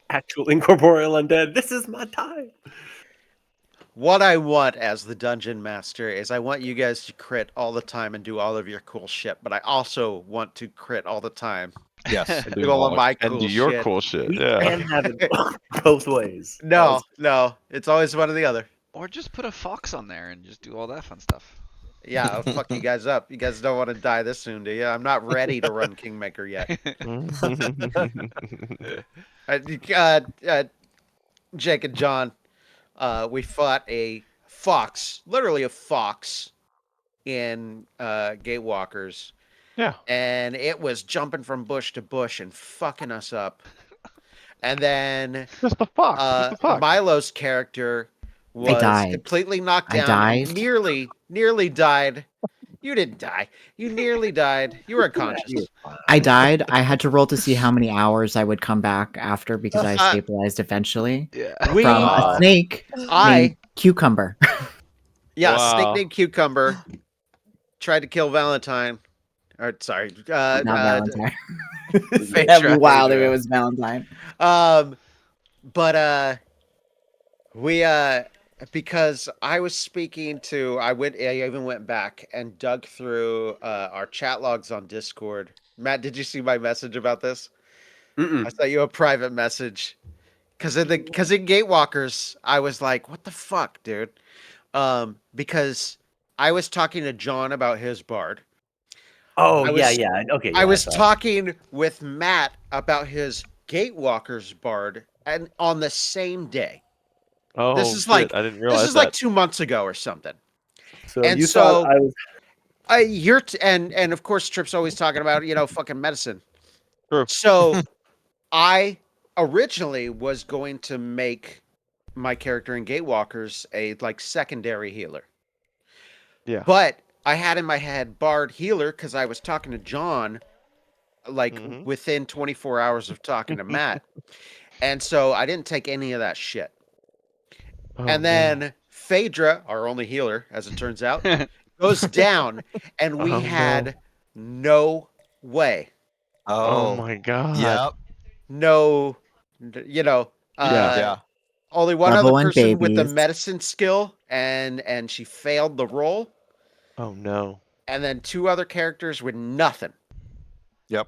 Actual incorporeal undead. This is my time. what I want as the dungeon master is I want you guys to crit all the time and do all of your cool shit, but I also want to crit all the time Yes. and we do all of won't. my And cool do your shit. cool shit. We Yeah. can have it both ways. No, no, it's always one or the other. Or just put a fox on there and just do all that fun stuff. Yeah, I'll fuck you guys up. You guys don't want to die this soon, do you? I'm not ready to run Kingmaker yet. Jake and John, we fought a fox, literally a fox, in Gatewalkers, Yeah. and it was jumping from bush to bush and fucking us up. And then Just the fox. Just the fox. Milo's character was died. completely knocked I down and died. nearly died. You didn't die. You nearly died. You were unconscious. I died. I had to roll to see how many hours I would come back after because I stabilized eventually Yeah. We, from a snake I, named Cucumber. yeah, snake Wow. named Cucumber tried to kill Valentine. Or sorry, Not Valentine. Phaedra. That'd be wild if it was Valentine. But we because I was speaking to I even went back and dug through our chat logs on Discord. Matt, did you see my message about this? I sent you a private message. Because in Gatewalkers, I was like, what the fuck, dude? Because I was talking to John about his bard. Oh, I yeah, was- yeah. Okay, yeah. I was saw it. talking with Matt about his Gatewalkers bard and on the same day. Oh, This is shit. like I didn't realize this is that. like 2 months ago or something. So and you so- thought I was. And of course Trip's always talking about, fucking medicine. True. So I originally was going to make my character in Gatewalkers a like secondary healer. Yeah. But I had in my head Bard healer because I was talking to John like Mhm. within 24 hours of talking to Matt. And so I didn't take any of that shit. Oh, And then Phaedra, our only healer, as it turns out, goes down, and we Oh, no. had no way, Oh my god. Yep. no, Yeah. Yeah. Only one Level other one person with the babies. medicine skill, and she failed the roll. Oh no. And then 2 other characters with nothing. Yep.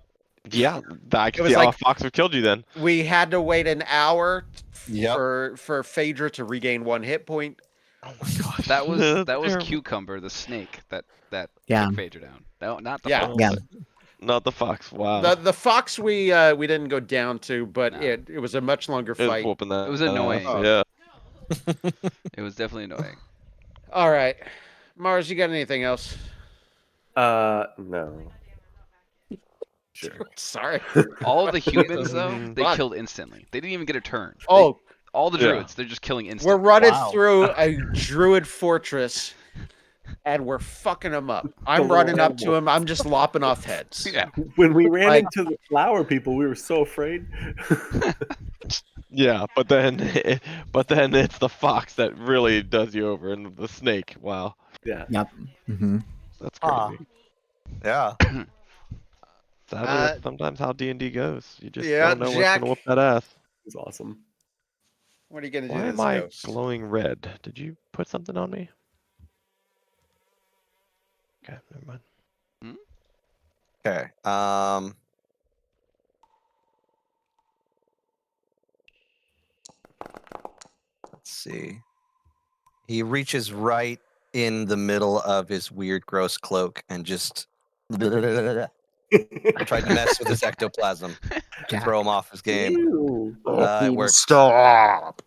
Yeah, I It can was see how a like- fox would killed you then. We had to wait an hour Yep. for Phaedra to regain 1 hit point. Oh my gosh. That was Terrible. Cucumber, the snake that Yeah. took Phaedra down. No, not the Yeah. fox. Yeah. Not the fox. Wow. The fox we didn't go down to, but No. it was a much longer It was fight. whooping that. It was ass, annoying. Yeah. It was definitely annoying. All right, Mars, you got anything else? No. Sure. Sorry. All of the humans though, they Fuck. killed instantly. They didn't even get a turn. Oh, All the Yeah. druids, they're just killing we're instantly. running Wow. through a druid fortress, and we're fucking them up. I'm little running up to animal. him. I'm just lopping off heads. Yeah. When we ran Like- into the flower people, we were so afraid. Yeah, but then it's the fox that really does you over, and the snake. Wow, Yeah. Yep. Hmm. that's Ah. crazy. Yeah. Sadly, Uh, that's sometimes how D&D goes. You just yeah, don't know what's Jack. gonna whoop that ass. It was awesome. What are you gonna do Why to am this I ghost? glowing red? Did you put something on me? Okay, never mind. Okay. Let's see. He reaches right in the middle of his weird, gross cloak and just tried to mess with his ectoplasm, Jack. throw him off his game. Ew. It works. Stop.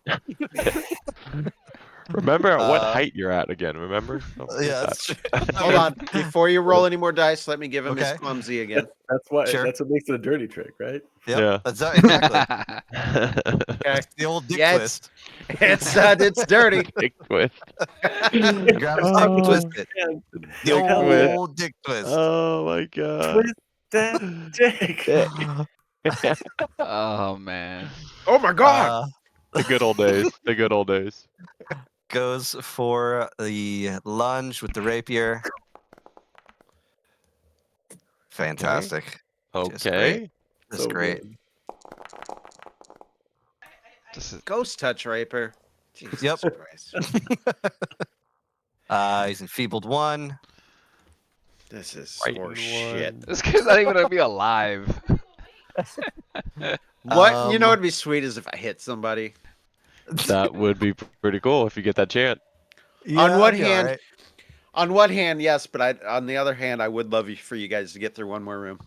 Remember at what Uh, height you're at again. Remember? Don't forget Yeah, that. that's true. Hold on. Before you roll any more dice, let me give him his Okay. clumsy again. That's what. Sure. That's what makes it a dirty trick, right? Yep, Yeah. that's exactly. Okay. It's the old dick Yeah, twist. It's dirty. Dick twist. Grab his dick and twist it. And The Dick twist. old dick twist. Oh my god. twist that dick. Oh man. Oh my god. The good old days. The good old days. Goes for the lunge with the rapier. Fantastic. Just Okay. great. Just So great. good. This is Ghost touch raper. Jesus Yep. Christ. He's enfeebled 1. This is Frightened horse shit. one. this kid's not even gonna be alive. What you know Um, would be sweet is if I hit somebody. That would be pretty cool if you get that chance. Yeah, one it'd be hand- alright. On one hand, yes, but on the other hand, I would love for you guys to get through one more room.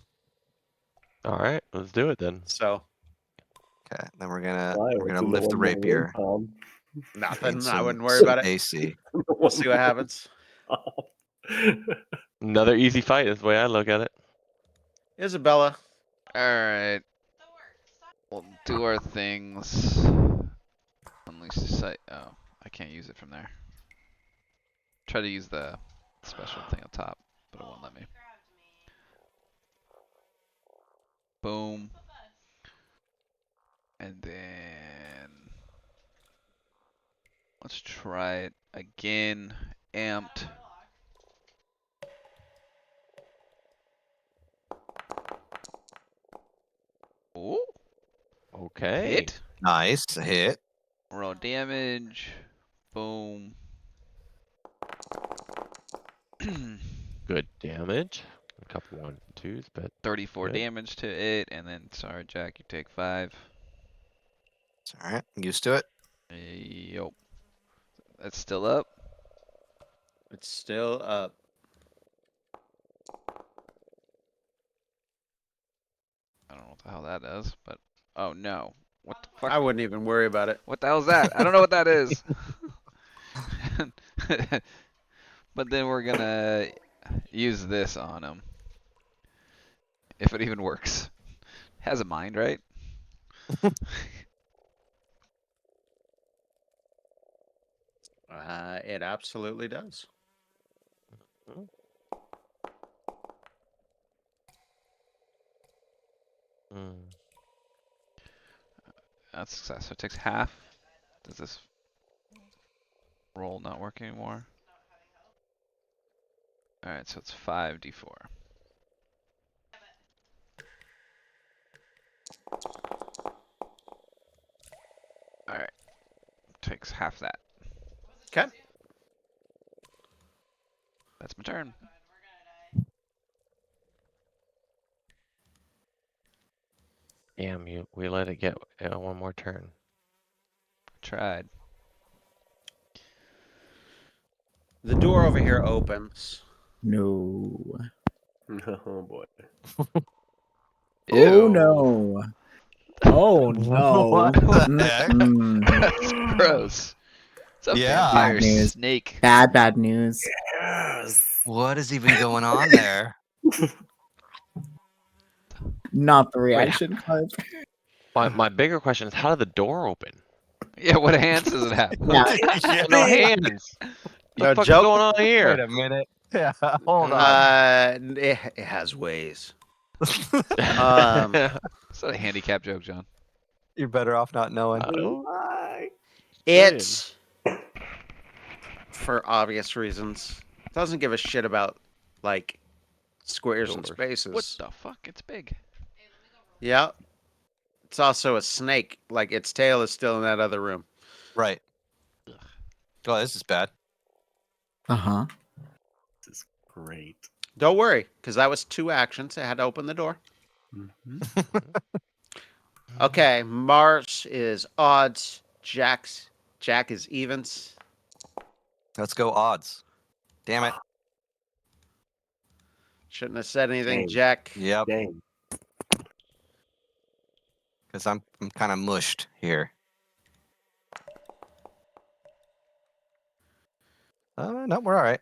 All right, let's do it then. So Okay, then we're gonna Why? we're What's gonna in lift the one more room, rapier. Tom? nothing. I Some- wouldn't worry some about it. AC. We'll see what happens. Another easy fight is the way I look at it. Isabella. All right. We'll do our things. Unleash the sight. Oh, I can't use it from there. Try to use the special thing on top, but it won't let me. Boom. And then let's try it again. Amped. Ooh. Okay. Hit. Nice hit. Roll damage. Boom. Good damage. A couple 1s and 2s, but 34 Good. damage to it, and then sorry, Jack, you take 5. It's all right. Used to it. Yup. That's still up. It's still up. I don't know what the hell that is, but oh no. What the fuck? I wouldn't even worry about it. What the hell's that? I don't know what that is. But then we're gonna use this on him. If it even works. Has a mind, right? It absolutely does. mm, That's success. So it takes half. Does this roll not work anymore? Alright, so it's 5d4. Alright. takes half that. Okay. That's my turn. Damn, we let it get one more turn. Tried. The door over here opens. No. Oh boy. Oh Ew. no. Oh no. What the heck? Mm-mm. That's gross. It's a Yeah. vampire Bad news. snake. Bad news. Yes. What is even going on there? Not the Wait, reaction card. my bigger question is, how did the door open? Yeah, what hands does it have? Yeah. Yeah. No hands. No What the fuck joke? is going on Wait here? a minute. Yeah, hold on. It has ways. Um, It's not a handicap joke, John. You're better off not knowing. Oh, it's for obvious reasons. Doesn't give a shit about like squares and Doors. spaces. What the fuck? It's big. Yeah. It's also a snake. Like its tail is still in that other room. Right. Oh, this is bad. Uh-huh. This is great. Don't worry, because that was 2 actions. I had to open the door. Mhm. Okay, Mars is odds. Jack is evens. Let's go odds. Damn it. Shouldn't have said anything, Dang. Jack. Yep. Dang. Because I'm kind of mushed here. No, we're all right.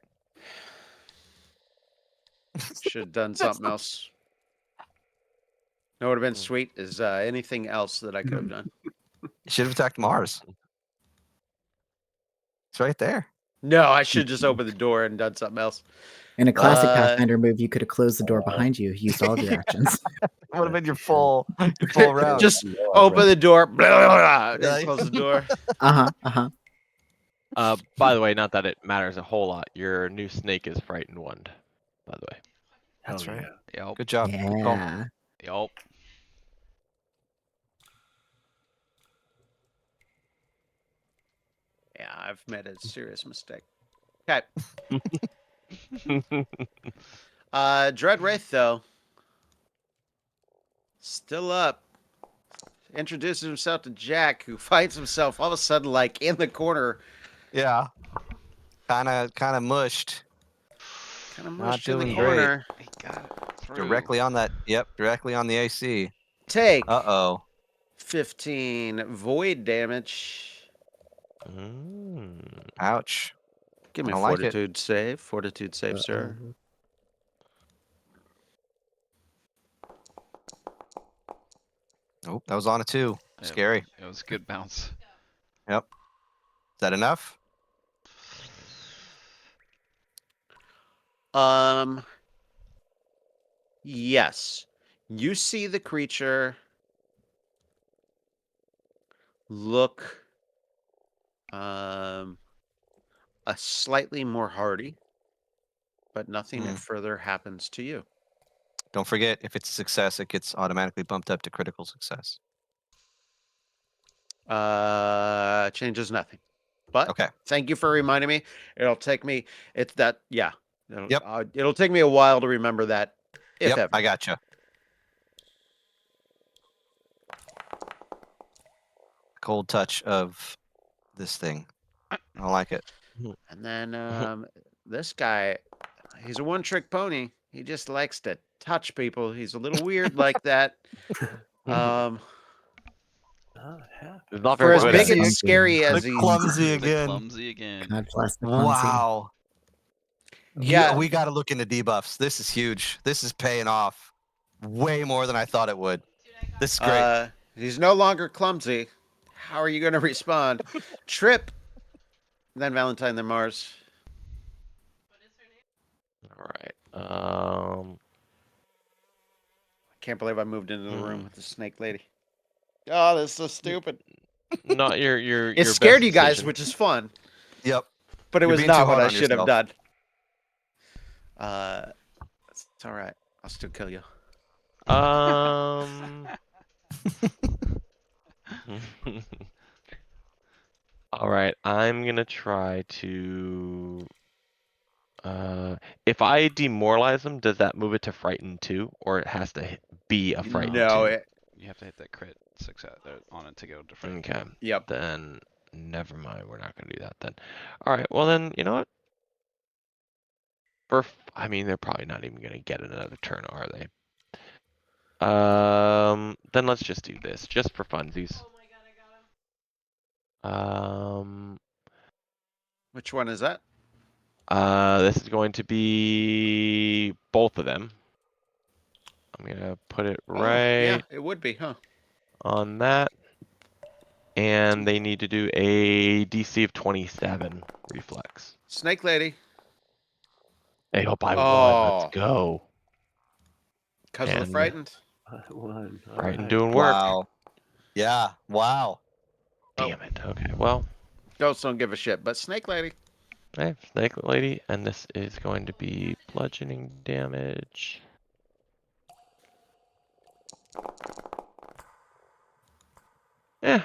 Should have done something else. No, would have been sweet is anything else that I could have done. You should have attacked Mars. It's right there. No, I should just open the door and done something else. In a classic Uh, Pathfinder move, you could have closed the door behind you, used all of your actions. It would have been your full round. Just No, I open read- the door, blah, blah, blah, Yeah. and close the door. Uh-huh. by the way, not that it matters a whole lot. Your new snake is frightened one. By the way. That's Hell right. yeah. Yep. Good job. Good call. Yeah. Yep. Yeah, I've made a serious mistake. Okay. Dread Wraith, though, still up. Introduces himself to Jack, who finds himself all of a sudden like in the corner, Yeah. Kind of mushed. kind of Not mushed in the doing great. corner. He got it through. Directly on that. Yep. Directly on the AC. Take Uh-oh. 15 void damage. Ouch. Give me I a don't like it. fortitude save. Fortitude save, sir. Oh, that was on a 2. It Scary. It was a good bounce. Yep. Is that enough? Yes. You see the creature look a slightly more hardy, but nothing Hmm. further happens to you. Don't forget, if it's a success, it gets automatically bumped up to critical success. Changes nothing. But Okay. thank you for reminding me. It'll take me. It's that. Yeah. Yep. It'll take me a while to remember that. If Yep. ever. I gotcha. Cold touch of this thing. I like it. And then this guy, he's a one-trick pony. He just likes to touch people. He's a little weird like that. Not half. It's not For very as good big at it. and Clumsy. scary as The he's, clumsy The again. clumsy again. God bless the clumsy. Wow. Yeah. We got to look into debuffs. This is huge. This is paying off way more than I thought it would. This is great. he's no longer clumsy. How are you going to respond? Trip, then Valentine, then Mars. All right. Can't believe I moved into the room with the snake lady. Oh, this is so stupid. Not your. It your scared best you guys, decision. which is fun, Yep. but it You're was being too not what hard I on should have yourself. done. It's all right. I'll still kill you. Um. All right, I'm gonna try to. If I demoralize them, does that move it to frightened 2, or it has to be a frightened No, 2? You have to hit that crit success on it to go to frightened. Okay. Yep. Then never mind. We're not gonna do that then. All right. Well then, you know what? I mean, they're probably not even gonna get another turn, are they? Then let's just do this, just for funsies. Which one is that? This is going to be both of them. I'm gonna put it Oh, yeah, right it would be, huh? on that. And they need to do a DC of 27 reflex. Snake lady. They hope I won. Let's Oh, go. because of the And frightened. One. All Frightened right. doing work. Wow. Yeah. Wow. Damn it. Okay. Well, Ghosts don't give a shit, but snake lady. hey, Snake Lady, and this is going to be bludgeoning damage. Yeah,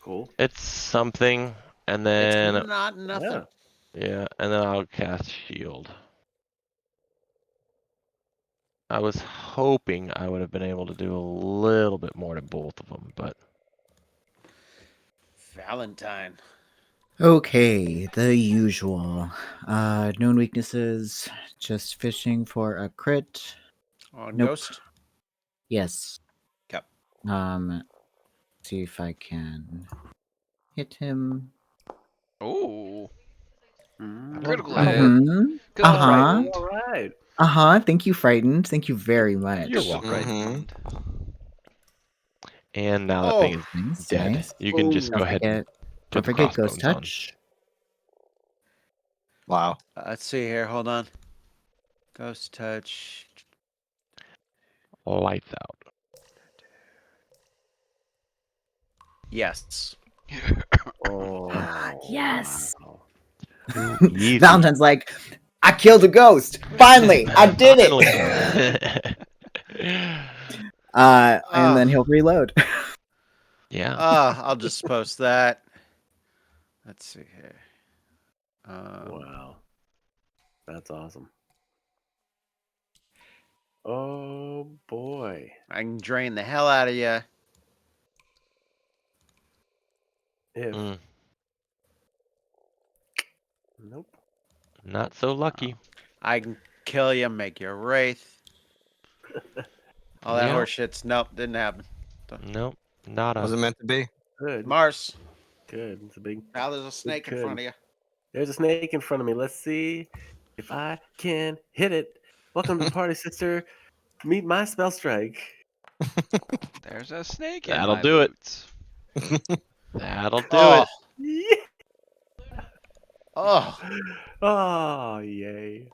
Cool. it's something, and It's then not nothing. yeah, and then I'll cast shield. I was hoping I would have been able to do a little bit more to both of them, but Valentine. Okay, the usual. Known weaknesses. Just fishing for a crit. On Nope. ghost. Yes. Yep. See if I can hit him. Oh, Mm, critical all hit. Mhm. Good old Uh-huh. frightened. All right. Thank you, frightened. Thank you very much. You're welcome. Frightened. and now that Oh, thing is Nice, dead. nice. You can just Boom. go ahead and Don't put the forget ghost crossbones on. touch. Wow. let's see here. Hold on. Ghost touch. Lights out. Yes. Oh, yes. wow. Easy. Valentine's like, I killed a ghost. Finally, I did it. And then he'll reload. yeah. I'll just post that. Let's see here. Wow. That's awesome. Oh boy. I can drain the hell out of you. If Mm, nope. not so lucky. I can kill you, make you a wraith. All that Yeah. horse shit's nope, didn't happen. Nope. Not a. Wasn't meant to be. Good. Mars. Good. It's a big. Now there's a snake in good. front of you. There's a snake in front of me. Let's see if I can hit it. Welcome to the party, sister. Meet my spell strike. There's a snake in That'll my do it. boots. That'll do Oh, it. Yeah. oh, Oh, yay.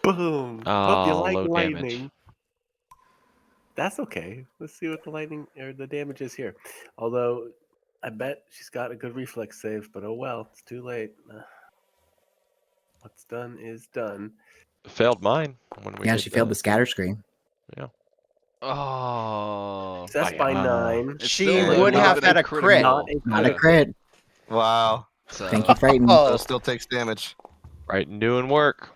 Boom. Hope you Oh, like low lightning. damage. That's okay. Let's see what the lightning or the damage is here. Although I bet she's got a good reflex save, but oh well, it's too late. What's done is done. Failed mine when we Yeah, did she failed the scatter screen. Oh, Success by 9. it she still would would've have been had a crit. Not a Not a crit. crit. Wow. So, Thank you, frightened. Oh, So still takes damage. Right and doing work.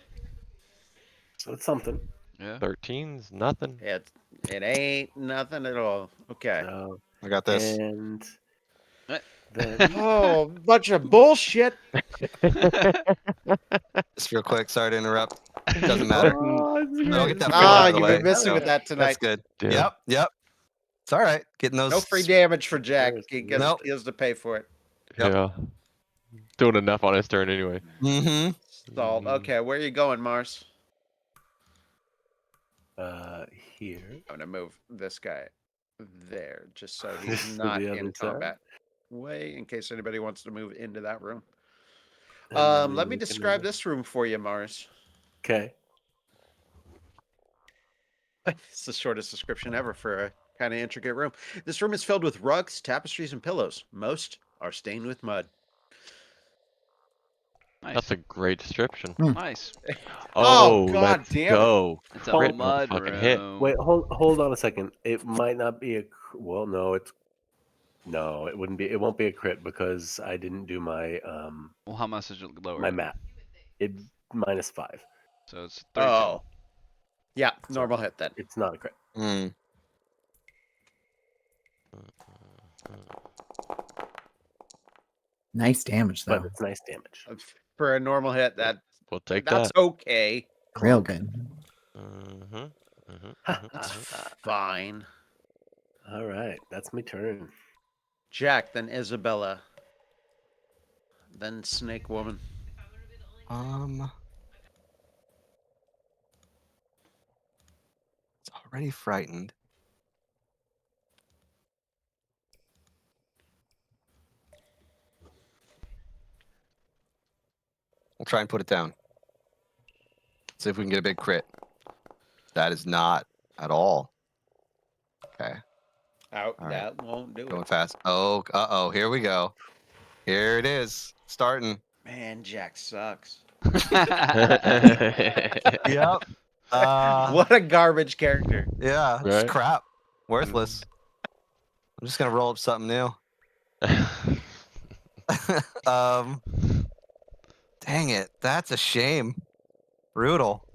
So it's something. yeah. 13's nothing. it ain't nothing at all. Okay. No. I got this. And Eh. then Oh, bunch of bullshit. Just real quick. Sorry to interrupt. Doesn't matter. Oh, it's But I'll get that good. figured out of You've the been way. missing with that tonight. That's good. Yeah. Yep. It's all right. Getting those. No free damage for Jack. There's- He gets, Nope. he has to pay for it. Yep. Yeah. Doing enough on his turn anyway. Mm-hmm. Salt. Okay, where are you going, Mars? Here. I'm gonna move this guy there, just so To he's the not other in side? combat way, in case anybody wants to move into that room. And then Let me you can describe move- this room for you, Mars. Okay. It's the shortest description ever for a kind of intricate room. This room is filled with rugs, tapestries, and pillows. Most are stained with mud. Nice. That's a great description. Nice. Oh, Oh, God let's damn it. go. It's a Crit won't mud fucking room. hit. Wait, hold on a second. It might not be a well, no, it's No, it wouldn't be. It won't be a crit because I didn't do my Well, how much is it lower? my map. It -5. So it's 32. Oh. Yeah, So- normal hit then. It's not a crit. Mm. Nice damage though. But it's nice damage. For a normal hit, We'll take that's that. okay. Real good. It's fine. All right, that's my turn. Jack, then Isabella, then Snake Woman. It's already frightened. We'll try and put it down. See if we can get a big crit. That is not at all. Okay. Out. All right. That won't do Going it. fast. Oh, uh-oh. Here we go. Here it is. Starting. Man, Jack sucks. Yep. What a garbage character. Yeah, it's Right. crap. Worthless. I'm just gonna roll up something new. Dang it. That's a shame. Brutal.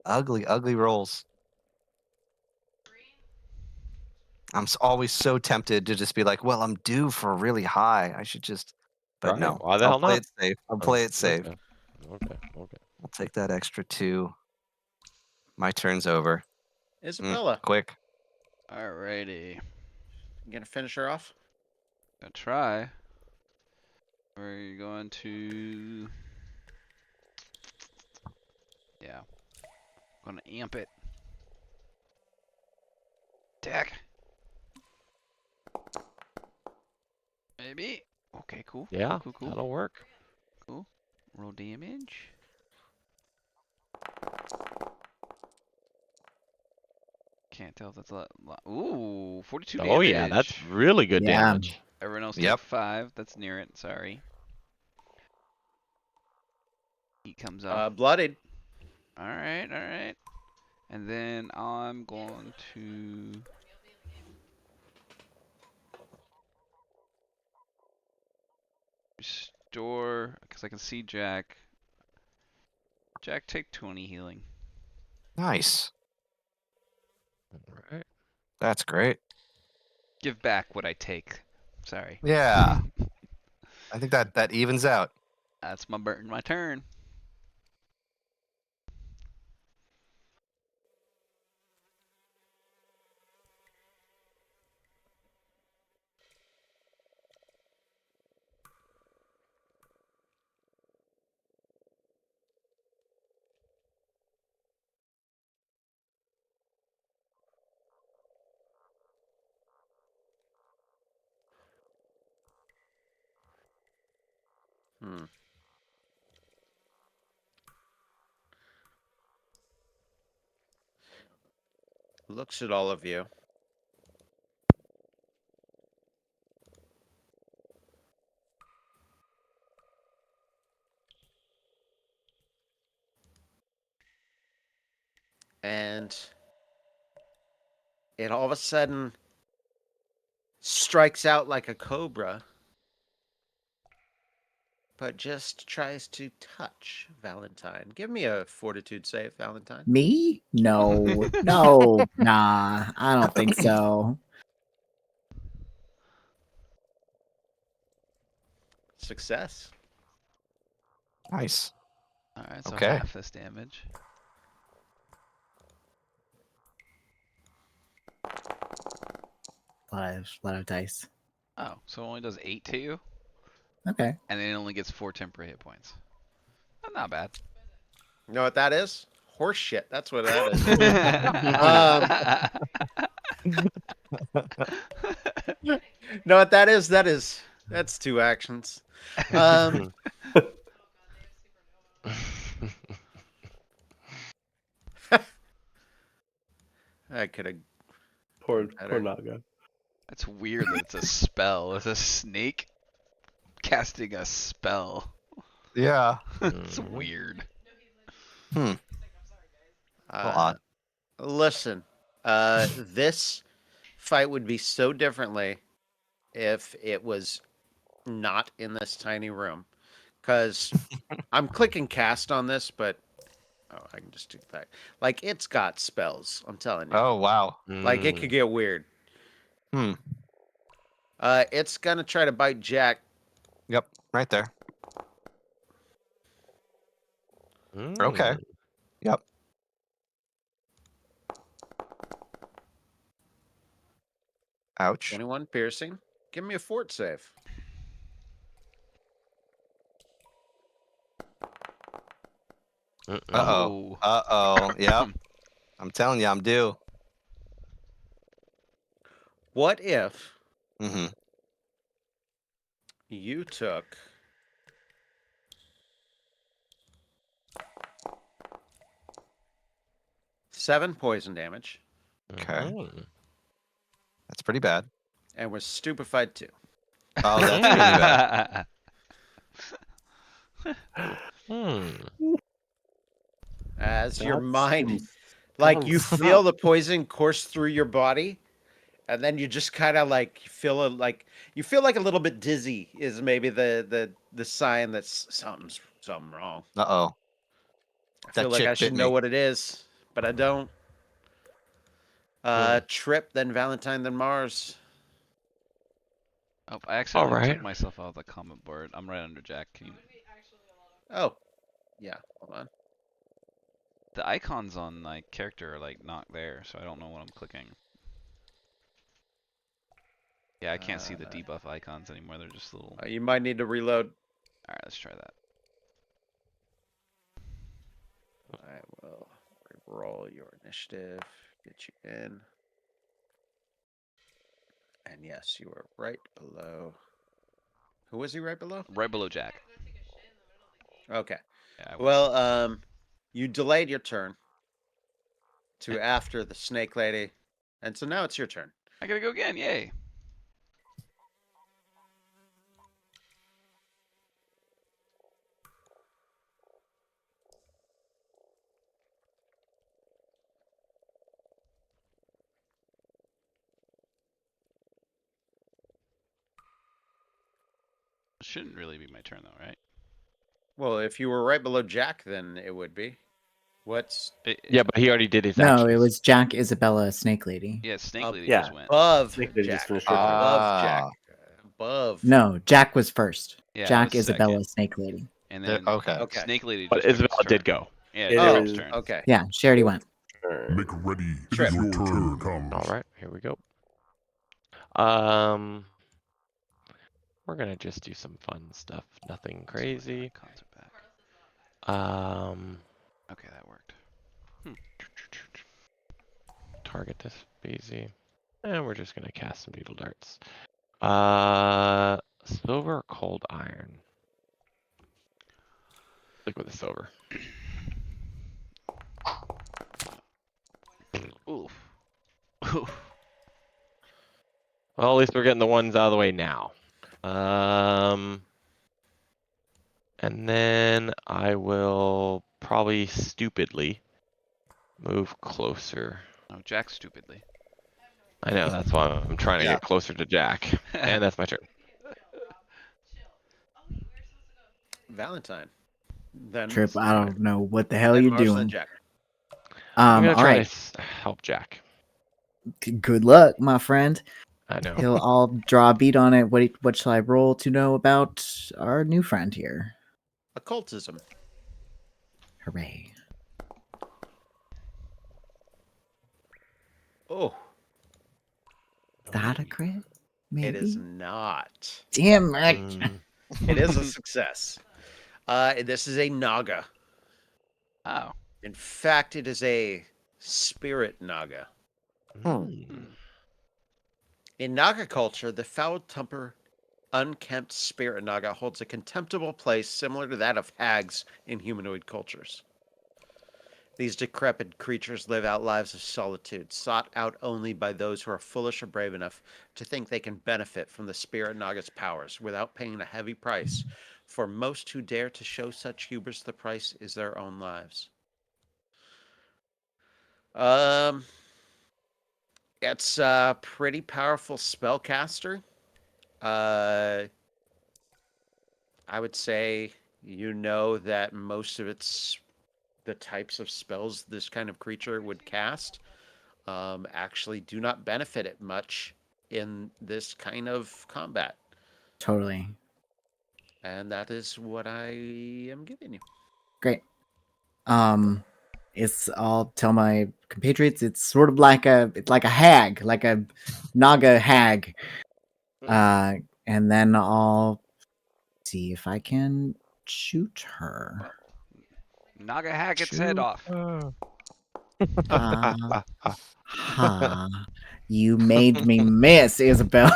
Ugly, ugly rolls. I'm always so tempted to just be like, well, I'm due for really high. I should just. But Right, no. why the I'll hell play not? it safe. I'll play it safe. Okay. I'll take that extra 2. My turn's over. Isabella, Quick. Alrighty. you gonna finish her off? Gonna try. We're going to. Yeah. Gonna amp it. Deck. Maybe. Okay, cool. Yeah, Cool. that'll work. Cool. Roll damage. Can't tell if that's a lot. Ooh, 42 damage. Oh yeah, that's really good Yeah. damage. Everyone else Yep. take 5. That's near it. Sorry. Heat comes up. Bloodied. All right. And then I'm going to. Restore, because I can see Jack. Jack, take 20 healing. Nice. Right. That's great. Give back what I take. Sorry. Yeah. I think that evens out. That's my turn. Hmm. Looks at all of you. And it all of a sudden strikes out like a cobra, but just tries to touch Valentine. Give me a fortitude save, Valentine. Me? No. No. Nah. I don't think so. Success. Nice. Alright, so Okay. half this damage. A lot of dice. Oh, so it only does 8 to you? Okay. And then it only gets 4 temporary hit points. Not bad. You know what that is? Horse shit. That's what that is. Know what that is? That's 2 actions. I could have. Poor Better. Naga. That's weird that it's a spell. It's a snake casting a spell. Yeah. It's weird. Well, odd. Listen, this fight would be so differently if it was not in this tiny room. Because I'm clicking cast on this, but I can just do that. Like, it's got spells. I'm telling you. Oh wow. Like, it could get weird. Hmm. It's gonna try to bite Jack. Yep. Right there. Okay. Mm. Yep. Ouch. 21 piercing. Give me a fort save. Mm-mm. Uh-oh. Oh. Uh-oh. Yep. I'm telling you, I'm due. What if Mm-hmm. you took 7 poison damage Okay. Mhm. That's pretty bad. and was stupefied too? Oh, that's really bad. Hmm. As your That mind, seems like you kinda feel the poison course through your body, and then you just kind of like feel you feel like a little bit dizzy is maybe the sign that something wrong. Uh-oh. I That feel like chick I should bit know me. what it is, but I don't. Trip, then Valentine, then Mars. Oh, I accidentally Alright. took myself out of the comment board. I'm right under Jack. Can you... Oh, yeah. Hold on. The icons on my character are like not there, so I don't know what I'm clicking. Yeah, I can't see the debuff icons anymore. They're just little. You might need to reload. All right, let's try that. I will roll your initiative, get you in. And yes, you are right below. Who was he right below? Right below Jack. Okay. Yeah, I went. Well, you delayed your turn to after the snake lady, and so now it's your turn. I gotta go again. Yay! Shouldn't really be my turn though, right? Well, if you were right below Jack, then it would be. What's Yeah, but he already did his No, actions. it was Jack, Isabella, Snake Lady. Yeah, Snake Lady yeah. just went. above Snake Lady just Jack? finished her turn. Above Jack. Above. No, Jack was first. Yeah, I Jack, was Isabella, second. Snake Lady. And There- then okay. Okay. Snake Lady But just took Isabella its did turn. go. Yeah, It Trip's is- turn. Okay. Yeah, she already went. Make ready. Trip. Your turn comes. Alright, here we go. We're gonna just do some fun stuff. Nothing So my crazy. icons are back. Okay, that worked. Target this easy. And we're just gonna cast some needle darts. Silver or cold iron? Stick with the silver. Oof. Oof. Well, at least we're getting the ones out of the way now. And then I will probably stupidly move closer. Oh, Jack stupidly. I know, that's why I'm trying to Yeah. get closer to Jack. And that's my turn. Valentine. Then Trip, I don't know what the hell then you're Mars, then doing. Jack. I'm gonna All try right. to help Jack. Good luck, my friend. I know. I'll draw a beat on it. What shall I roll to know about our new friend here? Occultism. Hooray. Oh, Is that a crit? Maybe. it is not. Damn it. Mm, It is a success. This is a Naga. Oh. In fact, it is a spirit Naga. mm. In Naga culture, the foul-tempered, unkempt spirit Naga holds a contemptible place similar to that of hags in humanoid cultures. These decrepit creatures live out lives of solitude, sought out only by those who are foolish or brave enough to think they can benefit from the spirit Naga's powers without paying a heavy price. For most who dare to show such hubris, the price is their own lives. It's a pretty powerful spellcaster. I would say you know that most of its the types of spells this kind of creature would cast actually do not benefit it much in this kind of combat. Totally. And that is what I am giving you. Great. I'll tell my compatriots it's sort of like a hag, like a Naga hag. And then I'll see if I can shoot her. Well, Naga Hackett's head off. Ha! You made me miss, Isabel.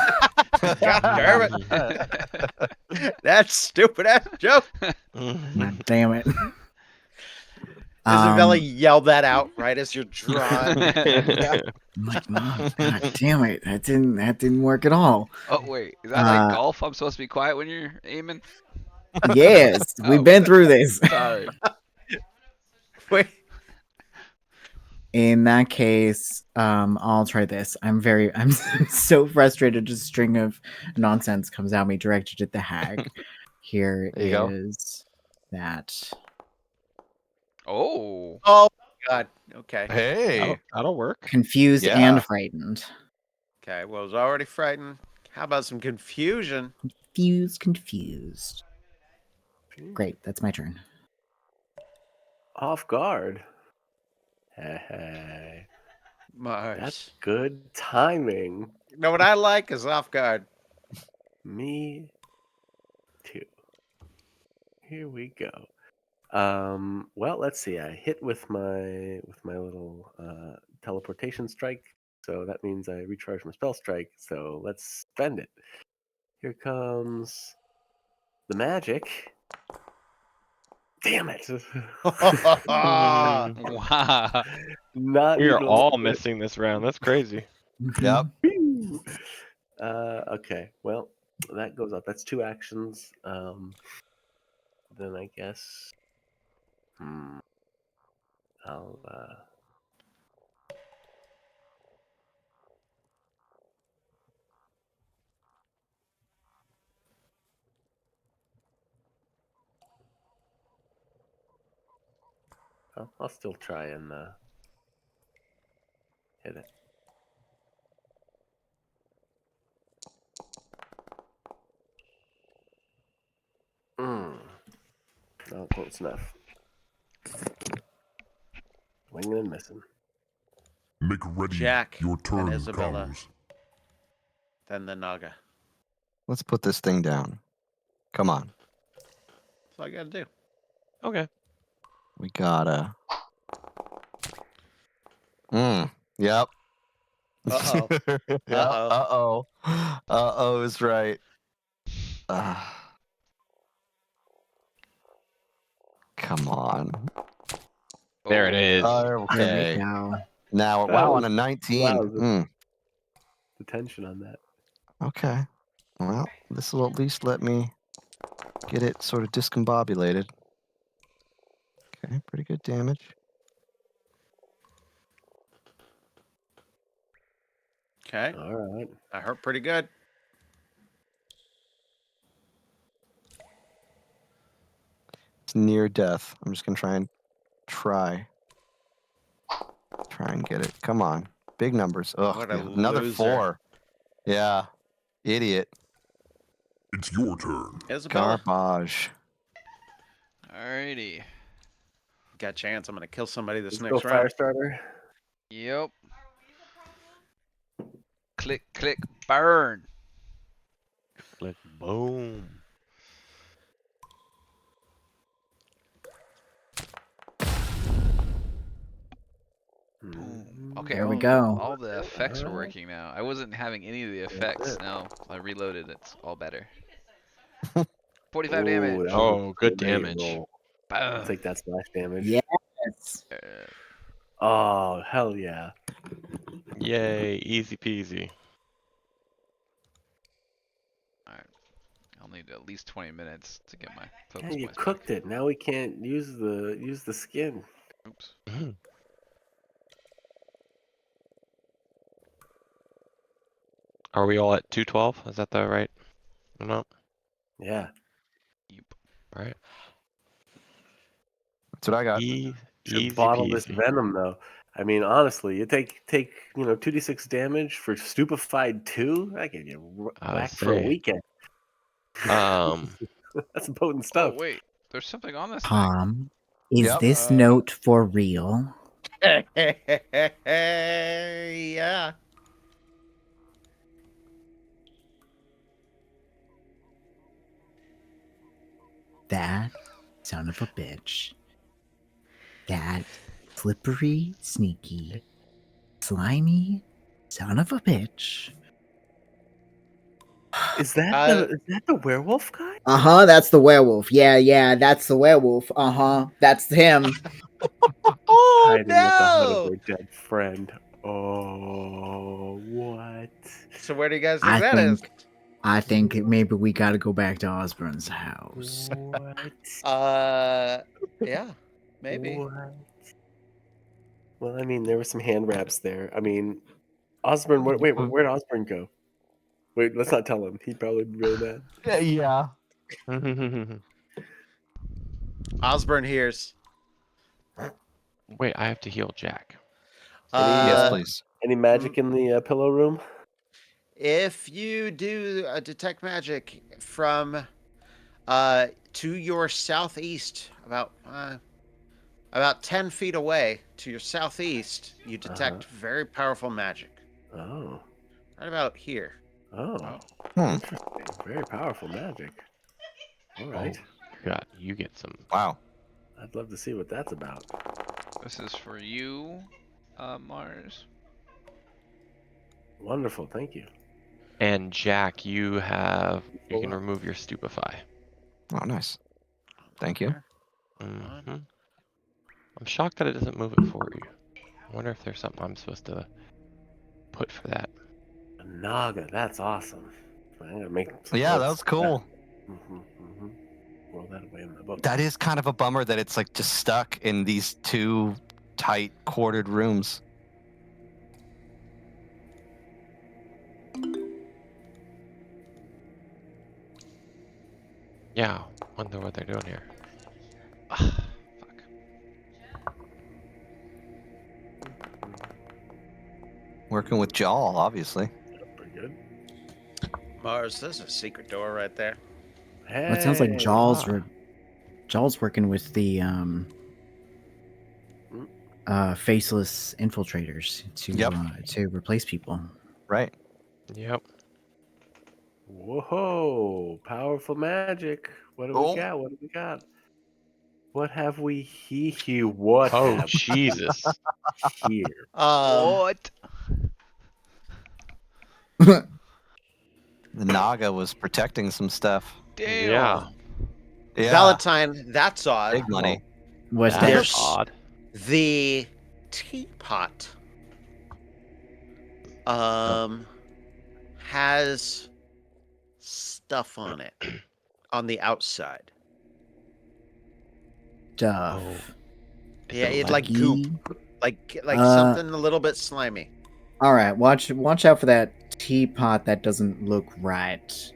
God damn it! That stupid ass joke. God damn it. Isabella yelled that out right as you're drawing. I'm like, Mom, God damn it. That didn't work at all. Oh wait, is that like golf? I'm supposed to be quiet when you're aiming? Yes, we've been through this. Sorry. Wait. In that case, I'll try this. I'm so frustrated. Just a string of nonsense comes at me directed at the hag. Here There you go. is that. Oh. Oh my God. Okay. Hey. That'll work. Confused Yeah. and frightened. Okay. Well, I was already frightened. How about some confusion? Confused. Great, that's my turn. Off guard. Hey, Mars. that's good timing. You know what I like is off guard. Me too. Here we go. Well, let's see. I hit with my little teleportation strike, so that means I recharge my spell strike. So let's spend it. Here comes the magic. Damn it! Wow. Not We are even a all little bit. missing this round. That's crazy. Yep. Whew. Okay, well, that goes up. That's 2 actions. Then I guess I'll I'll still try and hit it. Not close enough. Winging and missing. Make ready. Jack Your and turn Isabella. comes. Then the Naga. Let's put this thing down. Come on. That's all I gotta do. Okay. We gotta. Yep. Uh-oh. Yep. Uh-oh. Uh-oh is right. Come on. There it is. There we Okay. go. Now, That wow, was- on a 19. wow, the tension on that. Okay. Well, this will at least let me get it sort of discombobulated. Okay, pretty good damage. Okay. All right. I hurt pretty good. It's near death. I'm just gonna try and get it. Come on. Big numbers. Ugh, What a another loser. 4. Yeah. Idiot. It's your turn. Isabella. Garbage. Alrighty. Got a chance. I'm gonna kill somebody this Let's go next round. Firestarter. Yep. Click, click, burn. Click. Boom. Boom. Okay. There we go. All the effects are working now. I wasn't having any of the effects. Now I reloaded. It's all better. 45 damage. Ooh, that was a Oh, good great damage. roll. Boom. I'll take that splash damage. Yes. Oh, hell yeah. Yay. Easy peasy. Alright. I'll need at least 20 minutes to get my Yeah, focus you points back. cooked it. Now we can't use the skin. Oops. Are we all at 212? Is that the right? No. Yeah. Yep. All right. That's what I got. Should Easy bottle this peasy. venom though. I mean, honestly, you take 2d6 damage for stupefied 2. That get you I whacked for a say. weekend. Um. That's potent Oh stuff. wait, there's something on this thing. Tom, is Yep. this note for real? Yeah. That son of a bitch. That slippery, sneaky, slimy son of a bitch. Is that Uh, the werewolf guy? Uh-huh, that's the werewolf. Yeah, that's the werewolf. Uh-huh, that's him. Oh Hiding at the hut of no! their dead friend. Oh, what? So where do you guys think I that is? think maybe we gotta go back to Osborne's house. What? Yeah, maybe. What? Well, I mean, there were some hand wraps there. I mean, Osborne. Where'd Osborne go? Wait, let's not tell him. He'd probably be really mad. Yeah. Osborne hears. Wait, I have to heal Jack. Yes, Uh, please. Any magic in the pillow room? if you do detect magic from to your southeast, about 10 feet away to your southeast, you detect very powerful magic. Oh. Right about here. Oh. Hmm. Interesting. Very powerful magic. All right. You get some. Wow. I'd love to see what that's about. This is for you, Mars. Wonderful. Thank you. And Jack, you can Full up. remove your stupefy. Oh, nice. Thank you. There. Mm-hmm. I'm shocked that it doesn't move it for you. I wonder if there's something I'm supposed to put for that. A Naga. That's awesome. I'm gonna make some Yeah, that notes was of cool. Roll that away in my book. That is kind of a bummer that it's like just stuck in these two tight quartered rooms. Yeah, wonder what they're doing here. Ah, fuck. Working with Jaw, obviously. Pretty good. Mars, there's a secret door right there. Hey. Well, it sounds like Jaw's Ah. Jaw's working with the faceless infiltrators to replace people. Right. Yep. Whoa! Powerful magic. What do we got? What do we got? What have we What Oh have Jesus. we here? What? The Naga was protecting some stuff. Damn. Yeah. Yeah. Valentine, that's odd. Big money. What's That's that? There's odd. the teapot. Has stuff on it on the outside. Stuff. Oh. Is Yeah, it it's like leaky? goop, like something a little bit slimy. All right, watch out for that teapot that doesn't look right.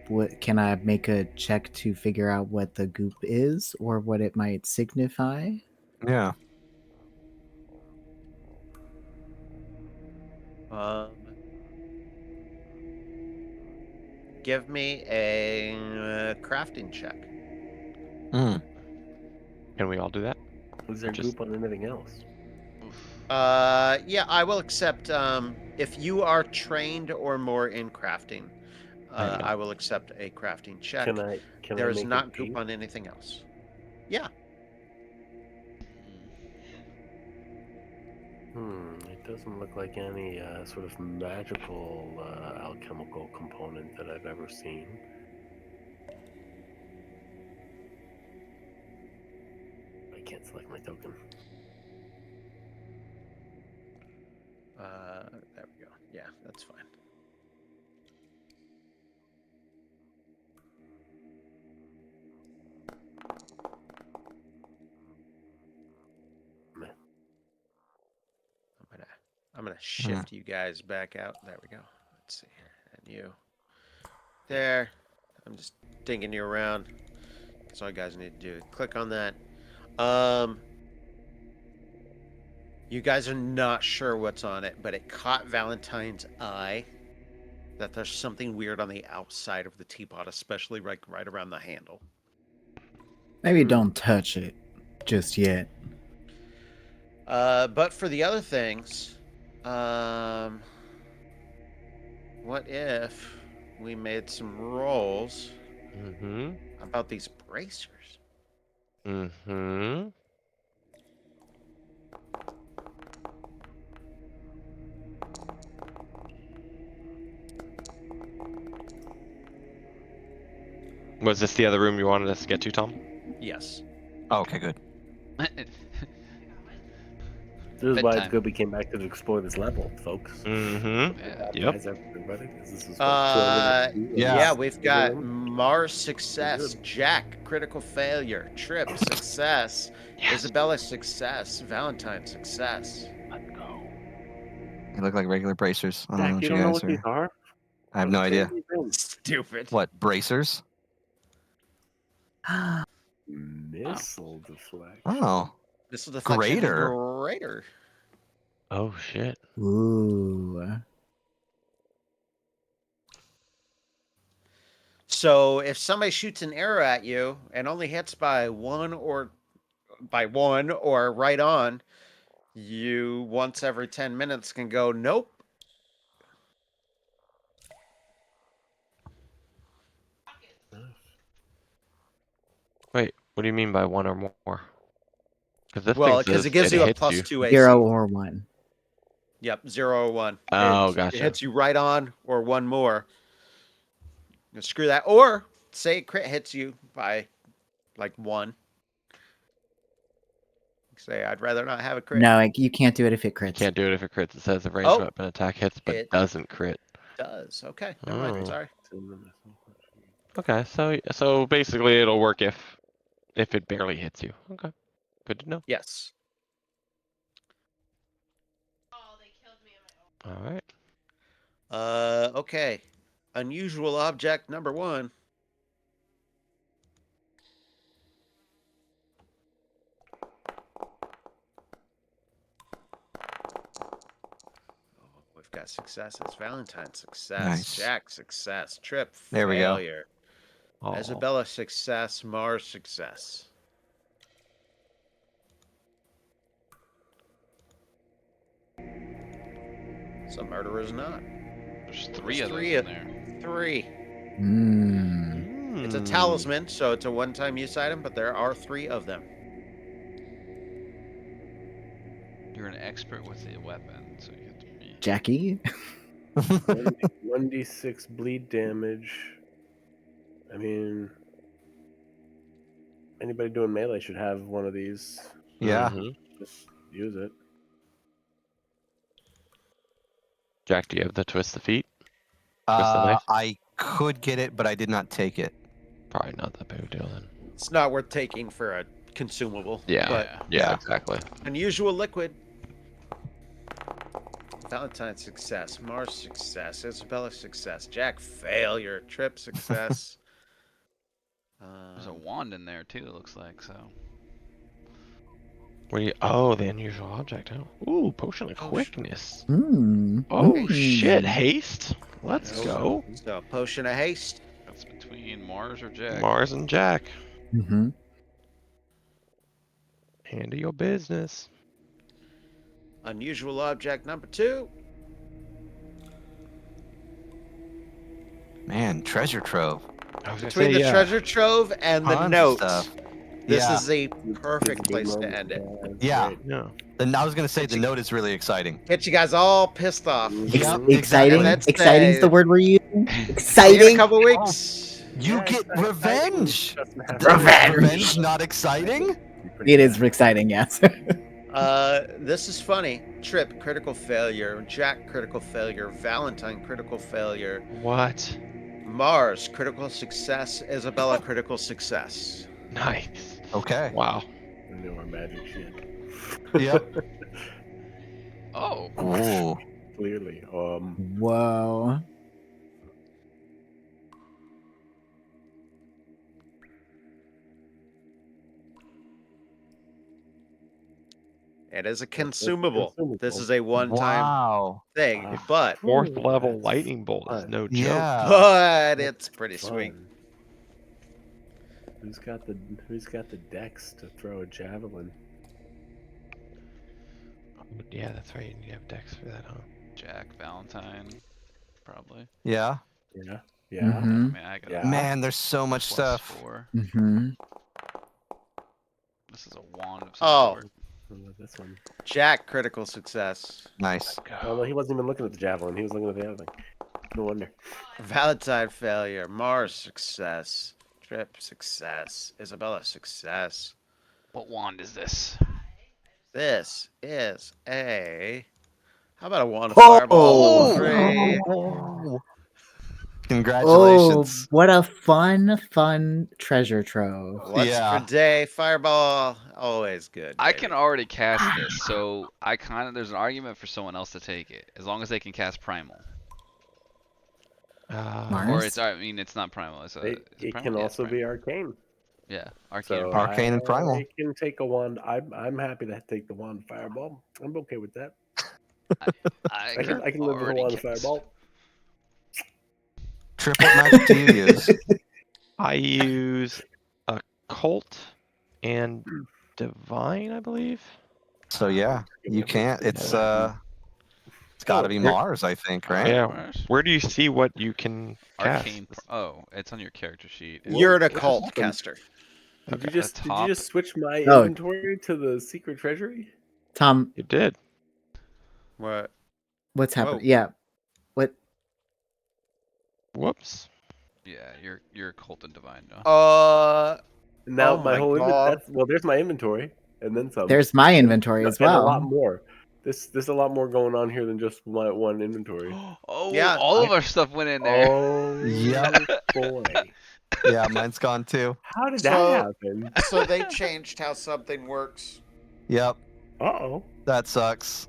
What can I make a check to figure out what the goop is or what it might signify? Yeah. Give me a crafting check. Mm. Can we all do that? Is there Just- goop on anything else? Yeah, I will accept. If you are trained or more in crafting, I will accept a crafting check. Can I There is make not a goop gape? on anything else. Yeah. It doesn't look like any sort of magical alchemical component that I've ever seen. I can't select my token. There we go. Yeah, that's fine. Meh. I'm gonna shift you guys back out. There we go. Let's see here, and you. There. I'm just dinging you around. That's all you guys need to do. Click on that. You guys are not sure what's on it, but it caught Valentine's eye that there's something weird on the outside of the teapot, especially right around the handle. Maybe don't touch it just yet. But for the other things, what if we made some rolls Mm-hmm. about these bracers? Mm-hmm. Was this the other room you wanted us to get to, Tom? Yes. Oh, okay, good. This is why it's Bedtime. good we came back to explore this level, folks. Mm-hmm. Yeah. Yep. Guys, everybody, 'cause this is what Quinn would do, Yeah. Yeah, and we've this got room. Mars success, Good. Jack critical failure, Trip success, Yes. Isabella success, Valentine success. Let's go. They look like regular bracers. I don't know Jack, what you you don't know guys what these are. are? I have What no a idea. crazy thing. Stupid. What, bracers? Missile deflection. Oh. This is deflection Greater. greater. Oh shit. Ooh. So if somebody shoots an arrow at you and only hits by one or right on, you once every 10 minutes can go, nope. Wait, what do you mean by one or more? Because this Well, thing because says it gives you a hits plus you. 2 AC. 0 or 1. Yep, 0 or 1. Oh, It gotcha. hits you right on or one more. You screw that. Or say crit hits you by like 1. Say I'd rather not have a crit. No, you can't do it if it crits. Can't do it if it crits. It says the ranged Oh, weapon attack hits but it doesn't crit. does. Okay, never mind. Oh. Sorry. Okay, so basically it'll work if it barely hits you. Okay, good to know. Yes. All right. Okay. Unusual object number 1. We've got successes. Valentine success. Nice. Jack success. Trip There we go. failure. Oh. Isabella success. Mars success. Some murderers not. There's three There's of those three in there. 3. Mm. It's a Hmm. talisman, so it's a one-time use item, but there are 3 of them. You're an expert with the weapon, so you have to be. Jackie? 1d6 bleed damage. I mean, anybody doing melee should have one of these. Yeah. Mhm. Just use it. Jack, do you have the twist the feet? Twist the knife? I could get it, but I did not take it. Probably not that big of a deal then. It's not worth taking for a consumable. Yeah. But Yeah, exactly. unusual liquid. Valentine success. Mars success. Isabella success. Jack failure. Trip success. There's a wand in there too. It looks like so. What do you? Oh, the unusual object. Huh? Ooh, potion of Potion. quickness. Mm. Oh Ooh. shit, haste. Let's Nope. go. So potion of haste. That's between Mars or Jack. Mars and Jack. Mm-hmm. Handle your business. Unusual object number 2. Man, treasure trove. I was gonna Between say, the yeah. treasure trove and the Tons of note. stuff. This Yeah. is a perfect Good place to moment. end it. Yeah. Great. Yeah. Then I was gonna say the note is really exciting. Get you guys all pissed off. Yep, Exciting. exactly. Let's Exciting is the say- word we're using. See you in a Exciting. couple weeks. You Yeah, get exciting. revenge. Doesn't have to Revenge. Revenge not exciting? be pretty It is bad. exciting, yes. This is funny. Trip, critical failure. Jack, critical failure. Valentine, critical failure. What? Mars, critical success. Isabella, critical success. Nice. Okay. Wow. I know our magic shit. Yep. Oh, Ooh. Clearly. Whoa. It is a It's consumable. This consumable. is a one-time Wow. thing, Ah. but Fourth Ooh, level that's lightning bolt is fun. no joke. Yeah. but That's it's pretty sweet. fun. Who's got the dex to throw a javelin? Yeah, that's right. You have decks for that, huh? Jack Valentine, probably. Yeah. Yeah. Yeah, Yeah. I Mhm. mean, I got Yeah. Man, there's so much +4. stuff. Mhm. This is a wand of some Oh, sort. What about this one? Jack, critical success. Nice. Oh, no, he wasn't even looking at the javelin. He was looking at the other thing. No wonder. Valentine failure. Mars success. Trip success. Isabella success. What wand is this? This is a. How about a wand of Oh! fireball? Oh! Three. Oh, Congratulations. what a fun treasure trove. What's Yeah. for day? Fireball. Always good. I baby. can already cast this, so I kind of there's an argument for someone else to take it, as long as they can cast primal. Or Mars? it's I mean it's not primal. It's It primal? can Yeah, it's also be primal. arcane. Yeah, arcane. So primal. Arcane and primal. I can take a wand. I'm happy to take the wand fireball. I'm okay with that. I I can live with a already wand cast. fireball. Trip, what magic do you use? I use occult and divine, I believe. So yeah, you can't. It's got to be Oh, Mars, I think, right? Yeah. Mars? Where do you see what you can cast? Arcane. Oh, it's on your character sheet. You're an Whoa, occult what? caster. Did you Okay. just top. switch my Oh. inventory to the secret treasury? Tom, You did. What? what's happening? Whoa. Yeah. What? Whoops. Yeah, you're occult and divine now. Now Oh my my whole God. there's my inventory and then some. There's my inventory as and a lot well. more. There's a lot more going on here than just my one inventory. Oh, Yeah, all of our stuff went in there. Oh Yep. boy. Yeah, mine's gone too. How did So- that happen? So they changed how something works. Yep, Uh-oh. that sucks.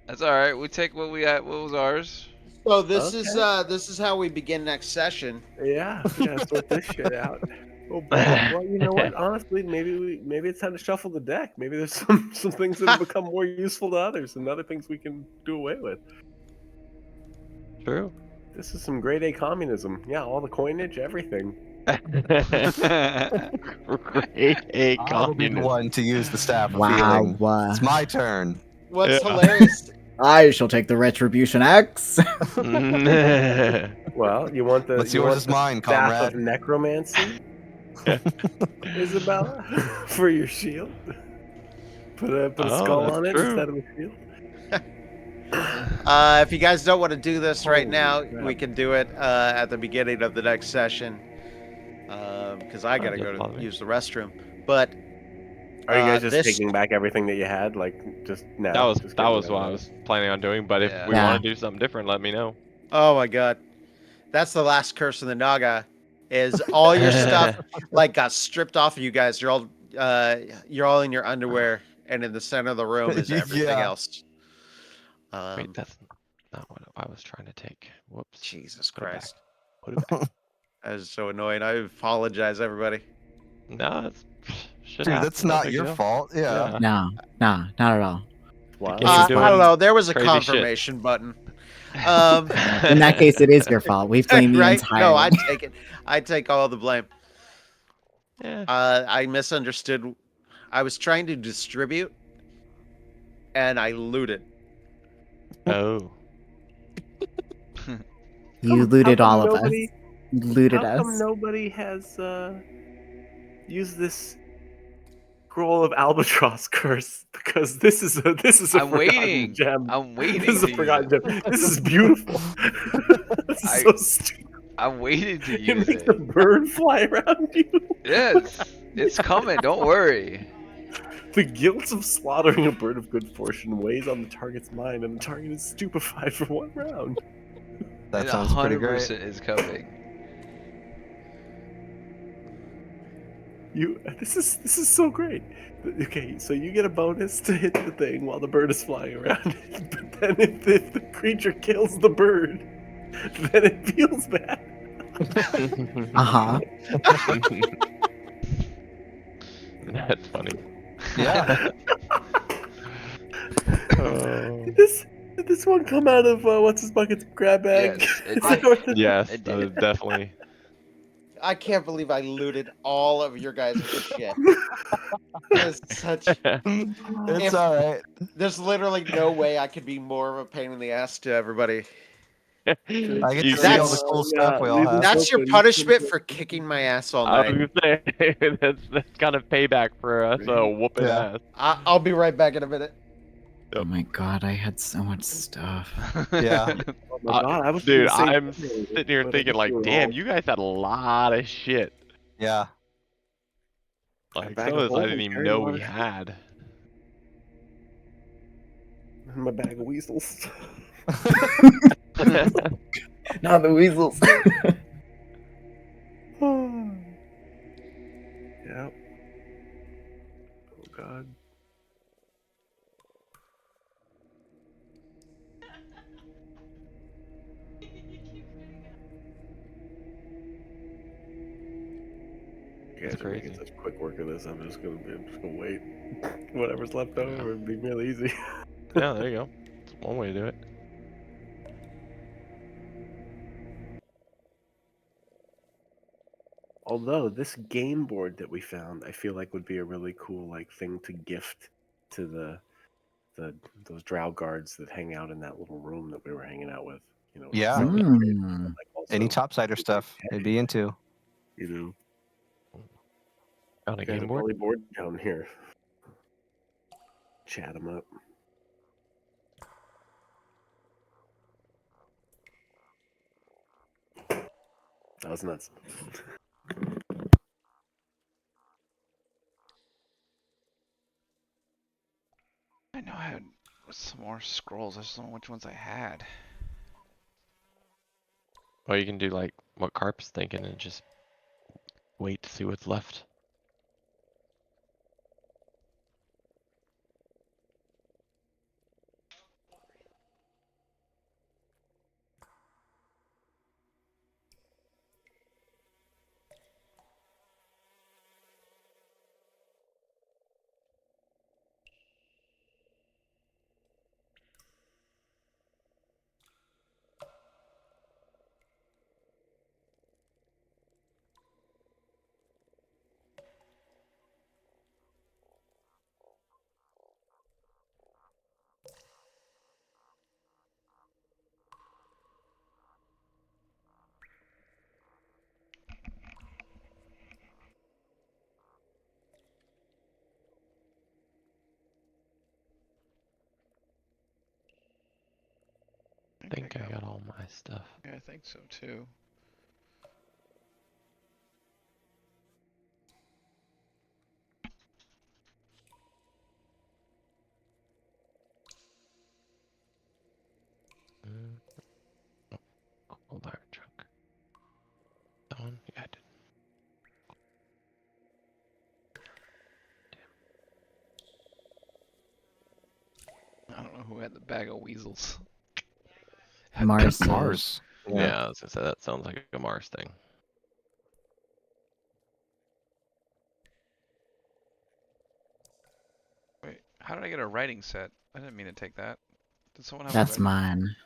That's all right. We take what we got. What was ours? So this is how we begin next session. Yeah, we gotta sort this shit out. Oh boy. Well, you know what? Honestly, maybe it's time to shuffle the deck. Maybe there's some things that have become more useful to others and other things we can do away with. True. This is some grade A communism. Yeah, all the coinage, everything. Great A I will be the communism. one to use the staff of Wow. healing. It's my turn. What's Yeah. hilarious? I shall take the Retribution Axe. Well, you want the What's you yours want is the mine, staff comrade. of necromancy, Isabella, for your shield. Put a Oh, skull that's on it true. instead of a shield. If you guys don't want to do this right Holy now, crap. we can do it at the beginning of the next session. Because I gotta doesn't go bother to me. use the restroom. But Are you guys just this- taking back everything that you had, like just now? That was Just that getting was rid what of I it? was planning on doing. But if Yeah. we Yeah. want to do something different, let me know. Oh my god, that's the last curse of the Naga. Is all your stuff like got stripped off of you guys? You're all in your underwear, and in the center of the room is everything Yeah. else. Wait, that's not what I was trying to take. Whoops. Jesus Put it back. Christ, Put it back. that is so annoying. I apologize, everybody. No, it's shit. Dude, happens, that's no not big your deal. fault. Yeah. No, not at all. Wow. Keep I doing don't know. There was a crazy shit. confirmation button. In that case, it is your fault. We blame the Right? entire. No, I take it. I take all the blame. Yeah. I misunderstood. I was trying to distribute, and I looted. Oh. You How looted come all of us. nobody- You looted How come us. nobody has used this scroll of albatross curse? Because this is a I'm forgotten waiting. gem. I'm waiting. This is to a use forgotten it. gem. This is beautiful. This is so stupid. I'm waiting to You use make it. the bird fly around you. Yeah, it's coming. Don't worry. The guilt of slaughtering a bird of good fortune weighs on the target's mind, and the target is stupefied for 1 round. That It sounds pretty great. 100% is coming. This is so great. Okay, so you get a bonus to hit the thing while the bird is flying around. But then if the creature kills the bird, then it feels bad. Uh-huh. That's funny. Yeah. Oh. Did this one come out of what's his bucket's grab bag? Yes, it Is that did. what it- Yes, It that is did. definitely. I can't believe I looted all of your guys' shit. There's such. It's If- all right. There's literally no way I could be more of a pain in the ass to everybody. I get You to see all That's- the cool stuff we all leave have. this That's your open. punishment for kicking my ass all I was night. gonna say that's kind of payback for us whooping Yeah. ass. I'll be right back in a minute. Oh my god, I had so much stuff. Yeah. Oh my god, I was Dude, gonna say I'm something, sitting here but I thinking guess like, you were damn, wrong. you guys had a lot of shit. Yeah. Like bag some of of this I holding didn't even carried a know lot we of shit. had. My bag of weasels. Not the weasels. Yep. Oh god. You guys That's are making crazy. such quick work of this. I'm just gonna wait. Whatever's left over would be real easy. Yeah, there you go. That's one way to do it. Although this game board that we found, I feel like would be a really cool like thing to gift to the those drow guards that hang out in that little room that we were hanging out with. You know, Yeah. something to trade, Mm. like also, Any topsider stuff they'd be into. you know, Found a you guys game are board. probably bored down here. Chat them up. That was nuts. I know I had some more scrolls. I just don't know which ones I had. Or you can do like what Carp's thinking and just wait to see what's left. I think I got all my stuff. Yeah, I think so too. Cold iron trunk. That one? Yeah, I did. I don't know who had the bag of weasels. Mars. Mars. Yeah, I was gonna say that sounds like a Mars thing. Wait, how did I get a writing set? I didn't mean to take that. Did someone have That's a writing? mine.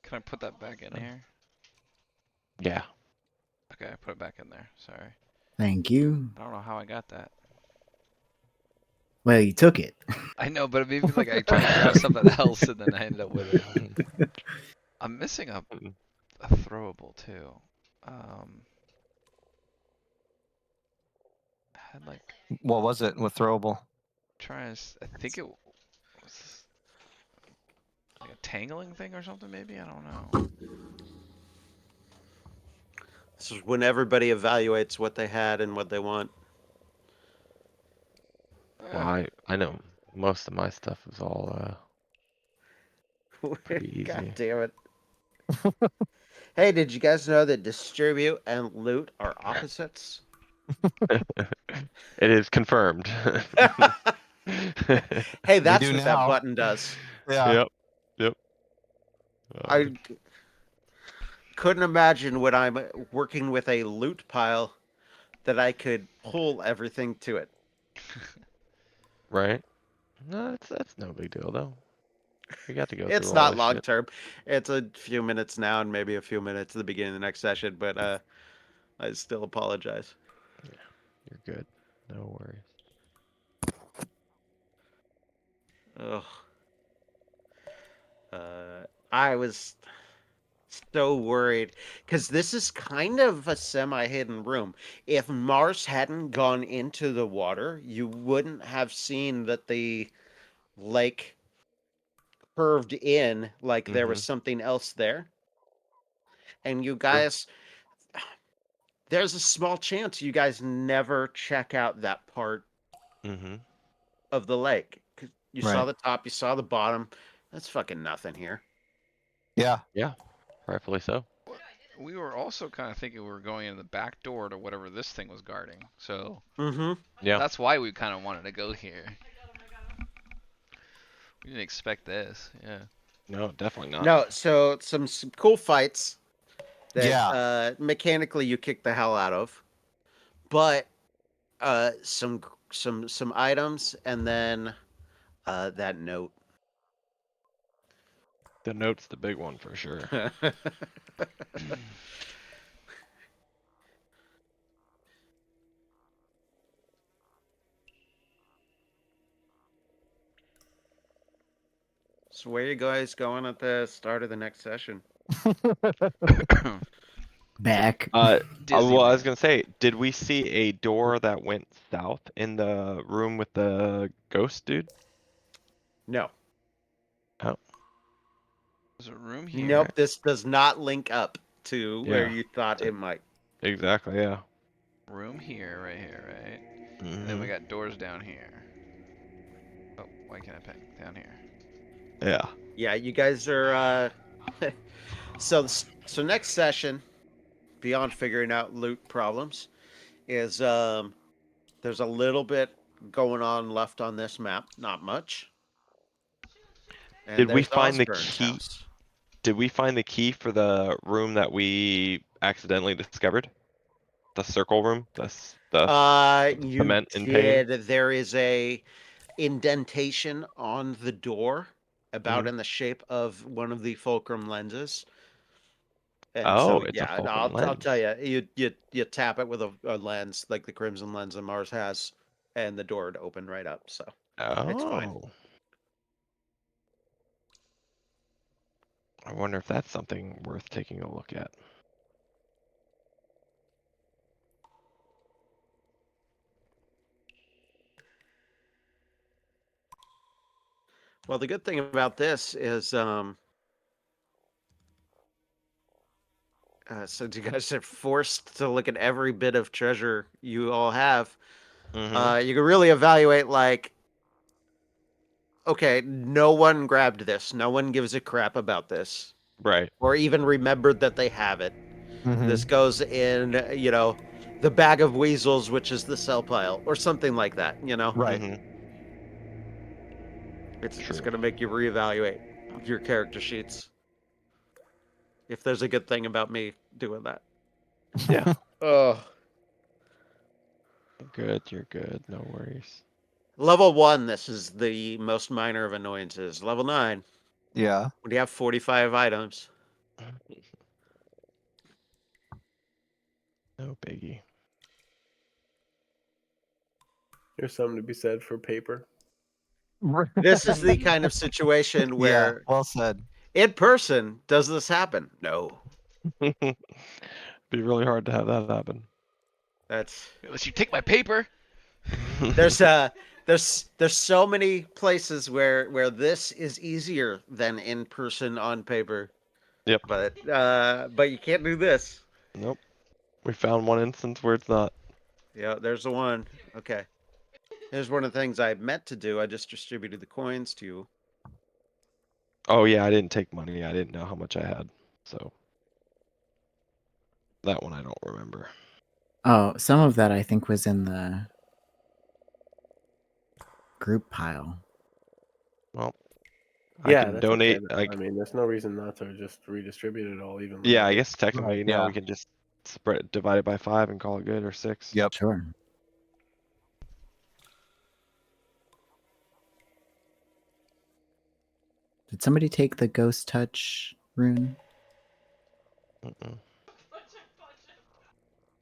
Can I put that back in here? Yeah. Okay, I put it back in there. Sorry. Thank you. I don't know how I got that. Well, you took it. I know, but it made me like I tried to grab something else and then I ended up with it. I'm missing a throwable too. I had like What was it with throwable? I think it was like a tangling thing or something maybe? I don't know. This is when everybody evaluates what they had and what they want. Well, I know most of my stuff is all pretty easy. God damn it. Hey, did you guys know that distribute and loot are opposites? It is confirmed. Hey, that's do what now. that button does. Yeah. Yep. I couldn't imagine when I'm working with a loot pile that I could pull everything to it. Right? No, that's no big deal though. We got to go It's through all not this long shit. term. It's a few minutes now and maybe a few minutes at the beginning of the next session, but I still apologize. You're good. No worries. Ugh. I was so worried because this is kind of a semi-hidden room. If Mars hadn't gone into the water, you wouldn't have seen that the lake curved in like there was something else there. And you guys, there's a small chance you guys never check out that part Mm-hmm. of the lake. 'Cause you saw Right. the top, you saw the bottom. That's fucking nothing here. Yeah. Yeah, rightfully so. We were also kind of thinking we were going in the back door to whatever this thing was guarding. So Mm-hmm. Yeah. that's why we kind of wanted to go here. We didn't expect this. Yeah. No, definitely not. No, so some cool fights that Yeah. mechanically you kick the hell out of, but some items and then that note. The note's the big one for sure. So where you guys going at the start of the next session? Back. Well, I was Disneyland. gonna say, did we see a door that went south in the room with the ghost dude? No. Oh, There's a room here. Nope, this does not link up to where Yeah. you thought it might. exactly. Yeah. Room here, right? And then Mm-hmm. we got doors down here. Oh, why can't I pick down here? Yeah. Yeah, you guys are so next session, beyond figuring out loot problems, is there's a little bit going on left on this map, not much. And Did we there's find the Osburn's key? house. Did we find the key for the room that we accidentally discovered? The circle room? The You cement and pain? did. There is a indentation on the door, about Mhm. in the shape of one of the fulcrum lenses. And Oh, so, it's a yeah, fulcrum I'll tell lens. you tap it with a lens like the crimson lens that Mars has, and the door would open right up. So it's fine. Oh. I wonder if that's something worth taking a look at. Well, the good thing about this is, since you guys are forced to look at every bit of treasure you all have, Mm-hmm. you can really evaluate like, okay, no one grabbed this. No one gives a crap about this, Right. or even remembered that they have it. Mhm. This goes in, the bag of weasels, which is the sell pile, or something like that. Right. Mm-hmm. It's True. going to make you reevaluate your character sheets. If there's a good thing about me doing that. Yeah. Oh. Good. You're good. No worries. Level 1, this is the most minor of annoyances. Level 9, Yeah. when you have 45 items. No biggie. There's something to be said for paper. This is the kind of situation Yeah. where Well said. in person, does this happen? No. Be really hard to have that happen. That's Unless you take my paper. there's so many places where this is easier than in person on paper. Yep. But you can't do this. Nope. We found one instance where it's not. Yeah, there's the one. Okay. Here's one of the things I meant to do. I just distributed the coins to you. Oh yeah, I didn't take money. I didn't know how much I had. So that one I don't remember. Oh, some of that I think was in the group pile. Well, I Yeah, can that's okay. donate. I mean, there's no reason not to just redistribute it all evenly. Yeah, I right? guess technically Right, now yeah. we can just divide it by 5 and call it good, or 6. Yep. Sure. Did somebody take the ghost touch rune? Mm-mm.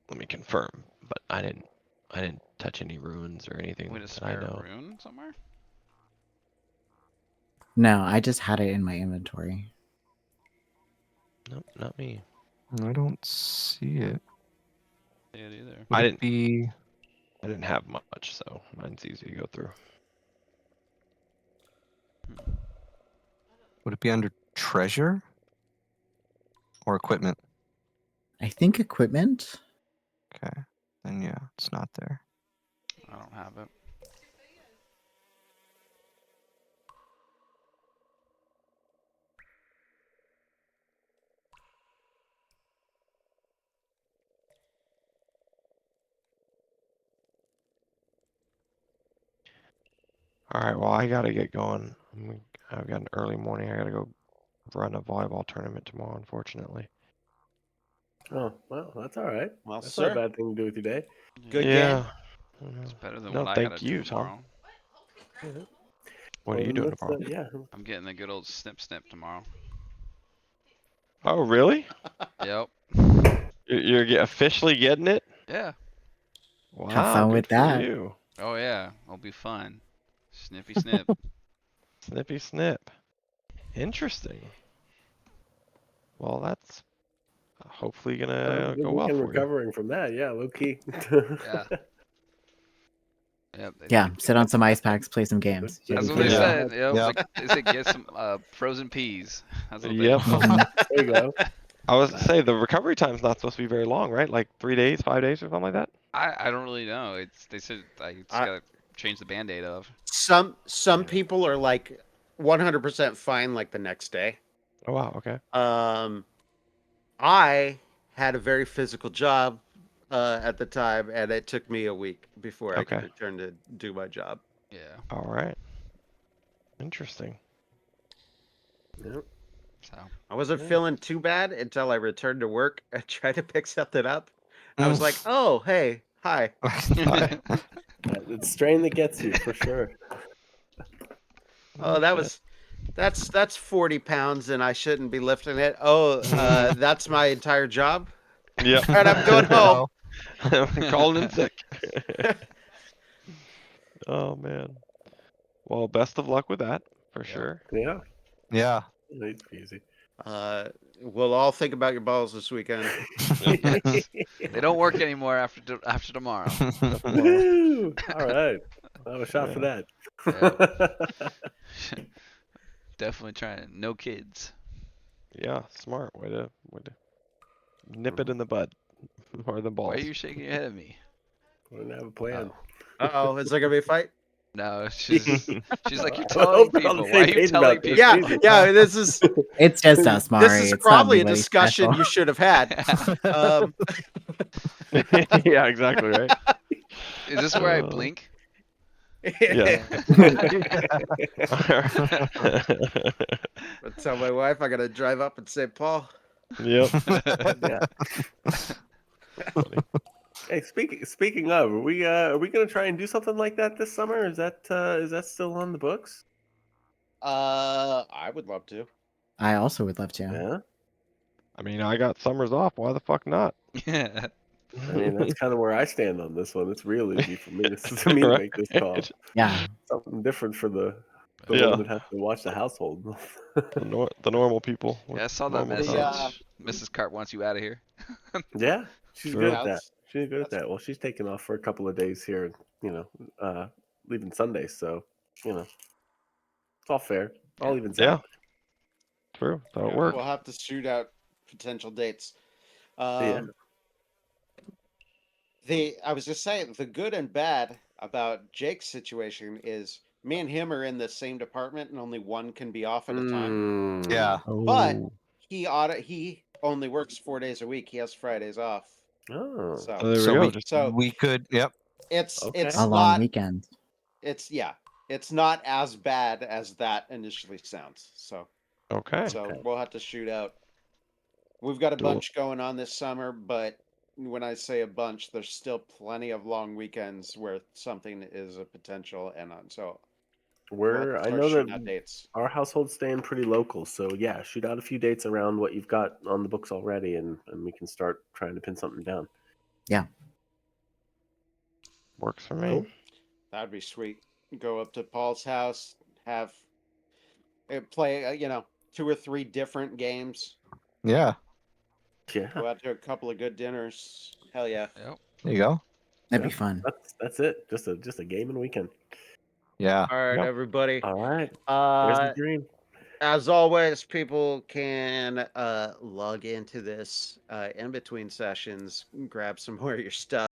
Let me confirm, but I didn't touch any runes or anything Wait, a that I spare know. rune somewhere? No, I just had it in my inventory. Nope, not me. I don't see it. Yeah, either. Would I it didn't. be? I didn't have much, so mine's easy to go through. Would it be under treasure or equipment? I think equipment. Okay, then yeah, it's not there. I don't have it. All right, well, I gotta get going. I've got an early morning. I gotta go run a volleyball tournament tomorrow, unfortunately. Oh, well, that's all right. Well, That's not a sir, bad thing to do with your day. good game. Yeah. It's better than No, what I thank gotta do you, Tom. tomorrow. What are Well, you then doing let's, tomorrow? yeah. I'm getting the good old snip tomorrow. Oh, really? Yep. You're officially getting it? Yeah. Wow, Have fun good with for that. you. Oh yeah. It'll be fun. Snippy snip. Snippy snip. Interesting. Well, that's hopefully gonna Good go well weekend for you. recovering from that. Yeah, low key. Yeah. Yep. Yeah, sit on some ice packs, play some games. You'll That's be what they good to Yeah. go. said. Yep. Yep. They said get some frozen peas. That's what Yep. they. Mhm. There you go. I was to say the recovery time's not supposed to be very long, right? Like 3 days, 5 days, or something like that. I don't really know. They said I just I- gotta change the band-aid of. Some Yeah. people are like 100% fine like the next day. Oh wow. Okay. I had a very physical job at the time, and it took me a week before I could Okay. return to do my job. Yeah. All right. Interesting. Yep. So. I wasn't Yeah. feeling too bad until I returned to work and tried to pick something up. I was like, "Oh, hey, hi." Hi. It's strain that gets you for sure. Oh, Shit. that's 40 pounds, and I shouldn't be lifting it. Oh, that's my entire job. Yep. All right, I'm going home. Calling in sick. Oh man. Well, best of luck with that for Yep. sure. Yeah. Yeah. Easy. We'll all think about your balls this weekend. Yes. They don't work anymore after tomorrow. Woo! All right. I'll have a shot for that. Definitely trying. No kids. Yeah, smart way to nip it in the bud or the Why balls. are you shaking your head at me? We're gonna have a plan. Uh-oh, is there gonna be a fight? No, she's like you're I telling hope we're on the people. Why are same you page telling about this. people? Yeah, yeah. This is It's just us, Mari. this is It's not probably a anybody discussion special. you should have had. Um, Yeah, exactly right. Is this where I Uh, blink? Yeah. I tell my wife I gotta drive up in St. Paul. Yep. Yeah. Funny. Hey, speaking of, are we gonna try and do something like that this summer? Is that still on the books? I would love to. I also would love to. Yeah. I mean, I got summers off. Why the fuck not? Yeah. I mean, that's kind of where I stand on this one. It's real easy for me to make this call. Right? Yeah. Something different for the Yeah. one that has to watch the household. The normal people. with Yeah, I saw that normal Yeah. message. Mrs. Cart wants you out of here. Yeah, she's Sure. good Yeah, at that. that's- She's good at that's- that. Well, she's taking off for a couple of days here, leaving Sunday. So, it's all fair. All evens Yeah. out. True. That'll Yeah. work. We'll have to shoot out potential dates. Yeah. I was just saying the good and bad about Jake's situation is me and him are in the same department and only one can be off at a time. Mm. Yeah. But Oh. he only works 4 days a week. He has Fridays off. Oh. So So there So we go. we Just we could. Yep. it's Okay. it's A long not weekend. it's not as bad as that initially sounds. So okay. we'll have to shoot out. We've got a Cool. bunch going on this summer, but when I say a bunch, there's still plenty of long weekends where something is a potential, and so I start know shooting out that dates. our household's staying pretty local, so yeah, shoot out a few dates around what you've got on the books already, and we can start trying to pin something down. Works for me. Cool. That'd be sweet. Go up to Paul's house, have play, 2 or 3 different games. Yeah. Yeah, Go out to a couple of good dinners. Hell yeah. Yep. There you go. That'd Yeah. be fun. that's it. Just a gaming weekend. Yeah. All right, Yep. everybody. All right. There's the dream. As always, people can log into this in between sessions, grab some more of your stuff.